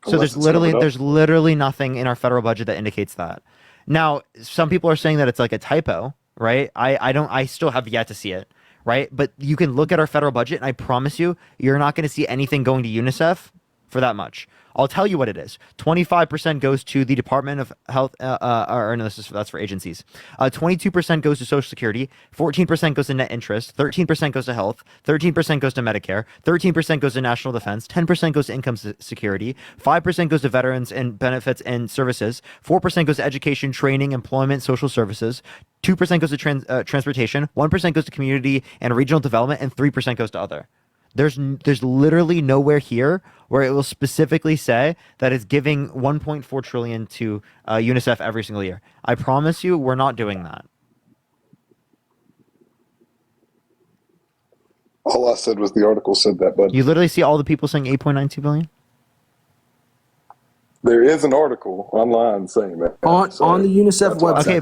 So Unless there's literally nothing in our federal budget that indicates that. Now, some people are saying that it's like a typo, right? I still have yet to see it, right? But you can look at our federal budget, and I promise you, you're not going to see anything going to UNICEF for that much. I'll tell you what it is. 25% goes to the Department of Health, or no, that's for agencies. 22% goes to Social Security. 14% goes to net interest. 13% goes to health. 13% goes to Medicare. 13% goes to national defense. 10% goes to income security. 5% goes to veterans and benefits and services. 4% goes to education, training, employment, social services. 2% goes to transportation. 1% goes to community and regional development, and 3% goes to other. There's literally nowhere here where it will specifically say that it's giving 1.4 trillion to UNICEF every single year. I promise you, we're not doing that. All I said was the article said that, but You literally see all the people saying 8.92 billion. there is an article online saying that. On the UNICEF website. Okay,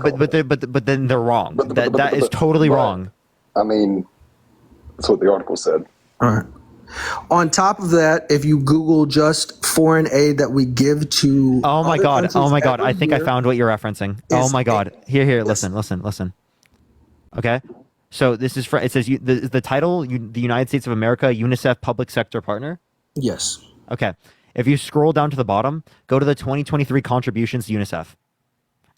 but then they're wrong. That is totally wrong. I mean, that's what the article said. All right. On top of that, if you Google just foreign aid that we give to Oh my other god! countries Oh my god! every I think I year- found what you're referencing. Oh my god! Here. Listen. Okay, so this is it says the title the United States of America UNICEF Public Sector Partner. Yes. Okay, if you scroll down to the bottom, go to the 2023 contributions to UNICEF.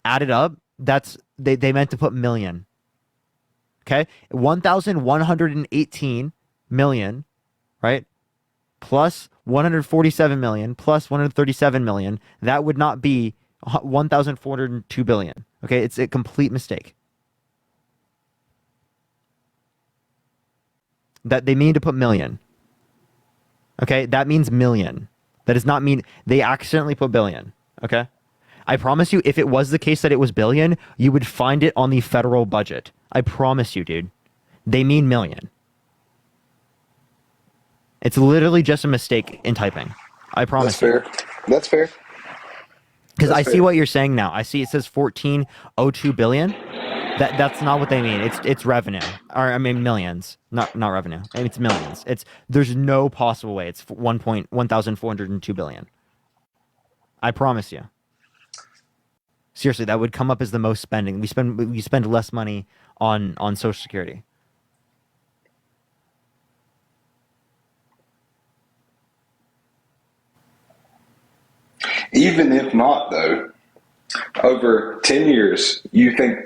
Add it up. That's they meant to put million. Okay, 1,118 million, right? Plus 147 million, plus 137 million. That would not be 1,402 billion. Okay, it's a complete mistake. That they mean to put million. Okay, that means million. That does not mean they accidentally put billion. Okay, I promise you, if it was the case that it was billion, you would find it on the federal budget. I promise you, dude. They mean million. It's literally just a mistake in typing. I promise. That's fair. That's fair. Because I That's see fair. what you're saying now. I see it says 1402 billion. That's not what they mean. It's revenue. Or I mean millions. Not revenue. I mean, it's millions. There's no possible way. It's 1,402 billion. I promise you. Seriously, that would come up as the most spending. We spend less money on Social Security. Even if not, though, over 10 years, you think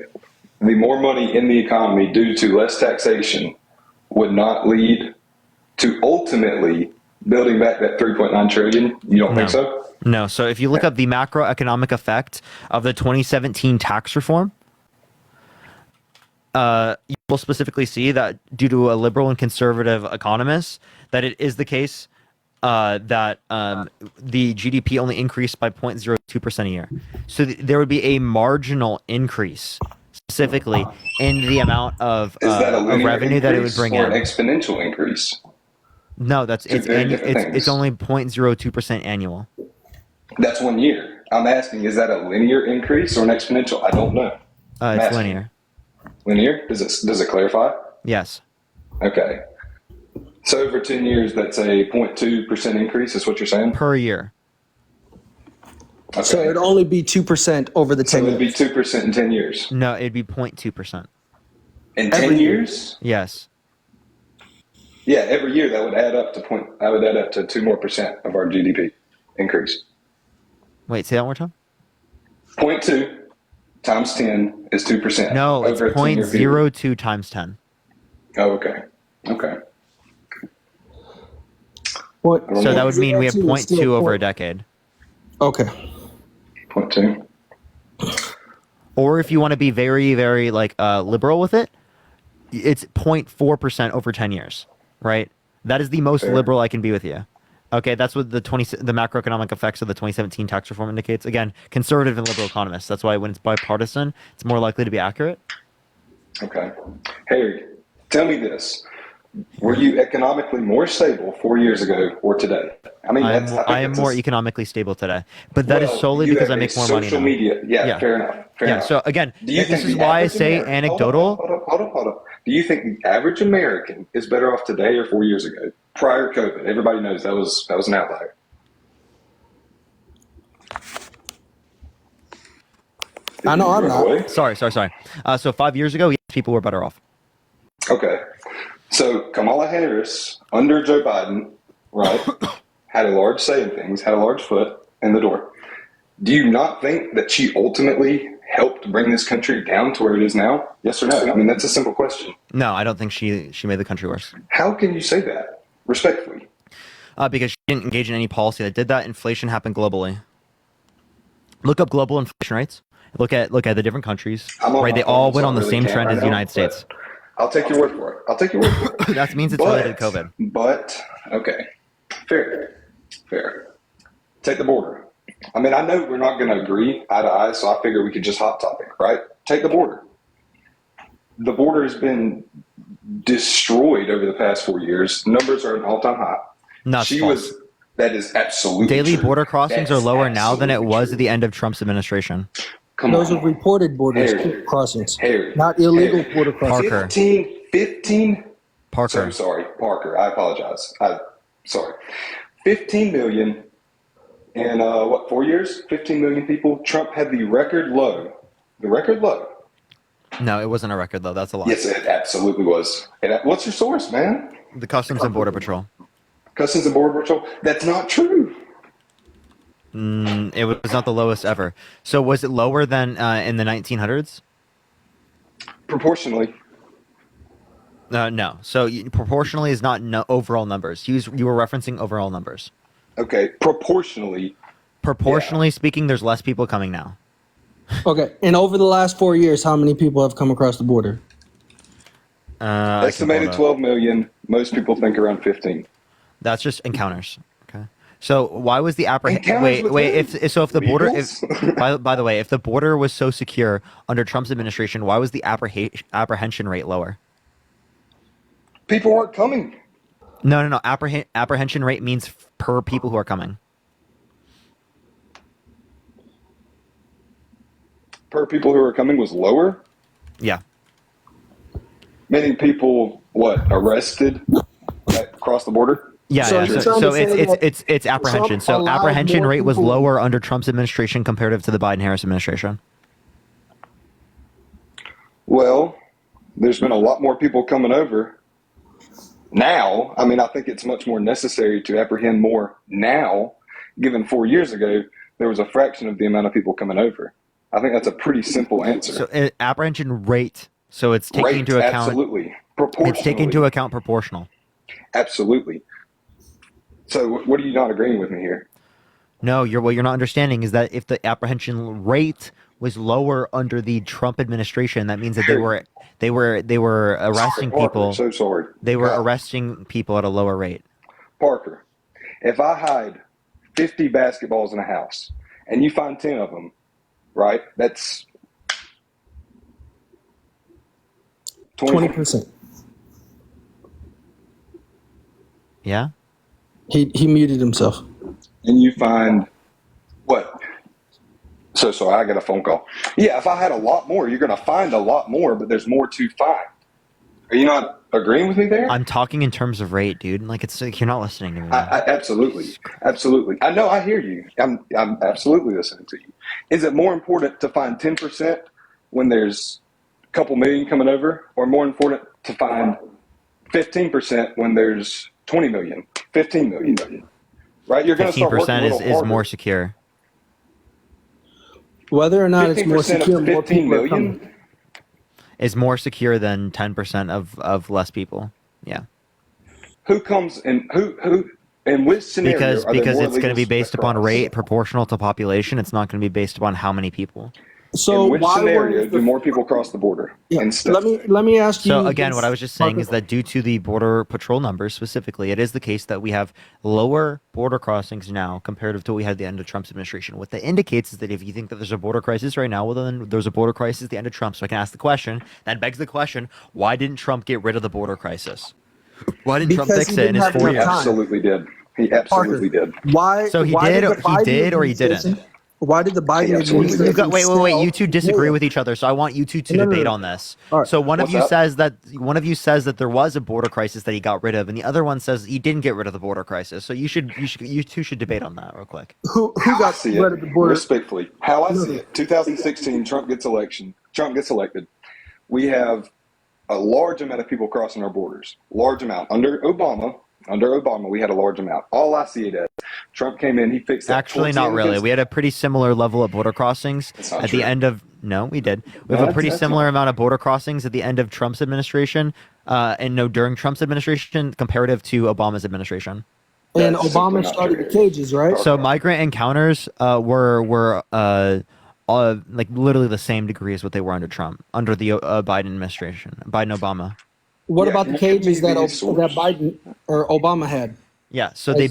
the more money in the economy due to less taxation would not lead to ultimately building back that 3.9 trillion? You don't think so? No. So if you look up the macroeconomic effect of the 2017 tax reform, you will specifically see that due to a liberal and conservative economist, that it is the case that the GDP only increased by 0.02% a year. So there would be a marginal increase specifically in the amount of Is that a linear revenue that it would increase bring or in. an exponential increase? No, Two very different things. it's only 0.02% annual. That's 1 year. I'm asking, is that a linear increase or an exponential? I don't know. I'm It's asking. linear. Linear? Does it clarify? Yes. Okay. So over 10 years, that's a 0.2% increase, is what you're saying? Per year. Okay. So it'd only be 2% over the 10 So it'd be years. 2% in 10 years. No, it'd be 0.2%. In 10 years? Yes. Yeah, every year that would add up to 2% more of our GDP increase. Wait, say that one more time. 0.2 times 10 is 2%. No, it's over a 10-year period. 0.02 times 10. Oh, okay. Okay. What? So that would mean we have 0.02 is 0.2 still over a point- decade. Okay. 0.2. Or if you want to be very, very liberal with it, it's 0.4% over 10 years, right? That is the most Fair. liberal I can be with you. Okay, that's what the macroeconomic effects of the 2017 tax reform indicates. Again, conservative and liberal economists. That's why when it's bipartisan, it's more likely to be accurate. Okay. Harry, tell me this. Were you economically more stable 4 years ago or today? I mean, I am more economically stable today, but that is solely because I make more money now. Social media. Yeah, fair enough. Fair enough. So again, Do you this think is the why I average say American- anecdotal. Hold up. Do you think the average American is better off today or 4 years ago? Prior to COVID, everybody knows that was an outlier. I know I'm not. Away? Sorry. So 5 years ago, yes, people were better off. Okay. So Kamala Harris, under Joe Biden, right, had a large say in things, had a large foot in the door. Do you not think that she ultimately helped bring this country down to where it is now? Yes or no? I mean, that's a simple question. No, I don't think she made the country worse. How can you say that, respectfully? Because she didn't engage in any policy that did that. Inflation happened globally. Look up global inflation rates. Look at the different countries. Right, they all went on the same trend as the United States. I'll take your word for it. That means it's related to COVID. But, okay, fair. Take the border. I mean, I know we're not going to agree eye to eye, so I figure we could just hot topic, right? Take the border. The border has been destroyed over the past 4 years. Numbers are at an all-time high. That is absolutely Daily true. border crossings That are is lower now than it absolutely was true. at the end of Trump's administration. Those are reported borders crossings, not illegal border crossings. 15 Parker. So sorry, Parker. I apologize. Sorry. 15 million in 4 years? 15 million people. Trump had the record low. No, it wasn't a record though. That's a lie. Yes, it absolutely was. What's your source, man? The Customs and Border Patrol. Customs and Border Patrol. That's not true. It was not the lowest ever. So was it lower than in the 1900s? Proportionally. No. So proportionally is not overall numbers. You were referencing overall numbers. Okay, proportionally. Proportionally speaking, there's less people coming now. Okay, and over the last 4 years, how many people have come across the border? Estimated 12 million. Most people think around 15. That's just encounters. Okay. So why was the Encounters wait? with If the border, Legals? by the way, if the border was so secure under Trump's administration, why was the apprehension rate lower? People aren't coming. No. Apprehension rate means per people who are coming. Per people who are coming was lower. Yeah. Many people, arrested across the border? Yeah, So yeah. you're So, trying to say that it's apprehension. Trump So allowed apprehension more rate was people- lower under Trump's administration comparative to the Biden-Harris administration. Well, there's been a lot more people coming over now. I mean, I think it's much more necessary to apprehend more now, given 4 years ago, there was a fraction of the amount of people coming over. I think that's a pretty simple answer. So apprehension rate. So it's taking into account. Absolutely. It's taking into account proportional. Absolutely. So what are you not agreeing with me here? No, what you're not understanding is that if the apprehension rate was lower under the Trump administration, that means that they were arresting Parker, people. so sorry. They were God. arresting people at a lower rate. Parker, if I hide 50 basketballs in a house and you find 10 of them, right? That's 20%. Yeah. He muted himself. And you find what? So sorry, I got a phone call. Yeah, if I had a lot more, you're going to find a lot more, but there's more to find. Are you not agreeing with me there? I'm talking in terms of rate, dude. Like it's like you're not listening to me. Absolutely. I know. I hear you. I'm absolutely listening to you. Is it more important to find 10% when there's a couple million coming over, or more important to find 15% when there's 20 million, 15 million? Right? You're going to start working a 15% little is harder. more secure. Whether or not it's more 15% of secure, more 15 people are million? coming. Is more secure than 10% of less people. Yeah. Who comes and who in which scenario? Because are there more it's going to be illegals based upon across? rate proportional to population. It's not going to be based upon how many people. So in which why scenario weren't do more people cross the border? Instead, let me ask you. So again, what I was this, just saying Parker. is that due to the border patrol numbers specifically, it is the case that we have lower border crossings now comparative to what we had at the end of Trump's administration. What that indicates is that if you think that there's a border crisis right now, well then there's a border crisis at the end of Trump. So I can ask the question, that begs the question, why didn't Trump get rid of the border crisis? Why didn't Trump Because fix he it in didn't his have 4 enough years? time. absolutely did. He absolutely did. Why? So he why did, the or he Biden didn't, or he administration- didn't? Why did the Biden He absolutely administration? You got, wait. sell You two disagree data? with each other, so I want you two to No, no, debate no. on this. All right. So one of What's you that? says that there was a border crisis that he got rid of, and the other one says he didn't get rid of the border crisis. So you two should debate on that real quick. Who How I got see rid it, of the border? respectfully, how I No. see it, 2016, Trump gets elected. We have a large amount of people crossing our borders. Large amount. Under Obama, we had a large amount. All I see it as, Trump came in, he fixed that. Actually, towards not the end of really. his- We had a pretty similar level of border crossings That's not at the true. end of. No, we did. We No, have a pretty that's similar not- amount of border crossings at the end of Trump's administration, and no, during Trump's administration, comparative to Obama's administration. And That's simply Obama not started true. the cages, right? So migrant encounters were like literally the same degree as what they were under Trump, under the Biden administration, Biden-Obama. What Yeah, about the you can cages be that the that source. Biden or Obama had? Yeah, so Is they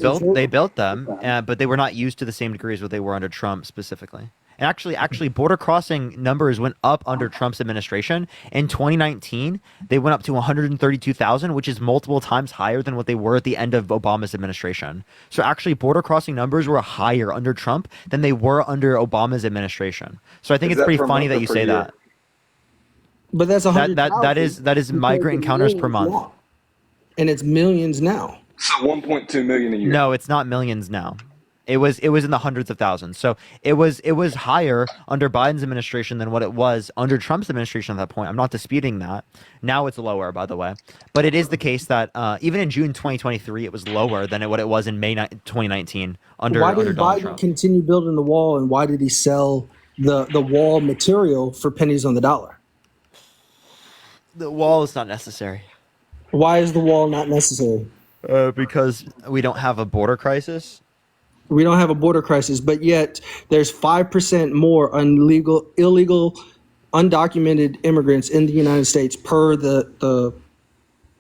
it- built them, but they were not used to the same degree as what they were under Trump specifically. And actually, border crossing numbers went up under Trump's administration. In 2019, they went up to 132,000, which is multiple times higher than what they were at the end of Obama's administration. So actually, border crossing numbers were higher under Trump than they were under Obama's administration. So I think Is it's that pretty per funny month that or you per say year? that. But that's That 100,000. that is because migrant it's encounters per millions month. now. And it's millions now. So 1.2 million a year. No, it's not millions now. It was in the hundreds of thousands. So it was higher under Biden's administration than what it was under Trump's administration at that point. I'm not disputing that. Now it's lower, by the way. But it is the case that even in June 2023, it was lower than what it was in May 2019 under Why under did Donald Biden Trump. continue building the wall, and why did he sell the wall material for pennies on the dollar? The wall is not necessary Why is the wall not necessary? because we don't have a border crisis. We don't have a border crisis, but yet there's 5% more illegal, undocumented immigrants in the United States per the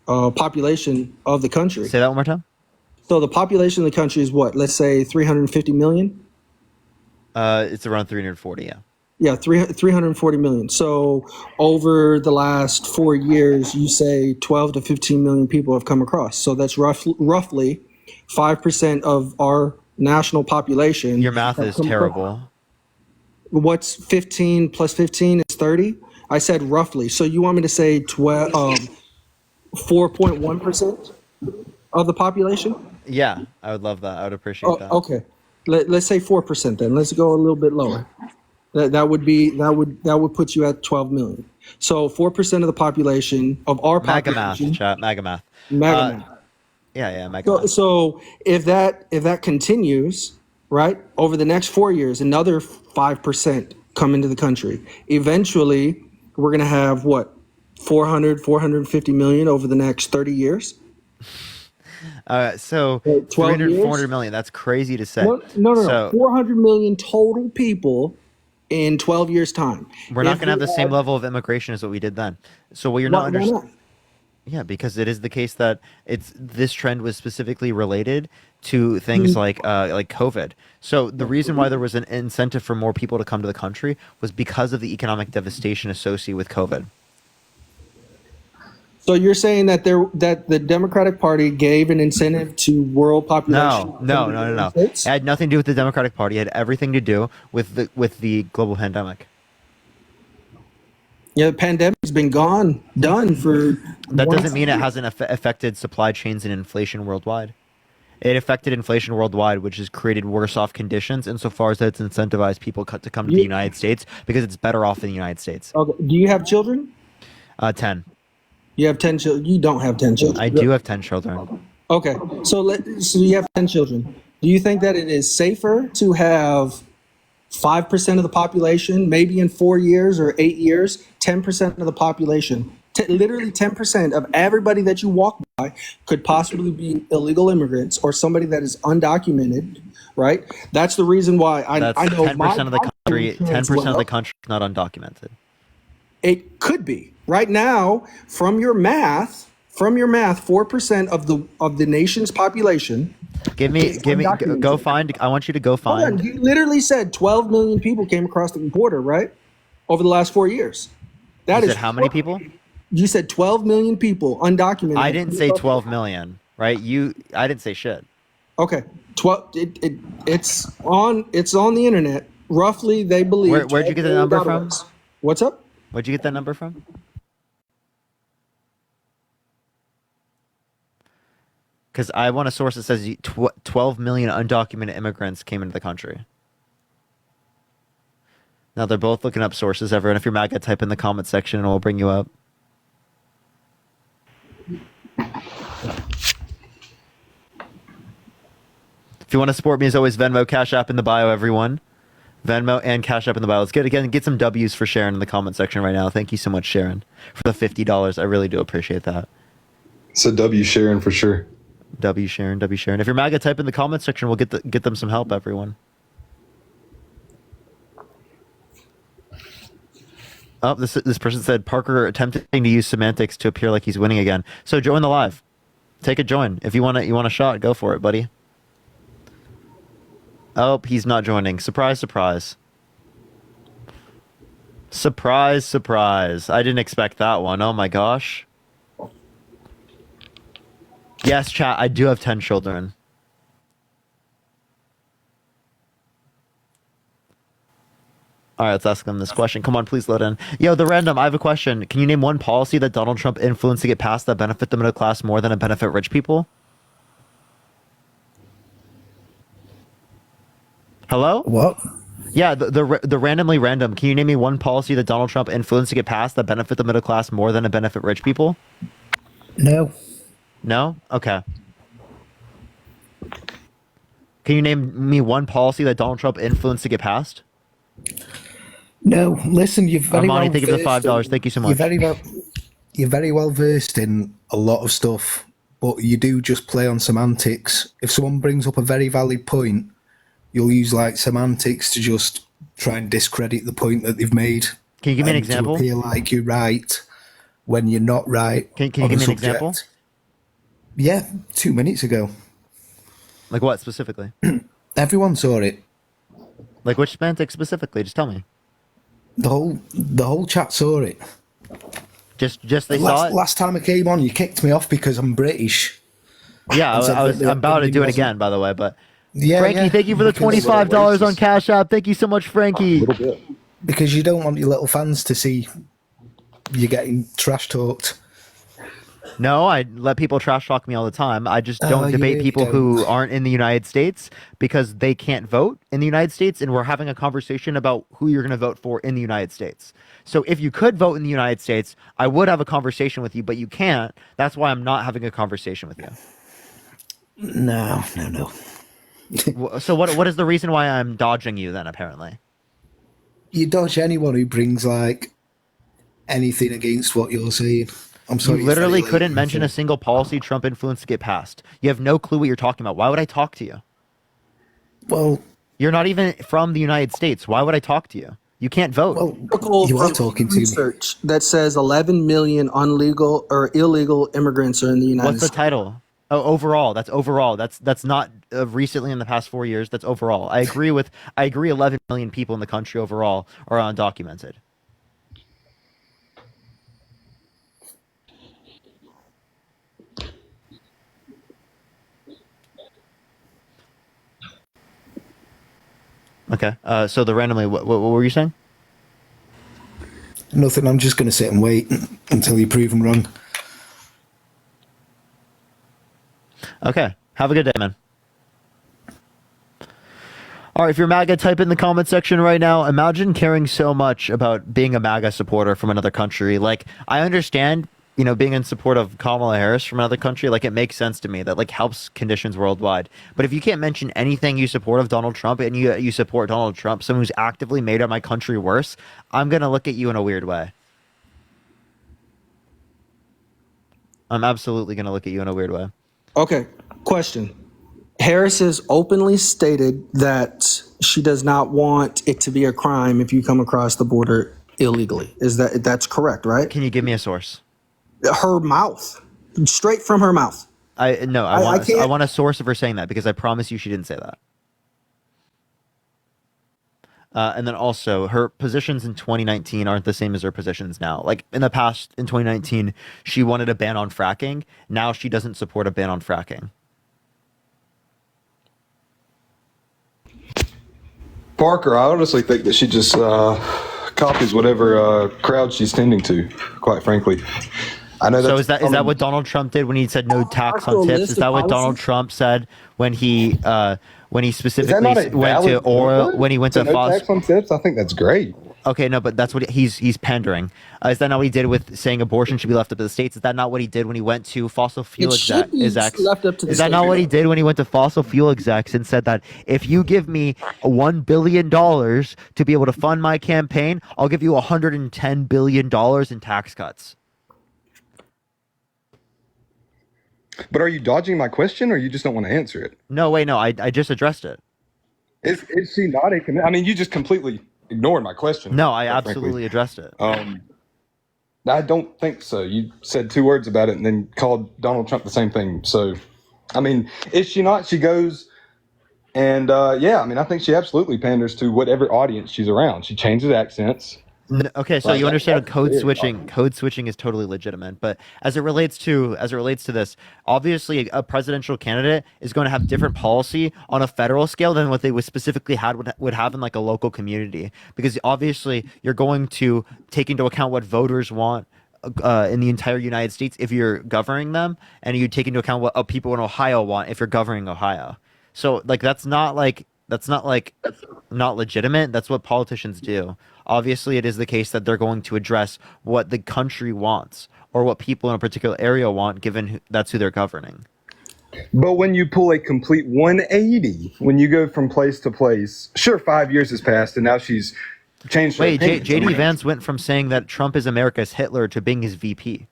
population of the country. Say that one more time. So the population of the country is what? Let's say 350 million? It's around 340. Yeah. Yeah, 340 million. So over the last 4 years, you say 12 to 15 million people have come across. So that's roughly 5% of our national population. Your math have is come terrible. across. What's 15 plus 15 is 30? I said roughly. So you want me to say 4.1% of the population? Yeah, I would love that. I would appreciate Oh, that. okay. Let's say 4% then. Let's go a little bit lower. That would put you at 12 million. So 4% of the population of our MAGA population. math, chat. MAGA math. MAGA math. Yeah, MAGA So, math. so if that continues, right, over the next 4 years, another 5% come into the country. Eventually, we're going to have what, 450 million over the next 30 years? So 12 300, years? 400 million. That's crazy to say. No. So 400 million total people in 12 years' time. we're not If going to have we the same add- level of immigration as what we did then. So what you're Why- not why understanding. not? Yeah, because it is the case that this trend was specifically related to things like COVID. So the reason why there was an incentive for more people to come to the country was because of the economic devastation associated with COVID. So you're saying that the Democratic Party gave an incentive to world population? No. It had nothing to do with the Democratic Party. It had everything to do with the global pandemic. Yeah, the pandemic's been done for. That doesn't mean it hasn't affected supply chains and inflation worldwide. It affected inflation worldwide, which has created worse off conditions insofar as it's incentivized people to come to the United States because it's better off in the United States. Okay. Do you have children? 10. You have 10 children. You don't have 10 children. I do have 10 children. Okay, so you have 10 children. Do you think that it is safer to have 5% of the population, maybe in 4 years or 8 years, 10% of the population, literally 10% of everybody that you walk by could possibly be illegal immigrants or somebody that is undocumented right? That's the reason why I That's know 10% of the country. insurance 10% of went the up. country is not undocumented. It could be right now from your math. 4% of the nation's population. Give me. Go find. I want you to go Hold on, find. you literally said 12 million people came across the border, right? Over the last 4 years. That You is said how many people? You said 12 million people undocumented. I didn't say 12 million, right? I didn't say shit. Okay, 12. It's on the internet. Roughly, they believe. Where'd you get the number from? What's up? Where'd you get that number from? Because I want a source that says 12 million undocumented immigrants came into the country. Now they're both looking up sources. Everyone, if you're MAGA, type in the comment section and we'll bring you up. If you want to support me, as always, Venmo, Cash App in the bio, everyone. Venmo and Cash App in the bio. Let's get some W's for Sharon in the comment section right now. Thank you so much, Sharon, for the $50. I really do appreciate that. It's a W, Sharon, for sure. W Sharon, W Sharon. If you're MAGA, type in the comment section. We'll get them some help, everyone. Oh, this person said Parker attempting to use semantics to appear like he's winning again. So join the live. Take a join. If you want a shot, go for it, buddy. Oh, he's not joining. Surprise, surprise. Surprise, surprise. I didn't expect that one. Oh my gosh. Yes, chat, I do have 10 children. All right, let's ask them this question. Come on, please load in. Yo, the random, I have a question. Can you name one policy that Donald Trump influenced to get passed that benefit the middle class more than it benefit rich people? Hello? What? Yeah, the randomly random. Can you name me one policy that Donald Trump influenced to get passed that benefit the middle class more than it benefit rich people? No. No? Okay. Can you name me one policy that Donald Trump influenced to get passed? No. Listen, you're very Armani, well thank you for the versed $5. in- Thank you so much. You're very well versed in a lot of stuff, but you do just play on semantics. If someone brings up a very valid point, you'll use like semantics to just try and discredit the point that they've made. Can you give me an and example? To appear like you're right when you're not right. Can you on give the me an subject. example? Yeah, 2 minutes ago. Like what specifically? Everyone saw it. Like which semantics specifically? Just tell me. The whole chat saw it. Just they saw it? Last time I came on, you kicked me off because I'm British. Yeah, And said I'm that about to do it wasn't- again, by the way. But Yeah, Frankie, yeah, thank you for the because- $25 on Cash App. Thank you so much, Frankie. Because you don't want your little fans to see you getting trash talked. No, I let people trash talk me all the time. I just Oh, don't you debate really people don't. who aren't in the United States because they can't vote in the United States, and we're having a conversation about who you're going to vote for in the United States. So if you could vote in the United States, I would have a conversation with you, but you can't. That's why I'm not having a conversation with you. No. So what is the reason why I'm dodging you then, apparently? You dodge anyone who brings like anything against what you're saying. I'm sorry. You it's very literally late couldn't in the mention thing. a single policy Trump influenced to get passed. You have no clue what you're talking about. Why would I talk to you? Well, you're not even from the United States. Why would I talk to you? You can't vote. Article You are from talking to me. research that says 11 million illegal immigrants are in the United What's the States. title? Oh, overall. That's overall. That's not recently in the past 4 years. That's overall. I agree 11 million people in the country overall are undocumented. Okay. So the randomly, what were you saying? Nothing. I'm just going to sit and wait until you prove them wrong. Okay. Have a good day, man. All right, if you're MAGA, type in the comment section right now. Imagine caring so much about being a MAGA supporter from another country. Like, I understand, being in support of Kamala Harris from another country. Like, it makes sense to me that, like, helps conditions worldwide. But if you can't mention anything you support of Donald Trump and you support Donald Trump, someone who's actively made my country worse, I'm going to look at you in a weird way. I'm absolutely going to look at you in a weird way. Okay, question. Harris has openly stated that she does not want it to be a crime if you come across the border illegally. That's correct, right? Can you give me a source? Her mouth, straight from her mouth. I can't- want a source of her saying that, because I promise you she didn't say that. And then also, her positions in 2019 aren't the same as her positions now. Like, in the past, in 2019, she wanted a ban on fracking. Now she doesn't support a ban on fracking. Parker, I honestly think that she just copies whatever crowd she's tending to, quite frankly. I know So that's is that what Donald Trump did when he said no tax on tips? Is that what Donald Trump said when he specifically went to oil, when he went to no tax on tips? I think that's great. Okay, no, but that's what he's pandering. Is that not what he did with saying abortion should be left up to the states? Is that not what he did when he went to fossil fuel execs? Left up to the Is that not what he did when he went to fossil fuel execs and said that if you give me $1 billion to be able to fund my campaign, I'll give you $110 billion in tax cuts? But are you dodging my question, or you just don't want to answer it? No, wait, no, I just addressed it. Is she not a I mean, you just completely ignored my question. No, I quite absolutely frankly. addressed it. I don't think so. You said 2 words about it and then called Donald Trump the same thing. So, I mean, is she not? She goes and, yeah, I mean, I think she absolutely panders to whatever audience she's around. She changes accents. Okay, so Right, you understand that's code weird. switching. Code switching is totally legitimate, but as it relates to this, obviously a presidential candidate is going to have different policy on a federal scale than what they would specifically would have in like a local community, because obviously you're going to take into account what voters want in the entire United States if you're governing them, and you take into account what people in Ohio want if you're governing Ohio. So like that's not legitimate. That's what politicians do. Obviously, it is the case that they're going to address what the country wants or what people in a particular area want, given that's who they're governing. But when you pull a complete 180, when you go from place to place, sure, 5 years has passed and now she's changed her Wait, opinion. JD Vance went from saying that Trump is America's Hitler to being his VP.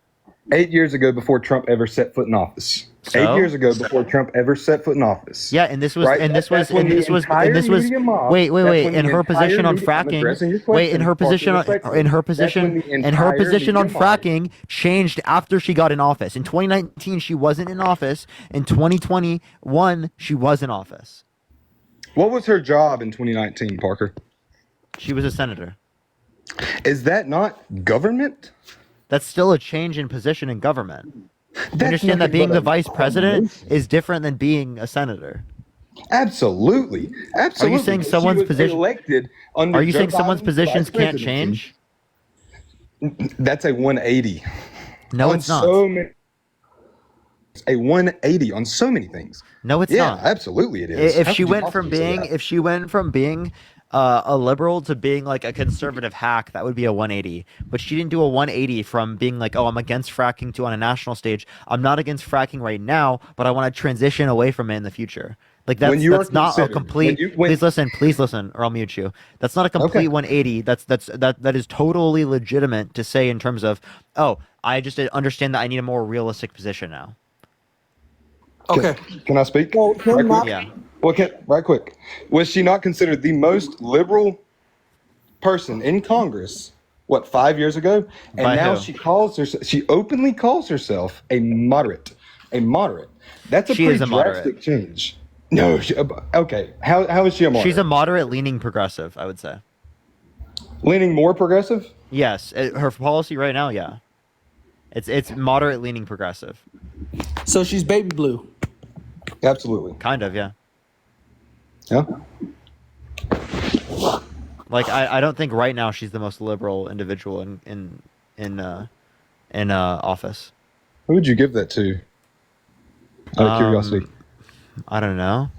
8 years ago before Trump ever set foot in office. So? 8 years ago before Trump ever set foot in office. Yeah, and this was, Right? and this That's was, when and the this was, entire and this was. media mob- Wait, that's when in the her entire position on media- I'm addressing your fracking. Wait, in question, her position, Parker, in her respectfully. That's when position, the in her entire position on media mob- fracking changed after she got in office. In 2019, she wasn't in office. In 2021, she was in office. What was her job in 2019, Parker? She was a senator. Is that not government? That's still a change in position in government. You That's understand that nothing being but the a vice president promotion. is different than being a senator. Absolutely. Absolutely. Are you saying She someone's was position? elected under Are you Joe saying someone's Biden's positions vice can't presidency. change? That's a 180. No, On it's not. So many, a 180 on so many things. No, it's Yeah, not. absolutely it is. If How she could you went from possibly say being, that? if she went from being a liberal to being like a conservative hack, that would be a 180. But she didn't do a 180 from being like, oh, I'm against fracking to on a national stage. I'm not against fracking right now, but I want to transition away from it in the future. Like When you are that's not a considered- complete. when- Please listen, or I'll mute you. That's not a complete 180. That is totally legitimate to say in terms of, oh, I just understand that I need a more realistic position now. Okay. Can I speak? Well, right quick? Yeah. Well, right quick. Was she not considered the most liberal person in Congress? What, 5 years ago? And By now who? she openly calls herself a moderate. A moderate. That's a She pretty is a moderate. drastic change. No. Okay. How is she a moderate? She's a moderate leaning progressive, I would say. leaning more progressive. Yes, her policy right now, yeah. It's moderate leaning progressive. So she's baby blue. Absolutely. Kind of, yeah. Yeah. Like I don't think right now she's the most liberal individual in office. Who would you give that to? Out of curiosity. I don't know.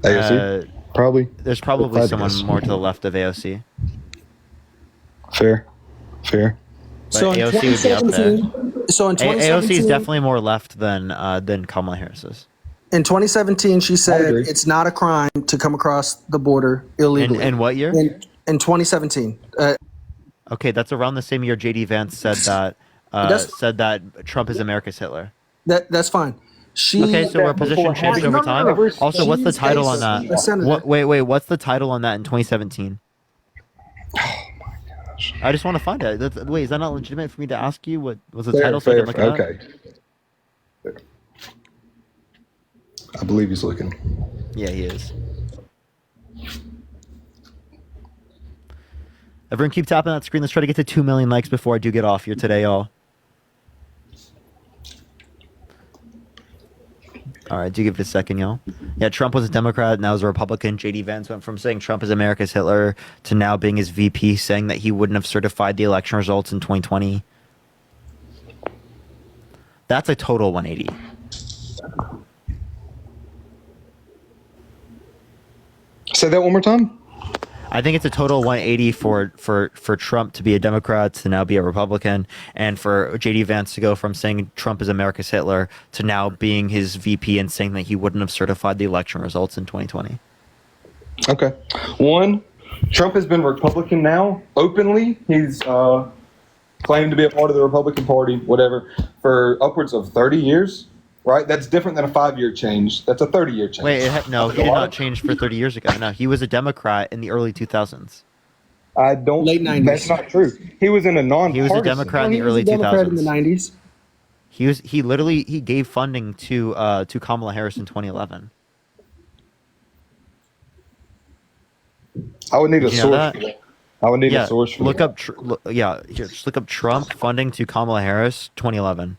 AOC? Probably. There's probably I'd someone guess. more to the left of AOC. Fair. But So in AOC would be up there. 2017, so in AOC is 2017, definitely more left than Kamala Harris is. in 2017, she said agree. it's not a crime to come across the border illegally. In what year? In 2017. Okay, that's around the same year JD Vance said that That's- Trump is America's Hitler. That's fine. She Okay, so our before position changed having over time. ever- Also, what's the she's title on basically a that? senator. Wait, what's the title on that in 2017? I just want to find it. Wait, is that not legitimate for me to ask you? What was the title? So I can look it up? Okay. I believe he's looking. Yeah, he is. Everyone keep tapping that screen. Let's try to get to 2 million likes before I do get off here today, y'all. All right, do give it a second, y'all. Yeah, Trump was a Democrat, now he's a Republican. J.D. Vance went from saying Trump is America's Hitler to now being his VP, saying that he wouldn't have certified the election results in 2020. That's a total 180. Say that one more time. I think it's a total 180 for Trump to be a Democrat to now be a Republican, and for J.D. Vance to go from saying Trump is America's Hitler to now being his VP and saying that he wouldn't have certified the election results in 2020. Okay. One, Trump has been Republican now openly. He's claimed to be a part of the Republican Party, whatever, for upwards of 30 years. Right? That's different than a 5-year change. That's a 30-year change. Wait, no, he did not change for 30 years ago. No, he was a Democrat in the early 2000s. I don't. Late 90s. That's not true. He was in a non. He was a Democrat in the early 2000s. Democrat in the 90s. He literally gave funding to Kamala Harris in 2011. I would need a Did you know source. that? For that. I would need a source for look that. up. Here, just look up Trump funding to Kamala Harris 2011.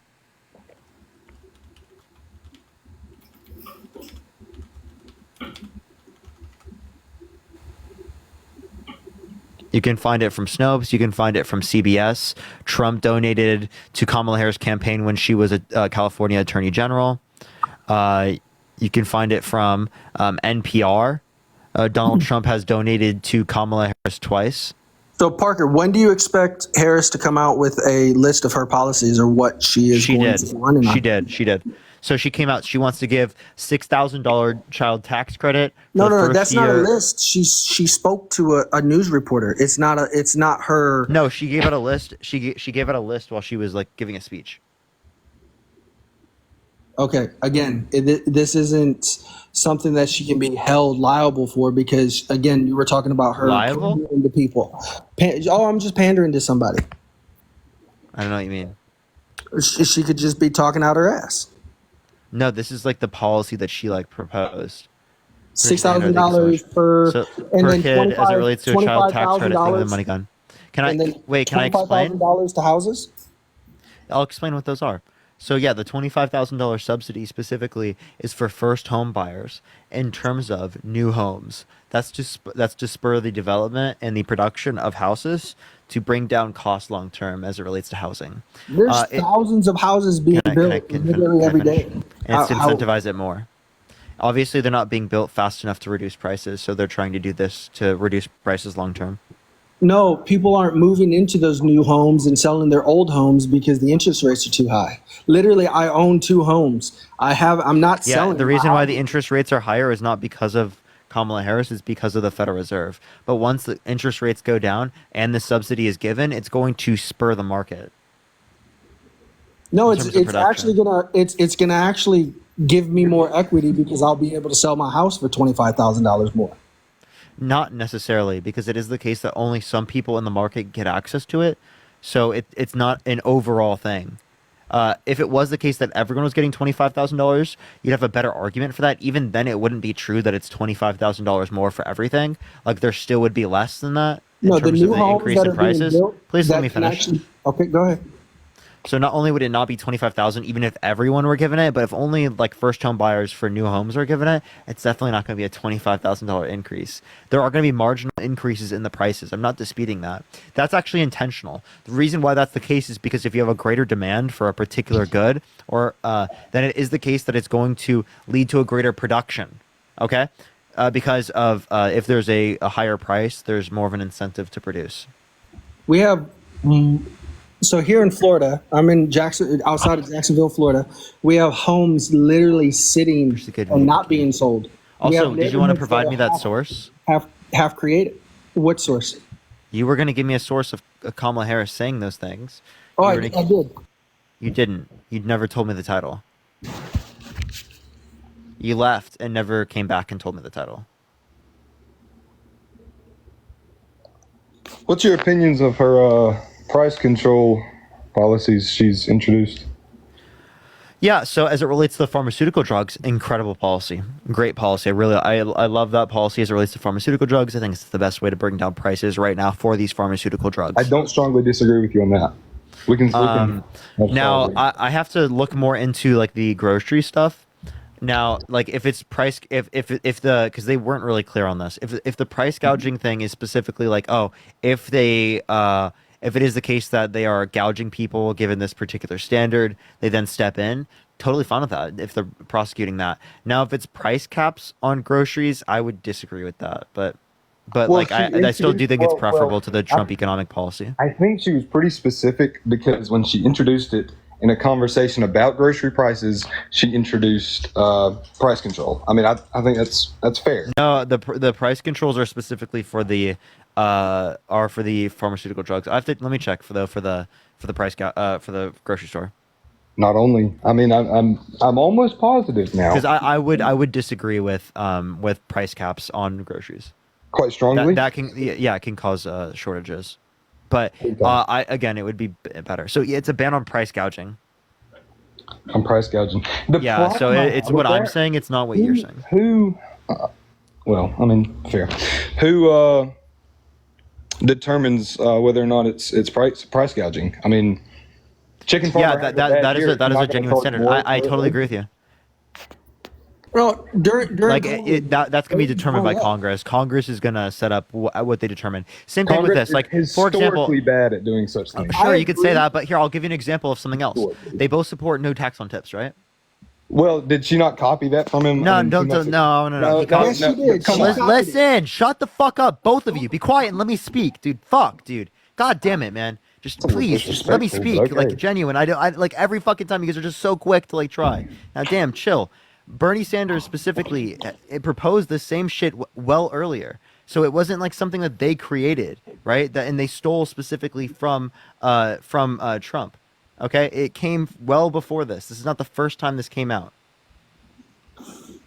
You can find it from Snopes. You can find it from CBS. Trump donated to Kamala Harris' campaign when she was a California Attorney General. You can find it from NPR. Donald Trump has donated to Kamala Harris twice. So Parker, when do you expect Harris to come out with a list of her policies or what she is going to be running on? She did. So she came out. She wants to give $6,000 child tax credit. No, that's not a list. She spoke to a news reporter. It's not her. No, she gave out a list. She gave out a list while she was like giving a speech. Okay, again, this isn't something that she can be held liable for because, again, you were talking about her pandering to people. I'm just pandering to somebody. I don't know what you mean. She could just be talking out her ass. No, this is like the policy that she like proposed. $6,000 per kid as it relates to a child tax credit. Think of the money gun. Can I explain? $25,000 to houses. I'll explain what those are. So yeah, the $25,000 subsidy specifically is for first home buyers in terms of new homes. That's just spur the development and the production of houses to bring down costs long term as it relates to housing. There's thousands of houses being built literally every day. And it's to incentivize it more. Obviously, they're not being built fast enough to reduce prices, so they're trying to do this to reduce prices long term. No, people aren't moving into those new homes and selling their old homes because the interest rates are too high. Literally, I own 2 homes. I'm not selling. The reason why the interest rates are higher is not because of Kamala Harris, it's because of the Federal Reserve. But once the interest rates go down and the subsidy is given, it's going to spur the market. No, it's actually gonna actually give me more equity because I'll be able to sell my house for $25,000 more. Not necessarily, because it is the case that only some people in the market get access to it. So it's not an overall thing. If it was the case that everyone was getting $25,000, you'd have a better argument for that. Even then, it wouldn't be true that it's $25,000 more for everything. Like there still would be less than that in terms of the increase in prices. Please let me finish. Okay, go ahead. So not only would it not be $25,000 even if everyone were given it, but if only like first home buyers for new homes are given it, it's definitely not going to be a $25,000 increase. There are going to be marginal increases in the prices. I'm not disputing that. That's actually intentional. The reason why that's the case is because if you have a greater demand for a particular good, or then it is the case that it's going to lead to a greater production. Okay, because of if there's a higher price, there's more of an incentive to produce. We have. So here in Florida, I'm in outside of Jacksonville, Florida. We have homes literally sitting and not being sold. Also, did you want to provide me that source? Half created. What source? You were going to give me a source of Kamala Harris saying those things. Oh, I did. You didn't. You'd never told me the title. You left and never came back and told me the title. What's your opinions of her price control policies she's introduced? Yeah, so as it relates to the pharmaceutical drugs, incredible policy, great policy. I love that policy as it relates to pharmaceutical drugs. I think it's the best way to bring down prices right now for these pharmaceutical drugs. I don't strongly disagree with you on that. We can now I have to look more into like the grocery stuff. Now, like if it's price, if the, because they weren't really clear on this. If the price gouging thing is specifically like, oh, if it is the case that they are gouging people given this particular standard, they then step in. Totally fine with that if they're prosecuting that. Now, if it's price caps on groceries, I would disagree with that. But Well, like she I still do think it's well, preferable to the Trump I- economic policy. I think she was pretty specific because when she introduced it in a conversation about grocery prices, she introduced price control. I mean, I think that's fair. No, the price controls are specifically for the pharmaceutical drugs. I have to let me check for the price for the grocery store. Not only, I mean, I'm almost positive now. Because I would disagree with price caps on groceries. Quite strongly. That can it can cause shortages, but it would be better. So yeah, it's a ban on price gouging. On price gouging. Yeah, so it's what I'm saying. It's not what you're saying. Who? Well, I mean, fair. Who determines whether or not it's price gouging? I mean, chicken farmer. Yeah, that is a genuine standard. I totally agree with you. Well, during like that's gonna be determined by Congress. Congress is gonna set up what they determine. Same thing with this. Like for example, historically bad at doing such things. Sure, you could say that, but here I'll give you an example of something else. They both support no tax on tips, right? Well, did she not copy that from him? No. Yes, she did. Listen, shut the fuck up, both of you. Be quiet and let me speak, dude. Fuck, dude. God damn it, man. Please, just let me speak. Okay. Like genuine. I like every fucking time you guys are just so quick to like try. Now, damn, chill. Bernie Sanders specifically it proposed the same shit well earlier. So it wasn't like something that they created, right? And they stole specifically from Trump. Okay, it came well before this. This is not the first time this came out.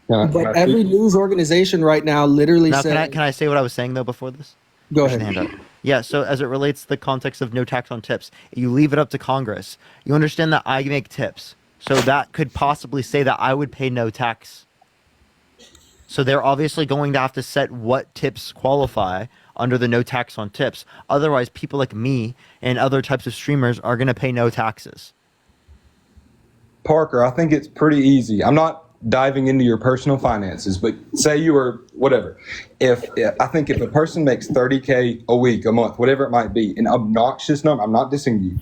But every news organization right now literally Now, says. can I say what I was saying though before this? Go Push the ahead. hand up. Yeah. So as it relates to the context of no tax on tips, you leave it up to Congress. You understand that I make tips, so that could possibly say that I would pay no tax. So they're obviously going to have to set what tips qualify under the no tax on tips. Otherwise, people like me and other types of streamers are going to pay no taxes. Parker, I think it's pretty easy. I'm not diving into your personal finances, but say you were whatever. I think if a person makes $30K a week, a month, whatever it might be, an obnoxious number. I'm not dissing you.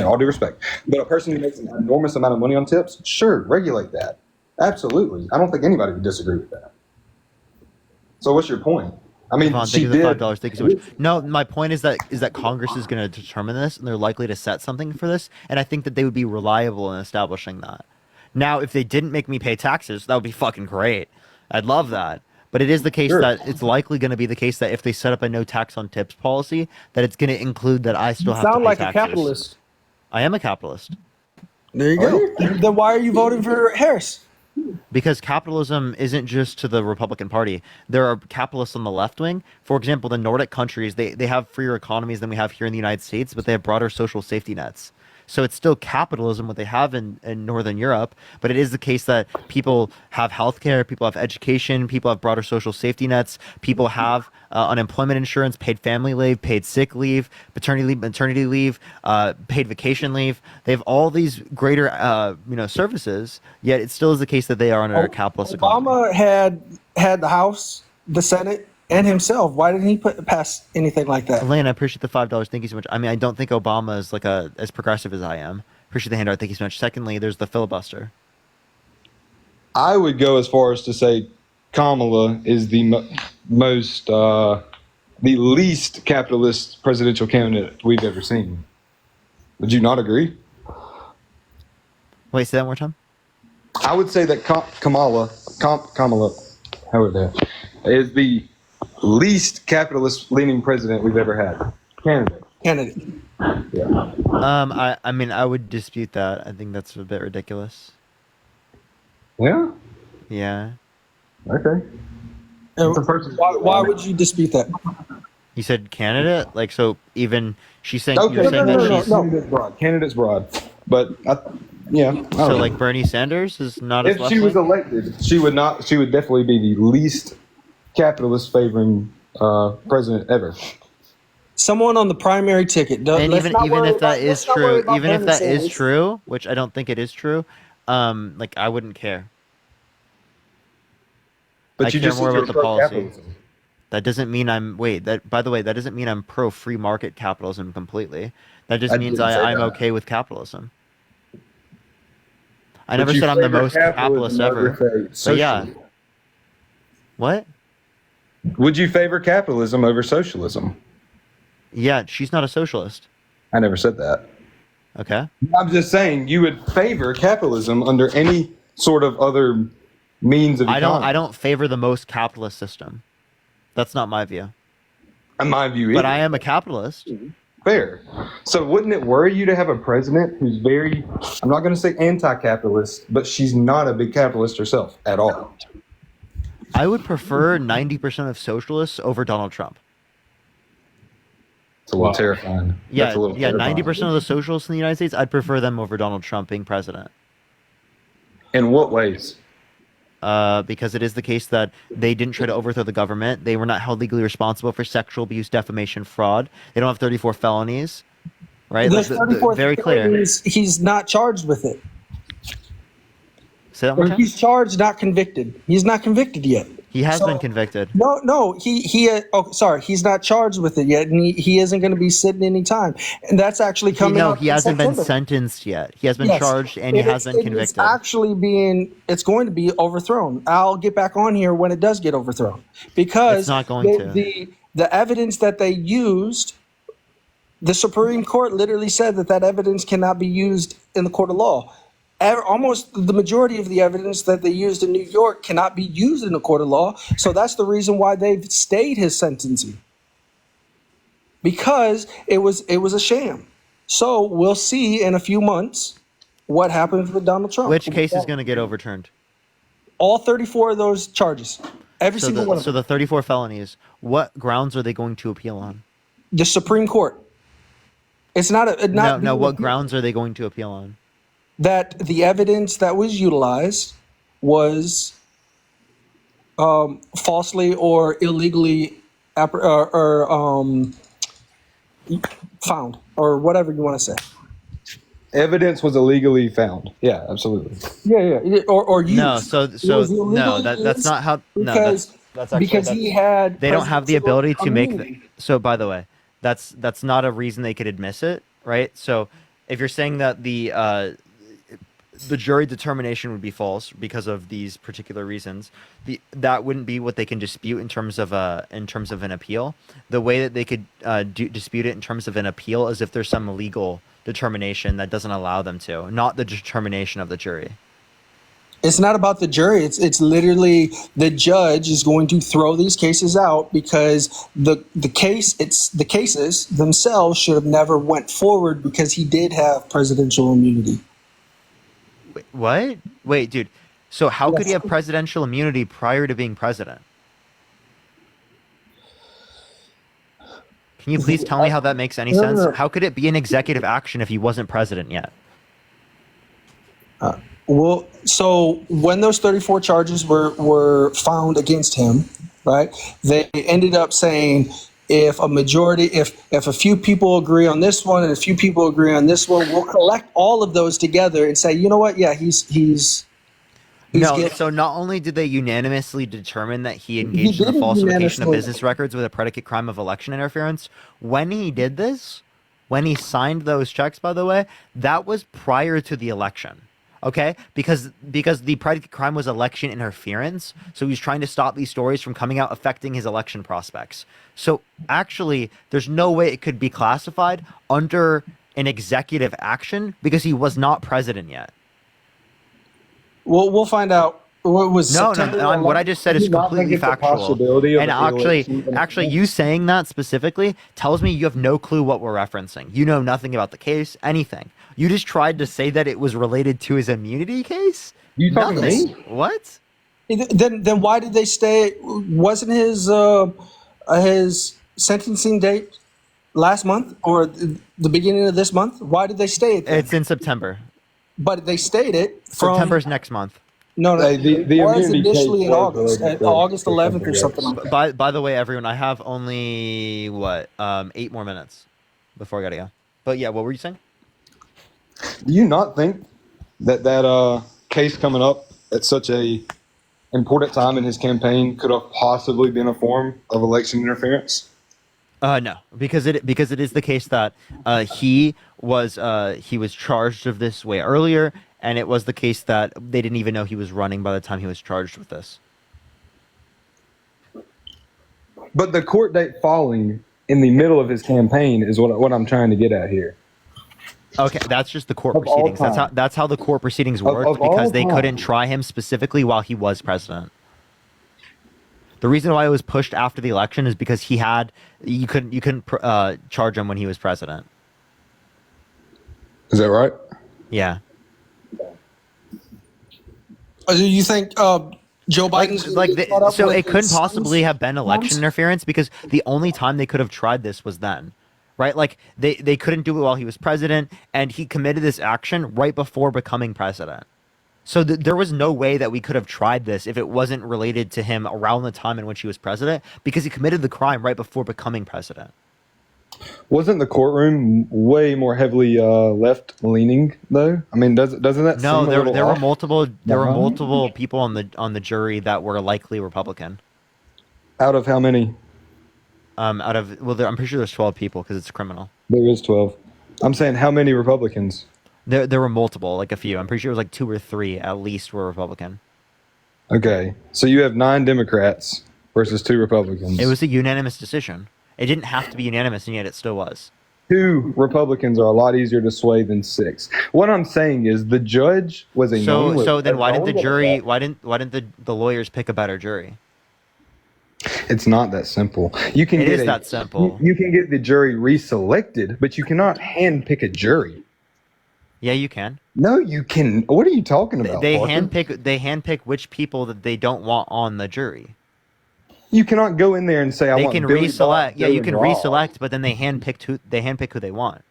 All due respect, but a person who makes an enormous amount of money on tips, sure, regulate that. Absolutely, I don't think anybody would disagree with that. So, what's your point? I mean, Yvonne, she thank you for did. the $5. Thank you so much. No, my point is that Congress is going to determine this, and they're likely to set something for this, and I think that they would be reliable in establishing that. Now, if they didn't make me pay taxes, that would be fucking great. I'd love that. But it is the case that it's likely going to be the case that if they set up a no tax on tips policy, that it's going to include that I still have to pay Sound like taxes. a capitalist. I am a capitalist. There you go. Then why are you voting for Harris? Because capitalism isn't just to the Republican Party. There are capitalists on the left wing. For example, the Nordic countries, they have freer economies than we have here in the United States, but they have broader social safety nets. So it's still capitalism, what they have in Northern Europe, but it is the case that people have healthcare, people have education, people have broader social safety nets, people have unemployment insurance, paid family leave, paid sick leave, paternity leave, maternity leave, paid vacation leave. They have all these greater services, yet it still is the case that they are under a capitalist economy. Obama had the House, the Senate, and himself. Why didn't he pass anything like that? Elaine, I appreciate the $5. Thank you so much. I mean, I don't think Obama is like as progressive as I am. Appreciate the handout. Thank you so much. Secondly, there's the filibuster. I would go as far as to say Kamala is the the least capitalist presidential candidate we've ever seen. Would you not agree? Wait, say that one more time. I would say that Kamala, however that is the least capitalist-leaning president we've ever had. Candidate. Yeah. I mean, I would dispute that. I think that's a bit ridiculous. Yeah. Yeah. Okay. Why would you dispute that? You said candidate? Like, so even she's saying, Okay. you're saying that she's. Candidate's broad. Candidate's broad. But yeah. I don't So, know. like, Bernie Sanders is not as If left she was wing? elected, she would not. She would definitely be the least capitalist favoring president ever. Someone on the primary ticket. And Let's not even worry if that about- is let's not worry true, about even if Bernie that is Sanders. true, which I don't think it is true, like, I wouldn't care. But I you care just more said you about the were policy. pro-capitalism. That doesn't mean I'm by the way, that doesn't mean I'm pro free market capitalism completely. That just I means didn't say I'm that. okay with capitalism. I But never you said I'm the favor most capitalist capitalism ever. over, say, But yeah. socialism. What? Would you favor capitalism over socialism? Yeah, she's not a socialist. I never said that. Okay. I'm just saying you would favor capitalism under any sort of other means of economy. I don't favor the most capitalist system. That's not my view. In my view, But either. I am a capitalist. Fair. So wouldn't it worry you to have a president who's very, I'm not going to say anti-capitalist, but she's not a big capitalist herself at all? I would prefer 90% of socialists over Donald Trump. It's a little terrifying. Yeah, That's a little yeah, terrifying. 90% of the socialists in the United States, I'd prefer them over Donald Trump being president. In what ways? Because it is the case that they didn't try to overthrow the government. They were not held legally responsible for sexual abuse, defamation, fraud. They don't have 34 felonies, right? There's Like, 34 very clear. felonies. He's not charged with it. Say that one more Or time? he's charged, not convicted. He's not convicted yet. He has So- been convicted. No, he's not charged with it yet, and he isn't going to be sitting any time. And that's actually coming up. He in hasn't been September. sentenced yet. He has been Yes. charged and he has been It's convicted. actually it's going to be overthrown. I'll get back on here when it does get overthrown, because It's not going to. The evidence that they used, the Supreme Court literally said that evidence cannot be used in the court of law. Almost the majority of the evidence that they used in New York cannot be used in a court of law. So that's the reason why they've stayed his sentencing, because it was a sham. So we'll see in a few months what happens with Donald Trump. Which case is going to get overturned? All 34 of those charges, every So single one of so them. the 34 felonies, what grounds are they going to appeal on? The Supreme Court. It's not No, what grounds are they going to appeal on? that the evidence that was utilized was falsely or illegally found, or whatever you want to say. Evidence was illegally found. Yeah, absolutely. Yeah, or used. No, so It was no, illegally that's used not how. No, because that's actually, because he had. They don't have the presidential ability to make. immunity. So by the way, that's not a reason they could admit it, right? So if you're saying that the jury determination would be false because of these particular reasons, that wouldn't be what they can dispute in terms of an appeal. The way that they could dispute it in terms of an appeal is if there's some legal determination that doesn't allow them to, not the determination of the jury. It's not about the jury. It's literally the judge is going to throw these cases out because the cases themselves should have never went forward because he did have presidential immunity. Wait, what? Wait, dude. So how could he have presidential immunity prior to being president? Can you please tell me how that makes any sense? No. How could it be an executive action if he wasn't president yet? Well, so when those 34 charges were found against him, right? They ended up saying if a few people agree on this one and a few people agree on this one, we'll collect all of those together and say, you know what? Yeah, he's No, guilty. so not only did they unanimously determine that he engaged in the didn't falsification of unanimously. business records with a predicate crime of election interference, when he did this, when he signed those checks, by the way, that was prior to the election. Okay? Because the predicate crime was election interference, so he was trying to stop these stories from coming out affecting his election prospects. So actually, there's no way it could be classified under an executive action because he was not president yet. We'll find out What was No, September? what I just said Do is you not completely think it's a factual. possibility of And an election actually, being actually, you saying that specifically tells me you have no clue what we're referencing. You know nothing about the case, anything. You just tried to say that it was related to his immunity case. You talking to Nothing. me? What? Then why did they stay? Wasn't his sentencing date last month or the beginning of this month? Why did they stay it then? It's in September. But they stayed it from September's next month. No, Hey, the it was immunity initially case in was August, related at to August 11th or something something else. like that. By the way, everyone, I have only 8 more minutes before I gotta go. But yeah, what were you saying? Do you not think that case coming up at such a important time in his campaign could have possibly been a form of election interference? No, because it is the case that he was charged of this way earlier, and it was the case that they didn't even know he was running by the time he was charged with this. But the court date falling in the middle of his campaign is what I'm trying to get at here. Okay, that's just the court Of all proceedings. time. That's how the court proceedings Of worked all because they time. couldn't try him specifically while he was president. The reason why it was pushed after the election is because you couldn't charge him when he was president. Is that right? Yeah. Do you think Joe Biden's So it couldn't possibly have been election interference because the only time they could have tried this was then, right? Like they couldn't do it while he was president, and he committed this action right before becoming president. So there was no way that we could have tried this if it wasn't related to him around the time in which he was president, because he committed the crime right before becoming president. Wasn't the courtroom way more heavily left leaning though? I mean, doesn't that No, seem a little there were off? multiple people on the jury that were likely Republican. Out of how many? I'm pretty sure there's 12 people because it's a criminal. There is 12. I'm saying how many Republicans? There were multiple, like a few. I'm pretty sure it was like 2 or 3 at least were Republican. Okay, so you have 9 Democrats versus 2 Republicans. It was a unanimous decision. It didn't have to be unanimous, and yet it still was. 2 Republicans are a lot easier to sway than 6. What I'm saying is the judge was a So then why didn't the jury? Why didn't the lawyers pick a better jury? It's not that simple. You can It get is that simple. You can get the jury reselected, but you cannot hand pick a jury. Yeah, you can. No, you can. What are you talking about? They Parker? handpick which people that they don't want on the jury. You cannot go in there and say I They want can Billy reselect. Bob, Yeah, Joe, you and can Rob. reselect, but then they handpick who they want.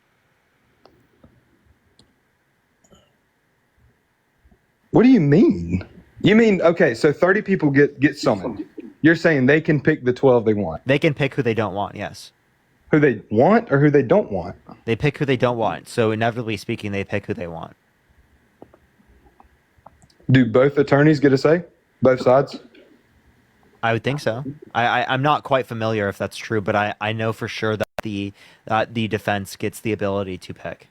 What do you mean? You mean okay? So 30 people get summoned. You're saying they can pick the 12 they want. They can pick who they don't want. Yes. Who they want or who they don't want. They pick who they don't want. So inevitably speaking, they pick who they want. Do both attorneys get a say? Both sides? I would think so. I'm not quite familiar if that's true, but I know for sure that the defense gets the ability to pick.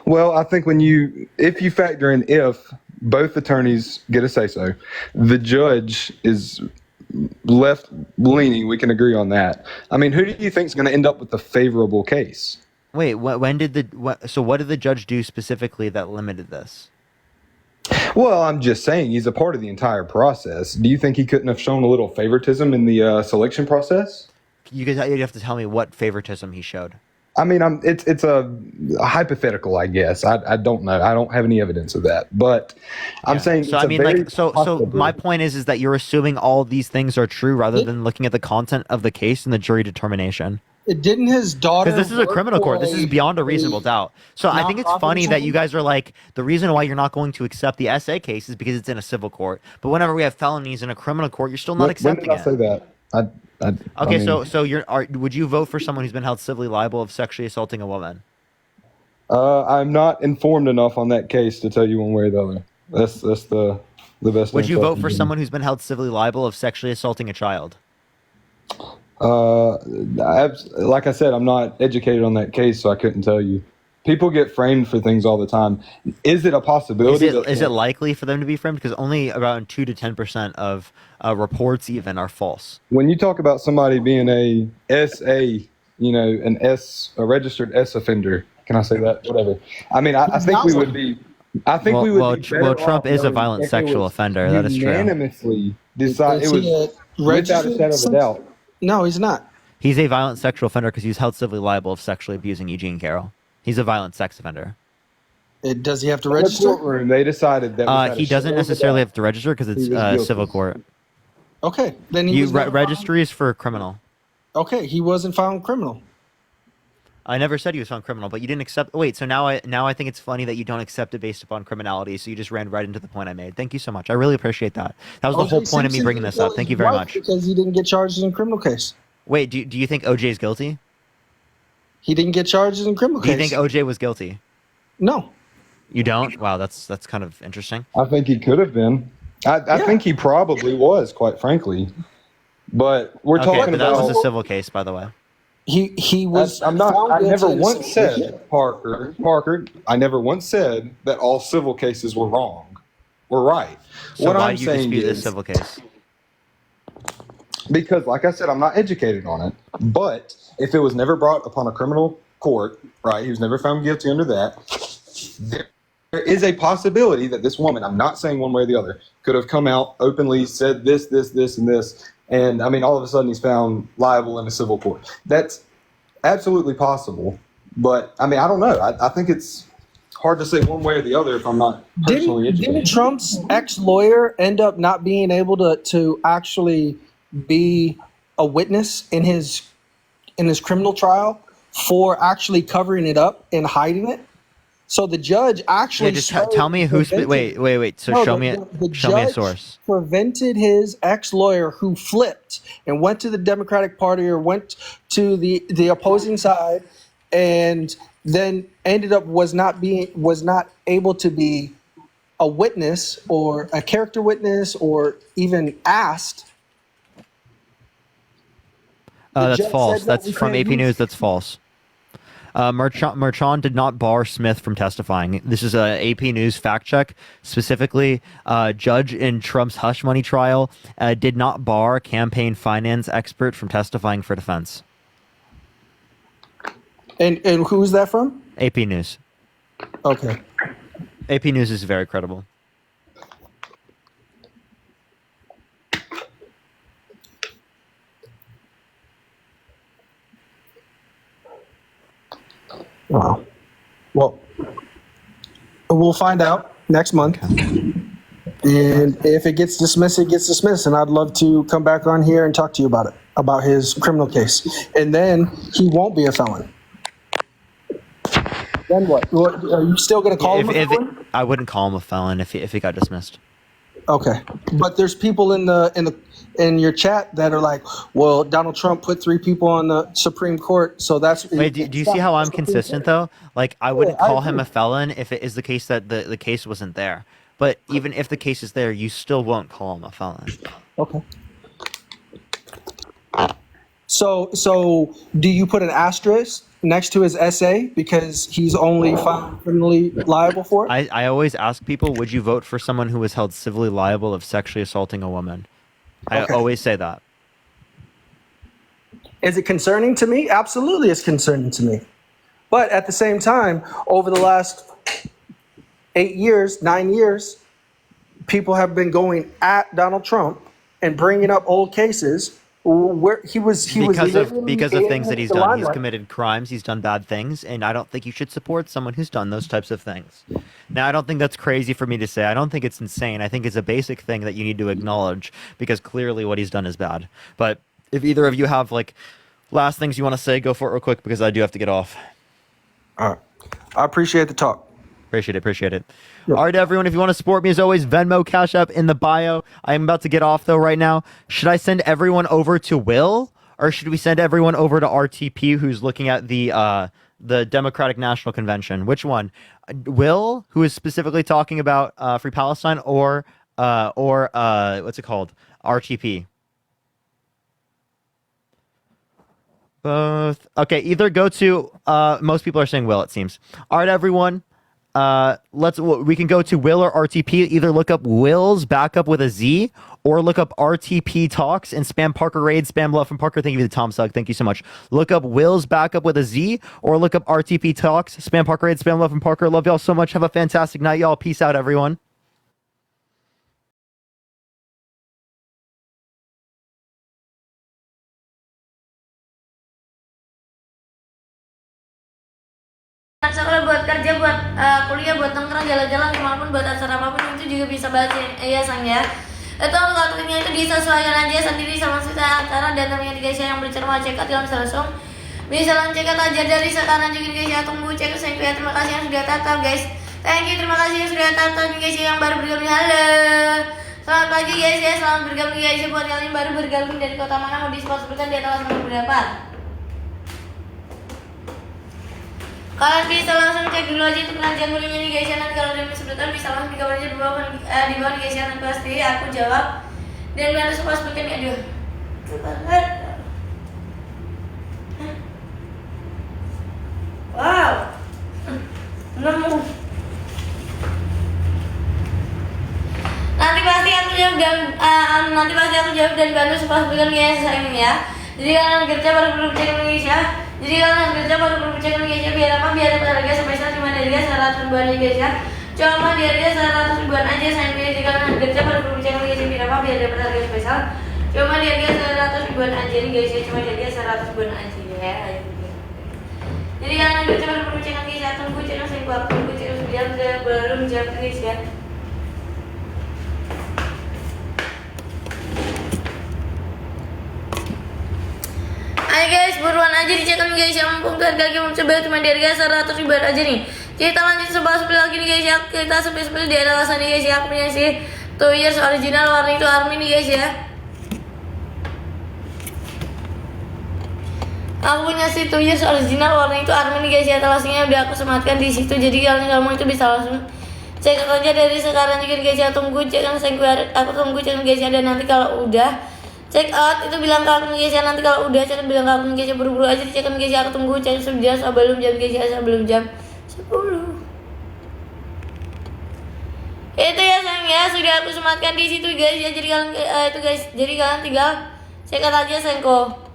Well, I think if you factor in if both attorneys get a say so, the judge is left leaning. We can agree on that. I mean, who do you think is going to end up with the favorable case? Wait, what did the judge do specifically that limited this? Well, I'm just saying he's a part of the entire process. Do you think he couldn't have shown a little favoritism in the selection process? You'd have to tell me what favoritism he showed. I mean, it's a hypothetical, I guess. I don't know. I don't have any evidence of that, but I'm saying. So I mean, so my point is that you're assuming all of these things are true rather than looking at the content of the case and the jury determination. Didn't his daughter? Because this is a criminal court. This is beyond a reasonable doubt. So I think it's funny that you guys are like, the reason why you're not going to accept the SA case is because it's in a civil court. But whenever we have felonies in a criminal court, you're still not accepting when did I say that? Okay, I mean, so would you vote for someone who's been held civilly liable of sexually assaulting a woman? I'm not informed enough on that case to tell you one way or the other. That's the best. Would you info I vote can for give you. someone who's been held civilly liable of sexually assaulting a child? Like I said, I'm not educated on that case, so I couldn't tell you. People get framed for things all the time. Is it a possibility? Is it likely for them to be framed? Because only around 2 to 10% of reports even are false. When you talk about somebody being a SA, a registered S offender, can I say that? Whatever. I mean, I think we would be I think Well, we would well, be tr- better well, Trump off is a knowing violent if it sexual was offender. That is true. unanimously decided. It Is was he a without a registered shadow of a sex- doubt. No, he's not. He's a violent sexual offender because he's held civilly liable of sexually abusing Eugene Carroll. He's a violent sex offender. Does he have to In the register? courtroom, they decided that without He a doesn't shadow of a necessarily doubt, have to register because it's he was guilty. civil court. Okay, then he was never found- Registry is for criminal. Okay, he wasn't found criminal. I never said he was found criminal, but you didn't accept. Wait, so now I think it's funny that you don't accept it based upon criminality. So you just ran right into the point I made. Thank you so much. I really appreciate that. That was the O.J. whole point of me Simpson bringing didn't this up. kill Thank his you very wife much. because he didn't get charged in a criminal case. Wait, do you think OJ is guilty? He didn't get charged in a criminal Do you case. think OJ was guilty? No. You don't? Wow, that's kind of interesting. I think he could have been. I think he probably was, quite frankly. But we're Okay, talking but that about. was a civil case, by the way. He was. I'm not. found I guilty never in a once civil case. said Parker. I never once said that all civil cases were wrong. We're right. So what why I'm do you saying dispute this is civil case? because, like I said, I'm not educated on it. But if it was never brought upon a criminal court, right? He was never found guilty under that. There is a possibility that this woman, I'm not saying one way or the other, could have come out openly, said this, and this. And I mean, all of a sudden he's found liable in a civil court. That's absolutely possible. But I mean, I don't know. I think it's hard to say one way or the other if I'm not personally educated. Didn't Trump's ex-lawyer end up not being able to actually be a witness in his criminal trial for actually covering it up and hiding it? So the judge actually Yeah, just tell me who's. prevented- Wait. So No, show the- me the show me a judge source. prevented his ex-lawyer who flipped and went to the Democratic Party or went to the opposing side and then ended up was not able to be a witness or a character witness or even asked. That's judge false. said that That's we from can't AP use- News. That's false. Merchan did not bar Smith from testifying. This is a AP News fact check. Specifically, judge in Trump's hush money trial did not bar campaign finance expert from testifying for defense. And who's that from? AP News. Okay. AP News is very credible. Wow. Well, we'll find out next month. And if it gets dismissed, it gets dismissed. And I'd love to come back on here and talk to you about it, about his criminal case. And then he won't be a felon. Then what? Are you still going to call him a felon? I wouldn't call him a felon if he got dismissed. Okay. But there's people in your chat that are like, well, Donald Trump put 3 people on the Supreme Court, so that's. Wait, do you see how I'm consistent though? Like I wouldn't call him a felon if it is the case that the case wasn't there. But even if the case is there, you still won't call him a felon. Okay. So do you put an asterisk next to his essay because he's only found criminally liable for it? I always ask people, would you vote for someone who was held civilly liable of sexually assaulting a woman? I Okay. always say that. Is it concerning to me? Absolutely, it's concerning to me. But at the same time, over the last 9 years, people have been going at Donald Trump and bringing up old cases where he was Because of literally things in that he's the done. He's limelight. committed crimes, he's done bad things, and I don't think you should support someone who's done those types of things. Now, I don't think that's crazy for me to say. I don't think it's insane. I think it's a basic thing that you need to acknowledge because clearly what he's done is bad. But if either of you have like last things you want to say, go for it real quick because I do have to get off. All right. I appreciate the talk. Appreciate it. All right, everyone, if you want to support me, as always, Venmo, Cash App in the bio. I'm about to get off, though, right now. Should I send everyone over to Will, or should we send everyone over to RTP, who's looking at the Democratic National Convention? Which one? Will, who is specifically talking about Free Palestine, or what's it called? RTP. Both. Okay, either go to, most people are saying Will, it seems. All right, everyone. we can go to Will or RTP. Either look up Will's backup with a Z, or look up RTP Talks and spam Parker Raid, spam Bluff and Parker. Thank you for the Tom Sug. Thank you so much. Look up Will's backup with a Z, or look up RTP Talks, spam Parker Raid, spam Bluff and Parker. Love y'all so much. Have a fantastic night, y'all. Peace out, everyone. Sekolah buat kerja, buat kuliah, buat nongkrong, jalan-jalan, kemanapun, buat acara apapun itu juga bisa baca ya sang ya. Itu waktunya itu disesuaikan aja sendiri sama kita acara dan namanya guys yang bercerma cekat yang langsung bisa lancekat aja dari sekarang juga guys ya. Tunggu cek saya terima kasih yang sudah tatap guys. Thank you, terima kasih yang sudah tatap guys yang baru bergabung. Halo, selamat pagi guys ya, selamat bergabung guys buat kalian baru bergabung dari kota mana, mau disebutkan di atas nomor berapa. Kalian bisa langsung cek dulu aja itu penantian mulinya nih guys ya. Nanti kalau udah sebentar bisa langsung dikabar aja di bawah nih guys ya. Nanti pasti aku jawab dan nanti pas bikin aduh wow nemu nanti pasti aku jawab dan bantu pas bikin guys ini ya. Jadi kalian kerja baru cek guys ya. Jadi kalian kerja baru berbicara guys ya, biar apa? Biar dapat harga spesial cuma dari harga 100 ribuan aja guys ya. Cuma di harga 100 ribuan aja sayang guys. Jadi kalian kerja baru berbicara guys ya, biar apa? Biar dapat harga spesial cuma di harga 100 ribuan aja nih guys ya, cuma di harga 100 ribuan aja ya. Jadi kalian kerja baru berbicara guys ya, tunggu channel saya buat tunggu channel sudah belum jawab guys ya. Ayo guys, buruan aja dicekan guys ya, mumpung harga lagi mencoba cuma di harga 100 ribuan aja nih. Kita lanjut sebel lagi nih guys ya, kita sebel di alasan nih guys ya. Aku punya sih 2 years original warna itu army nih guys ya. Aku punya sih 2 years original warna itu army nih guys ya. Talasnya udah aku sematkan di situ, jadi kalian kalau mau itu bisa langsung cek aja dari sekarang juga guys ya. Tunggu cek yang aku tunggu cek guys ya, dan nanti kalau udah check out itu bilang ke aku guys ya. Nanti kalau udah cek bilang ke aku guys ya, buru-buru aja dicek guys ya. Aku tunggu cek sebelum jam guys ya, sebelum jam 10. Itu ya sayang ya, sudah aku sematkan di situ guys ya. Jadi kalian itu guys, jadi kalian tinggal check out aja sayangku.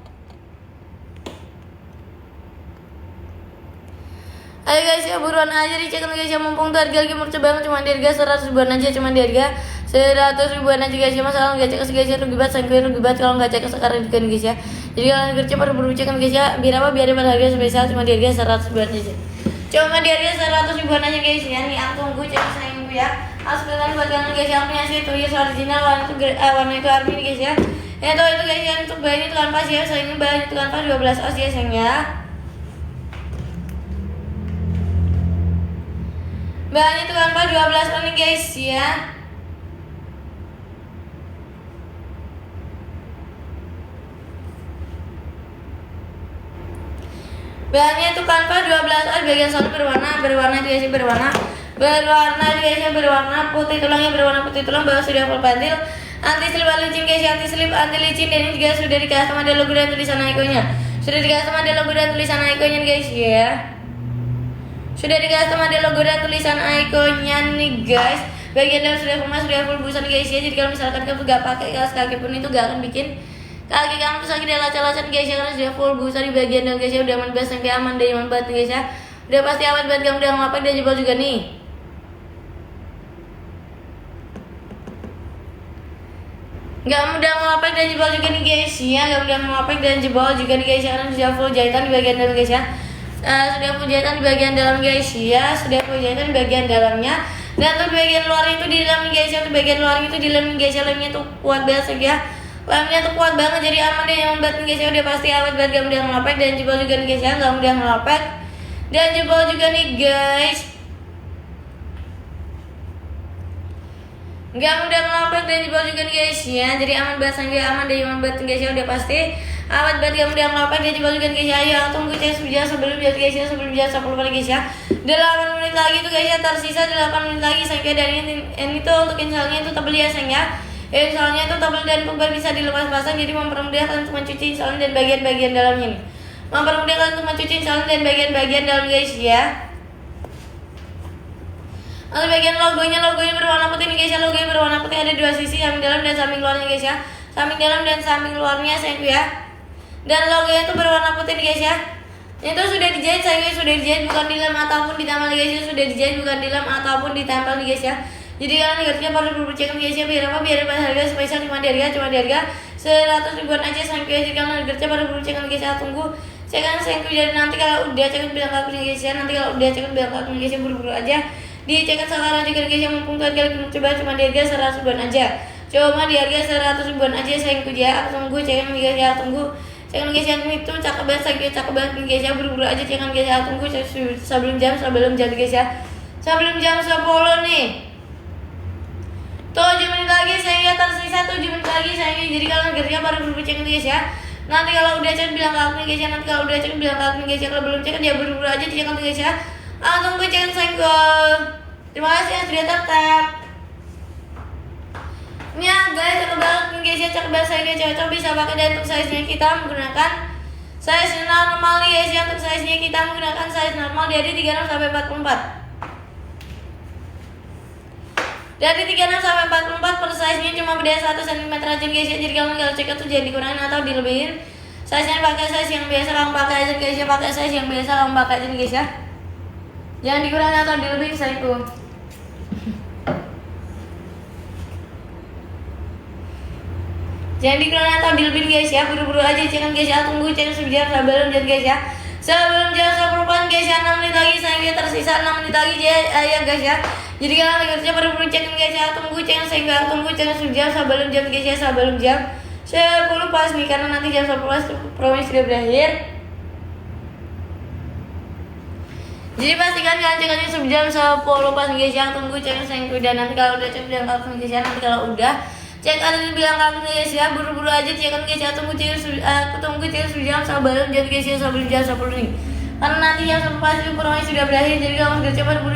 Ayo guys ya, buruan aja dicek guys ya, mumpung tuh harga lagi murah banget, cuma di harga 100 ribuan aja, cuma di harga 100 ribuan aja guys ya. Masalah nggak cek guys ya, rugi banget, sayang rugi banget kalau nggak cek sekarang juga guys ya. Jadi kalian kerja baru cek guys ya, biar apa? Biar dapat harga spesial cuma di harga 100 ribuan aja, cuma di harga 100 ribuan aja guys ya. Nih aku tunggu cek sayang ya. Aslinya buat kalian guys yang punya sih 2 years original warna itu army guys ya. Ya tahu itu guys ya, untuk bahan itu kan pas ya, sayangnya bahan itu kan pas 12 os ya sayang ya. Bahannya itu kan pas 12 on guys ya. Bahannya itu kanvas 12 os, bagian soal berwarna itu guys, berwarna guys ya, berwarna putih tulangnya, berwarna putih tulang, bawah sudah full pantil, anti slip licin guys, anti slip anti licin, dan ini juga sudah dikasih sama ada logo dan tulisan ikonnya. Sudah dikasih sama ada logo dan tulisan ikonnya guys ya. Sudah dikasih sama ada logo dan tulisan ikonnya nih guys. Bagian dalam sudah full busan guys ya. Jadi kalau misalkan kamu gak pakai kaos kaki pun itu gak akan bikin kaki kamu tuh sakit dan lacak-lacak guys ya, karena sudah full busa di bagian dalam guys ya. Udah aman banget, sampai aman dan aman banget guys ya. Udah pasti aman banget, kamu udah ngelapak dan jebol juga nih. Gak mudah ngelapak dan jebol juga nih guys ya. Gak mudah ngelapak dan jebol juga nih guys ya, karena sudah full jahitan di bagian dalam guys ya. Sudah full jahitan di bagian dalam guys ya. Sudah full jahitan di bagian dalamnya. Dan untuk bagian luar itu di dalam guys ya. Untuk bagian luar itu di dalam guys ya. Lemnya tuh kuat banget ya. Lemnya tuh kuat banget, jadi aman deh yang banget guys ya. Udah pasti awet banget, gak mudah ngelapek dan jebol juga nih guys ya. Gak mudah ngelapek dan jebol juga nih guys. Gak mudah ngelapek dan jebol juga nih guys ya. Jadi aman banget, sangat aman deh yang banget guys ya. Udah pasti awet banget, gak mudah ngelapek dan jebol juga nih guys ya. Ayo tunggu cek sebelum jam guys ya, sebelum jam 10 menit guys ya. 8 menit lagi tuh guys ya, tersisa 8 menit lagi sayang. Dan ini tuh untuk insalnya itu tebel ya sayang ya. Insalnya itu tebal dan tebal, bisa dilepas pasang, jadi mempermudah kalian untuk mencuci insalnya dan bagian-bagian dalamnya nih. Mempermudah kalian untuk mencuci insalnya dan bagian-bagian dalam guys ya. Untuk bagian logonya berwarna putih nih guys ya. Logonya berwarna putih, ada dua sisi, samping dalam dan samping luarnya guys ya. Samping dalam dan samping luarnya sayangku ya. Dan logonya itu berwarna putih nih guys ya. Itu sudah dijahit sayangnya, sudah dijahit bukan dilem ataupun ditempel nih guys ya. Sudah dijahit bukan dilem ataupun ditempel nih guys ya. Jadi kalian harusnya perlu bercek guys ya. Biar apa? Biar pas harga spesial cuma di harga 100 ribuan aja sayangku ya. Jadi kalian harusnya perlu bercek guys ya. Tunggu cekan sayangku, jadi nanti kalau udah cekan bilang ke aku nih guys ya. Nanti kalau udah cekan bilang ke aku nih guys ya, buru-buru aja dicekan sekarang juga guys ya. Mumpung harga lagi mencoba cuma di harga 100 ribuan aja. Cuma di harga 100 ribuan aja sayangku ya. Aku tunggu cekan nih guys ya. Tunggu cekan guys ya. Itu cakep banget sayangku ya, cakep banget nih guys ya. Buru-buru aja cekan guys ya. Tunggu sebelum jam guys ya. Sebelum jam 10 nih. 7 menit lagi sayangnya, tersisa 7 menit lagi sayangnya. Jadi kalian harusnya baru buru-buru cekan guys ya. Nanti kalau udah cek bilang ke aku nih guys ya. Nanti kalau udah cek bilang ke aku nih guys ya. Kalau belum cek ya buru-buru aja dicekan guys ya. Tunggu cekan sayangku. Terima kasih yang sudah tap. Ini ya guys, cakep banget nih guys ya. Cakep banget sayangnya, cocok bisa pakai. Dan untuk size nya kita menggunakan size normal nih guys ya. Untuk size nya kita menggunakan size normal dari 36 sampai 44. Dari 36 sampai 44 per size-nya cuma beda 1 cm aja guys ya. Jadi kalian kalau cek itu jadi dikurangin atau dilebihin. Size-nya pakai size yang biasa kamu pakai aja guys ya. Pakai size yang biasa kamu pakai aja guys ya. Jangan dikurangin atau dilebihin sayangku. Jangan dikurangin atau dilebihin guys ya. Buru-buru aja cekan guys ya. Tunggu cekan sebelum sebelum jam guys ya. Sebelum jam 10 guys ya. 6 menit lagi sayangnya, tersisa 6 menit lagi ya guys ya. Jadi kalian harusnya baru cekin guys ya. Tunggu cekan sehingga tunggu cekan sebelum jam guys ya. Sebelum jam 10 pas nih, karena nanti jam 10 promosi sudah berakhir. Jadi pastikan kalian cekannya sebelum jam 10 pas nih guys ya. Tunggu cekan sehingga dan nanti kalau udah cek bilang kalau guys ya. Nanti kalau udah cek ada bilang kalau guys ya. Buru-buru aja cekan guys ya. Tunggu cekan sebelum jam sebelum jam guys ya. Sebelum jam 10 nih. Karena nanti jam 10 pas promosi sudah berakhir. Jadi kalian harus cepat buru